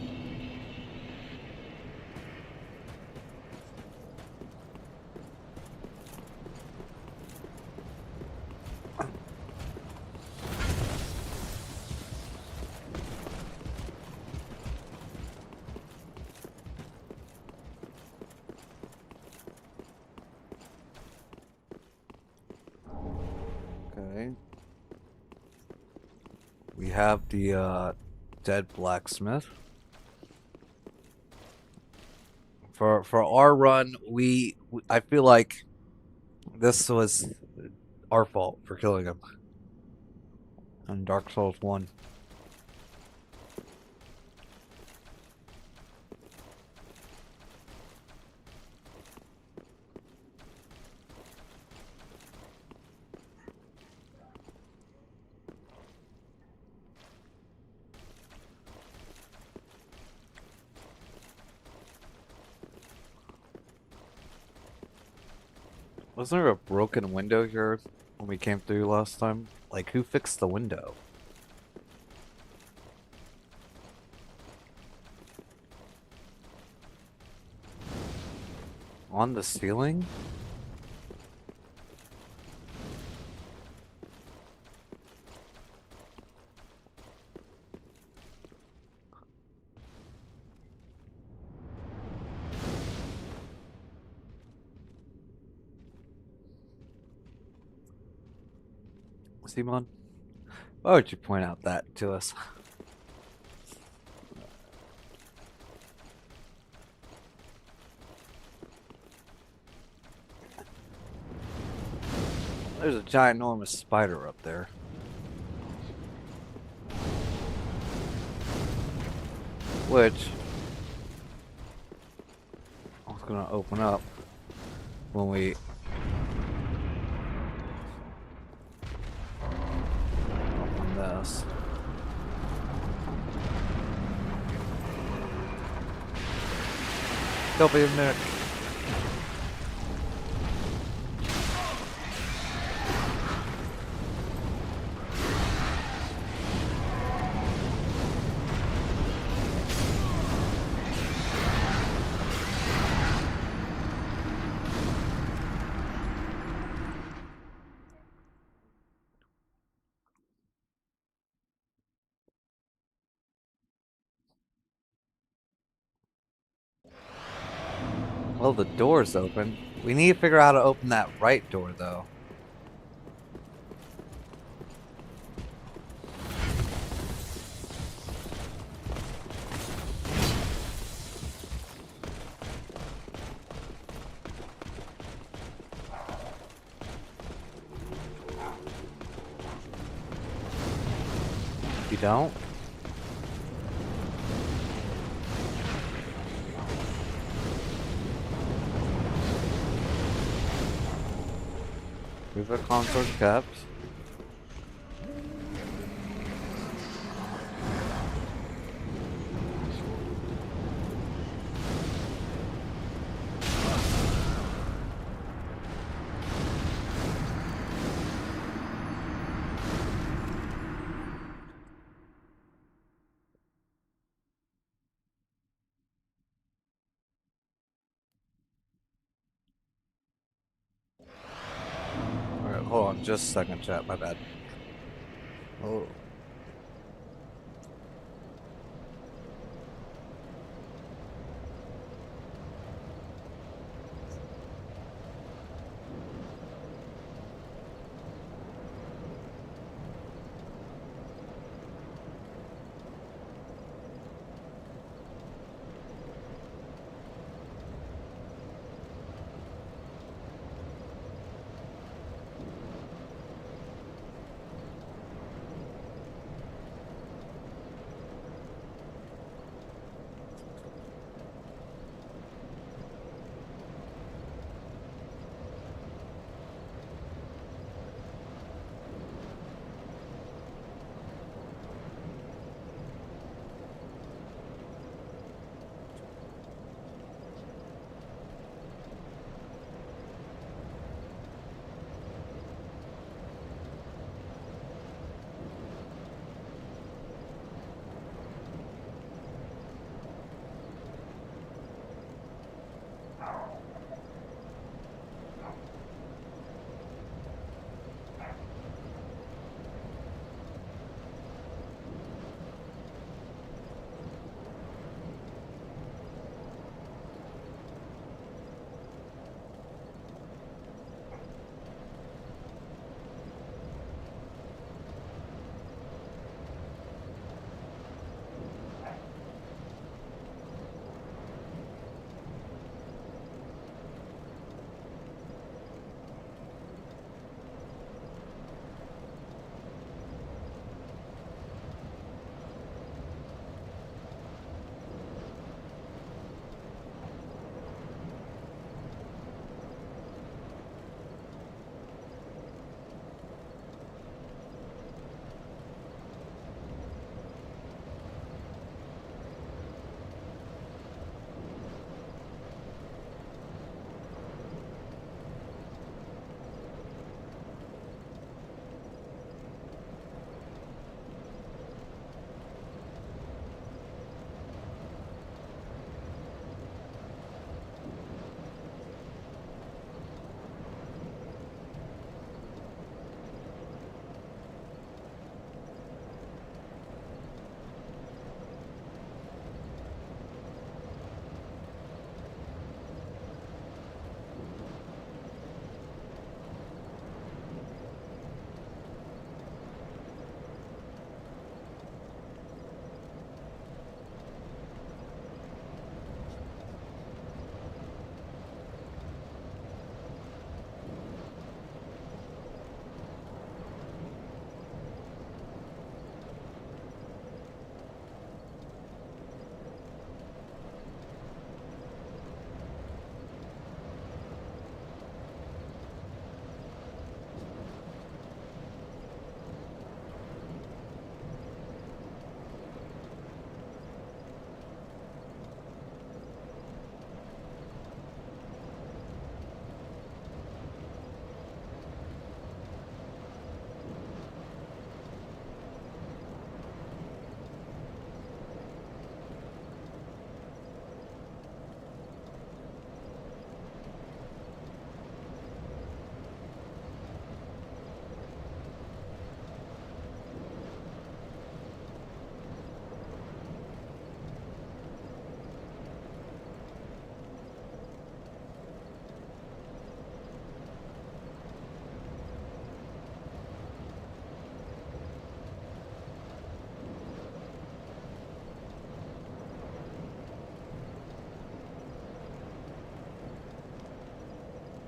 Okay. We have the dead blacksmith. For our run, I feel like this was our fault for killing him. On Dark Souls 1. Wasn't there a broken window here when we came through last time? Like, who fixed the window? On the ceiling? Simon, why would you point out that to us? There's a ginormous spider up there. Which I was gonna open up when we open this. There'll be a minute. Well, the door's open. We need to figure out how to open that right door, though. You don't? River consort kept. Alright, hold on just a second, chat, my bad. Oh.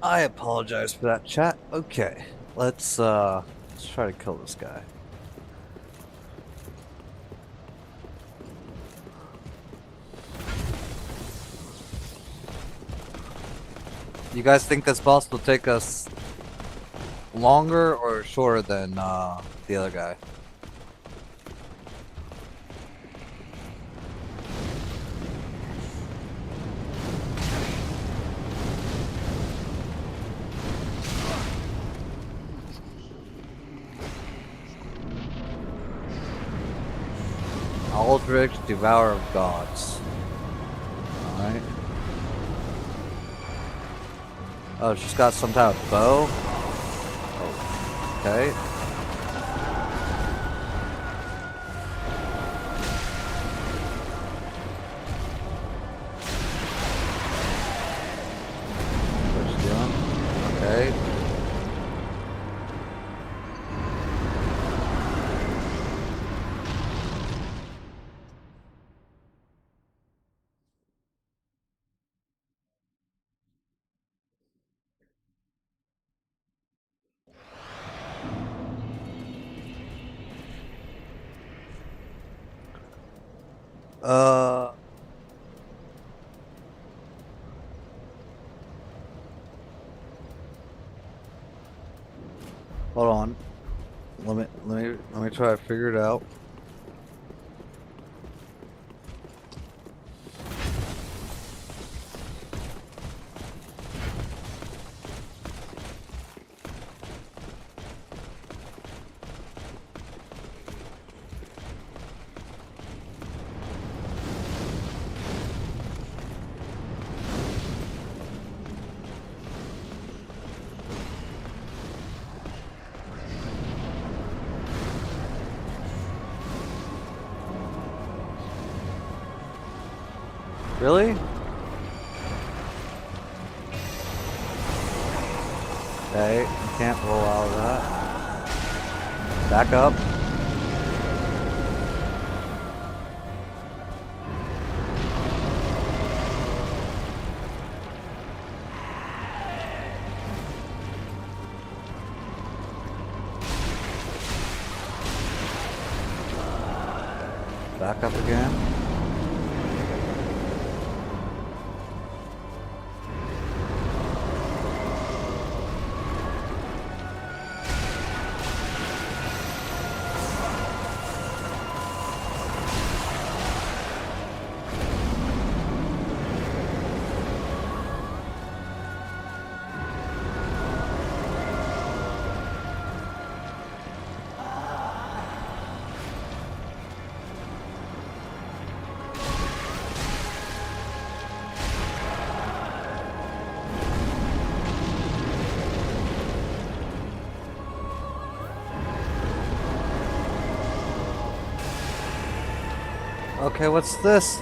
I apologize for that, chat. Okay, let's try to kill this guy. You guys think this boss will take us longer or shorter than the other guy? Aldrich, Devourer of Gods. Alright. Oh, she's got some type of bow. Oh, okay. What's she doing? Okay. Uh, hold on. Let me try to figure it out. Really? Okay, you can't roll out of that. Back up. Back up again. Okay, what's this?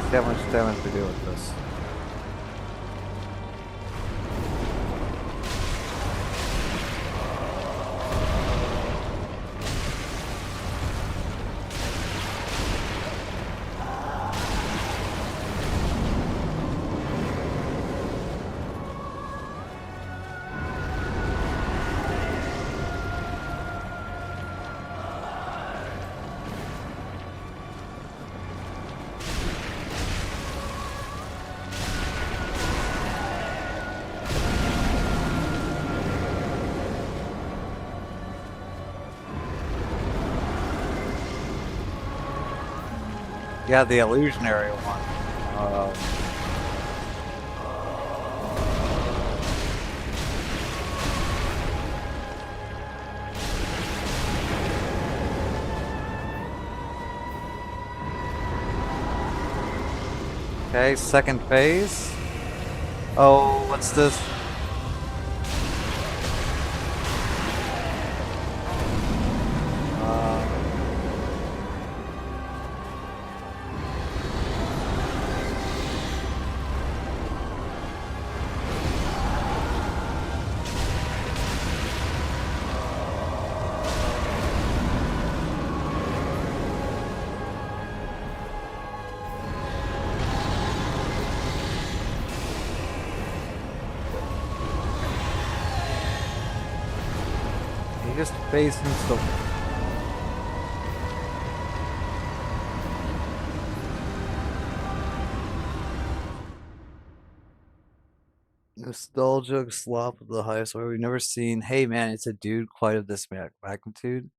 See how much damage we do with this. Yeah, the illusionary one. Okay, second phase. Oh, what's this? biggest face in the nostalgic slop of the highest order we've never seen. Hey man, it's a dude quite of this magnitude.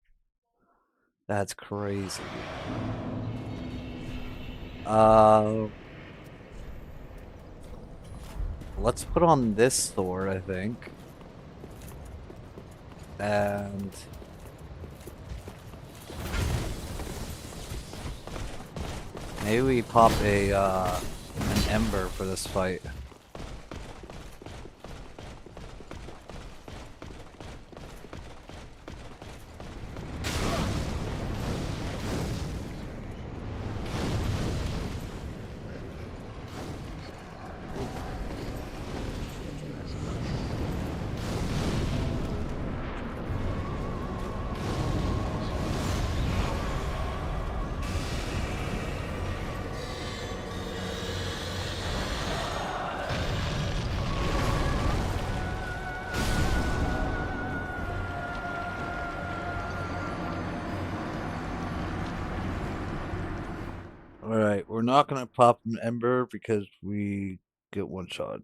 That's crazy. Let's put on this sword, I think. And maybe we pop a an ember for this fight. Alright, we're not gonna pop an ember because we get one shot.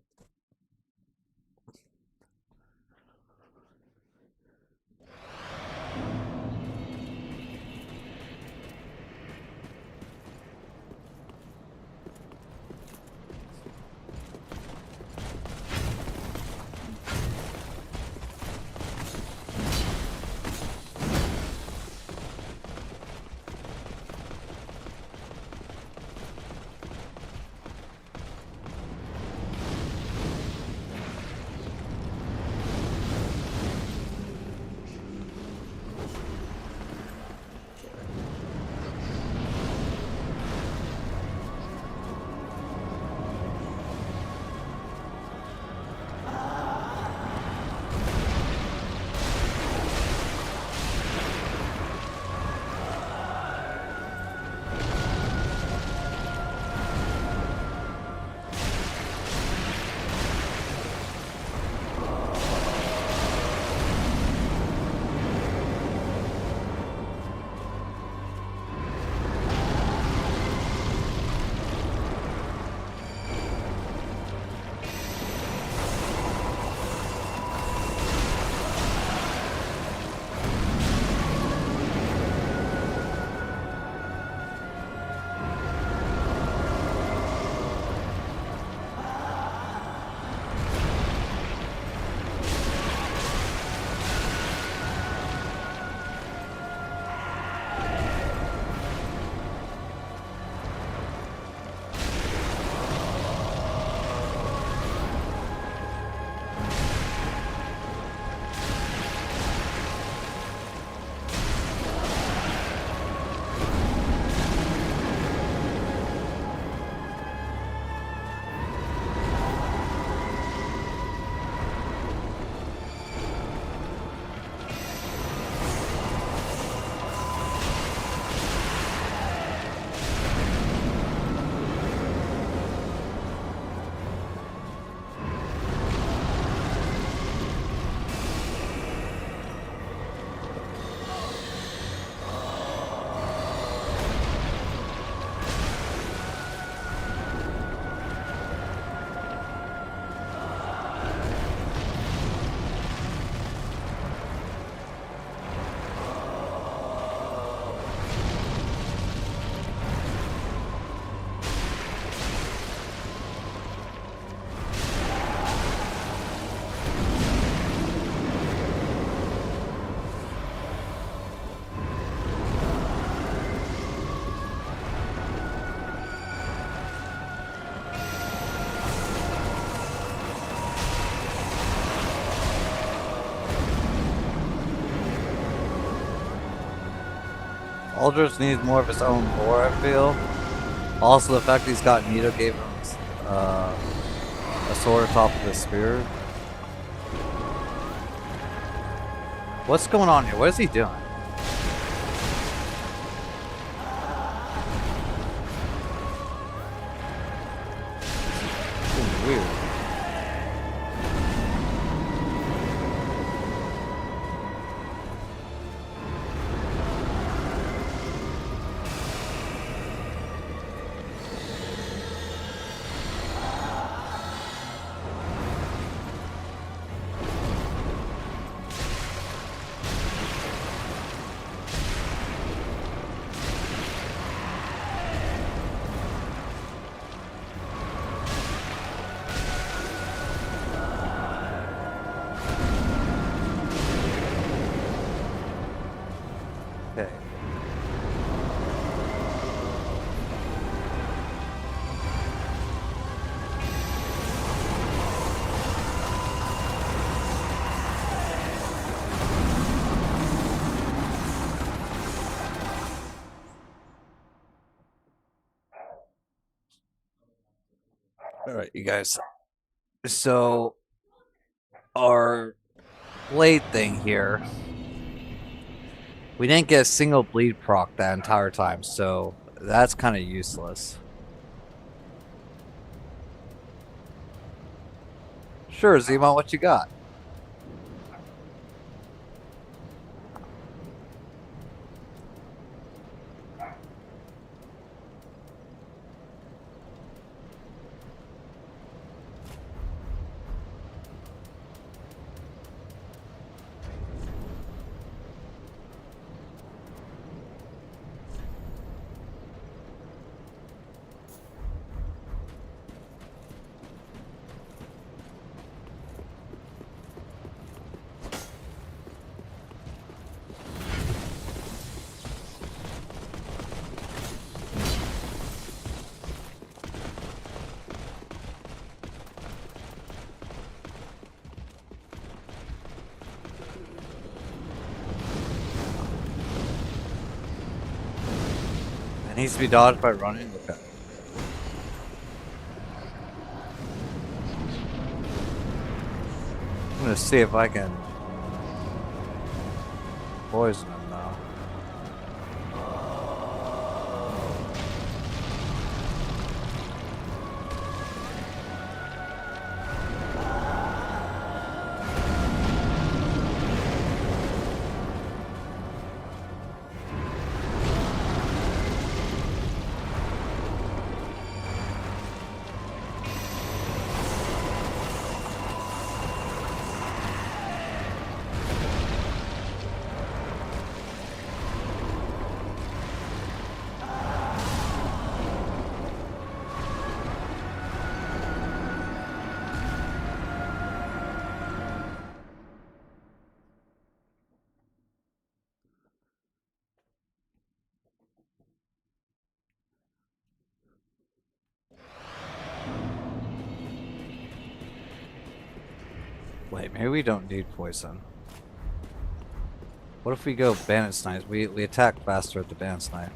Aldrich needs more of his own lore, I feel. Also, the fact that he's got Nito gave him a sword atop of his spear. What's going on here? What is he doing? It's weird. Alright, you guys. So, our blade thing here. We didn't get a single bleed proc that entire time, so that's kind of useless. Sure, Zemo, what you got? It needs to be dodged by running? Okay. I'm gonna see if I can poison him now. Wait, maybe we don't need poison. What if we go Bandit Snipe? We attack faster at the Bandit Snipe.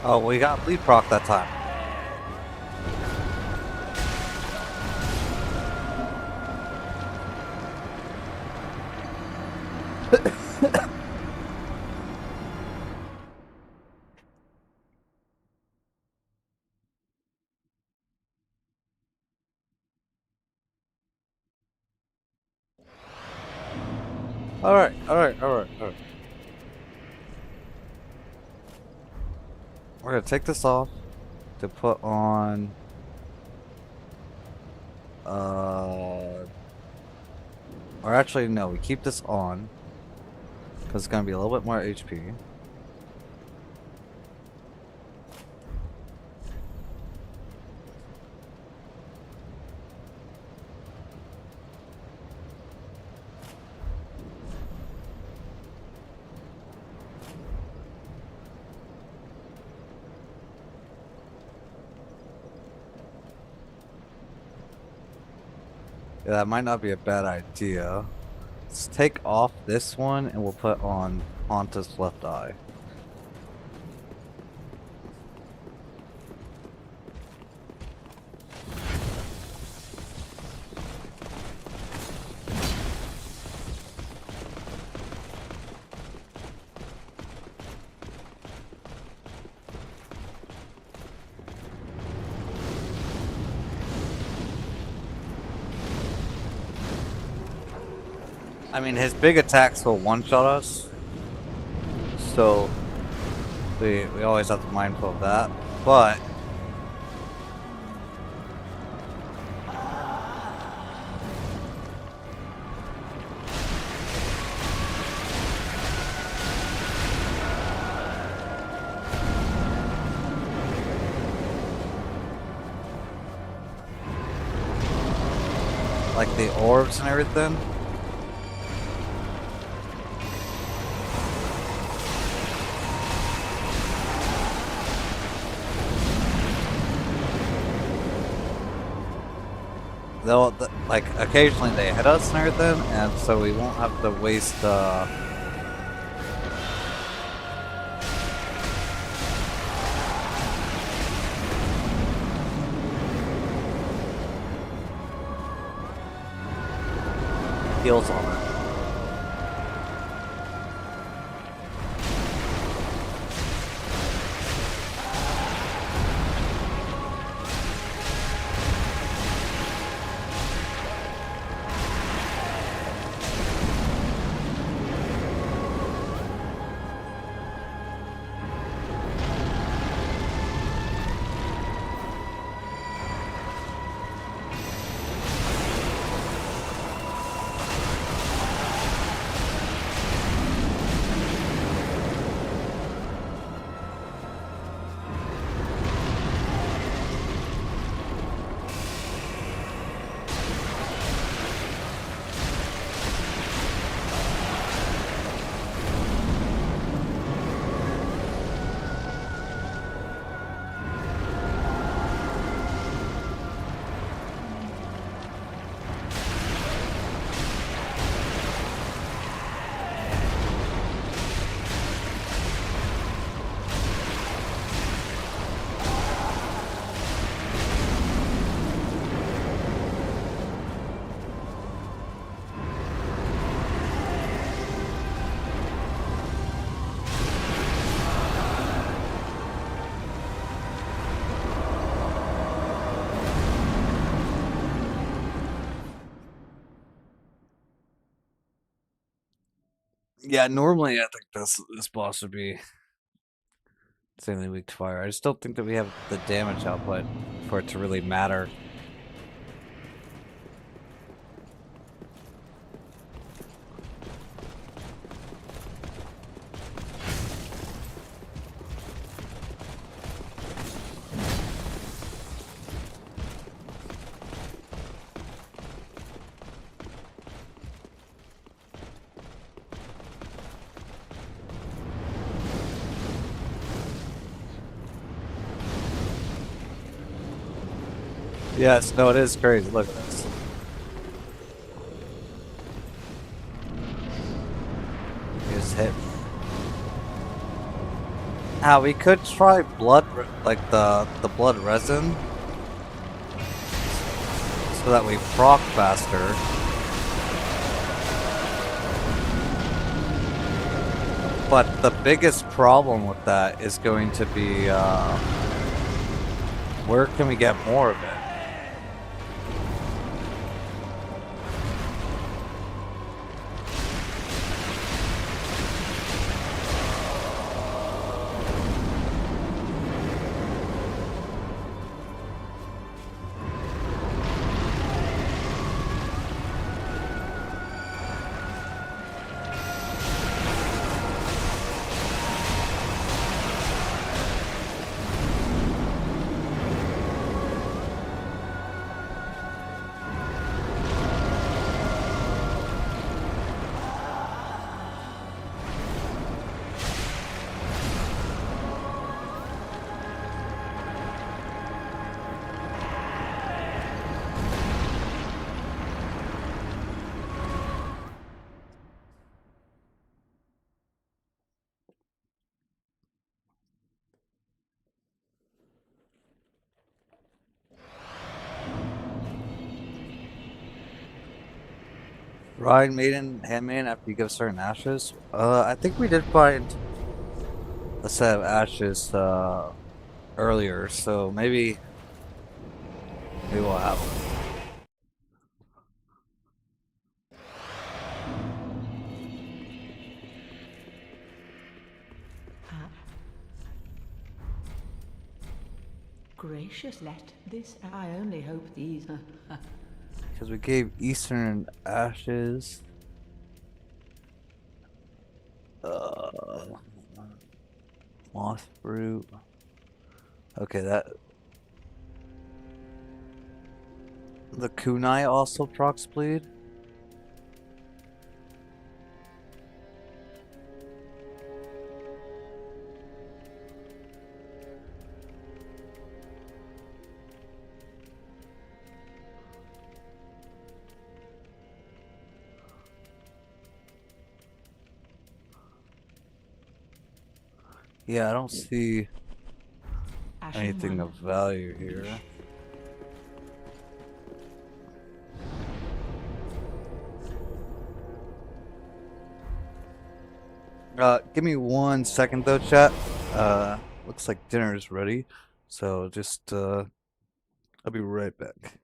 Oh, we got bleed proc that time. Alright. We're gonna take this off to put on or actually no, we keep this on because it's gonna be a little bit more HP. Yeah, that might not be a bad idea. Let's take off this one and we'll put on Haunta's left eye. I mean, his big attacks will one-shot us, so we always have to be mindful of that. But like the orbs and everything. Like occasionally they hit us and everything, and so we won't have to waste heals on it. Yeah, normally I think this boss would be insanely weak to fire. I just don't think that we have the damage output for it to really matter. Yes, no, it is crazy. Look at this. He just hit. Now we could try like the blood resin, so that we proc faster. But the biggest problem with that is going to be where can we get more of it? Ride Maiden, Handmaiden after you give certain ashes? I think we did find a set of ashes earlier, so maybe we'll have them. gracious, let this. I only hope these. Because we gave Eastern Ashes. Moth fruit. Okay, that. The kunai also procs bleed. Yeah, I don't see Ashen anything 1. of value here. Give me 1 second though, chat. Looks like dinner is ready, so just I'll be right back.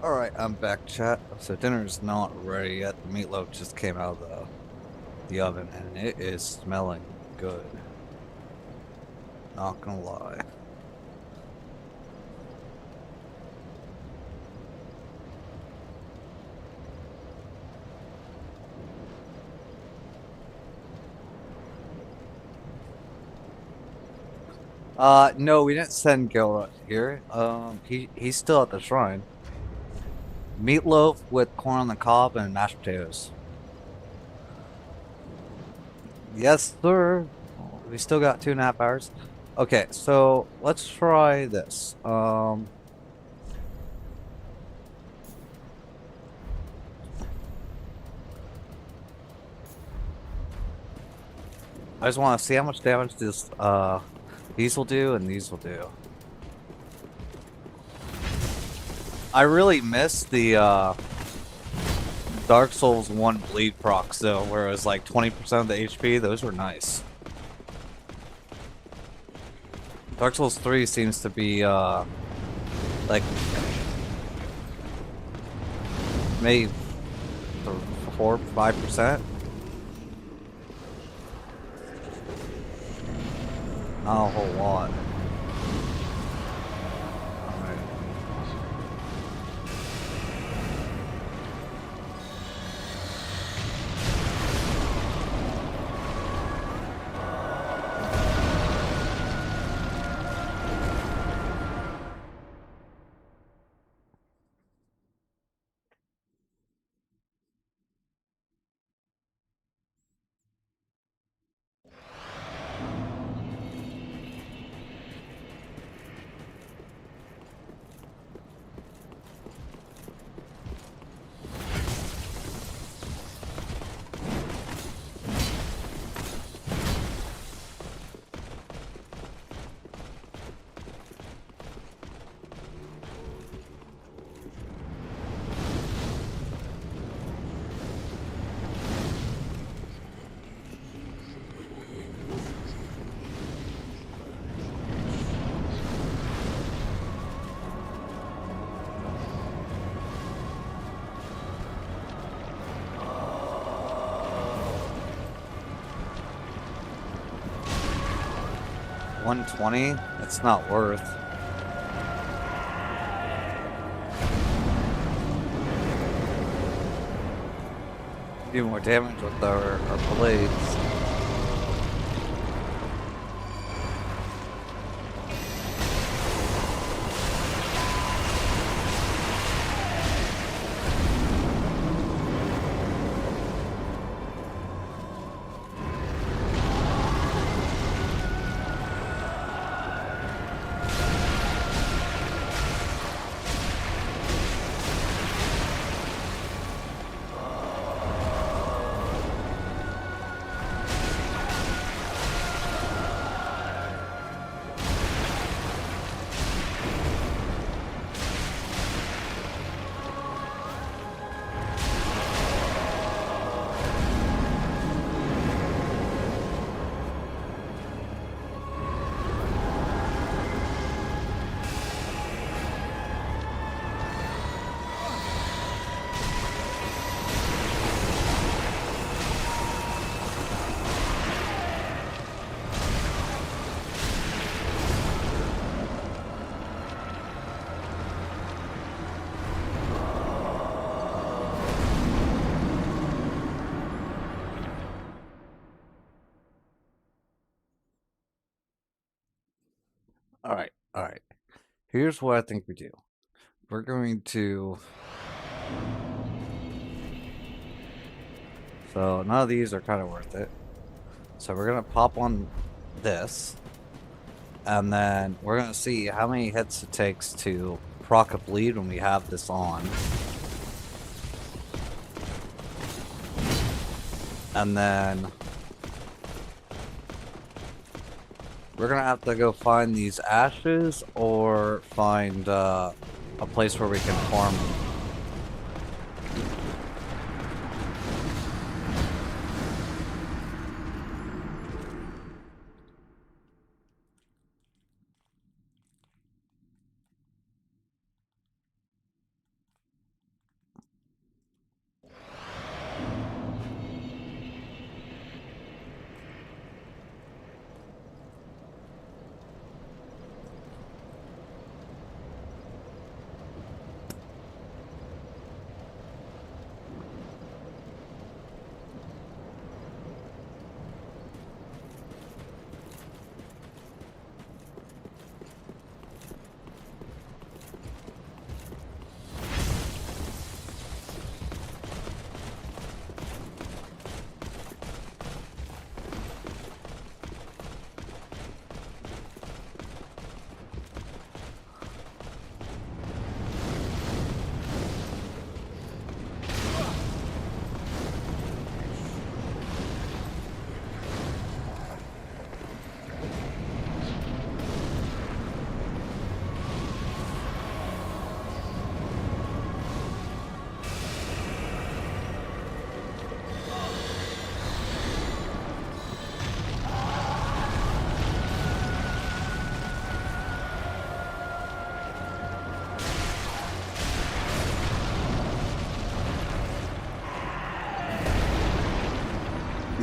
Alright, I'm back, chat. So dinner's not ready yet. The meatloaf just came out of the oven and it is smelling good. Not gonna lie. No, we didn't send Gilrot here. He's still at the shrine. Meatloaf with corn on the cob and mashed potatoes. Yes, sir. We still got 2.5 hours. Okay, so let's try this. I just want to see how much damage this these will do and these will do. I really miss the Dark Souls 1 bleed procs though, where it was like 20% of the HP. Those were nice. Dark Souls 3 seems to be like maybe 4-5%. Not a whole lot. Alright. $120? That's not worth. Do more damage with our blades. Alright. Here's what I think we do. We're going to... So none of these are kind of worth it. So we're going to pop on this. And then we're going to see how many hits it takes to proc a bleed when we have this on. And then... we're gonna have to go find these ashes or find a place where we can farm them.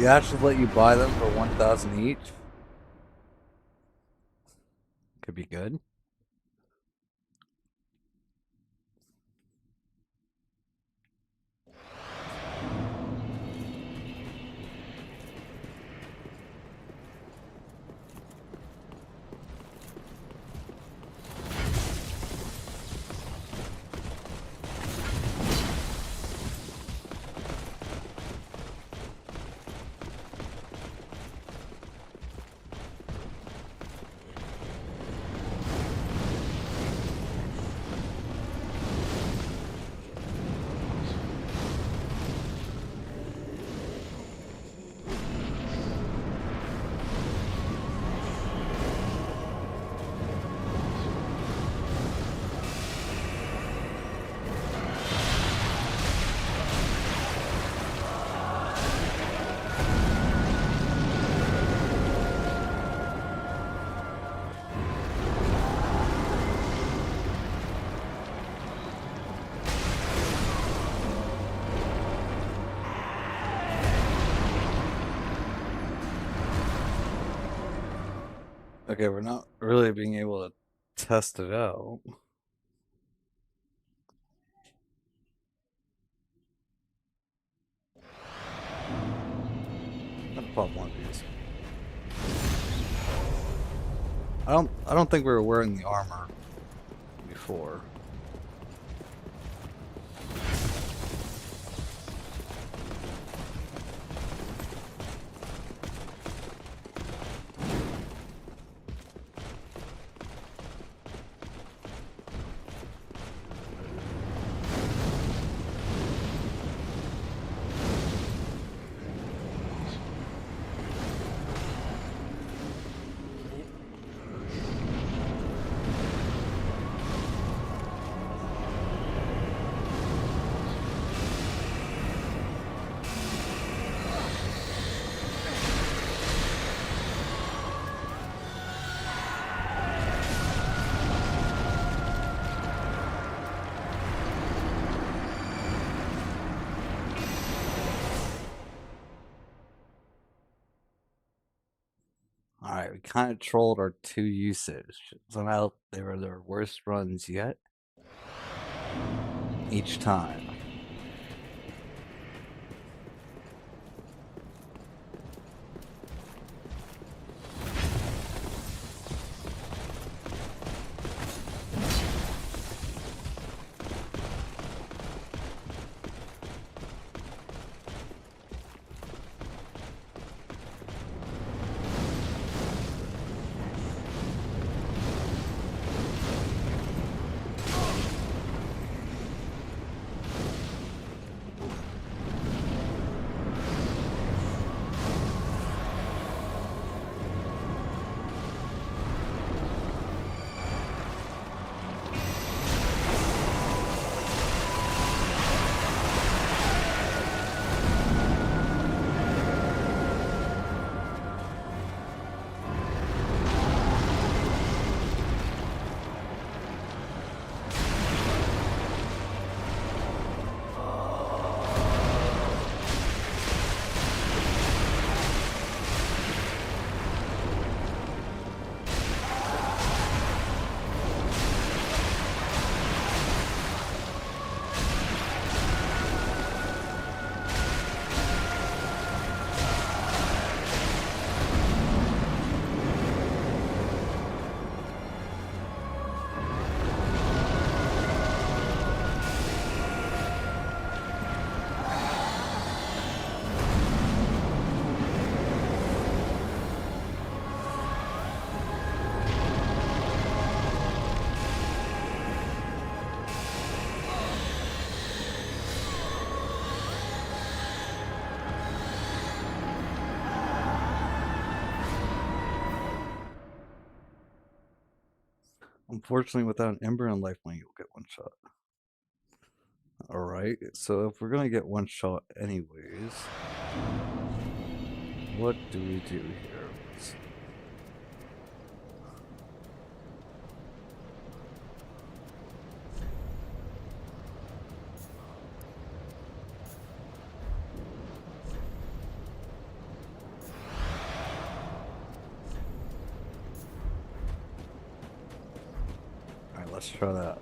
They actually let you buy them for 1,000 each. Could be good. Okay, we're not really being able to test it out. I'm gonna pop one of these. I don't think we were wearing the armor before. Alright, we kind of trolled our 2 usage. Somehow they were their worst runs yet. Each time. Unfortunately, without an Ember and Lifeline, you'll get one shot. Alright, so if we're gonna get one shot anyways, what do we do here? let's try that.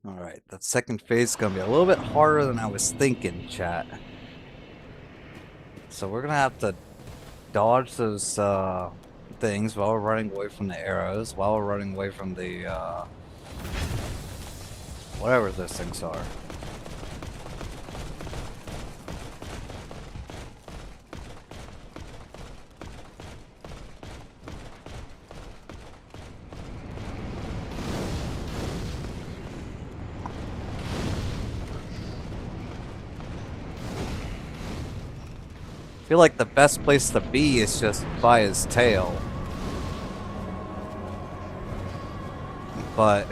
Alright, that second phase is going to be a little bit harder than I was thinking, chat. So we're going to have to dodge those things while we're running away from the arrows, while we're running away from the whatever those things are. I feel like the best place to be is just by his tail. But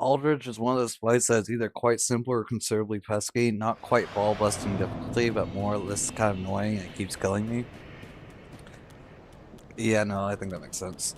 Aldridge is one of those fights that's either quite simple or considerably pesky, not quite ball-busting difficulty, but more or less kind of annoying and it keeps killing me. Yeah, no, I think that makes sense.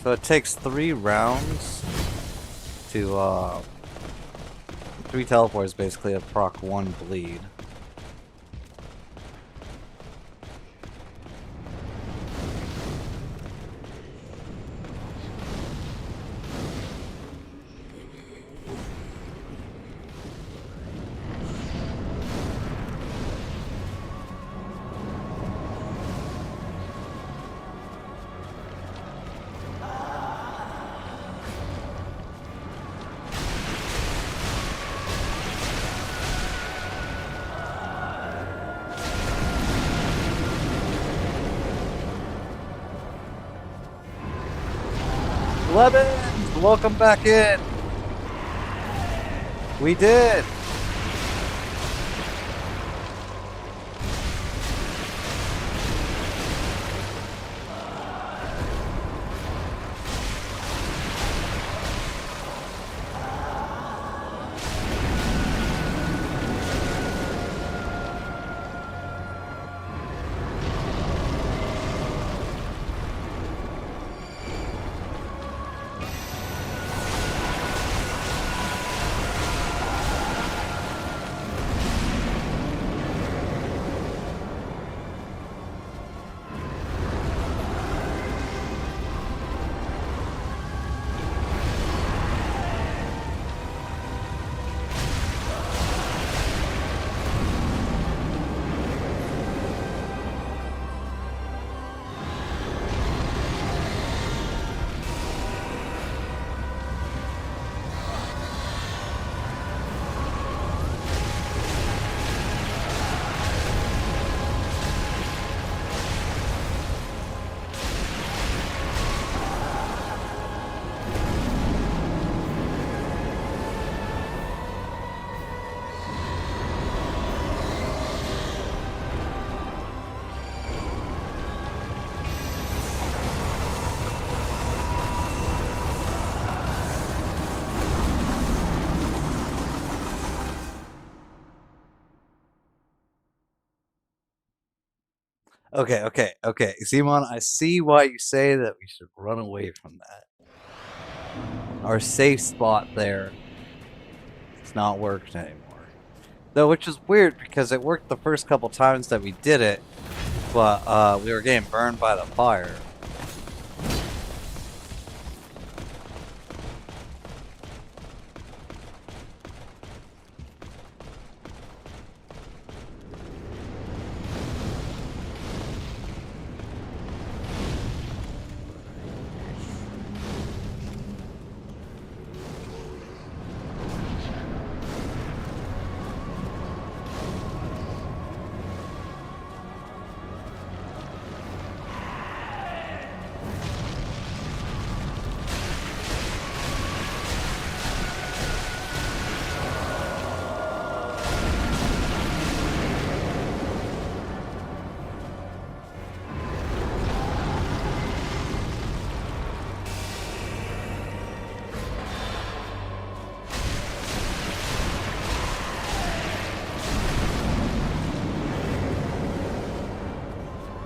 So it takes 3 rounds to, 3 teleports basically to proc 1 bleed. Levins, welcome back in. We did. Okay. Simon, I see why you say that we should run away from that. Our safe spot there. It's not working anymore. Though, which is weird because it worked the first couple times that we did it, but we were getting burned by the fire.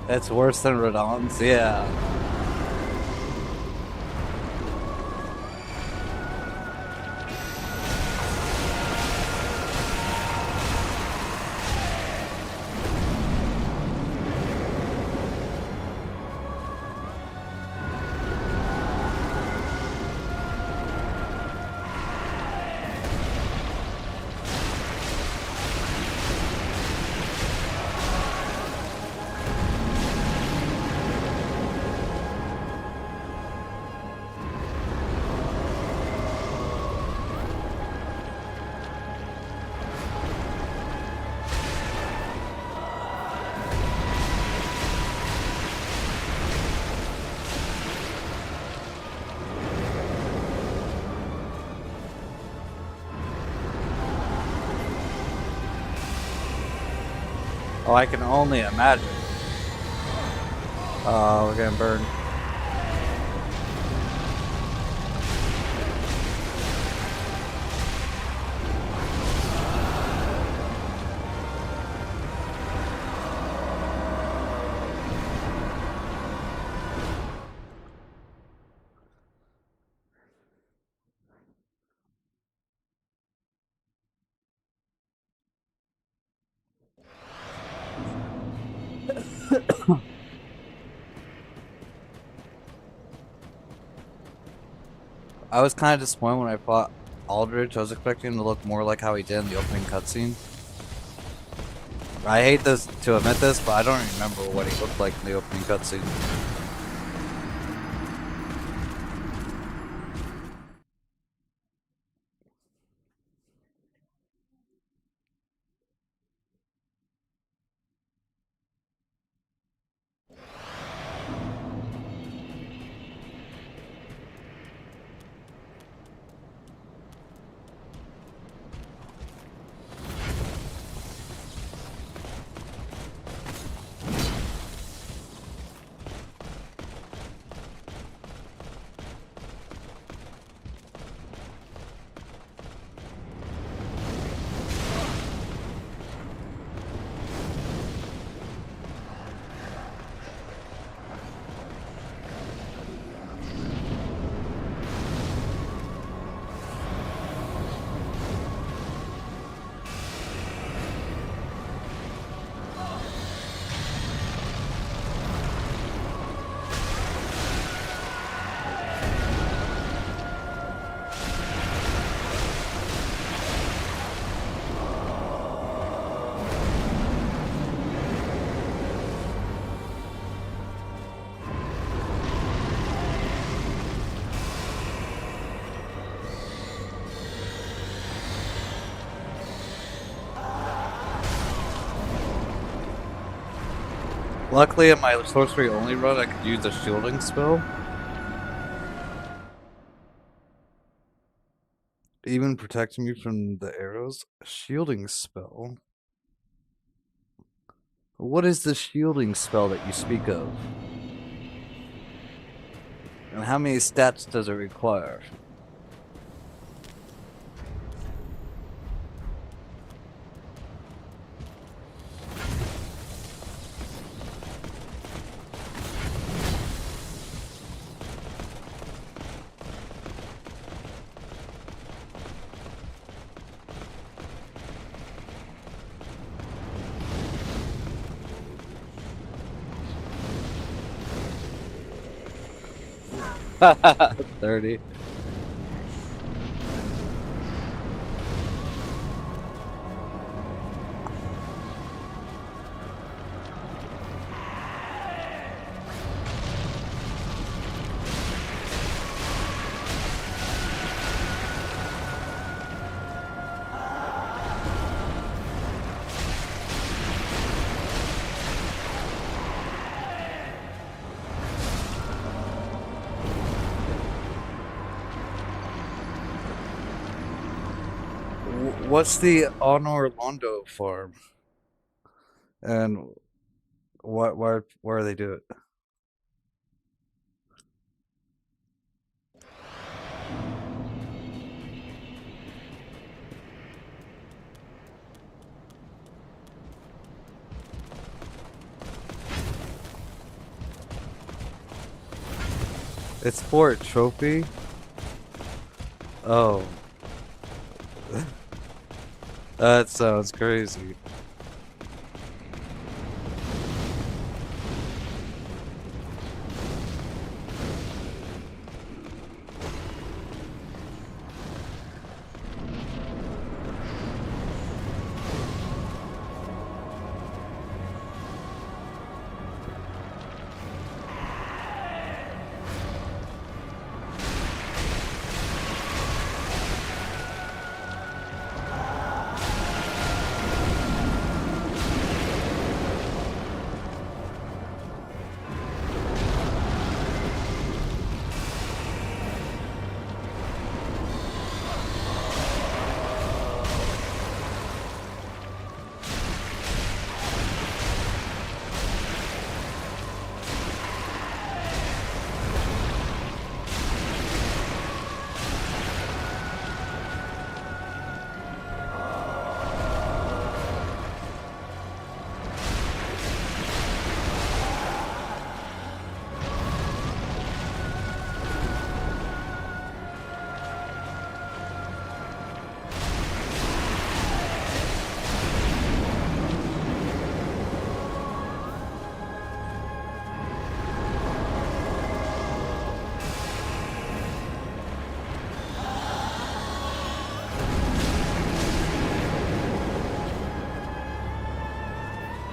It's worse than Radon's, yeah. Oh, I can only imagine. Oh, we're getting burned. I was kind of disappointed when I fought Aldrich. I was expecting him to look more like how he did in the opening cutscene. I hate this to admit this, but I don't remember what he looked like in the opening cutscene. Luckily, in my sorcery only run, I could use a shielding spell. Even protecting me from the arrows. A shielding spell? What is the shielding spell that you speak of? And how many stats does it require? 30. What's the Honor Londo farm? And where they do it? It's for a trophy? Oh. That sounds crazy.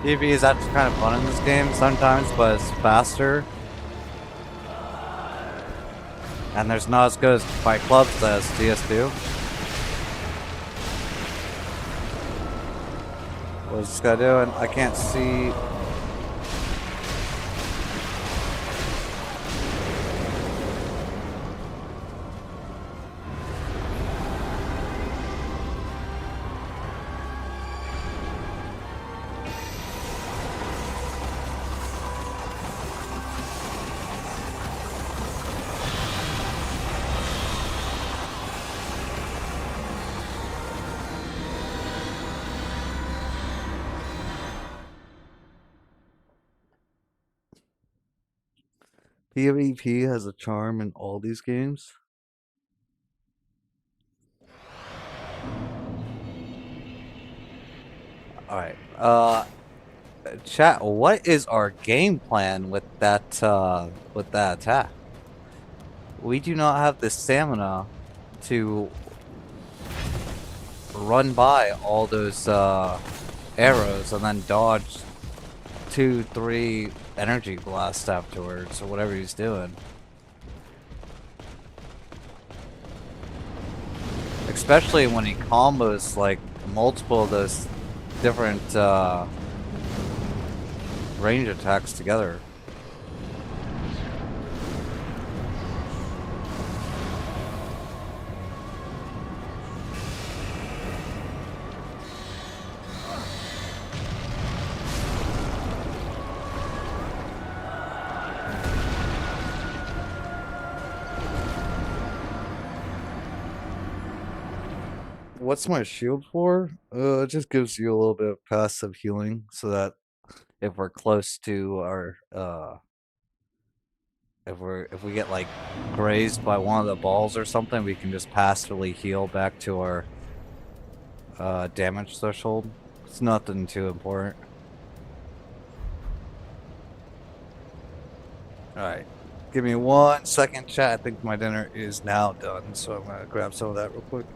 PvP is actually kind of fun in this game sometimes, but it's faster. And there's not as good as Fight Clubs as DS2. What's this guy doing? I can't see. PvP has a charm in all these games. Alright, chat, what is our game plan with that attack? We do not have the stamina to run by all those arrows and then dodge 2-3 energy blasts afterwards or whatever he's doing. Especially when he combos like multiple of those different range attacks together. What's my shield for? It just gives you a little bit of passive healing so that if we're close to our if we get like grazed by one of the balls or something, we can just passively heal back to our damage threshold. It's nothing too important. Alright. Give me 1 second, chat. I think my dinner is now done, so I'm gonna grab some of that real quick.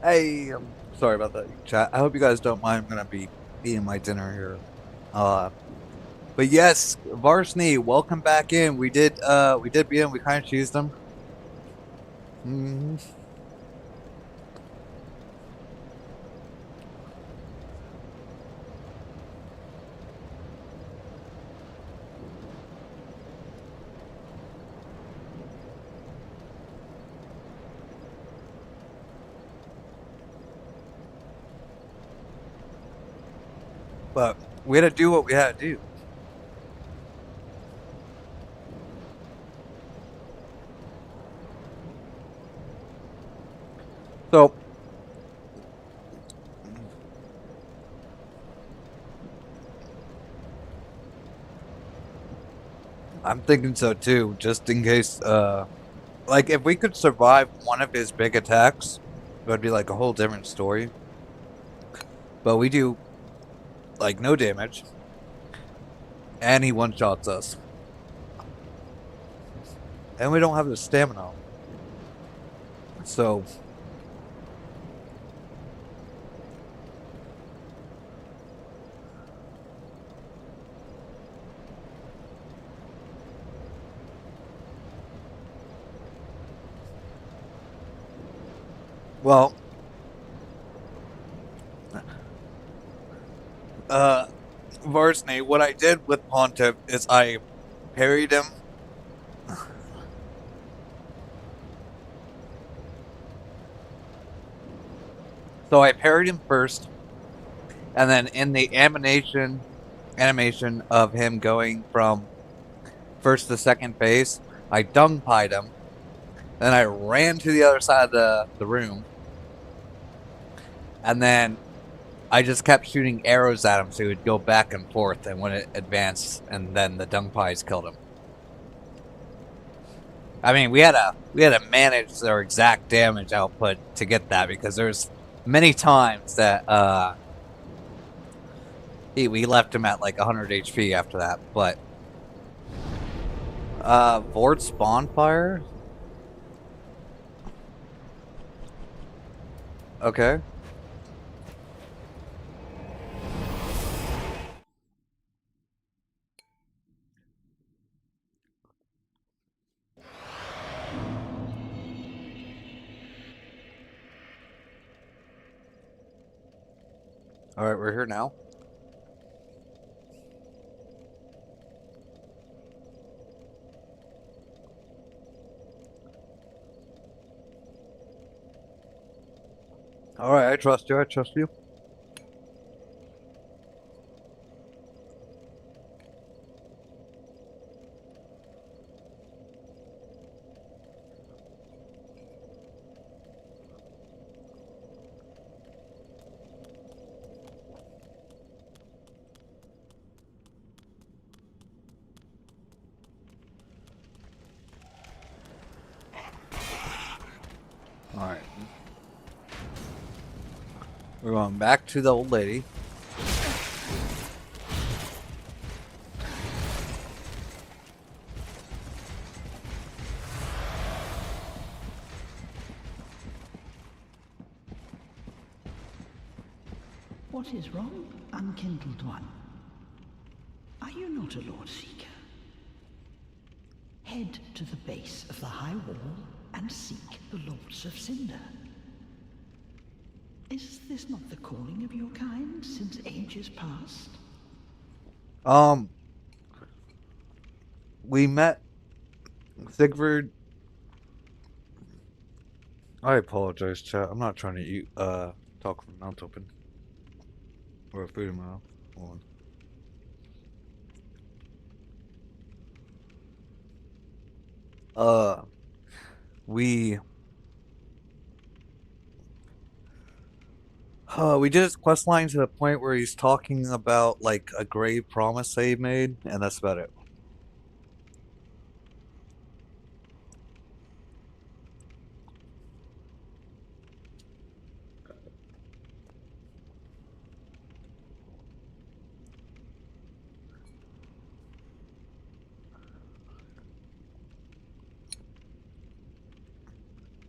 Hey, sorry about that, chat. I hope you guys don't mind. I'm gonna be eating my dinner here. But yes, Varsny, welcome back in. We did be in. We kind of cheesed them. Hmm. But we had to do what we had to do. So, I'm thinking so too, just in case, like if we could survive one of his big attacks, it would be like a whole different story. But we do, like, no damage, and he one-shots us. And we don't have the stamina. So, well, Varsny, what I did with Pontiff is I parried him. So I parried him first, and then in the animation of him going from first to second phase, I dung pied him. Then I ran to the other side of the room, and then I just kept shooting arrows at him so he would go back and forth, and when it advanced, and then the dung pies killed him. I mean, we had to manage their exact damage output to get that, because there's many times that we left him at like 100 HP after that. But Vort Spawnfire. Okay. All right, we're here now. Alright, I trust you, I trust you. Alright. We're going back to the old lady. What is wrong, unkindled one? Are you not a Lord Seeker? Head to the base of the high wall and seek the Lords of Cinder. Is this not the calling of your kind since ages past? We met Sigvard. I apologize, chat. I'm not trying to eat, talk from mouth open. Or food in my mouth. Hold on. We did his quest line to the point where he's talking about like a grave promise that he made, and that's about it.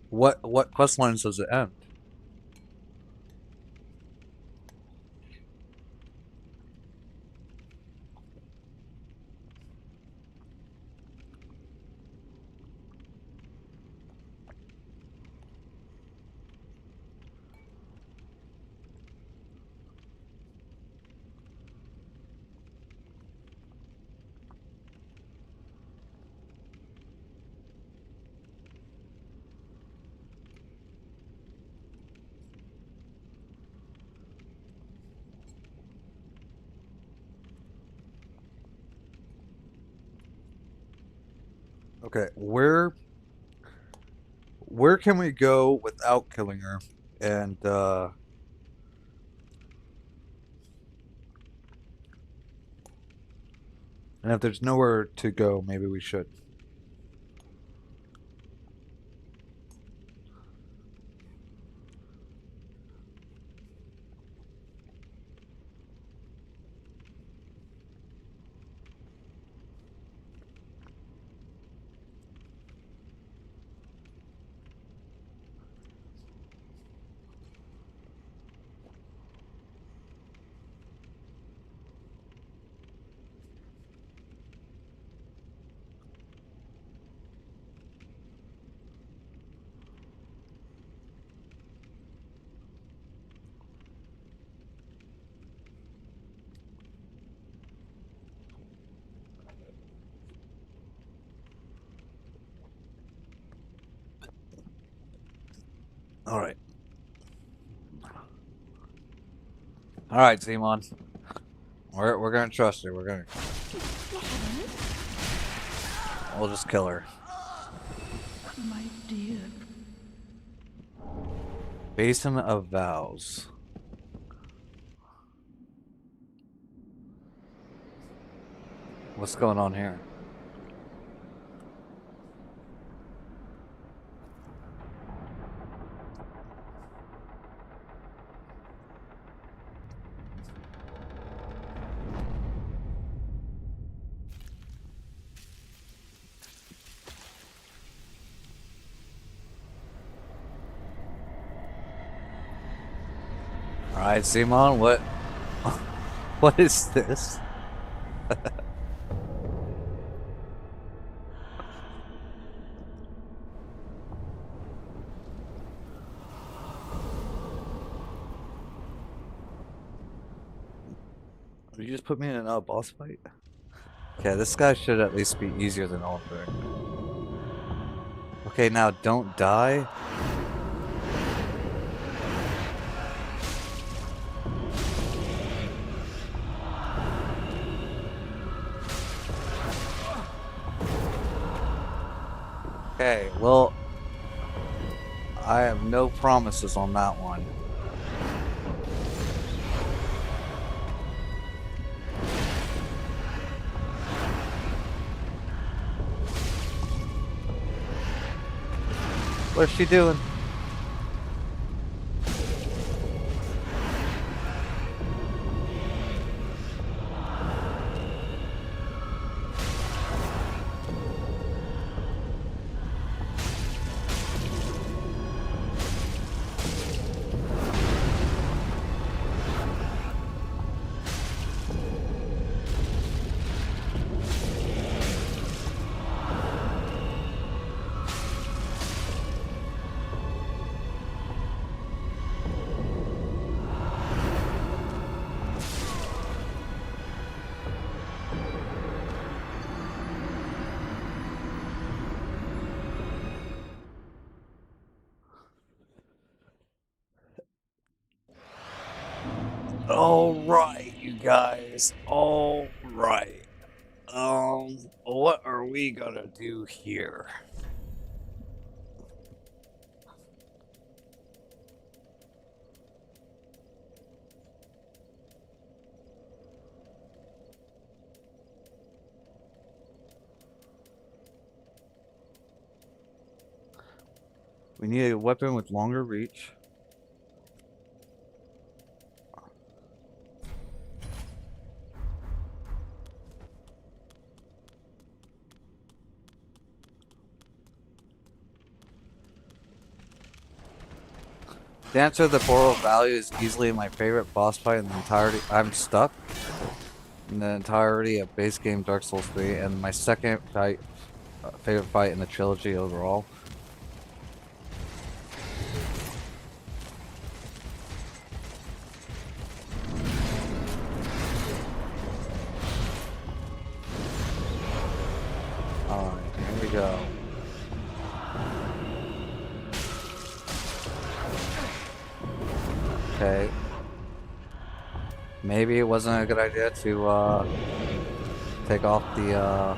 What quest lines does it end? Okay, where can we go without killing her? And if there's nowhere to go, maybe we should. All right. All right, Simon. We're gonna trust her. We'll just kill her. My dear. Basin of Vows. What's going on here? Alright, Simon, what is this? You just put me in a boss fight? Okay, this guy should at least be easier than Ulfric. Okay, now don't die. Okay, well, I have no promises on that one. What's she doing? All right, you guys. All right. What are we gonna do here? We need a weapon with longer reach. Dancer of the Boreal Valley is easily my favorite boss fight in the entirety. I'm stuck in the entirety of base game Dark Souls 3, and my second favorite fight in the trilogy overall. Alright, here we go. Okay. Maybe it wasn't a good idea to take off the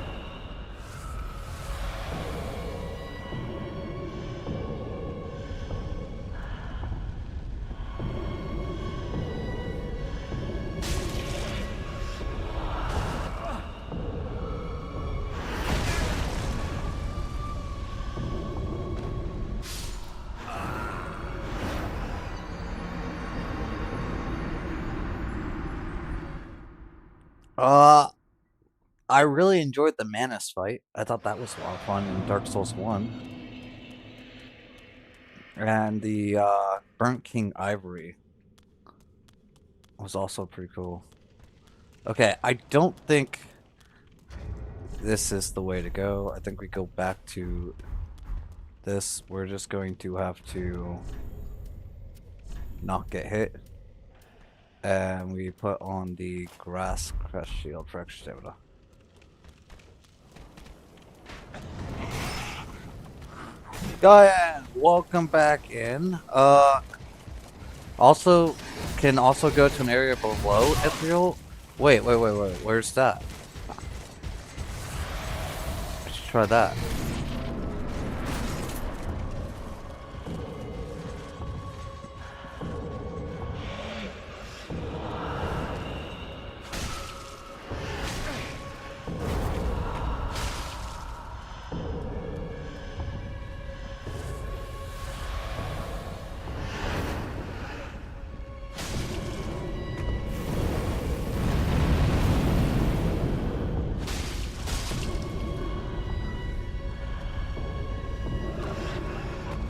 I really enjoyed the Manus fight. I thought that was a lot of fun in Dark Souls 1. And the Burnt King Ivory was also pretty cool. Okay, I don't think this is the way to go. I think we go back to this. We're just going to have to not get hit. And we put on the Grass Crest Shield for extra stamina. Guys, welcome back in. Also, can also go to an area below Ethereal. Wait, where's that? I should try that.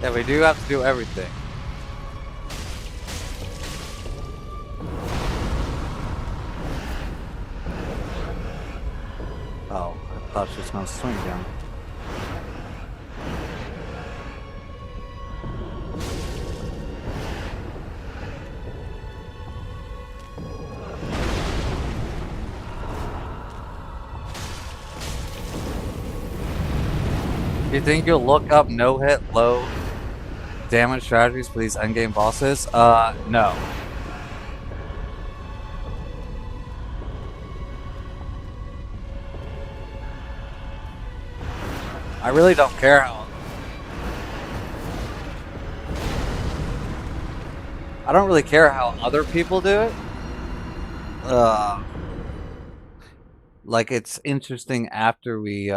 Yeah, we do have to do everything. Oh, I thought she was gonna swing down. You think you'll look up no-hit, low damage strategies for these endgame bosses? No. I really don't care I don't really care how other people do it. Like it's interesting after we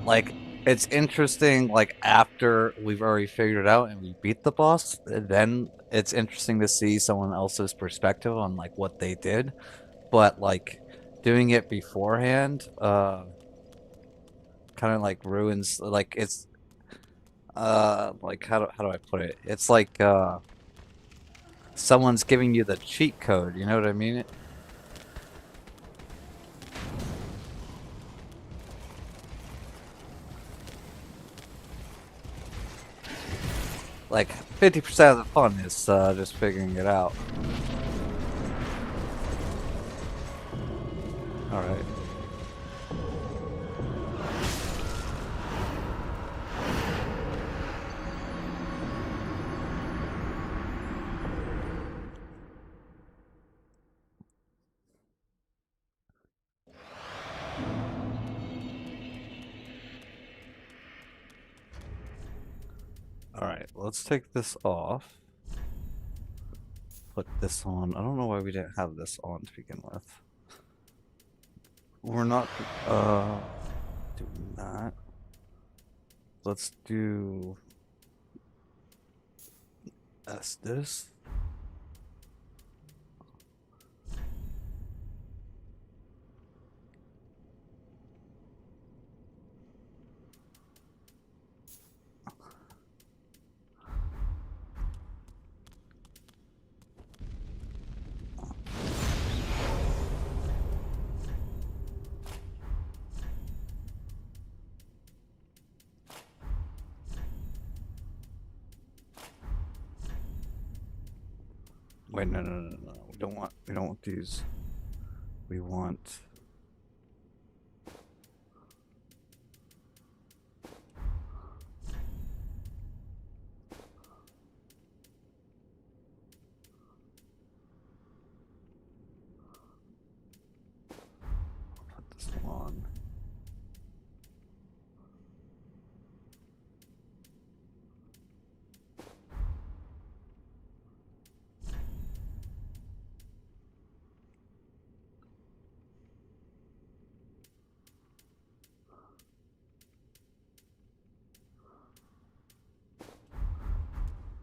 like it's interesting like after we've already figured it out and we beat the boss, then it's interesting to see someone else's perspective on like what they did. But like doing it beforehand kind of like ruins like it's like how do I put it? It's like someone's giving you the cheat code, you know what I mean? Like 50% of the fun is just figuring it out. All right. Alright, let's take this off. Put this on. I don't know why we didn't have this on to begin with. We're not doing that. Let's do this. Wait, no. We don't want these. We want put this on.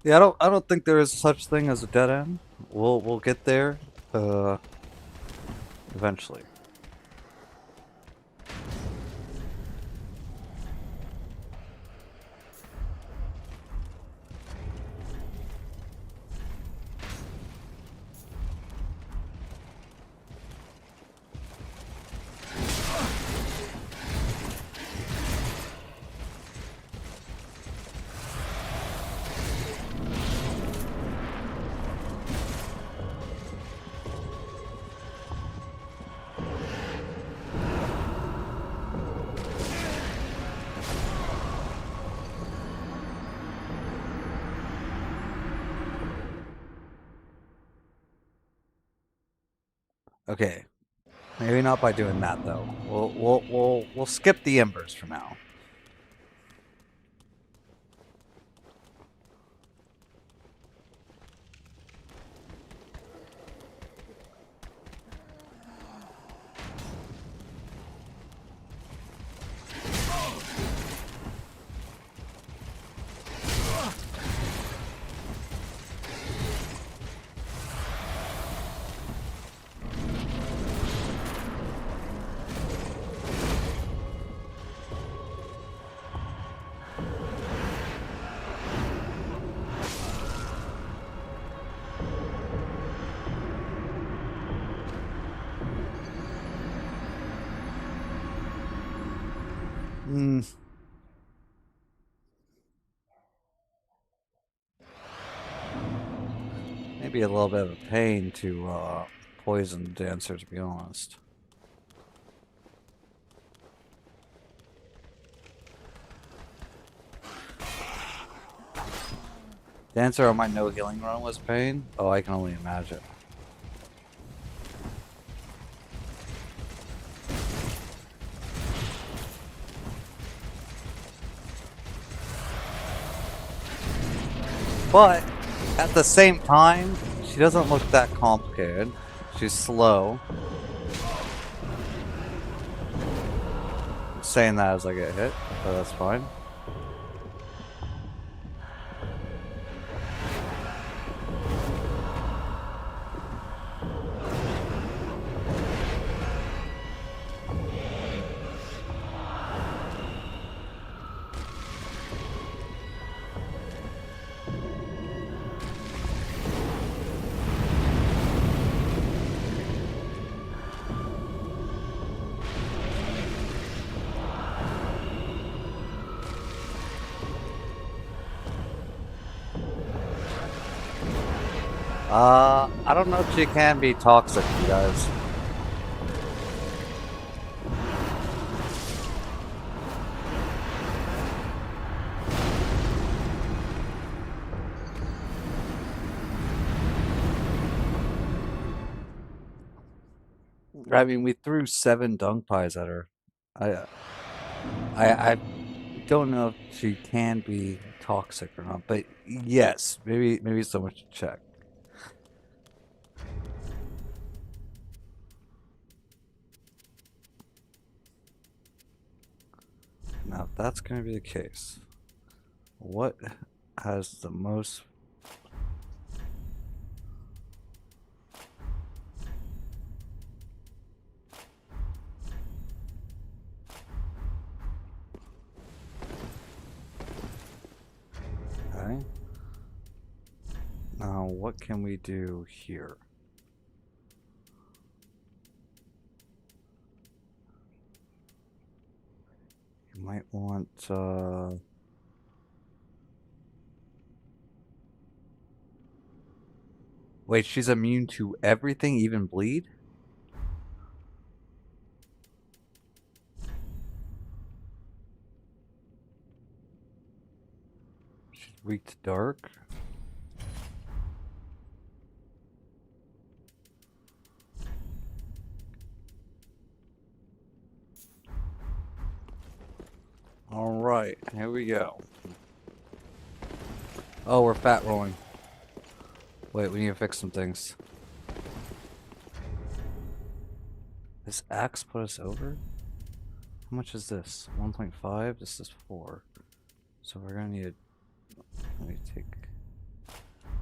Yeah, I don't think there is such thing as a dead end. We'll get there eventually. Okay, maybe not by doing that though. We'll skip the embers for now. Maybe a little bit of a pain to poison Dancer, to be honest. Dancer on my no healing run was pain? Oh, I can only imagine. But at the same time, she doesn't look that complicated. She's slow. I'm saying that as I get hit, but that's fine. I don't know if she can be toxic, you guys. I mean, we threw 7 dung pies at her. I don't know if she can be toxic or not, but yes, maybe someone should check. Now, if that's going to be the case, what has the most... Okay. Now, what can we do here? You might want, Wait, she's immune to everything, even bleed? She's weak to dark? Alright, here we go. Oh, we're fat rolling. Wait, we need to fix some things. This axe put us over? How much is this? 1.5? This is 4. So we're gonna need a... Let me take...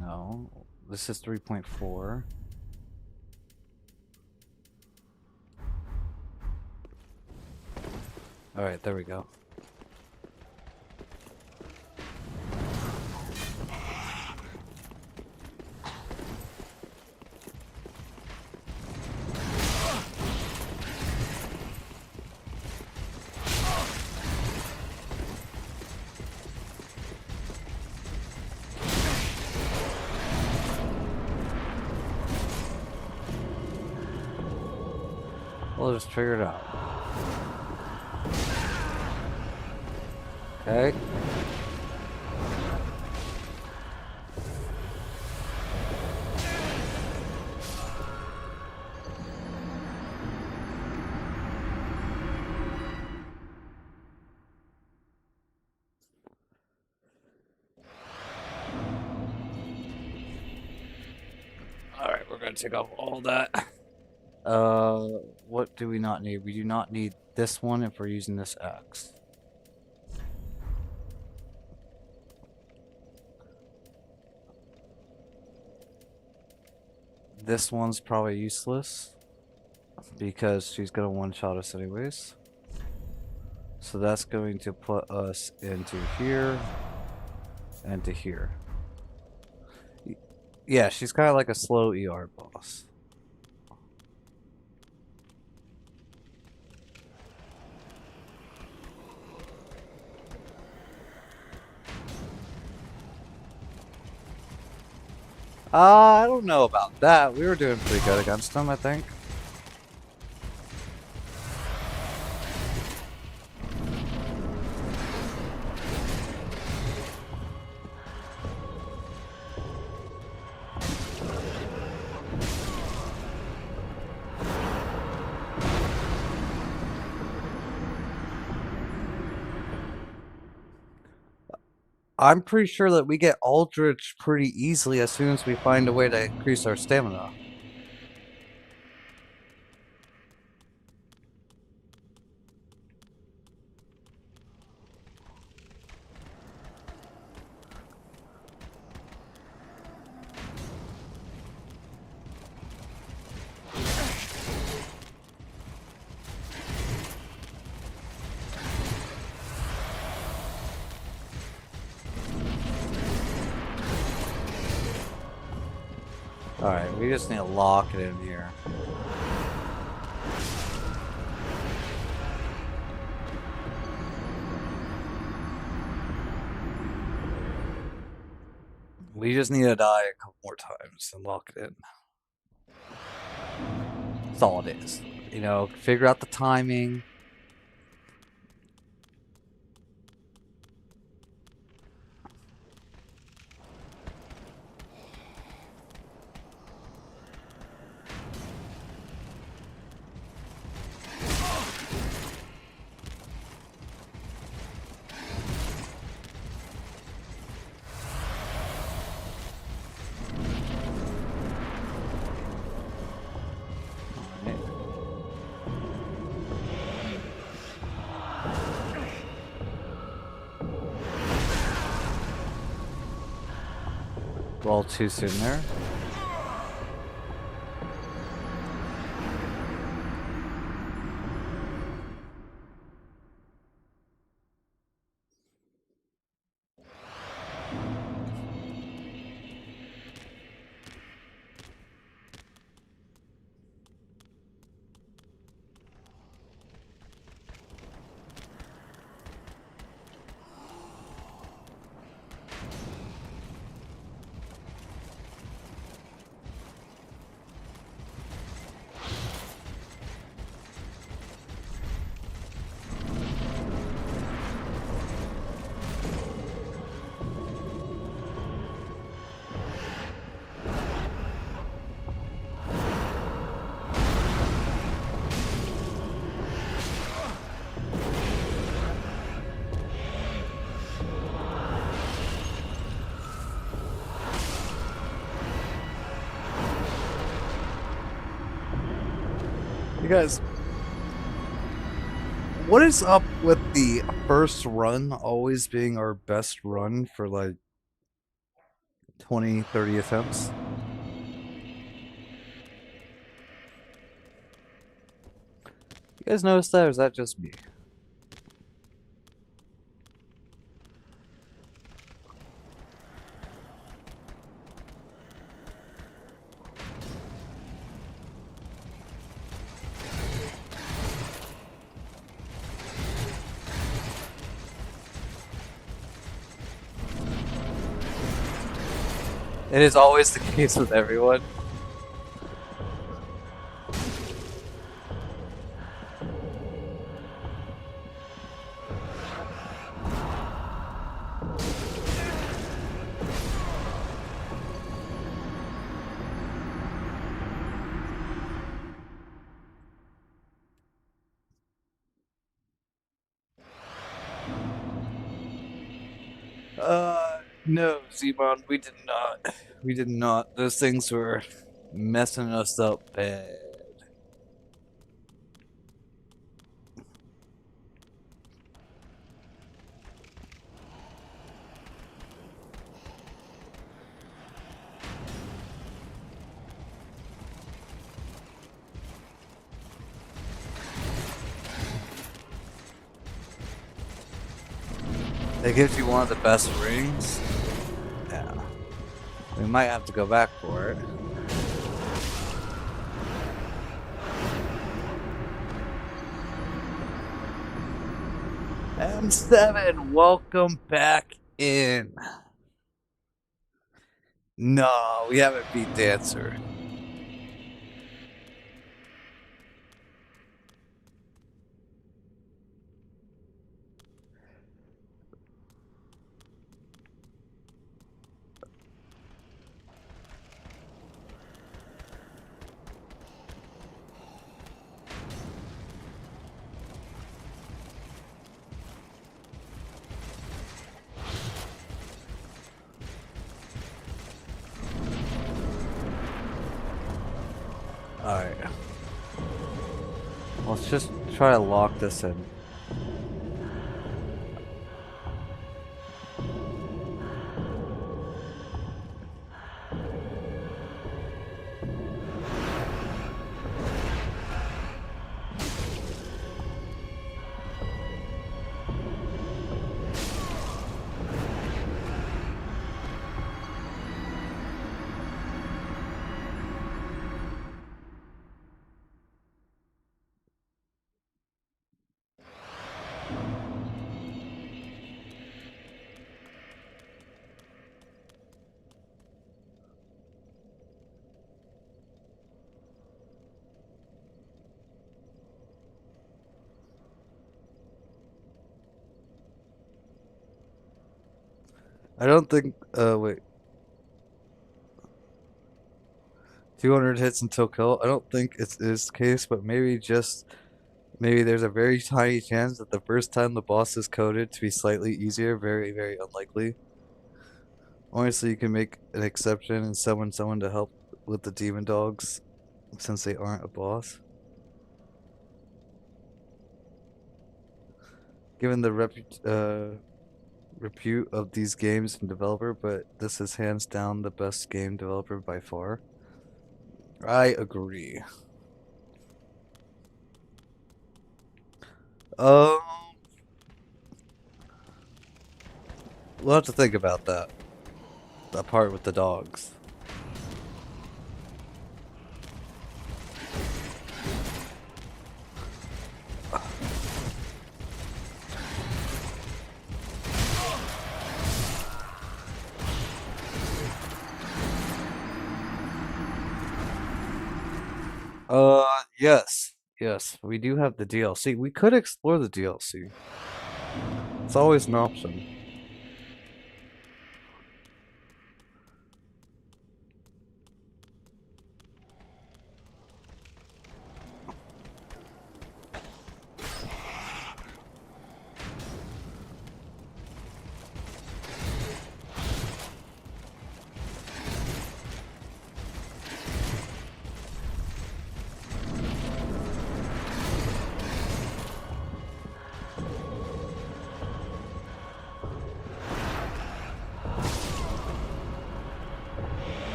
No. This is 3.4. Alright, there we go. We'll just figure it out. Okay. Alright, we're gonna take off all that. What do we not need? We do not need this one if we're using this axe. This one's probably useless because she's gonna one-shot us anyways. So that's going to put us into here and to here. Yeah, she's kind of like a slow ER boss. I don't know about that. We were doing pretty good against them, I think. I'm pretty sure that we get Aldrich pretty easily as soon as we find a way to increase our stamina. Alright, we just need to lock it in here. We just need to die a couple more times and lock it in. That's all it is. You know, figure out the timing. Well, too soon there. You guys, what is up with the first run always being our best run for like 20, 30 attempts? You guys notice that, or is that just me? It is always the case with everyone. No, Zebon, we did not. We did not. Those things were messing us up bad. It gives you one of the best rings. Yeah. We might have to go back for it. M7, welcome back in. No, we haven't beat Dancer. Let's just try to lock this in. I don't think, wait. 200 hits until kill? I don't think it is the case, but maybe there's a very tiny chance that the first time the boss is coded to be slightly easier, very, very unlikely. Honestly, you can make an exception and summon someone to help with the demon dogs, since they aren't a boss. Given the repute of these games and developer, but this is hands down the best game developer by far. I agree. Um, we'll have to think about that. That part with the dogs. Yes. Yes, we do have the DLC. We could explore the DLC. It's always an option.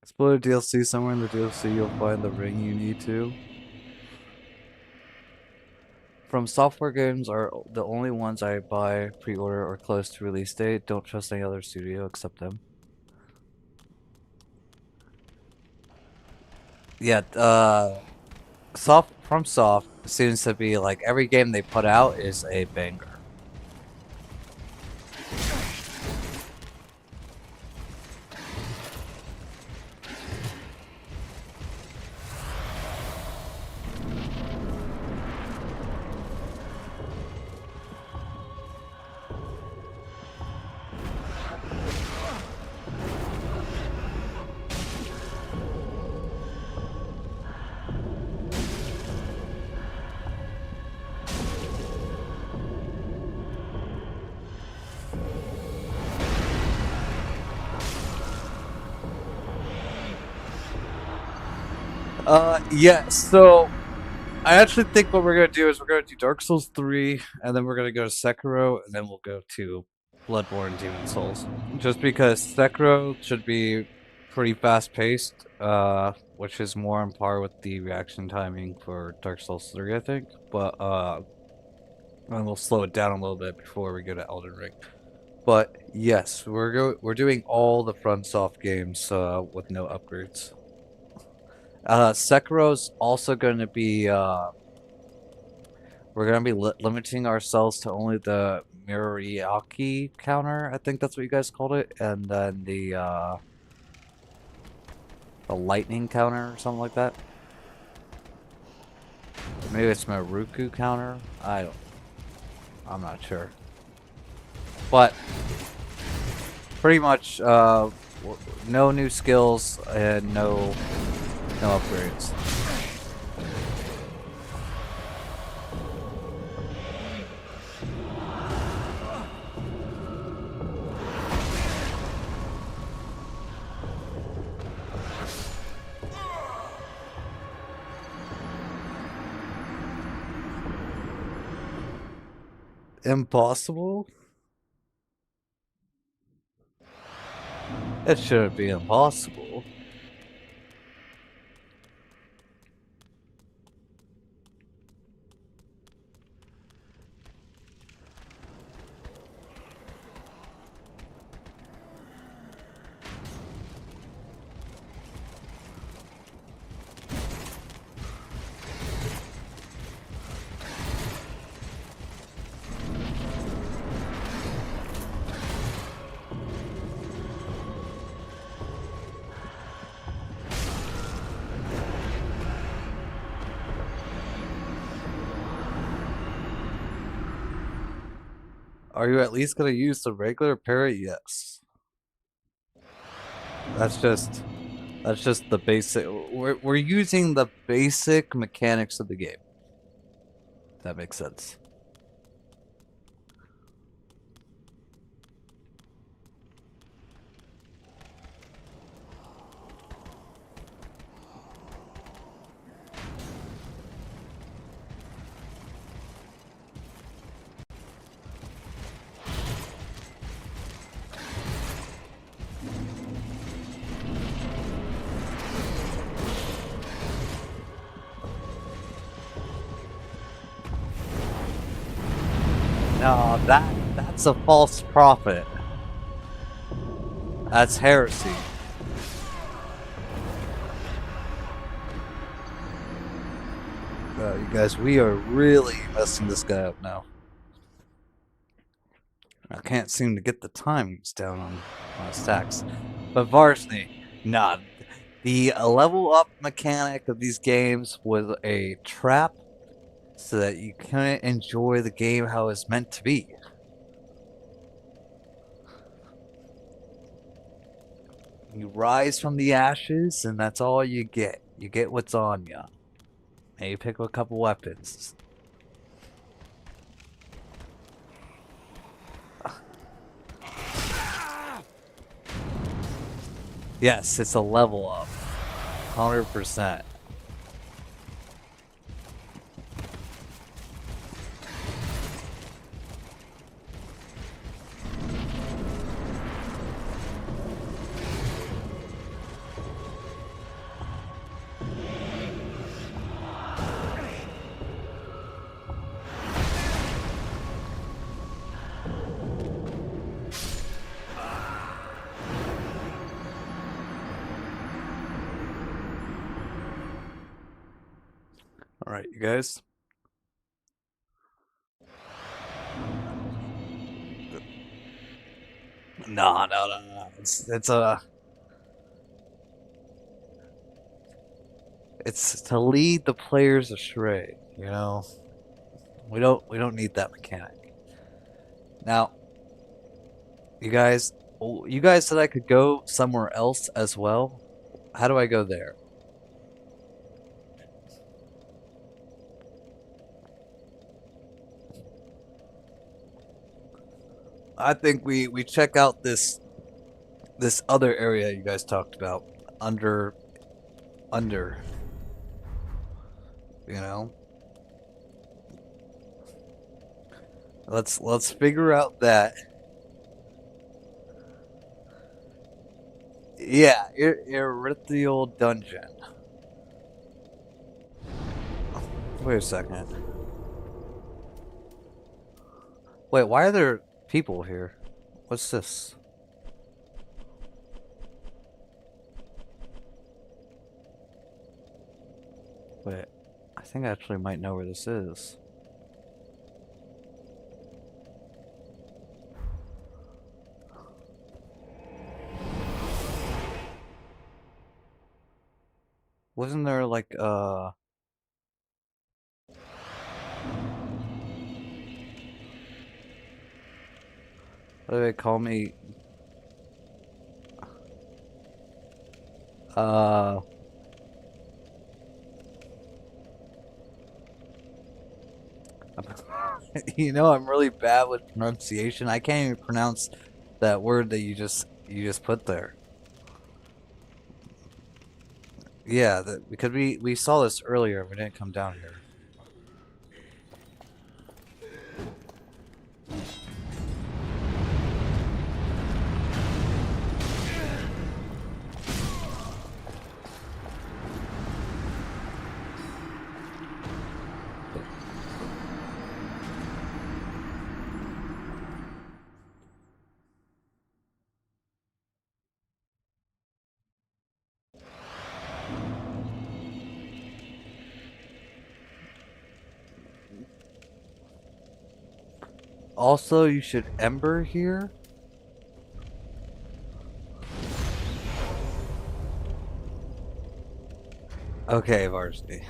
Explore the DLC. Somewhere in the DLC you'll find the ring you need to. From Software Games are the only ones I buy, pre-order, or close to release date. Don't trust any other studio except them. Yeah, From Soft seems to be like every game they put out is a banger. Yeah, so I actually think what we're gonna do is we're gonna do Dark Souls 3, and then we're gonna go to Sekiro, and then we'll go to Bloodborne Demon Souls. Just because Sekiro should be pretty fast paced, which is more on par with the reaction timing for Dark Souls 3, I think. But and we'll slow it down a little bit before we go to Elden Ring. But yes, we're doing all the FromSoft games with no upgrades. Sekiro's also going to be, we're going to be limiting ourselves to only the Muriaki counter, I think that's what you guys called it, and then the lightning counter or something like that. Maybe it's Maruku counter? I'm not sure. But, pretty much, no new skills and no upgrades. Impossible? It shouldn't be impossible. Are you at least gonna use the regular parry? Yes. That's just the basic. We're using the basic mechanics of the game. That makes sense. No, that's a false prophet. That's heresy. You guys, we are really messing this guy up now. I can't seem to get the timings down on his attacks. But Varsity, nah. The level up mechanic of these games was a trap so that you couldn't enjoy the game how it's meant to be. You rise from the ashes, and that's all you get. You get what's on you. And you pick up a couple weapons. Yes, it's a level up. 100%. Alright, you guys. No. It's to lead the players astray, you know? We don't need that mechanic. Now, you guys said I could go somewhere else as well. How do I go there? I think we check out this other area you guys talked about under, you know. Let's figure out that. Yeah, Erythial Dungeon. Wait a second. Wait, why are there people here? What's this? Wait, I think I actually might know where this is. Wasn't there like what do they call me? You know, I'm really bad with pronunciation. I can't even pronounce that word that you just put there. Yeah, because we saw this earlier. We didn't come down here. Also, you should Ember here. Okay, Varsity.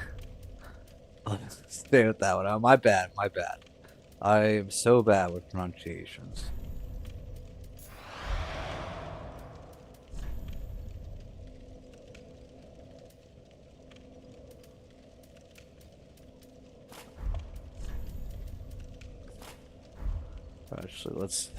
Let's stay with that one. Oh, my bad, my bad. I am so bad with pronunciations. Actually, let's...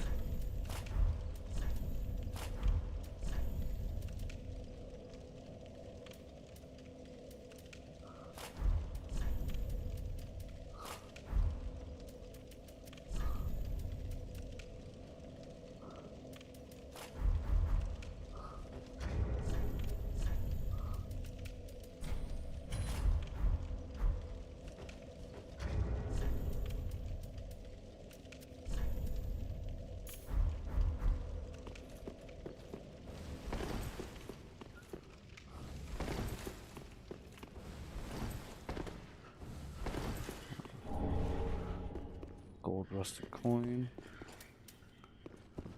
Gold rusted coin.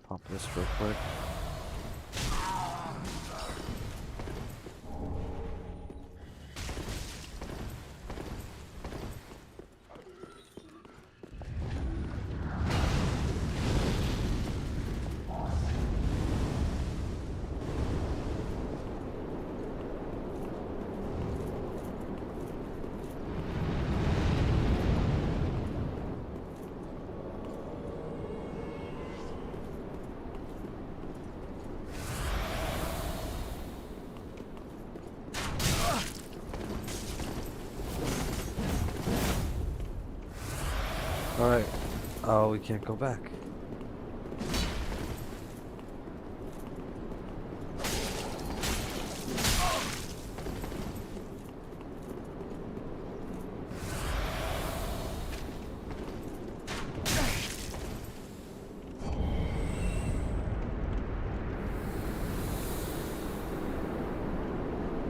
Pop this real quick. Alright. Oh, we can't go back.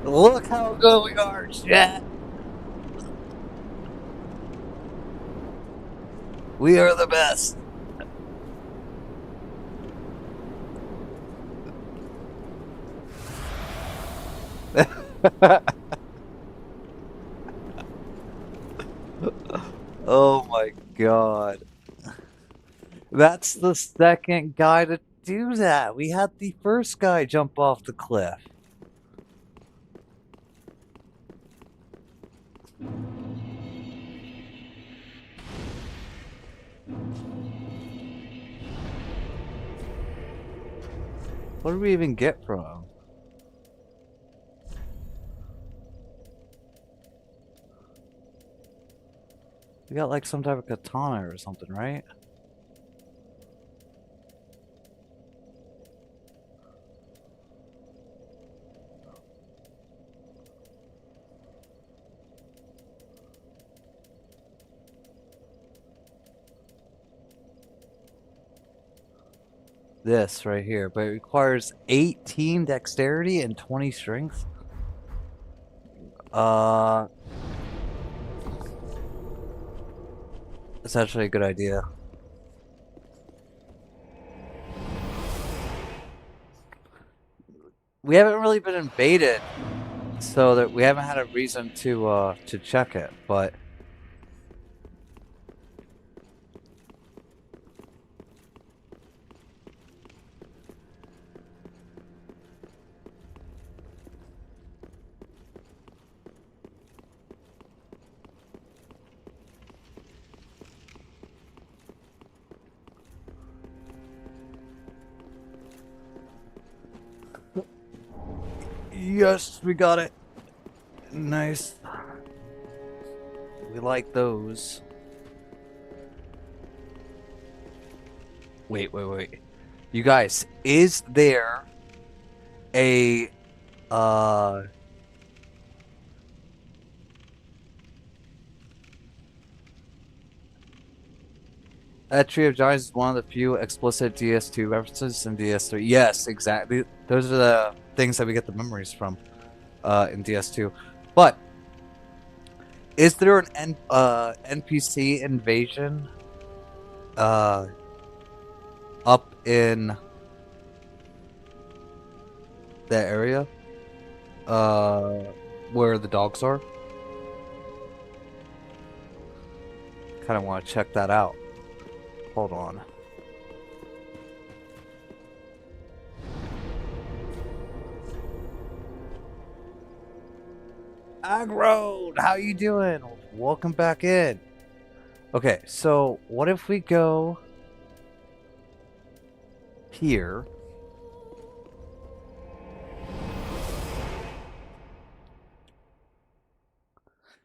Look how good we are, chat! We are the best. Oh my god. That's the second guy to do that. We had the first guy jump off the cliff. What did we even get from him? We got like some type of katana or something, right? This right here, but it requires 18 dexterity and 20 strength. That's actually a good idea. We haven't really been invaded, so that we haven't had a reason to check it, but yes, we got it. Nice. We like those. Wait. You guys, is there a that Tree of Giants is one of the few explicit DS2 references in DS3. Yes, exactly. Those are the things that we get the memories from in DS2. But is there an NPC invasion uh, up in that area, where the dogs are. Kind of want to check that out. Hold on. Agrode, how you doing? Welcome back in. Okay, so what if we go here?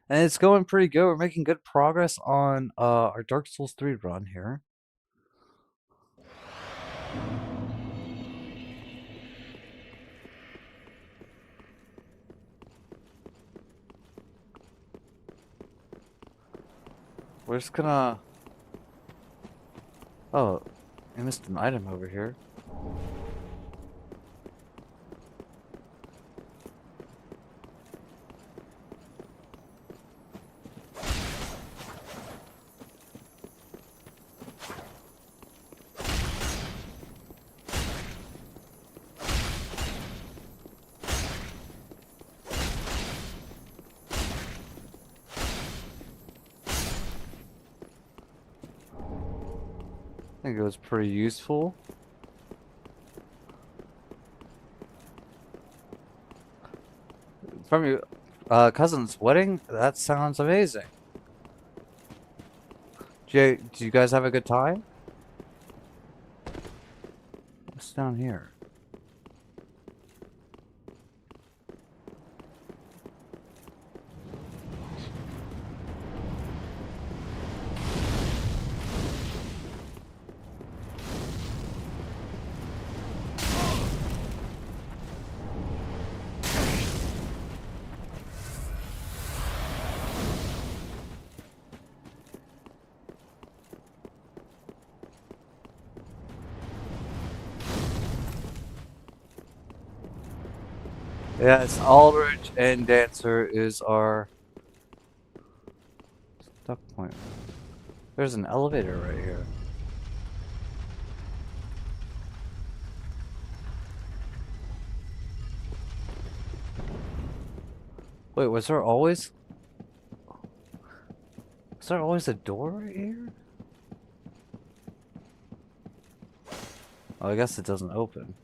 And it's going pretty good. We're making good progress on our Dark Souls 3 run here. We're just gonna... Oh, I missed an item over here. I think it was pretty useful. From your cousin's wedding? That sounds amazing. Did you guys have a good time? What's down here? Yes, Aldrich and Dancer is our stuck point. There's an elevator right here. Wait, was there always a door right here? Oh, I guess it doesn't open.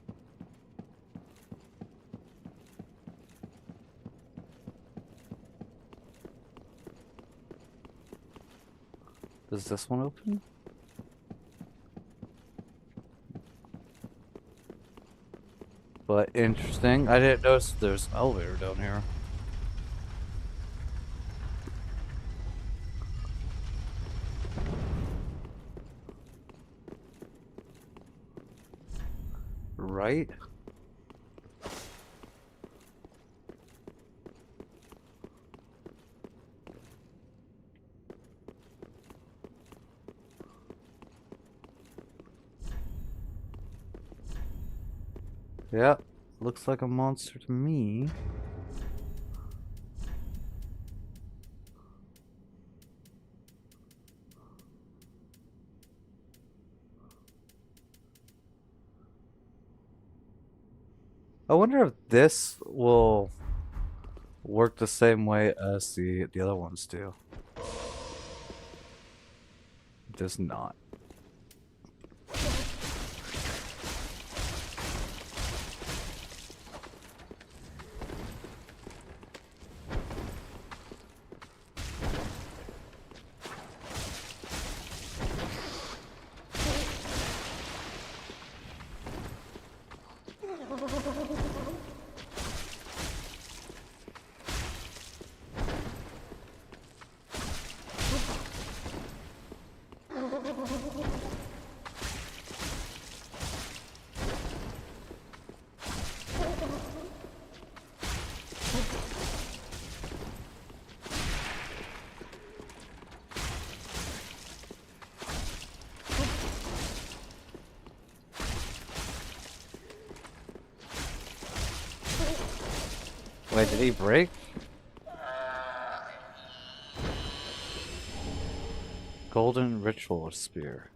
Does this one open? But interesting. I didn't notice there's an elevator down here. Right? Yeah, looks like a monster to me. I wonder if this will work the same way as the other ones do. It does not. Wait, did he break? Golden Ritual Spear.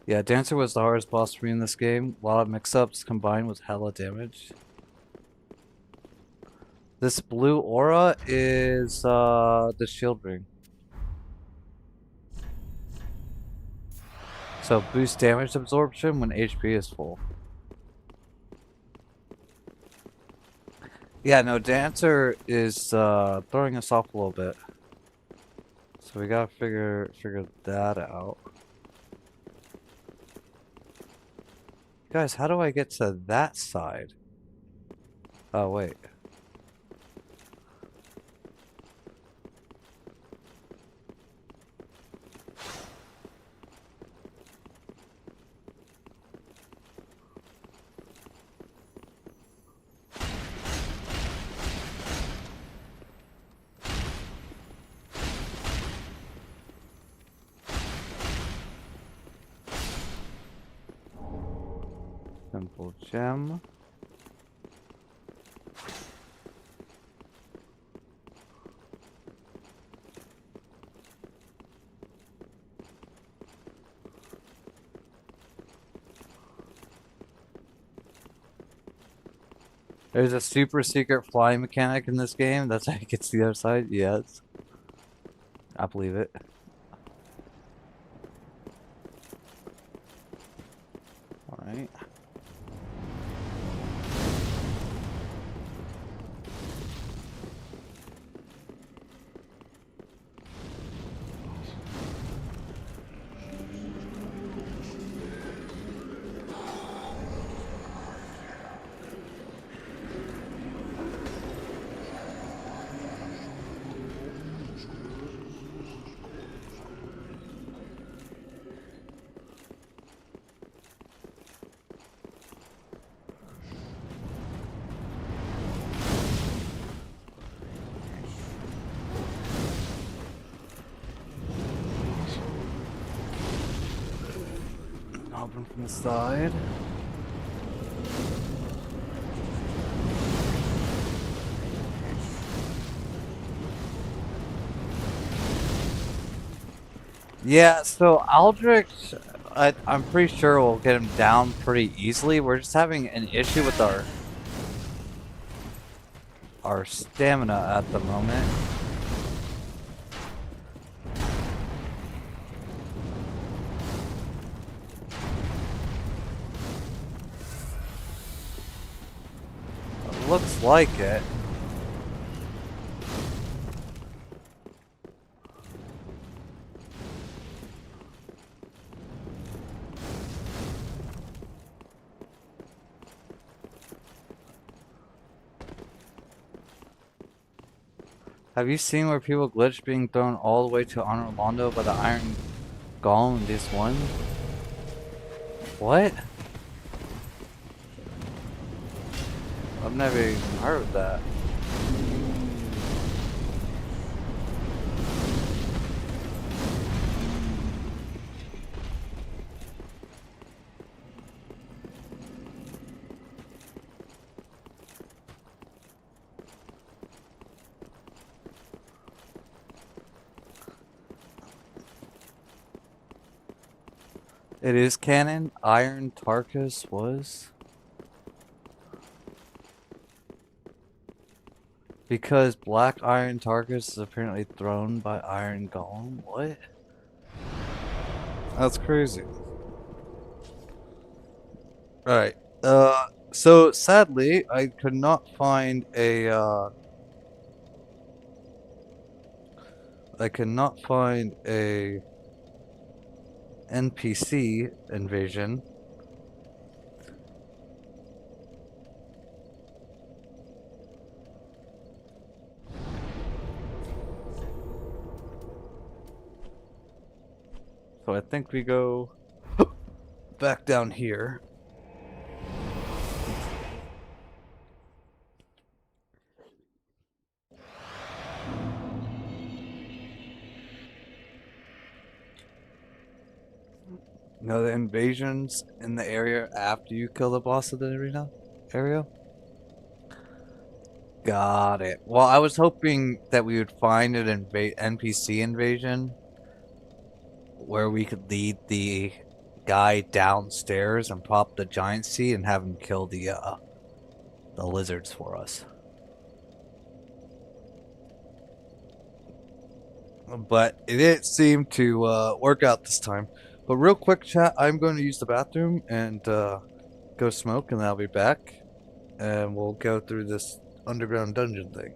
Yeah, Dancer was the hardest boss for me in this game. A lot of mix-ups combined with hella damage. This blue aura is the shield ring. So boost damage absorption when HP is full. Yeah, no, Dancer is throwing us off a little bit. So we gotta figure that out. Guys, how do I get to that side? Oh, wait. Simple gem. There's a super secret flying mechanic in this game. That's how you get to the other side. Yes. I believe it. Alright. Open from the side. Yeah, so Aldrich, I'm pretty sure we'll get him down pretty easily. We're just having an issue with our stamina at the moment. Looks like it. Have you seen where people glitch being thrown all the way to Honor Londo by the Iron Golem in this one? What? I've never even heard of that. It is canon. Iron Tarkus was. Because Black Iron Tarkus is apparently thrown by Iron Golem. What? That's crazy. Alright. So sadly, I could not find a, NPC invasion. So I think we go back down here. No, the invasions in the area after you kill the boss of the arena area. Got it. Well, I was hoping that we would find an NPC invasion where we could lead the guy downstairs and pop the giant seed and have him kill the lizards for us. But it didn't seem to work out this time. But real quick, chat, I'm going to use the bathroom and go smoke, and I'll be back. And we'll go through this underground dungeon thing.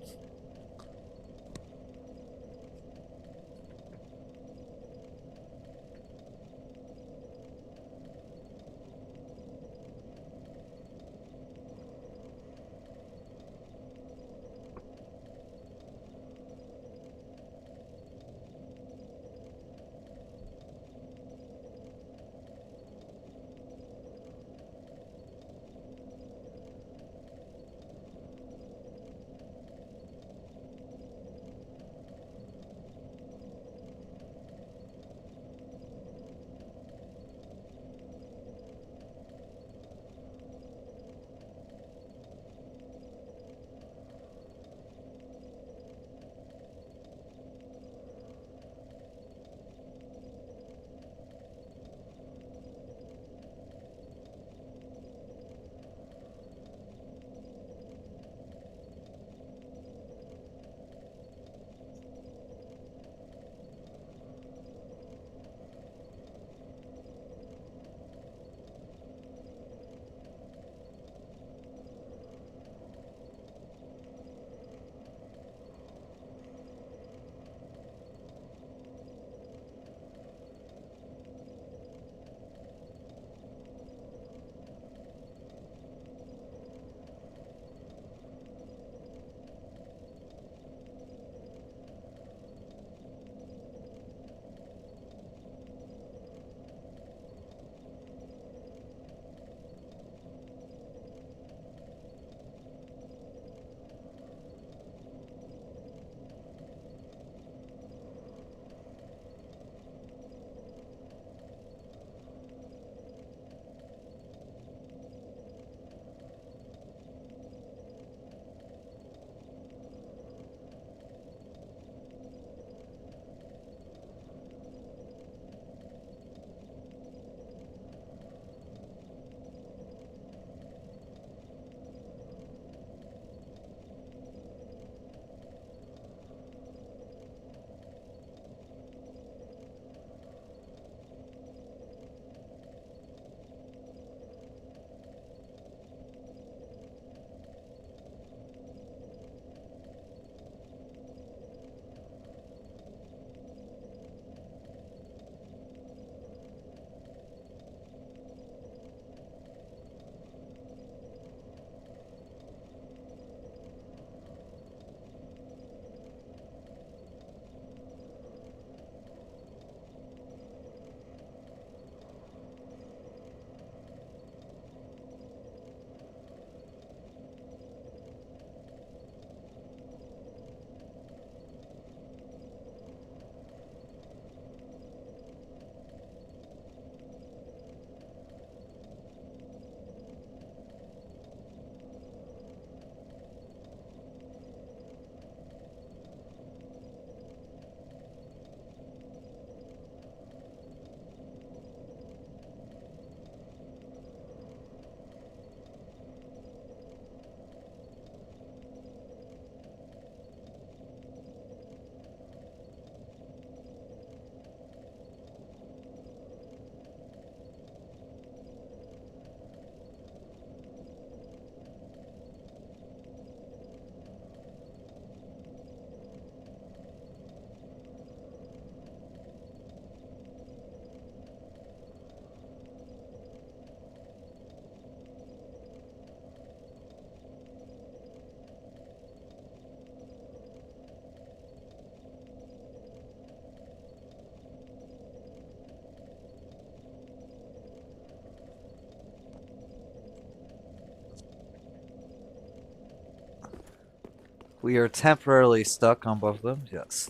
We are temporarily stuck on both of them, yes.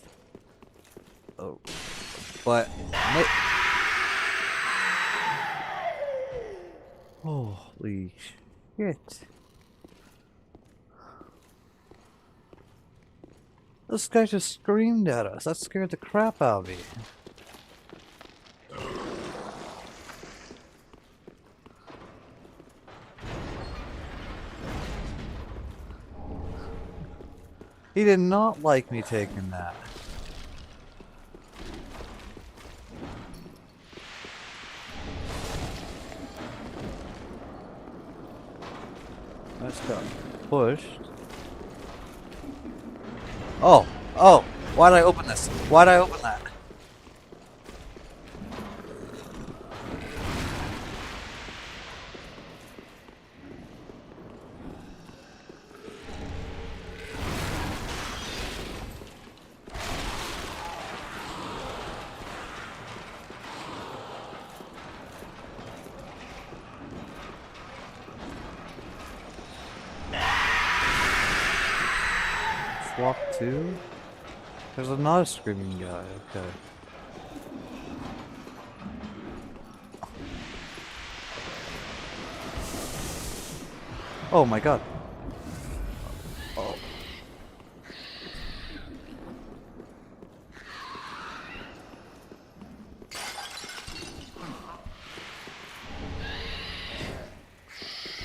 Oh, but holy shit! This guy just screamed at us. That scared the crap out of me. He did not like me taking that. Let's go. Pushed. Oh, oh, why did I open this? Why did I open that? Swap 2? There's another screaming guy, okay. Oh my god.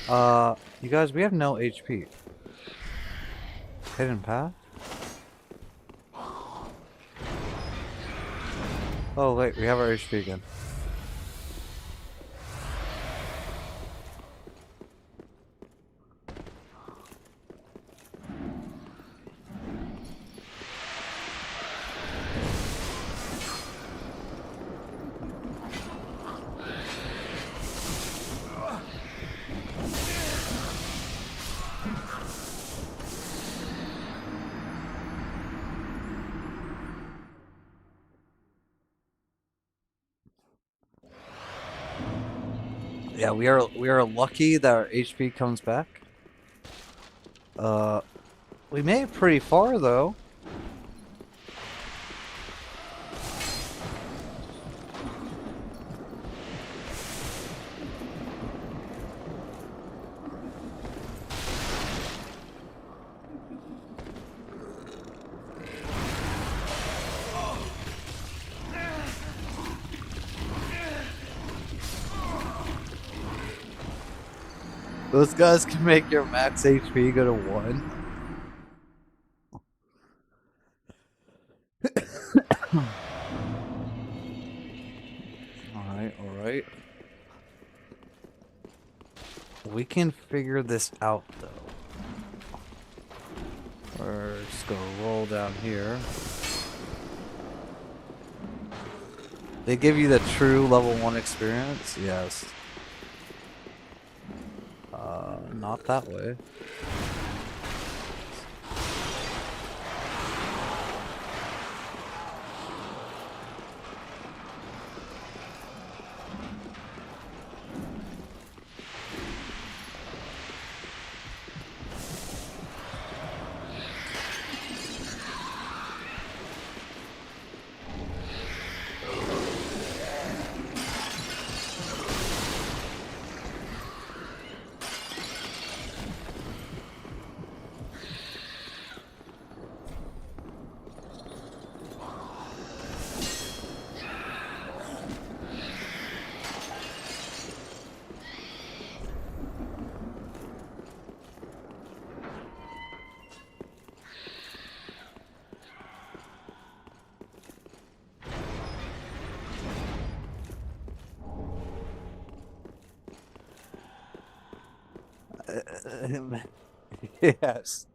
Oh. You guys, we have no HP. Hidden path? Oh wait, we have our HP again. Yeah, we are lucky that our HP comes back. We made it pretty far though. Those guys can make your max HP go to 1. Alright. We can figure this out though. We're just gonna roll down here. They give you the true level 1 experience? Yes. Not that way. Yes.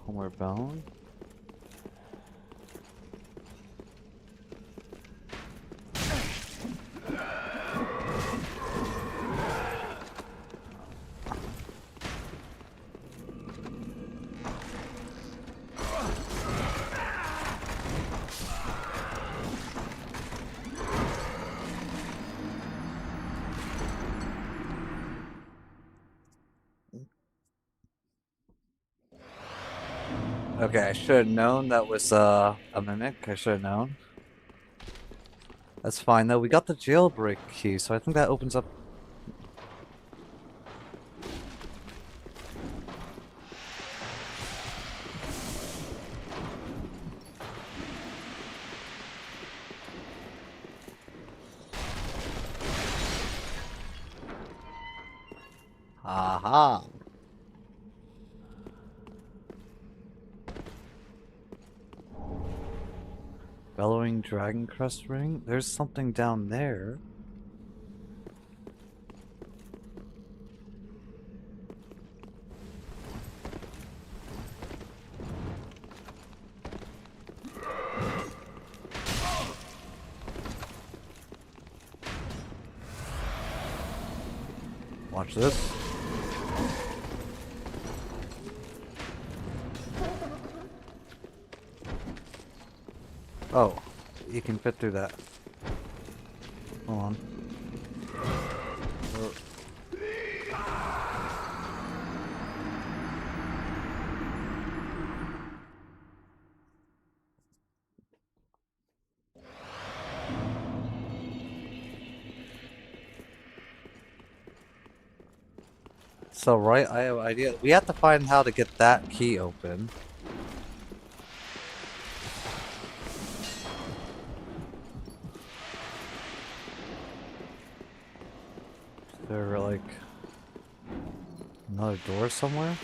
Homeward bound. Okay, I should have known that was a mimic. I should have known. That's fine though. We got the jailbreak key, so I think that opens up. Aha. Bellowing Dragon Crest Ring? There's something down there. Watch this. Oh, you can fit through that. Hold on. Oh. So, right, I have an idea. We have to find how to get that key open. Is there, like, another door somewhere?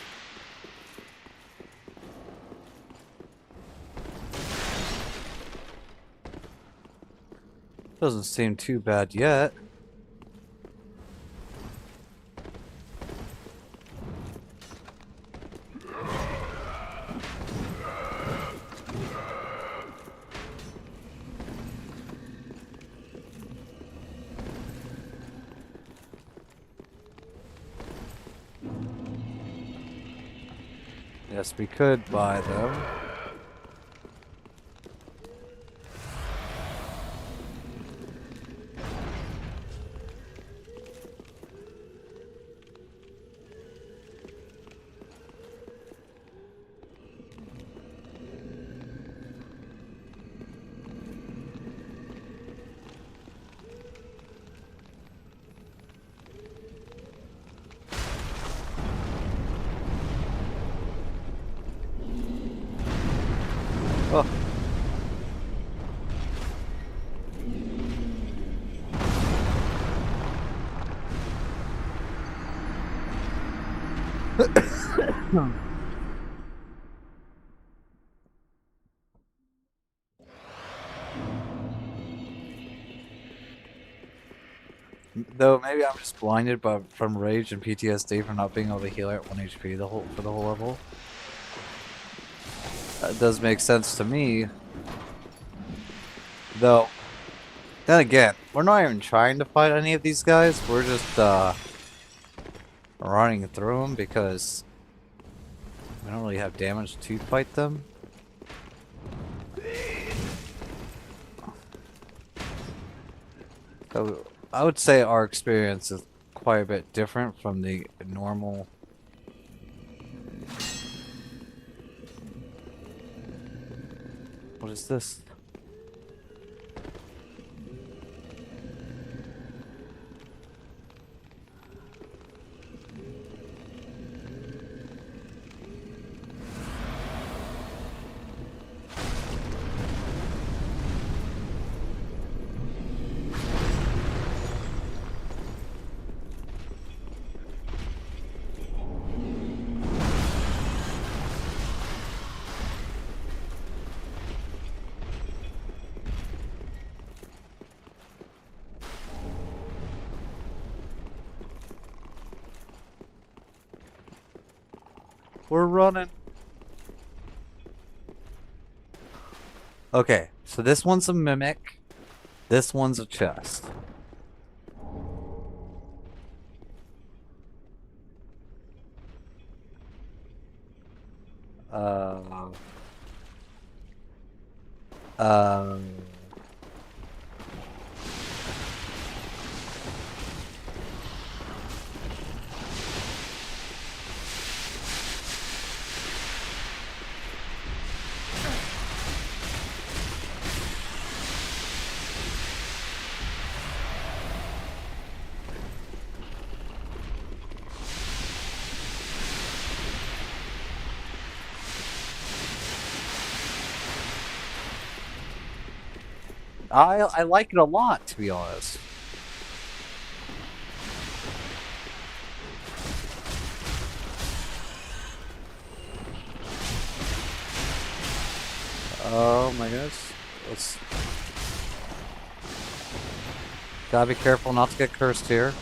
Doesn't seem too bad yet. Yes, we could buy them. Oh. Though maybe I'm just blinded from rage and PTSD from not being able to heal at 1 HP for the whole level. That does make sense to me. Though, then again, we're not even trying to fight any of these guys. We're just running through them because we don't really have damage to fight them. So I would say our experience is quite a bit different from the normal. What is this? We're running. Okay, so this one's a mimic. This one's a chest. I like it a lot, to be honest. Oh my goodness. Let's... Gotta be careful not to get cursed here.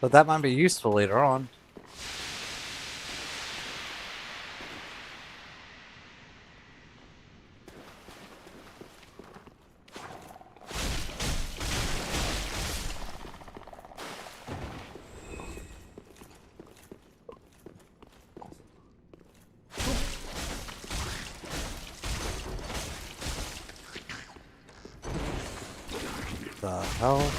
But that might be useful later on. The hell?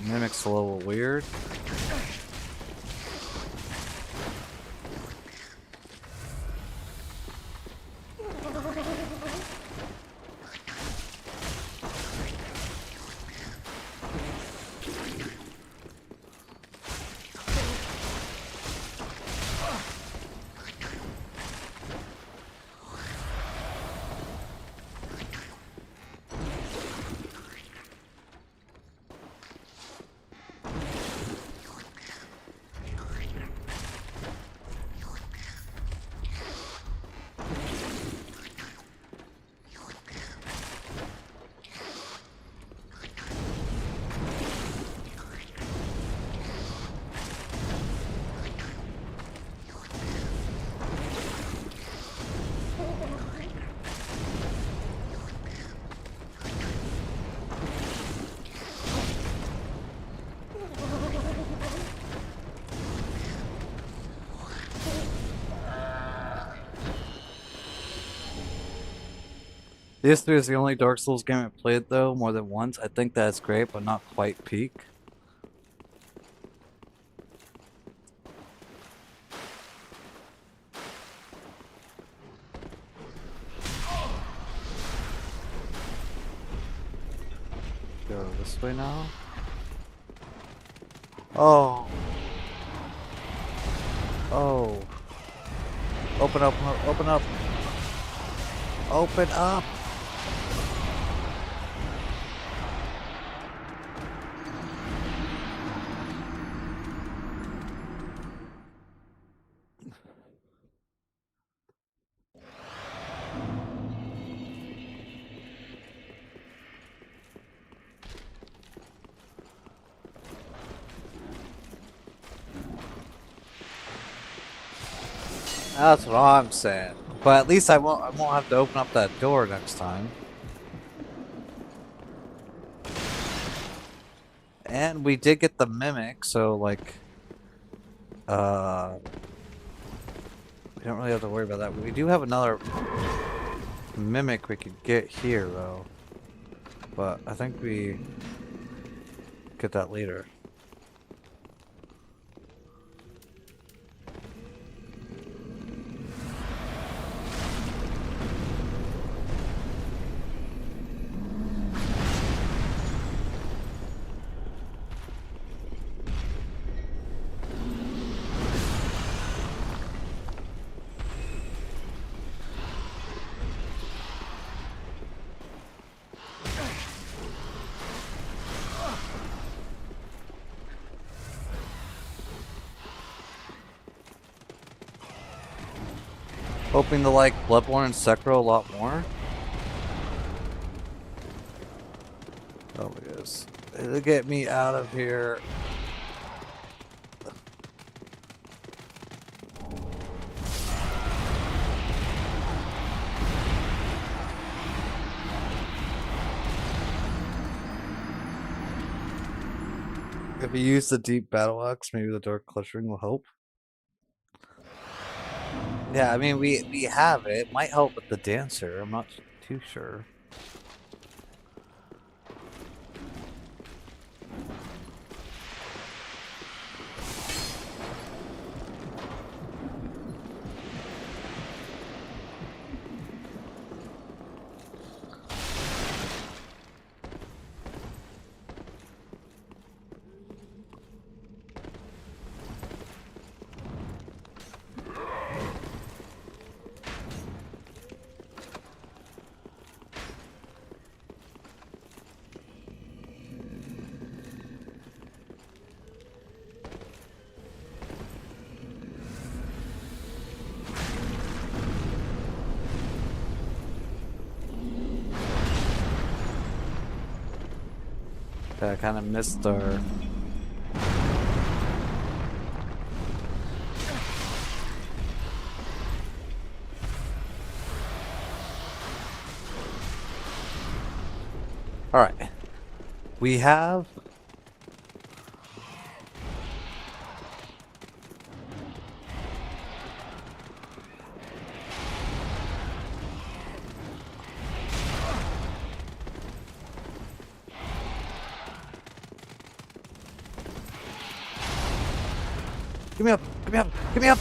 Mimic's a little weird. DS3 is the only Dark Souls game I've played though more than once. I think that's great, but not quite peak. Go this way now. Oh. Oh. Open up, open up. Open up. That's what I'm saying. But at least I won't have to open up that door next time. And we did get the mimic, so like we don't really have to worry about that. We do have another mimic we could get here though. But I think we get that later. Hoping to like Bloodborne and Sekiro a lot more. Oh my goodness. It'll get me out of here. If you use the deep battle axe, maybe the dark clustering will help. Yeah, I mean we have it. Might help with the dancer. I'm not too sure. I kind of missed our... Alright. We have... Give me up! Give me up! Give me up!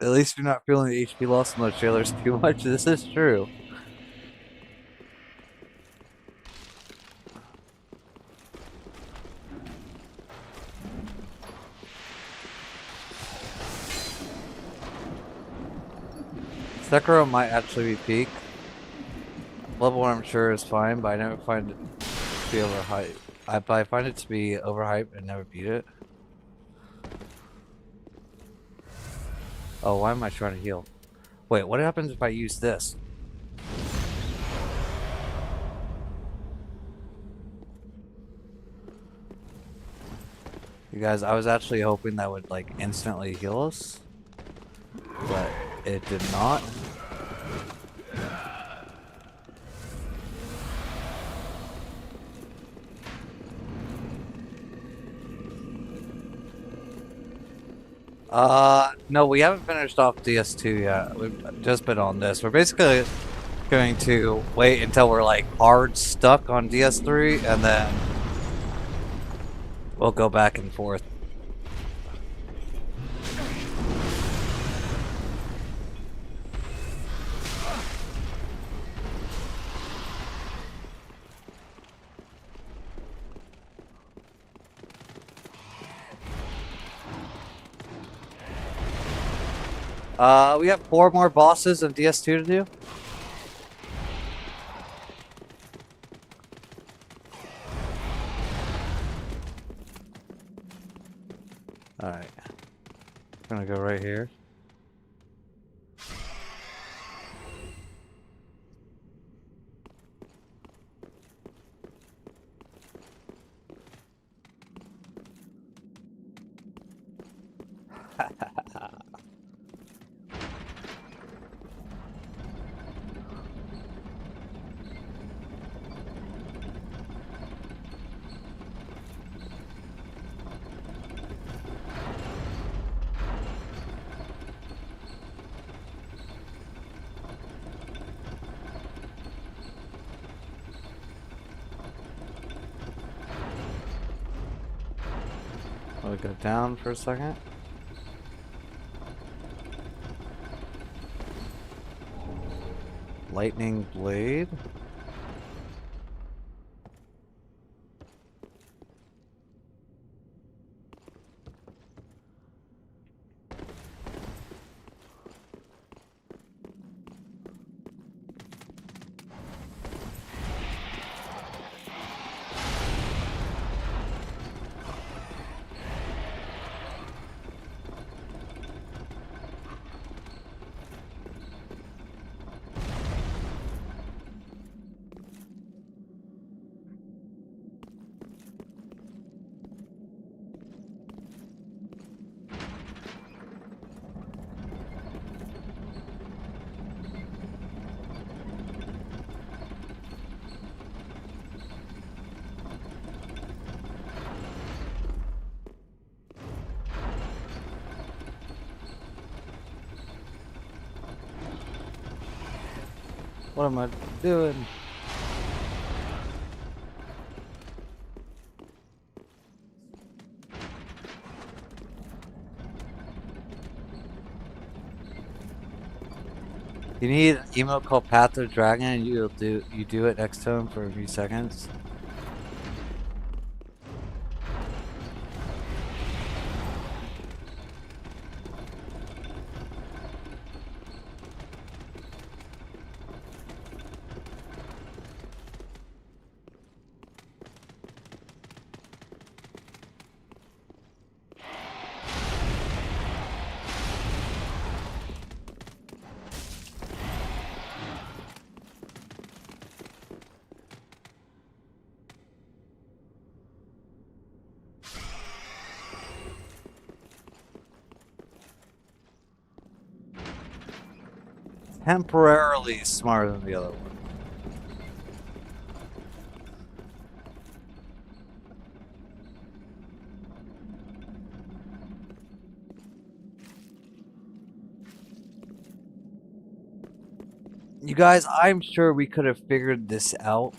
At least you're not feeling the HP loss in those trailers too much. This is true. Sekiro might actually be peak. Level 1 I'm sure is fine, but I never find it to be overhyped. I find it to be overhyped and never beat it. Oh, why am I trying to heal? Wait, what happens if I use this? You guys, I was actually hoping that would like instantly heal us, but it did not. No, we haven't finished off DS2 yet. We've just been on this. We're basically going to wait until we're like hard stuck on DS3 and then we'll go back and forth. We have 4 more bosses of DS2 to do. Alright. I'm gonna go right here. I'll go down for a second. Lightning Blade. What am I doing? You need an emote called Path of Dragon, and you do it next to him for a few seconds. Temporarily smarter than the other one. You guys, I'm sure we could have figured this out.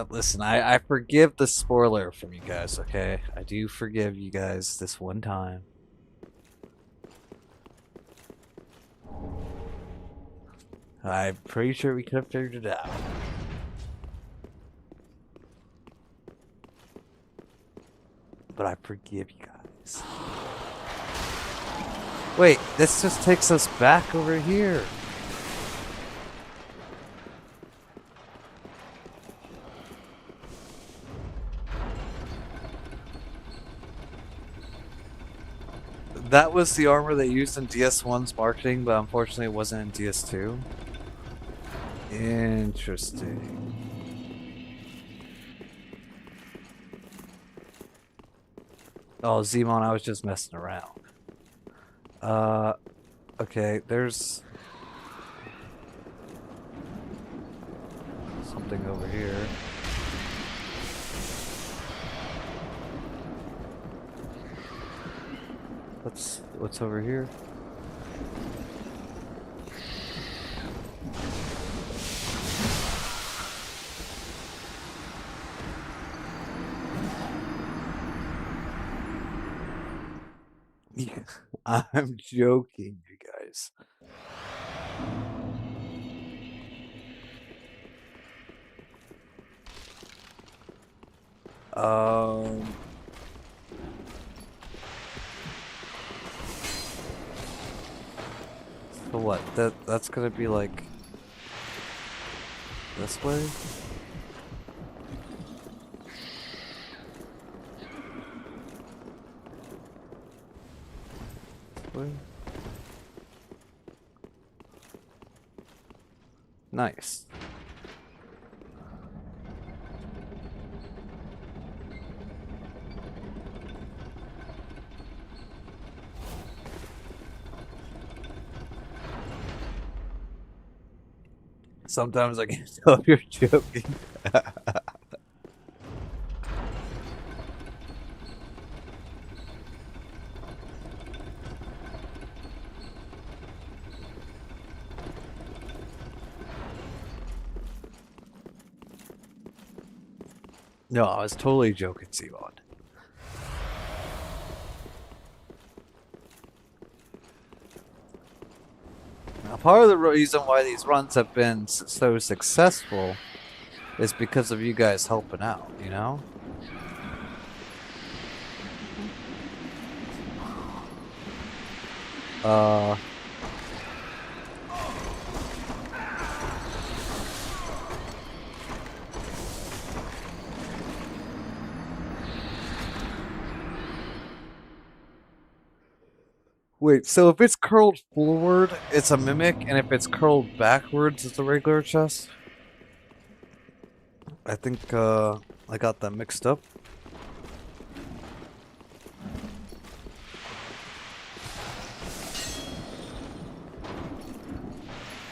Listen, I forgive the spoiler from you guys, okay? I do forgive you guys this one time. I'm pretty sure we could have figured it out. But I forgive you guys. Wait, this just takes us back over here. That was the armor they used in DS1's marketing, but unfortunately it wasn't in DS2. Interesting. Oh, Zemon, I was just messing around. Okay, there's something over here. What's over here? Yeah, I'm joking, you guys. So what? That's gonna be like this way? This way? Nice. Sometimes I can't tell if you're joking. No, I was totally joking, Simon. Now, part of the reason why these runs have been so successful is because of you guys helping out, you know? Wait, so if it's curled forward, it's a mimic, and if it's curled backwards, it's a regular chest? I think, I got that mixed up.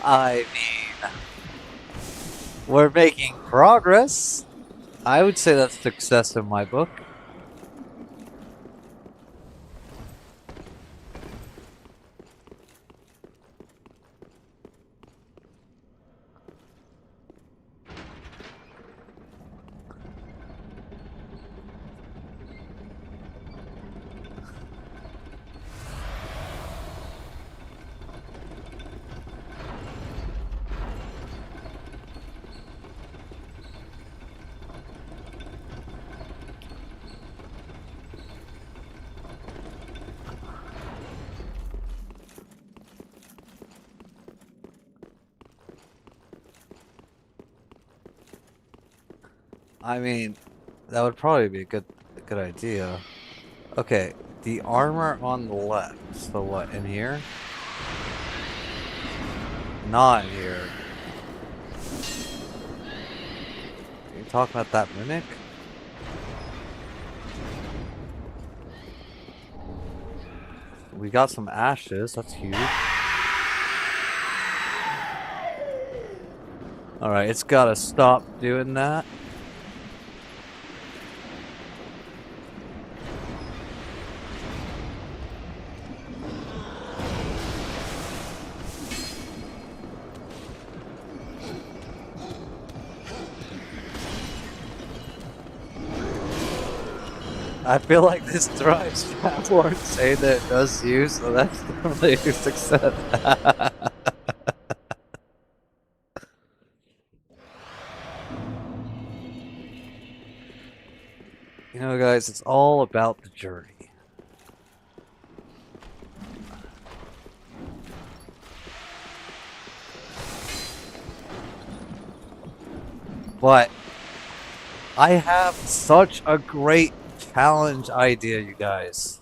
I mean, we're making progress. I would say that's success in my book. I mean, that would probably be a good idea. Okay, the armor on the left. So what, in here? Not here. Are you talking about that mimic? We got some ashes, that's huge. Alright, it's gotta stop doing that. I feel like this drives platform saying that it does use, so that's definitely a success. You know, guys, it's all about the journey. But I have such a great challenge idea, you guys.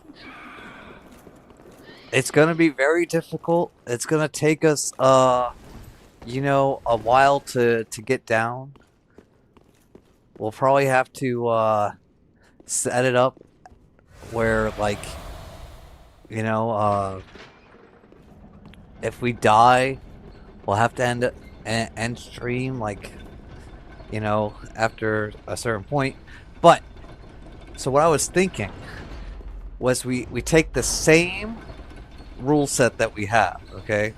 It's gonna be very difficult. It's gonna take us, you know, a while to get down. We'll probably have to, set it up where, like, you know, if we die, we'll have to end stream, like, you know, after a certain point. But so what I was thinking was we take the same rule set that we have, okay?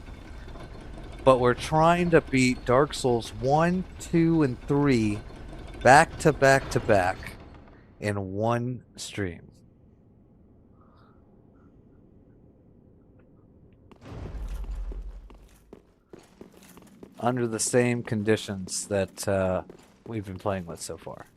But we're trying to beat Dark Souls 1, 2, and 3 back to back to back in one stream. Under the same conditions that we've been playing with so far.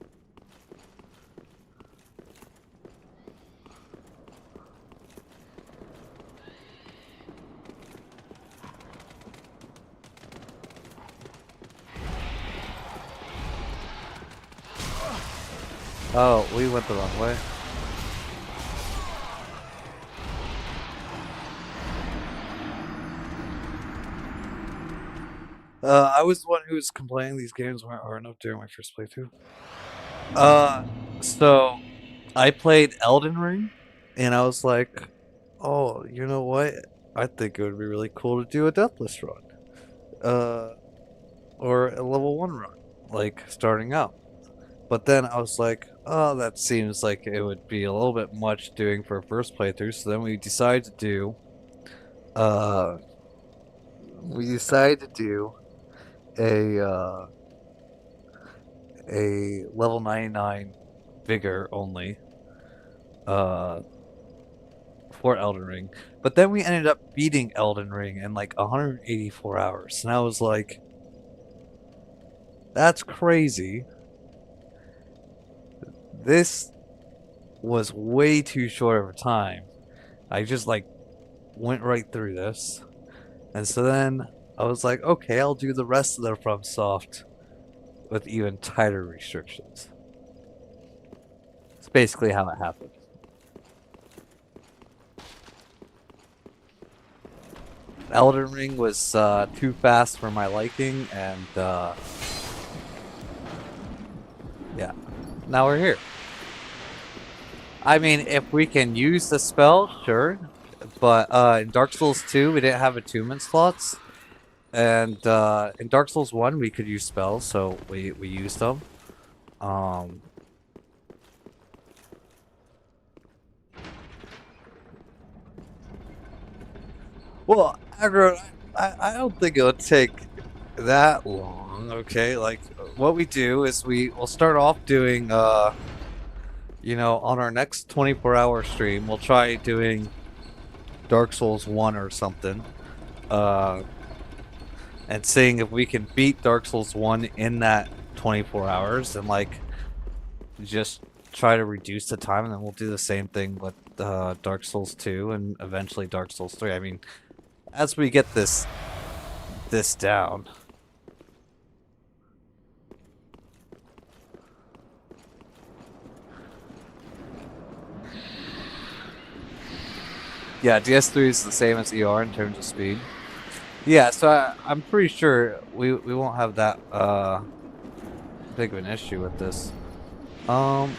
Oh, we went the wrong way. I was the one who was complaining these games weren't hard enough during my first playthrough. So I played Elden Ring, and I was like, oh, you know what? I think it would be really cool to do a Deathless run. Or a level 1 run, like starting out. But then I was like, oh, that seems like it would be a little bit much doing for a first playthrough, so then we decided to do a level 99 vigor only for Elden Ring. But then we ended up beating Elden Ring in like 184 hours. And I was like, that's crazy. This was way too short of a time. I just like went right through this. And so then I was like, okay, I'll do the rest of the FromSoft with even tighter restrictions. It's basically how it happened. Elden Ring was too fast for my liking, and yeah, now we're here. I mean, if we can use the spell, sure, but in Dark Souls 2, we didn't have attunement slots. And in Dark Souls 1, we could use spells, so we used them. Well, Agro, I don't think it'll take that long, okay? Like, what we do is we'll start off doing, you know, on our next 24-hour stream, we'll try doing Dark Souls 1 or something. And seeing if we can beat Dark Souls 1 in that 24 hours and, like, just try to reduce the time, and then we'll do the same thing with Dark Souls 2 and eventually Dark Souls 3. I mean, as we get this down. Yeah, DS3 is the same as ER in terms of speed. Yeah, so I'm pretty sure we won't have that big of an issue with this. I'm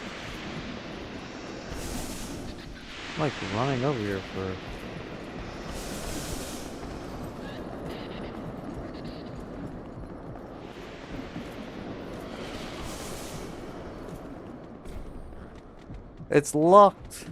like running over here for. It's locked.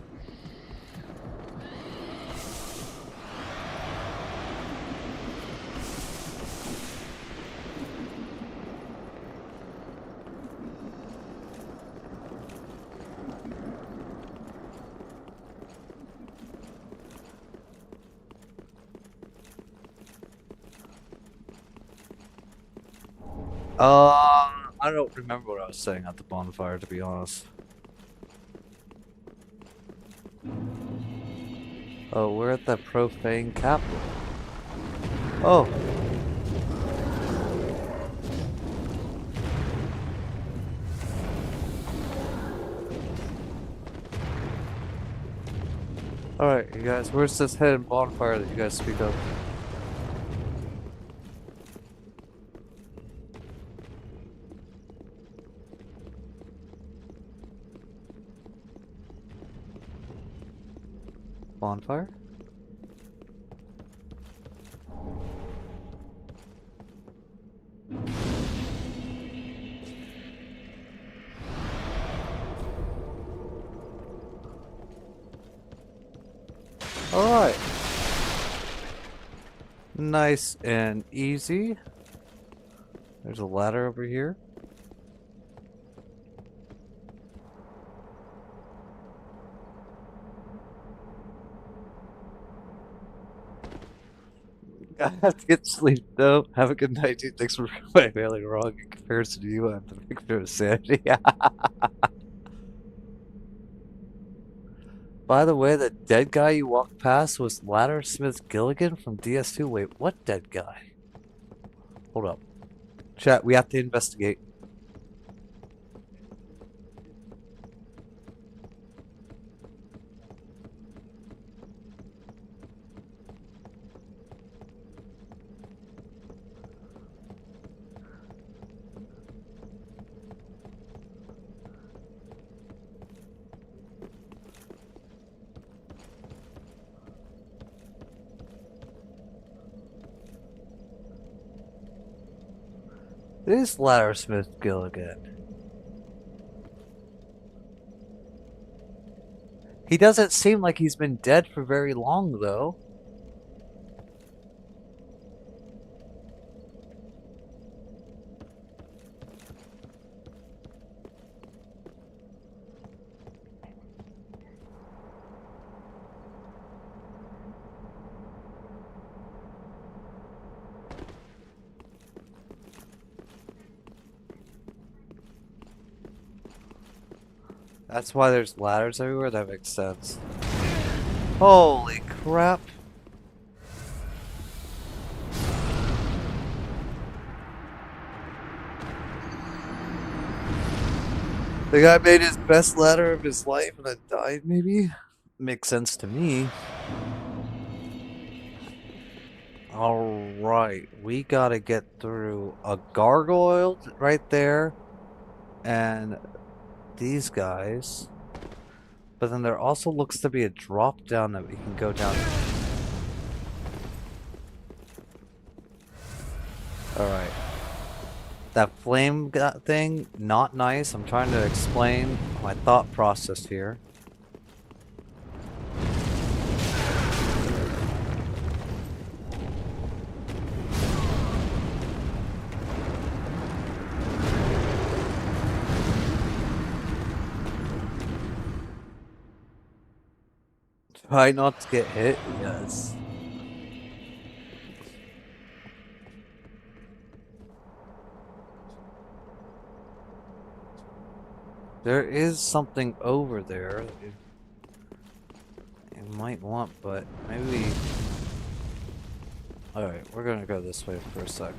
I don't remember what I was saying at the bonfire, to be honest. Oh, we're at the profane capital. Oh. Alright, you guys, where's this hidden bonfire that you guys speak of? Bonfire? Alright. Nice and easy. There's a ladder over here. I have to get sleep though. Have a good night, dude. Thanks for my failing wrong in comparison to you. I have the picture of sanity. By the way, the dead guy you walked past was Laddersmith Gilligan from DS2. Wait, what dead guy? Hold up. Chat, we have to investigate. It is Laddersmith Gilligan. He doesn't seem like he's been dead for very long, though. That's why there's ladders everywhere? That makes sense. Holy crap. The guy made his best ladder of his life and then died, maybe? Makes sense to me. Alright, we gotta get through a gargoyle right there. And these guys, but then there also looks to be a drop down that we can go down. Alright. That flame thing, not nice. I'm trying to explain my thought process here. Try not to get hit, yes. There is something over there that you might want, but maybe... Alright, we're gonna go this way for a sec.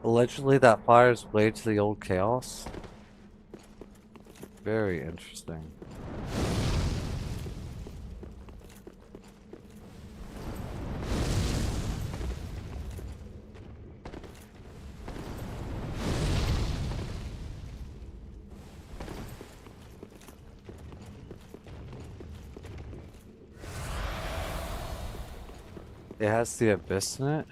Allegedly, that fires blade to the old chaos. Very interesting. It has the abyss in it.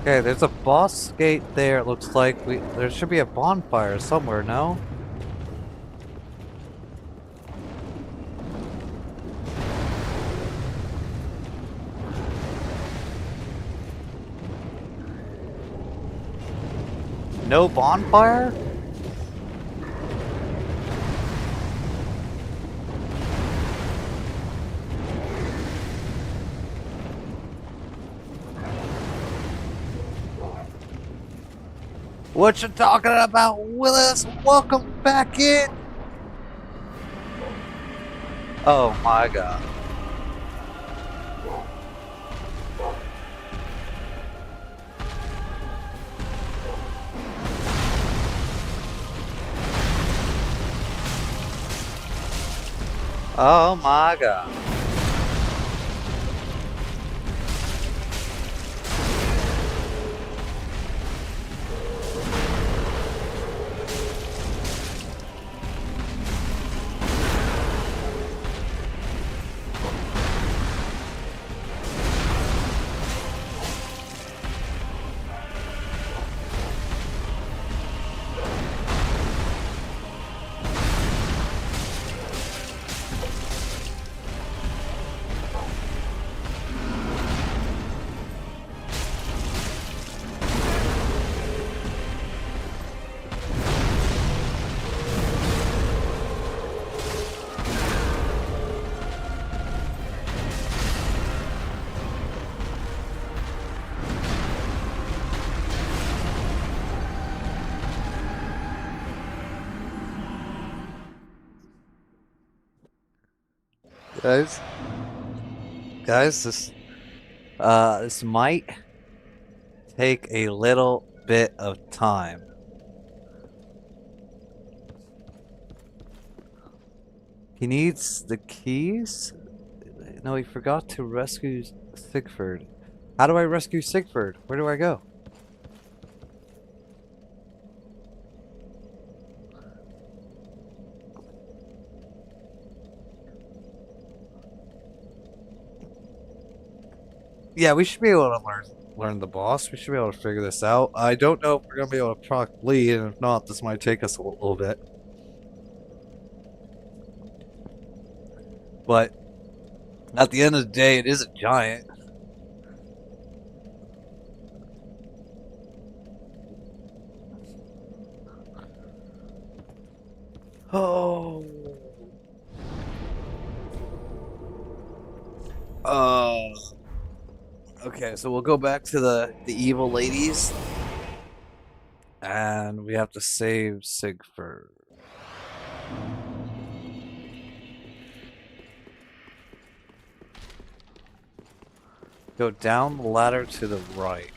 Okay, there's a boss gate there. It looks like there should be a bonfire somewhere. No. No bonfire? What you talking about, Willis? Welcome back in. Oh my god. Oh my god. Guys, this might take a little bit of time. He needs the keys? No, he forgot to rescue Sigfrid. How do I rescue Sigfrid? Where do I go? Yeah, we should be able to learn the boss. We should be able to figure this out. I don't know if we're gonna be able to proc bleed, and if not, this might take us a little bit. But at the end of the day, it is a giant. Oh. Okay, so we'll go back to the evil ladies, and we have to save Sigfrid. Go down the ladder to the right.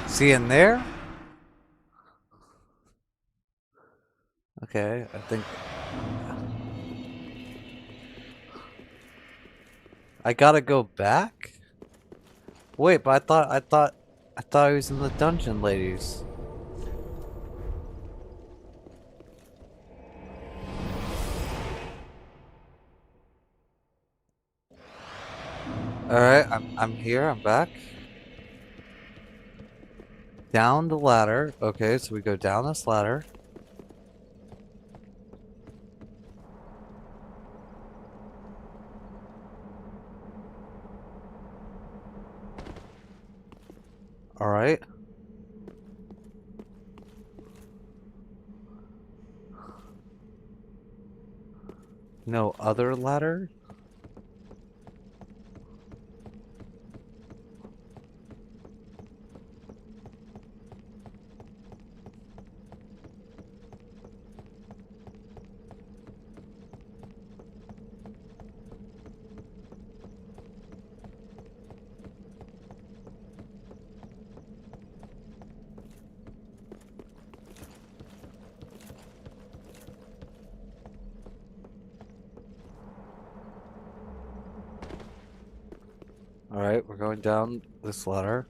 See in there? Okay, I think I gotta go back? Wait, but I thought I was in the dungeon, ladies. Alright, I'm here, I'm back. Down the ladder. Okay, so we go down this ladder. Alright. No other ladder? Alright, we're going down this ladder.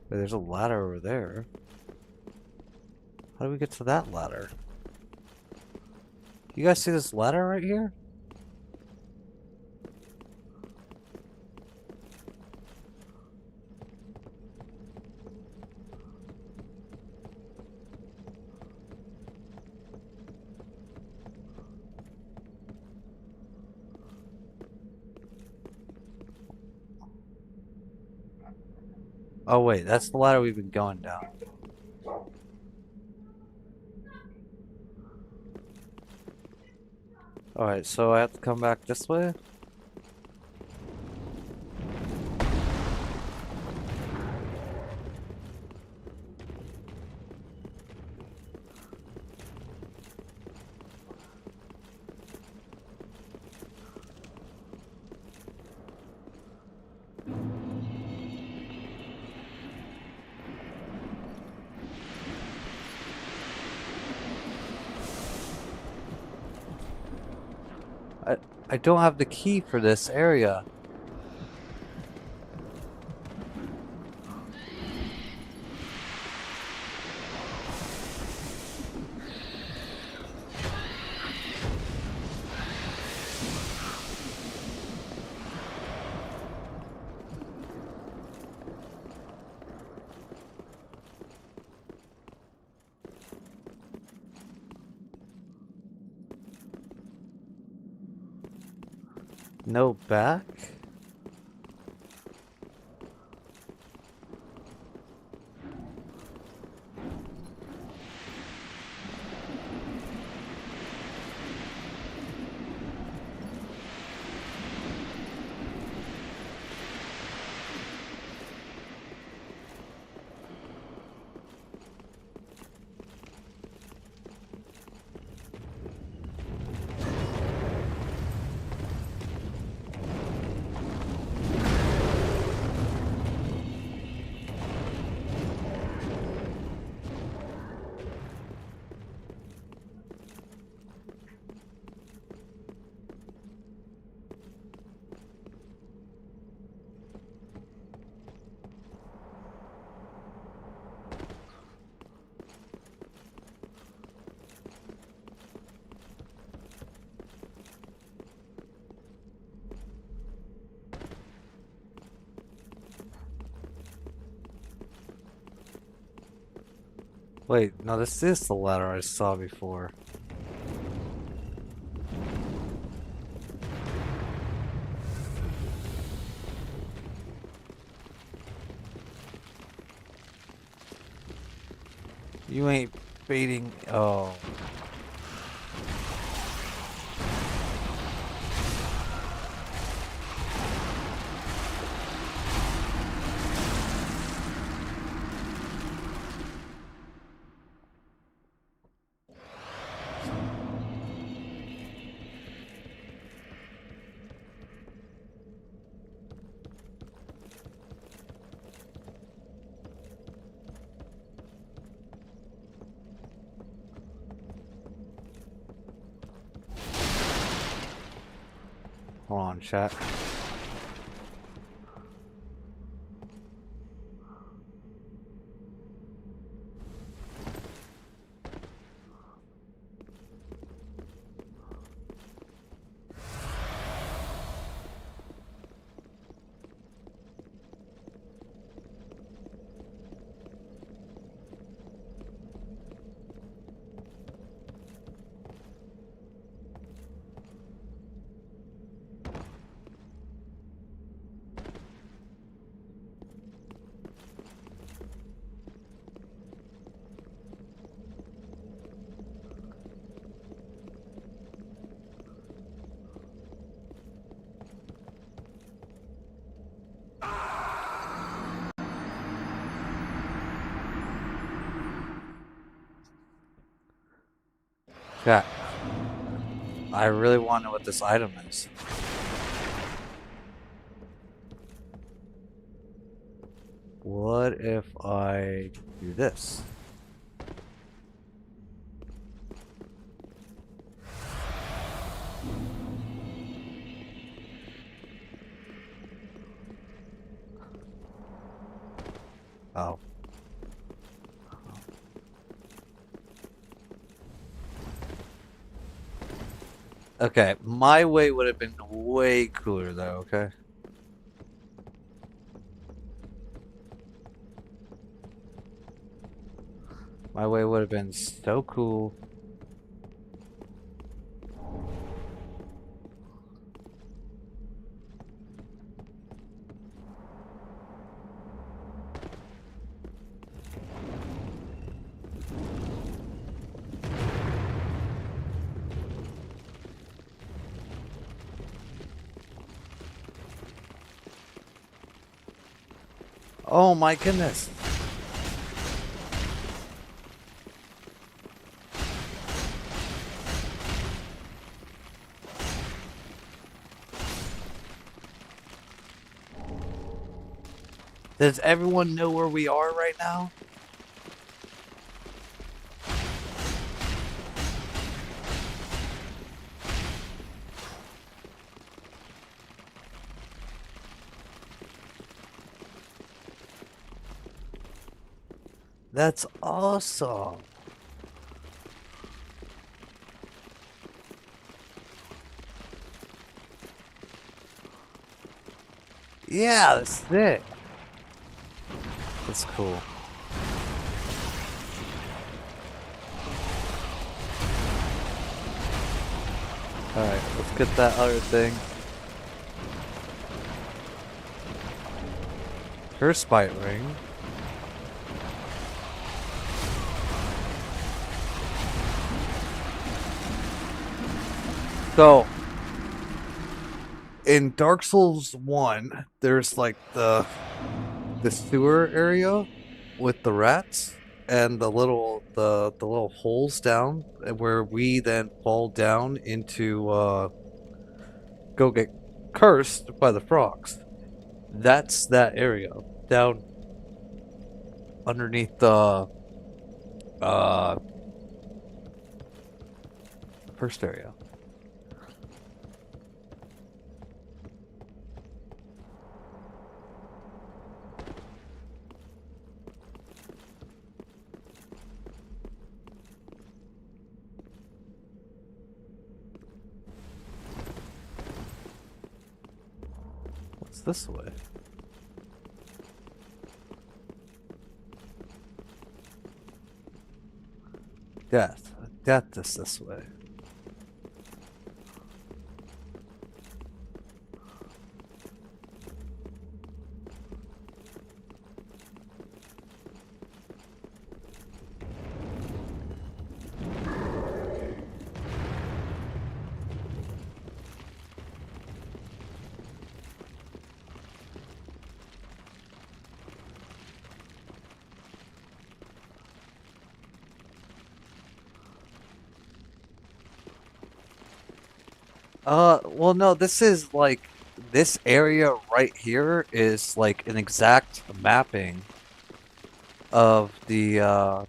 Wait, there's a ladder over there. How do we get to that ladder? You guys see this ladder right here? Oh wait, that's the ladder we've been going down. Alright, so I have to come back this way? I don't have the key for this area. No back? Wait, no, this is the ladder I saw before. You ain't baiting. Oh. Hold on, chat. Chat. I really want to know what this item is. What if I do this? Oh. Okay, my way would have been way cooler though, okay? My way would have been so cool. Oh my goodness. Does everyone know where we are right now? That's awesome. Yeah, that's it. That's cool. Alright, let's get that other thing. Curse Bite Ring. So, in Dark Souls 1, there's like the sewer area with the rats and the little holes down where we then fall down into go get cursed by the frogs. That's that area down underneath the first area. What's this way? Death. Death is this way. Well, no, this is like, this area right here is like an exact mapping of the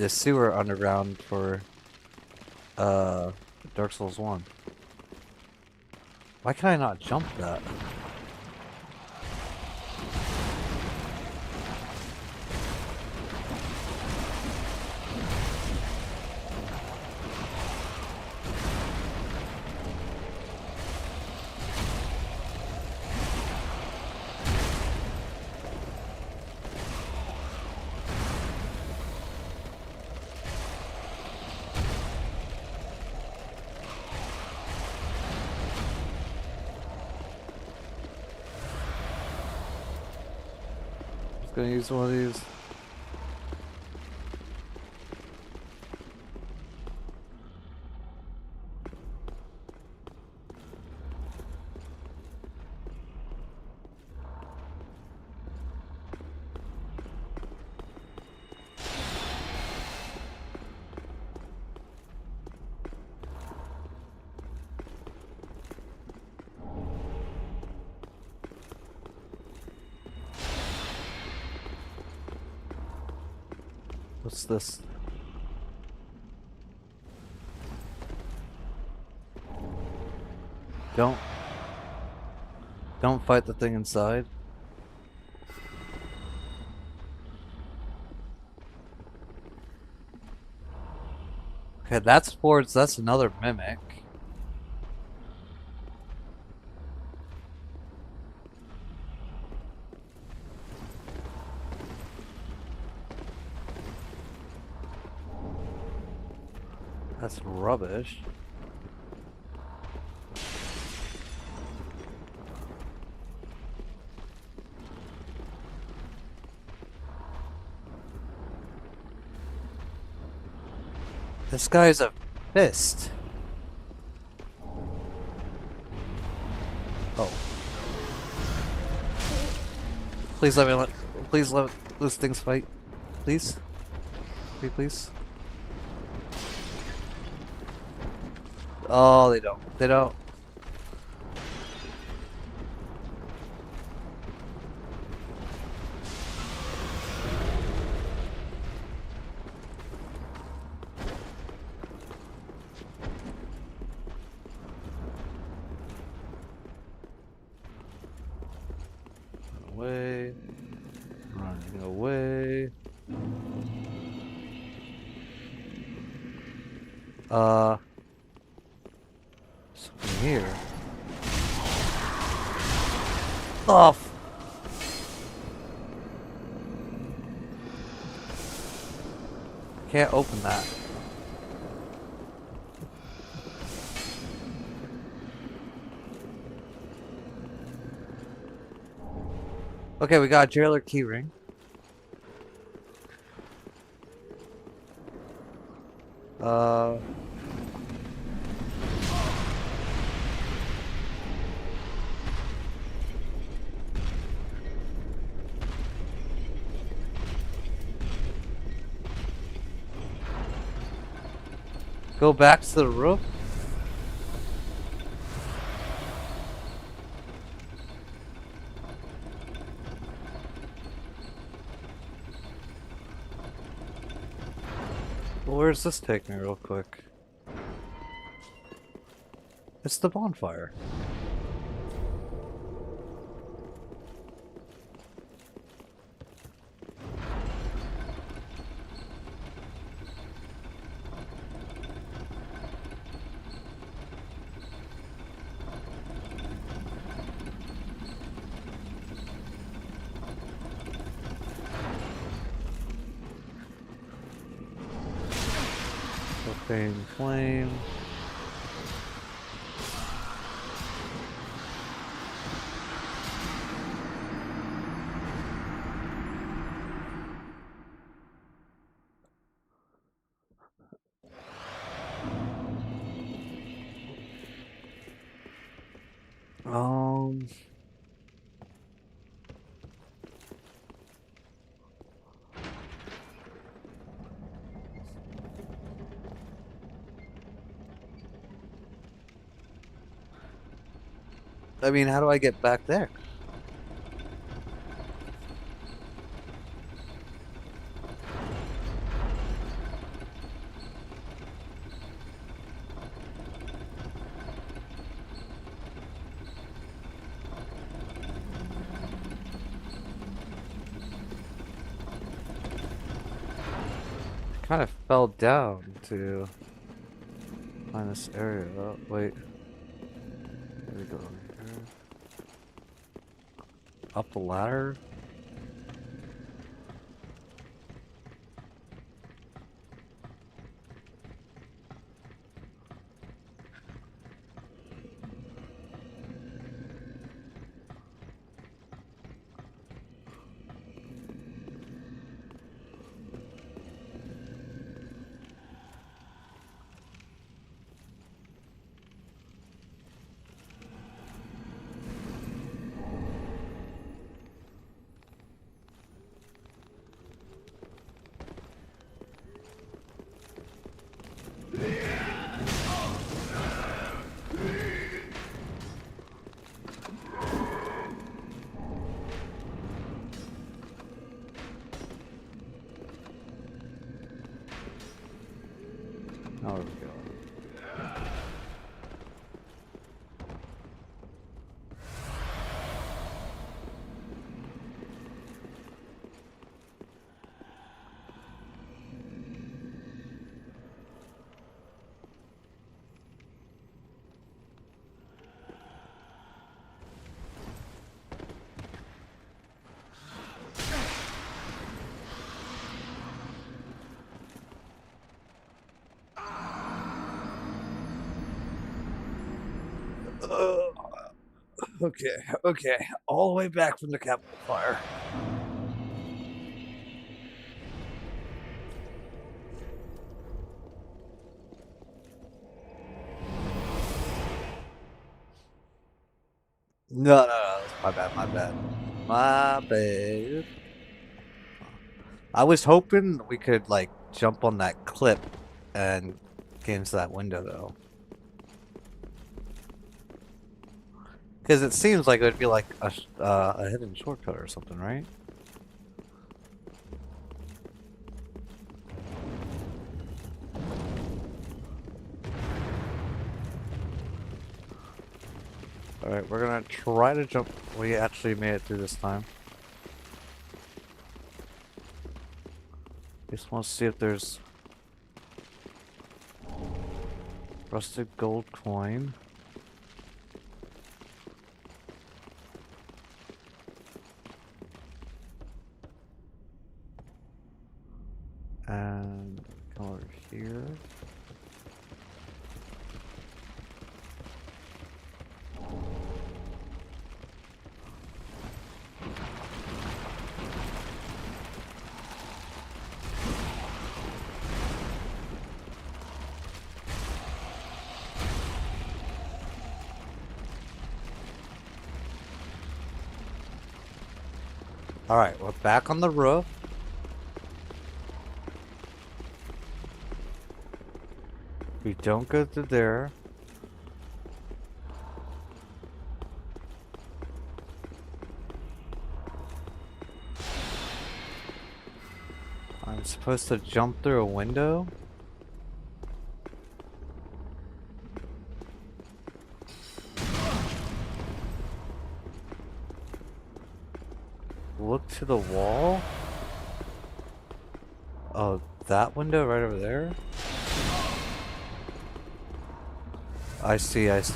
sewer underground for, Dark Souls 1. Why can I not jump that? Gonna use one of these. What's this? Don't fight the thing inside. Okay, that's another mimic. That's rubbish. This guy's a fist. Oh. Please let those things fight. Please? Please? Oh, they don't. They don't. Away. Running away. Something here. Off. Can't open that. Okay, we got a jailer keyring. Go back to the roof. Well, where's this take me real quick? It's the bonfire. Fane flame. Um, I mean, how do I get back there? Kind of fell down to find this area. Oh, wait. There we go. Here. Up the ladder. Oh, there we go. Okay, okay. All the way back from the Capitol fire. No, that's my bad, my bad. My bad. I was hoping we could, like, jump on that clip and get into that window, though. Because it seems like it would be like a hidden shortcut or something, right? Alright, we're gonna try to jump. We actually made it through this time. Just want to see if there's rusted gold coin. And come over here. Alright, we're back on the roof. We don't go through there. I'm supposed to jump through a window? Look to the wall? Oh, that window right over there? I see. Alright.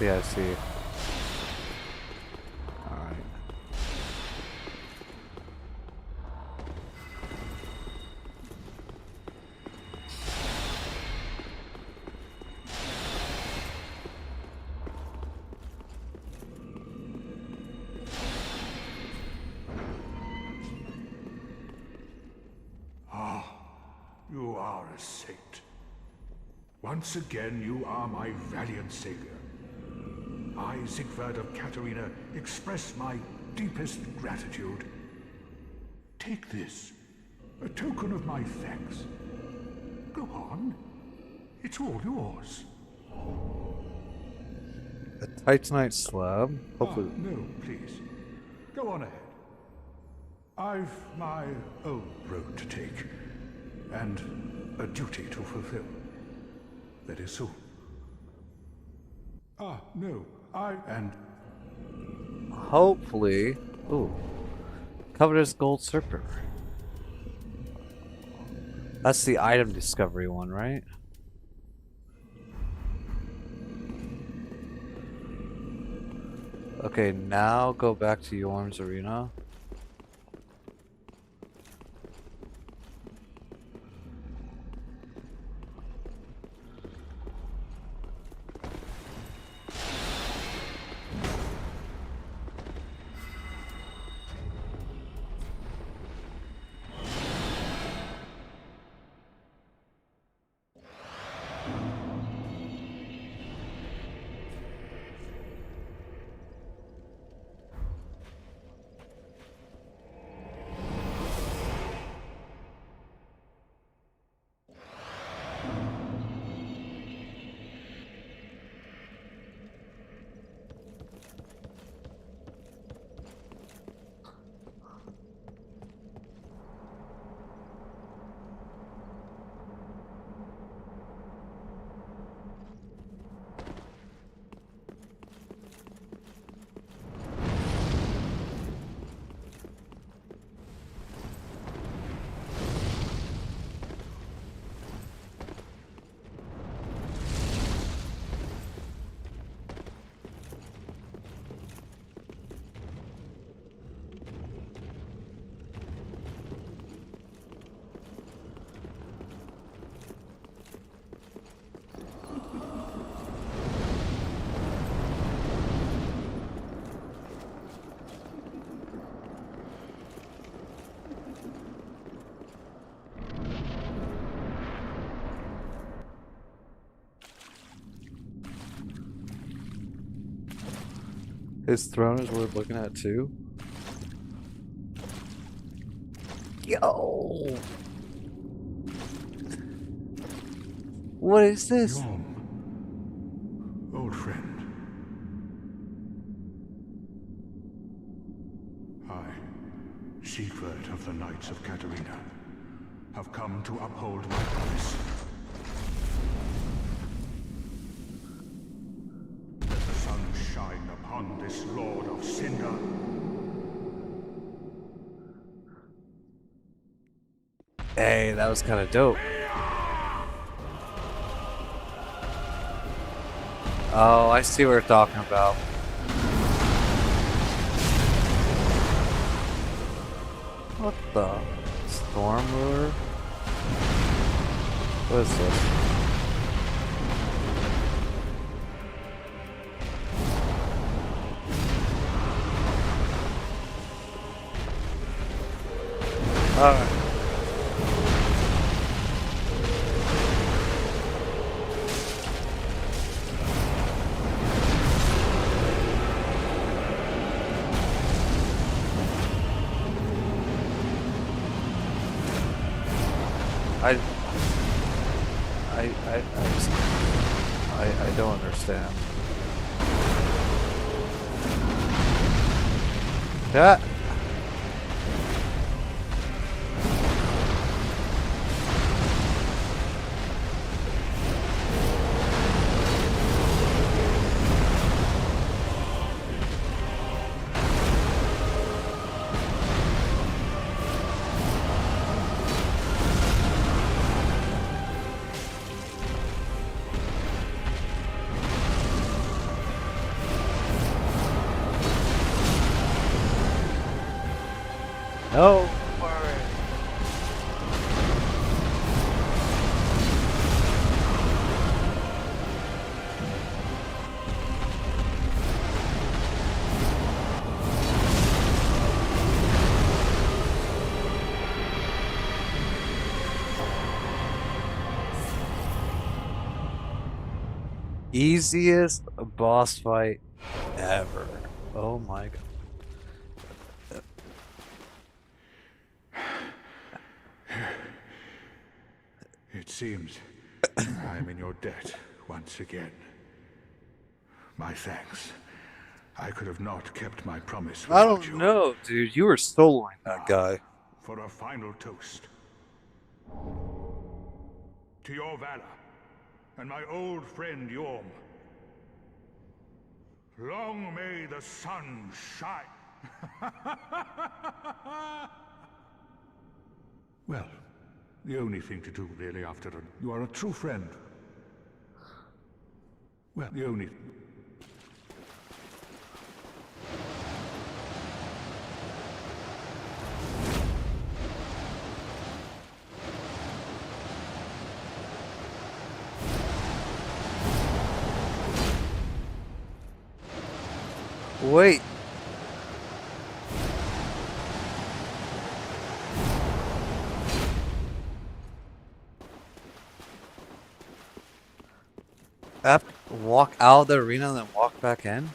Once again, you are my valiant savior. I, Siegfried of Catarina, express my deepest gratitude. Take this, a token of my thanks. Go on. It's all yours. A Titanite slab. Hopefully. No, please. Go on ahead. I've my own road to take, and a duty to fulfill. That is soon. No, and Hopefully. Ooh. Covetous gold serpent. That's the item discovery one, right? Okay, now go back to Yorm's Arena. His throne is worth looking at too. Yo! What is this? Yorm, old friend. I, Siegfried of the Knights of Catarina, have come to uphold my promise. Let the sun shine upon this Lord of Cinder. Hey, that was kind of dope. Oh, I see what we're talking about. What the? Storm Ruler? What is this? Alright. I don't understand. Yeah. No. Easiest boss fight ever. Oh my god. It seems I'm in your debt once again. My thanks. I could have not kept my promise I without don't you. know, dude. You were soloing that guy. For a final toast. To your valor, and my old friend Yorm. Long may the sun shine. Well, the only thing to do really after you are a true friend. Well, the only... Wait. I have to walk out of the arena and then walk back in?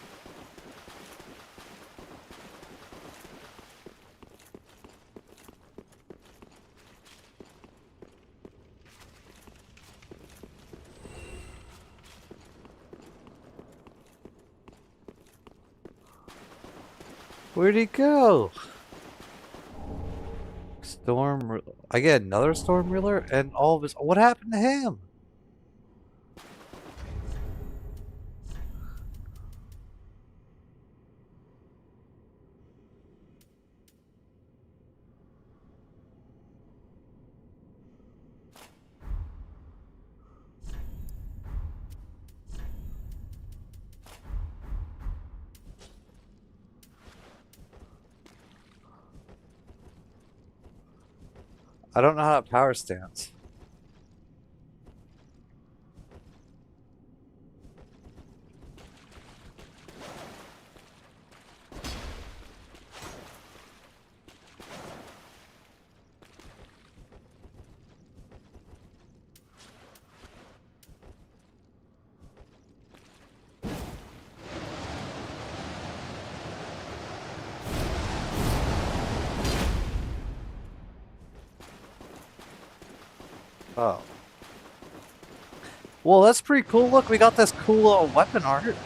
Where'd he go? I get another Storm Reeler and all of his. What happened to him? I don't know how to power stance. Oh. Well, that's pretty cool. Look, we got this cool little weapon art.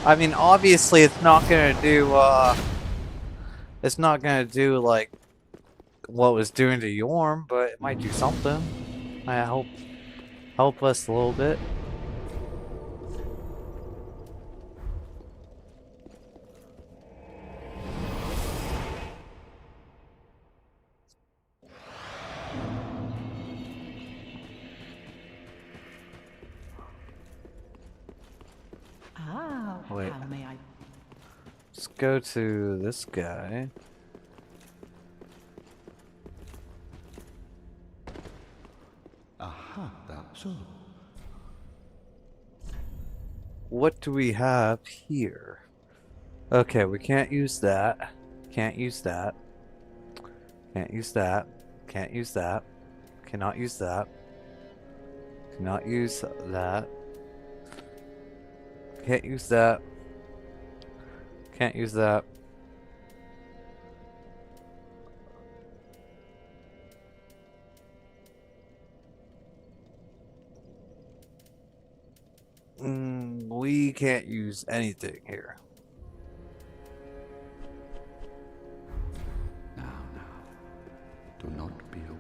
I mean, obviously it's not gonna do, it's not gonna do, like, what it was doing to Yorm, but it might do something. I hope, help us a little bit. Ah, Wait. how may I? Let's go to this guy. Aha, that's so. What do we have here? Okay, we can't use that. Can't use that. Can't use that. Can't use that. Cannot use that. Cannot use that. Can't use that. Can't use that. We can't use anything here. Now, do not be a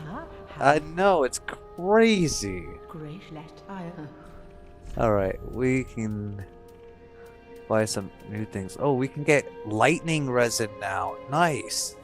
Ah, I know, it's crazy. great let I. Alright, we can buy some new things. Oh, we can get lightning resin now. Nice.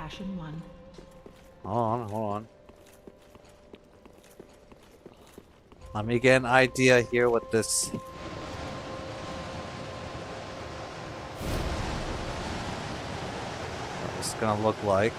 Ashen One. Hold on. Let me get an idea here what this is gonna look like.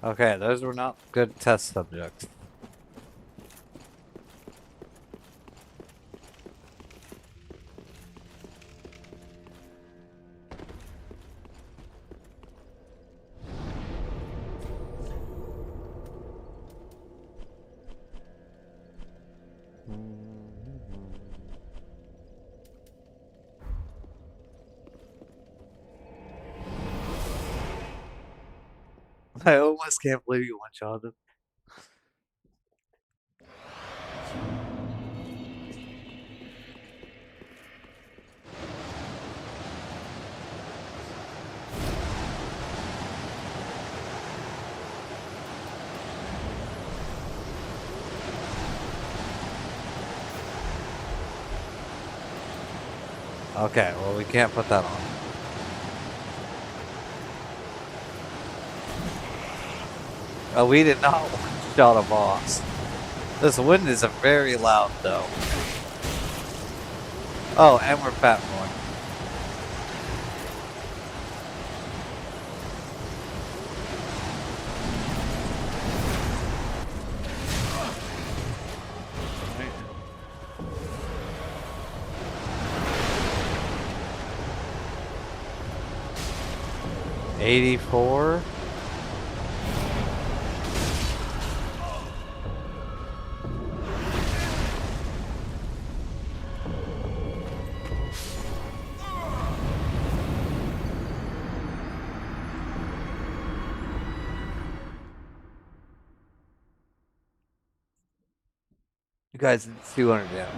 Okay, those were not good test subjects. I almost can't believe you one-shot him. Okay, well we can't put that on. Oh, we did not one-shot a boss. This wind is very loud though. Oh, and we're fat boy. $84. You guys did 200 damage.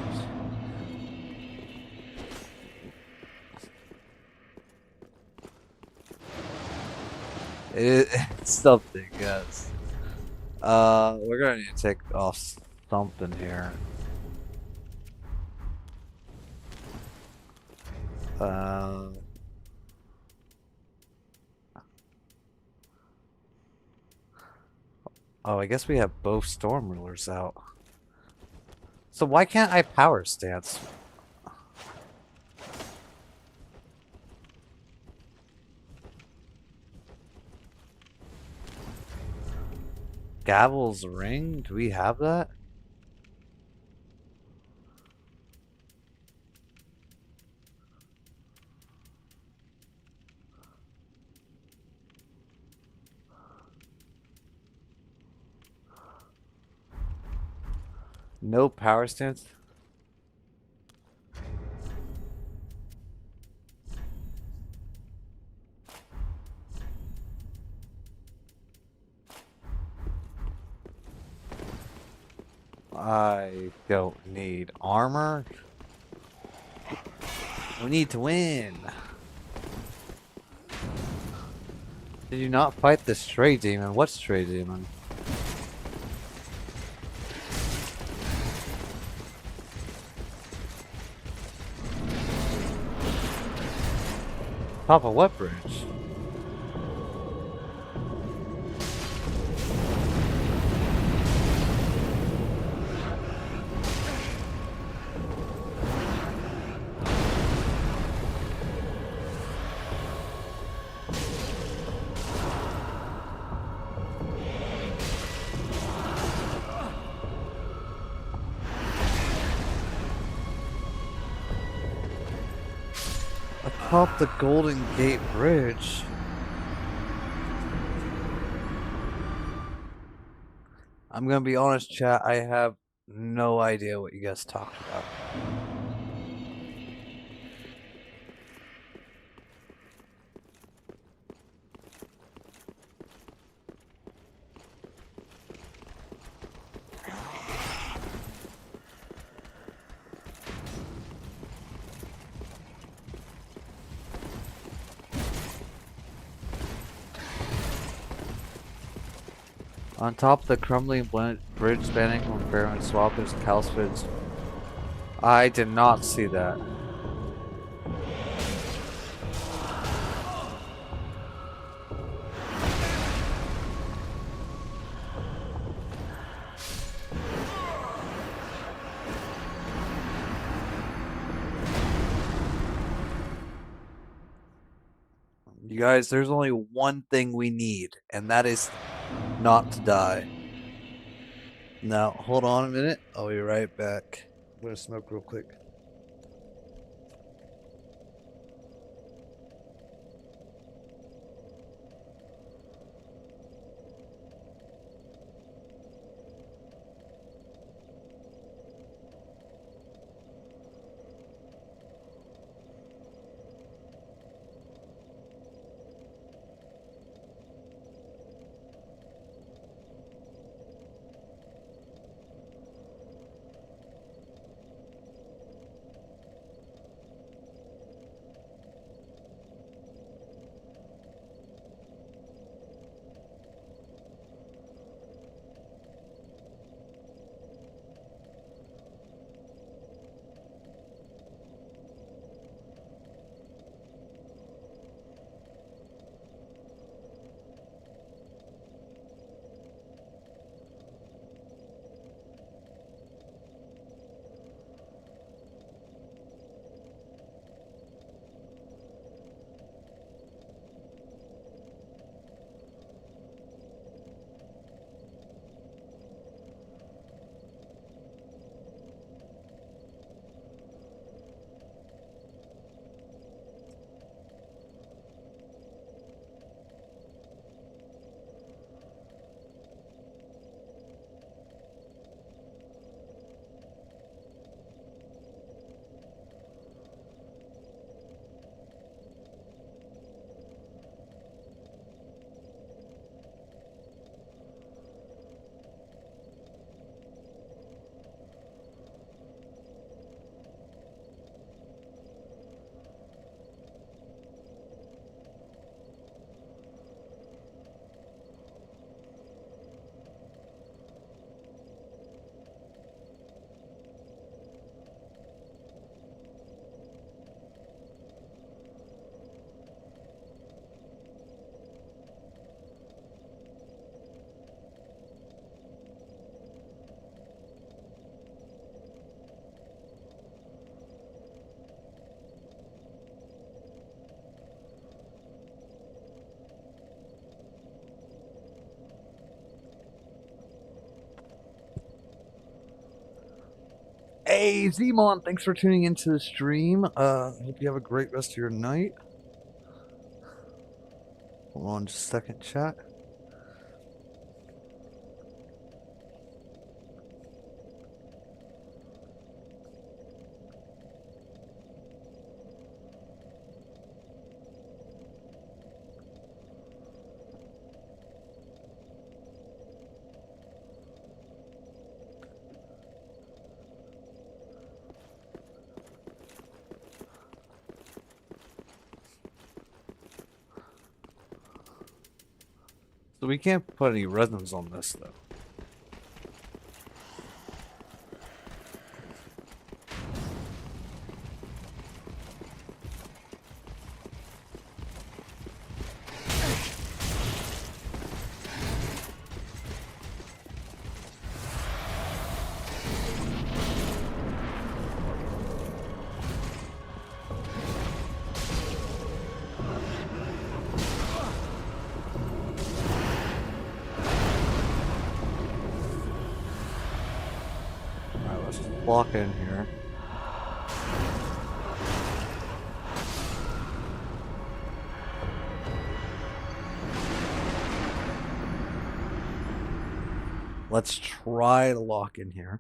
It's something, yes. We're gonna need to take off something here. Oh, I guess we have both Storm Rulers out. So why can't I power stance? Gavel's Ring? Do we have that? No power stance? I don't need armor. We need to win. Did you not fight the Stray Demon? What Stray Demon? Top of what bridge? Atop the Golden Gate Bridge. I'm gonna be honest, chat. I have no idea what you guys talked about. On top of the crumbling bridge spanning from Fairwind Swamp is Calspid's. I did not see that. You guys, there's only one thing we need, and that is not to die. Now, hold on a minute. I'll be right back. I'm gonna smoke real quick. Hey, Zemon, thanks for tuning into the stream. Hope you have a great rest of your night. Hold on just a second, chat. So we can't put any resins on this, though. Block in here. Let's try to lock in here.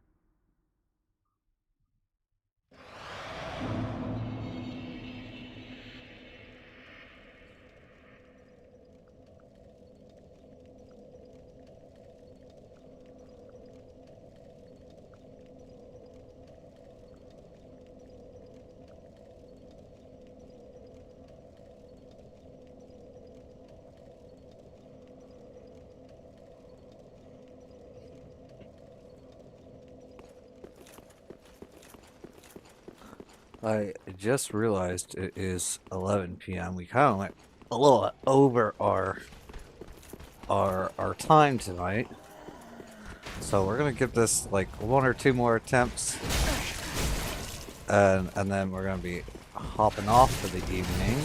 I just realized it is 11 p.m. We kind of went a little over our time tonight, so we're gonna give this like 1 or 2 more attempts, and then we're gonna be hopping off for the evening.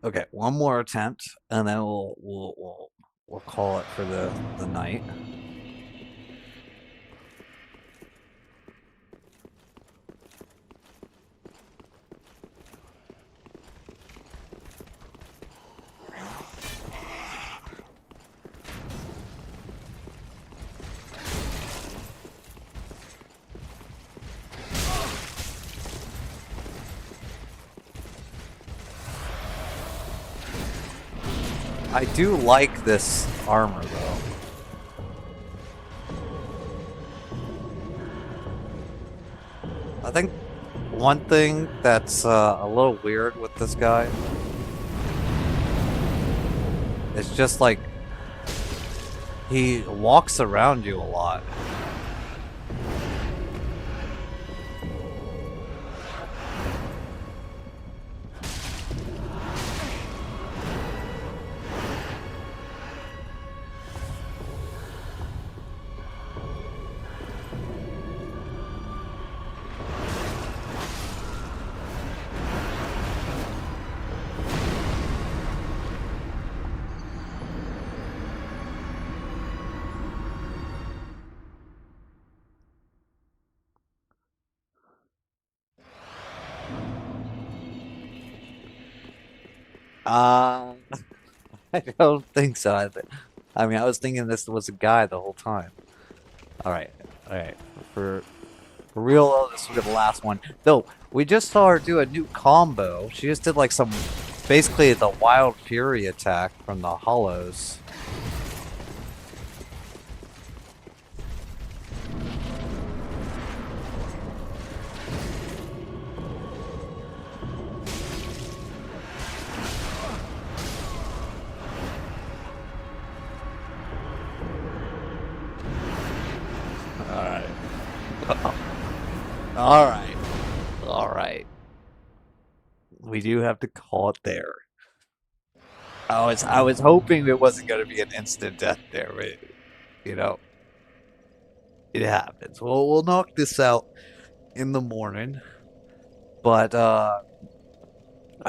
Okay, one more attempt, and then we'll call it for the night. I do like this armor, though. I think one thing that's a little weird with this guy is just like he walks around you a lot. Uh, I don't think so. I mean, I was thinking this was a guy the whole time. All right. For real, though, this will be the last one. Though, we just saw her do a new combo. She just did like some, basically the Wild Fury attack from the Hollows. All right. We do have to call it there. I was hoping it wasn't going to be an instant death there, but you know, it happens. Well, we'll knock this out in the morning. But I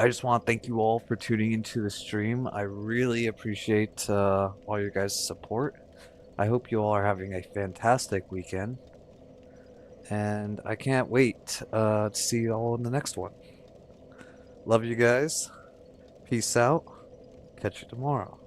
just want to thank you all for tuning into the stream. I really appreciate all your guys' support. I hope you all are having a fantastic weekend. And I can't wait to see you all in the next one. Love you guys. Peace out. Catch you tomorrow.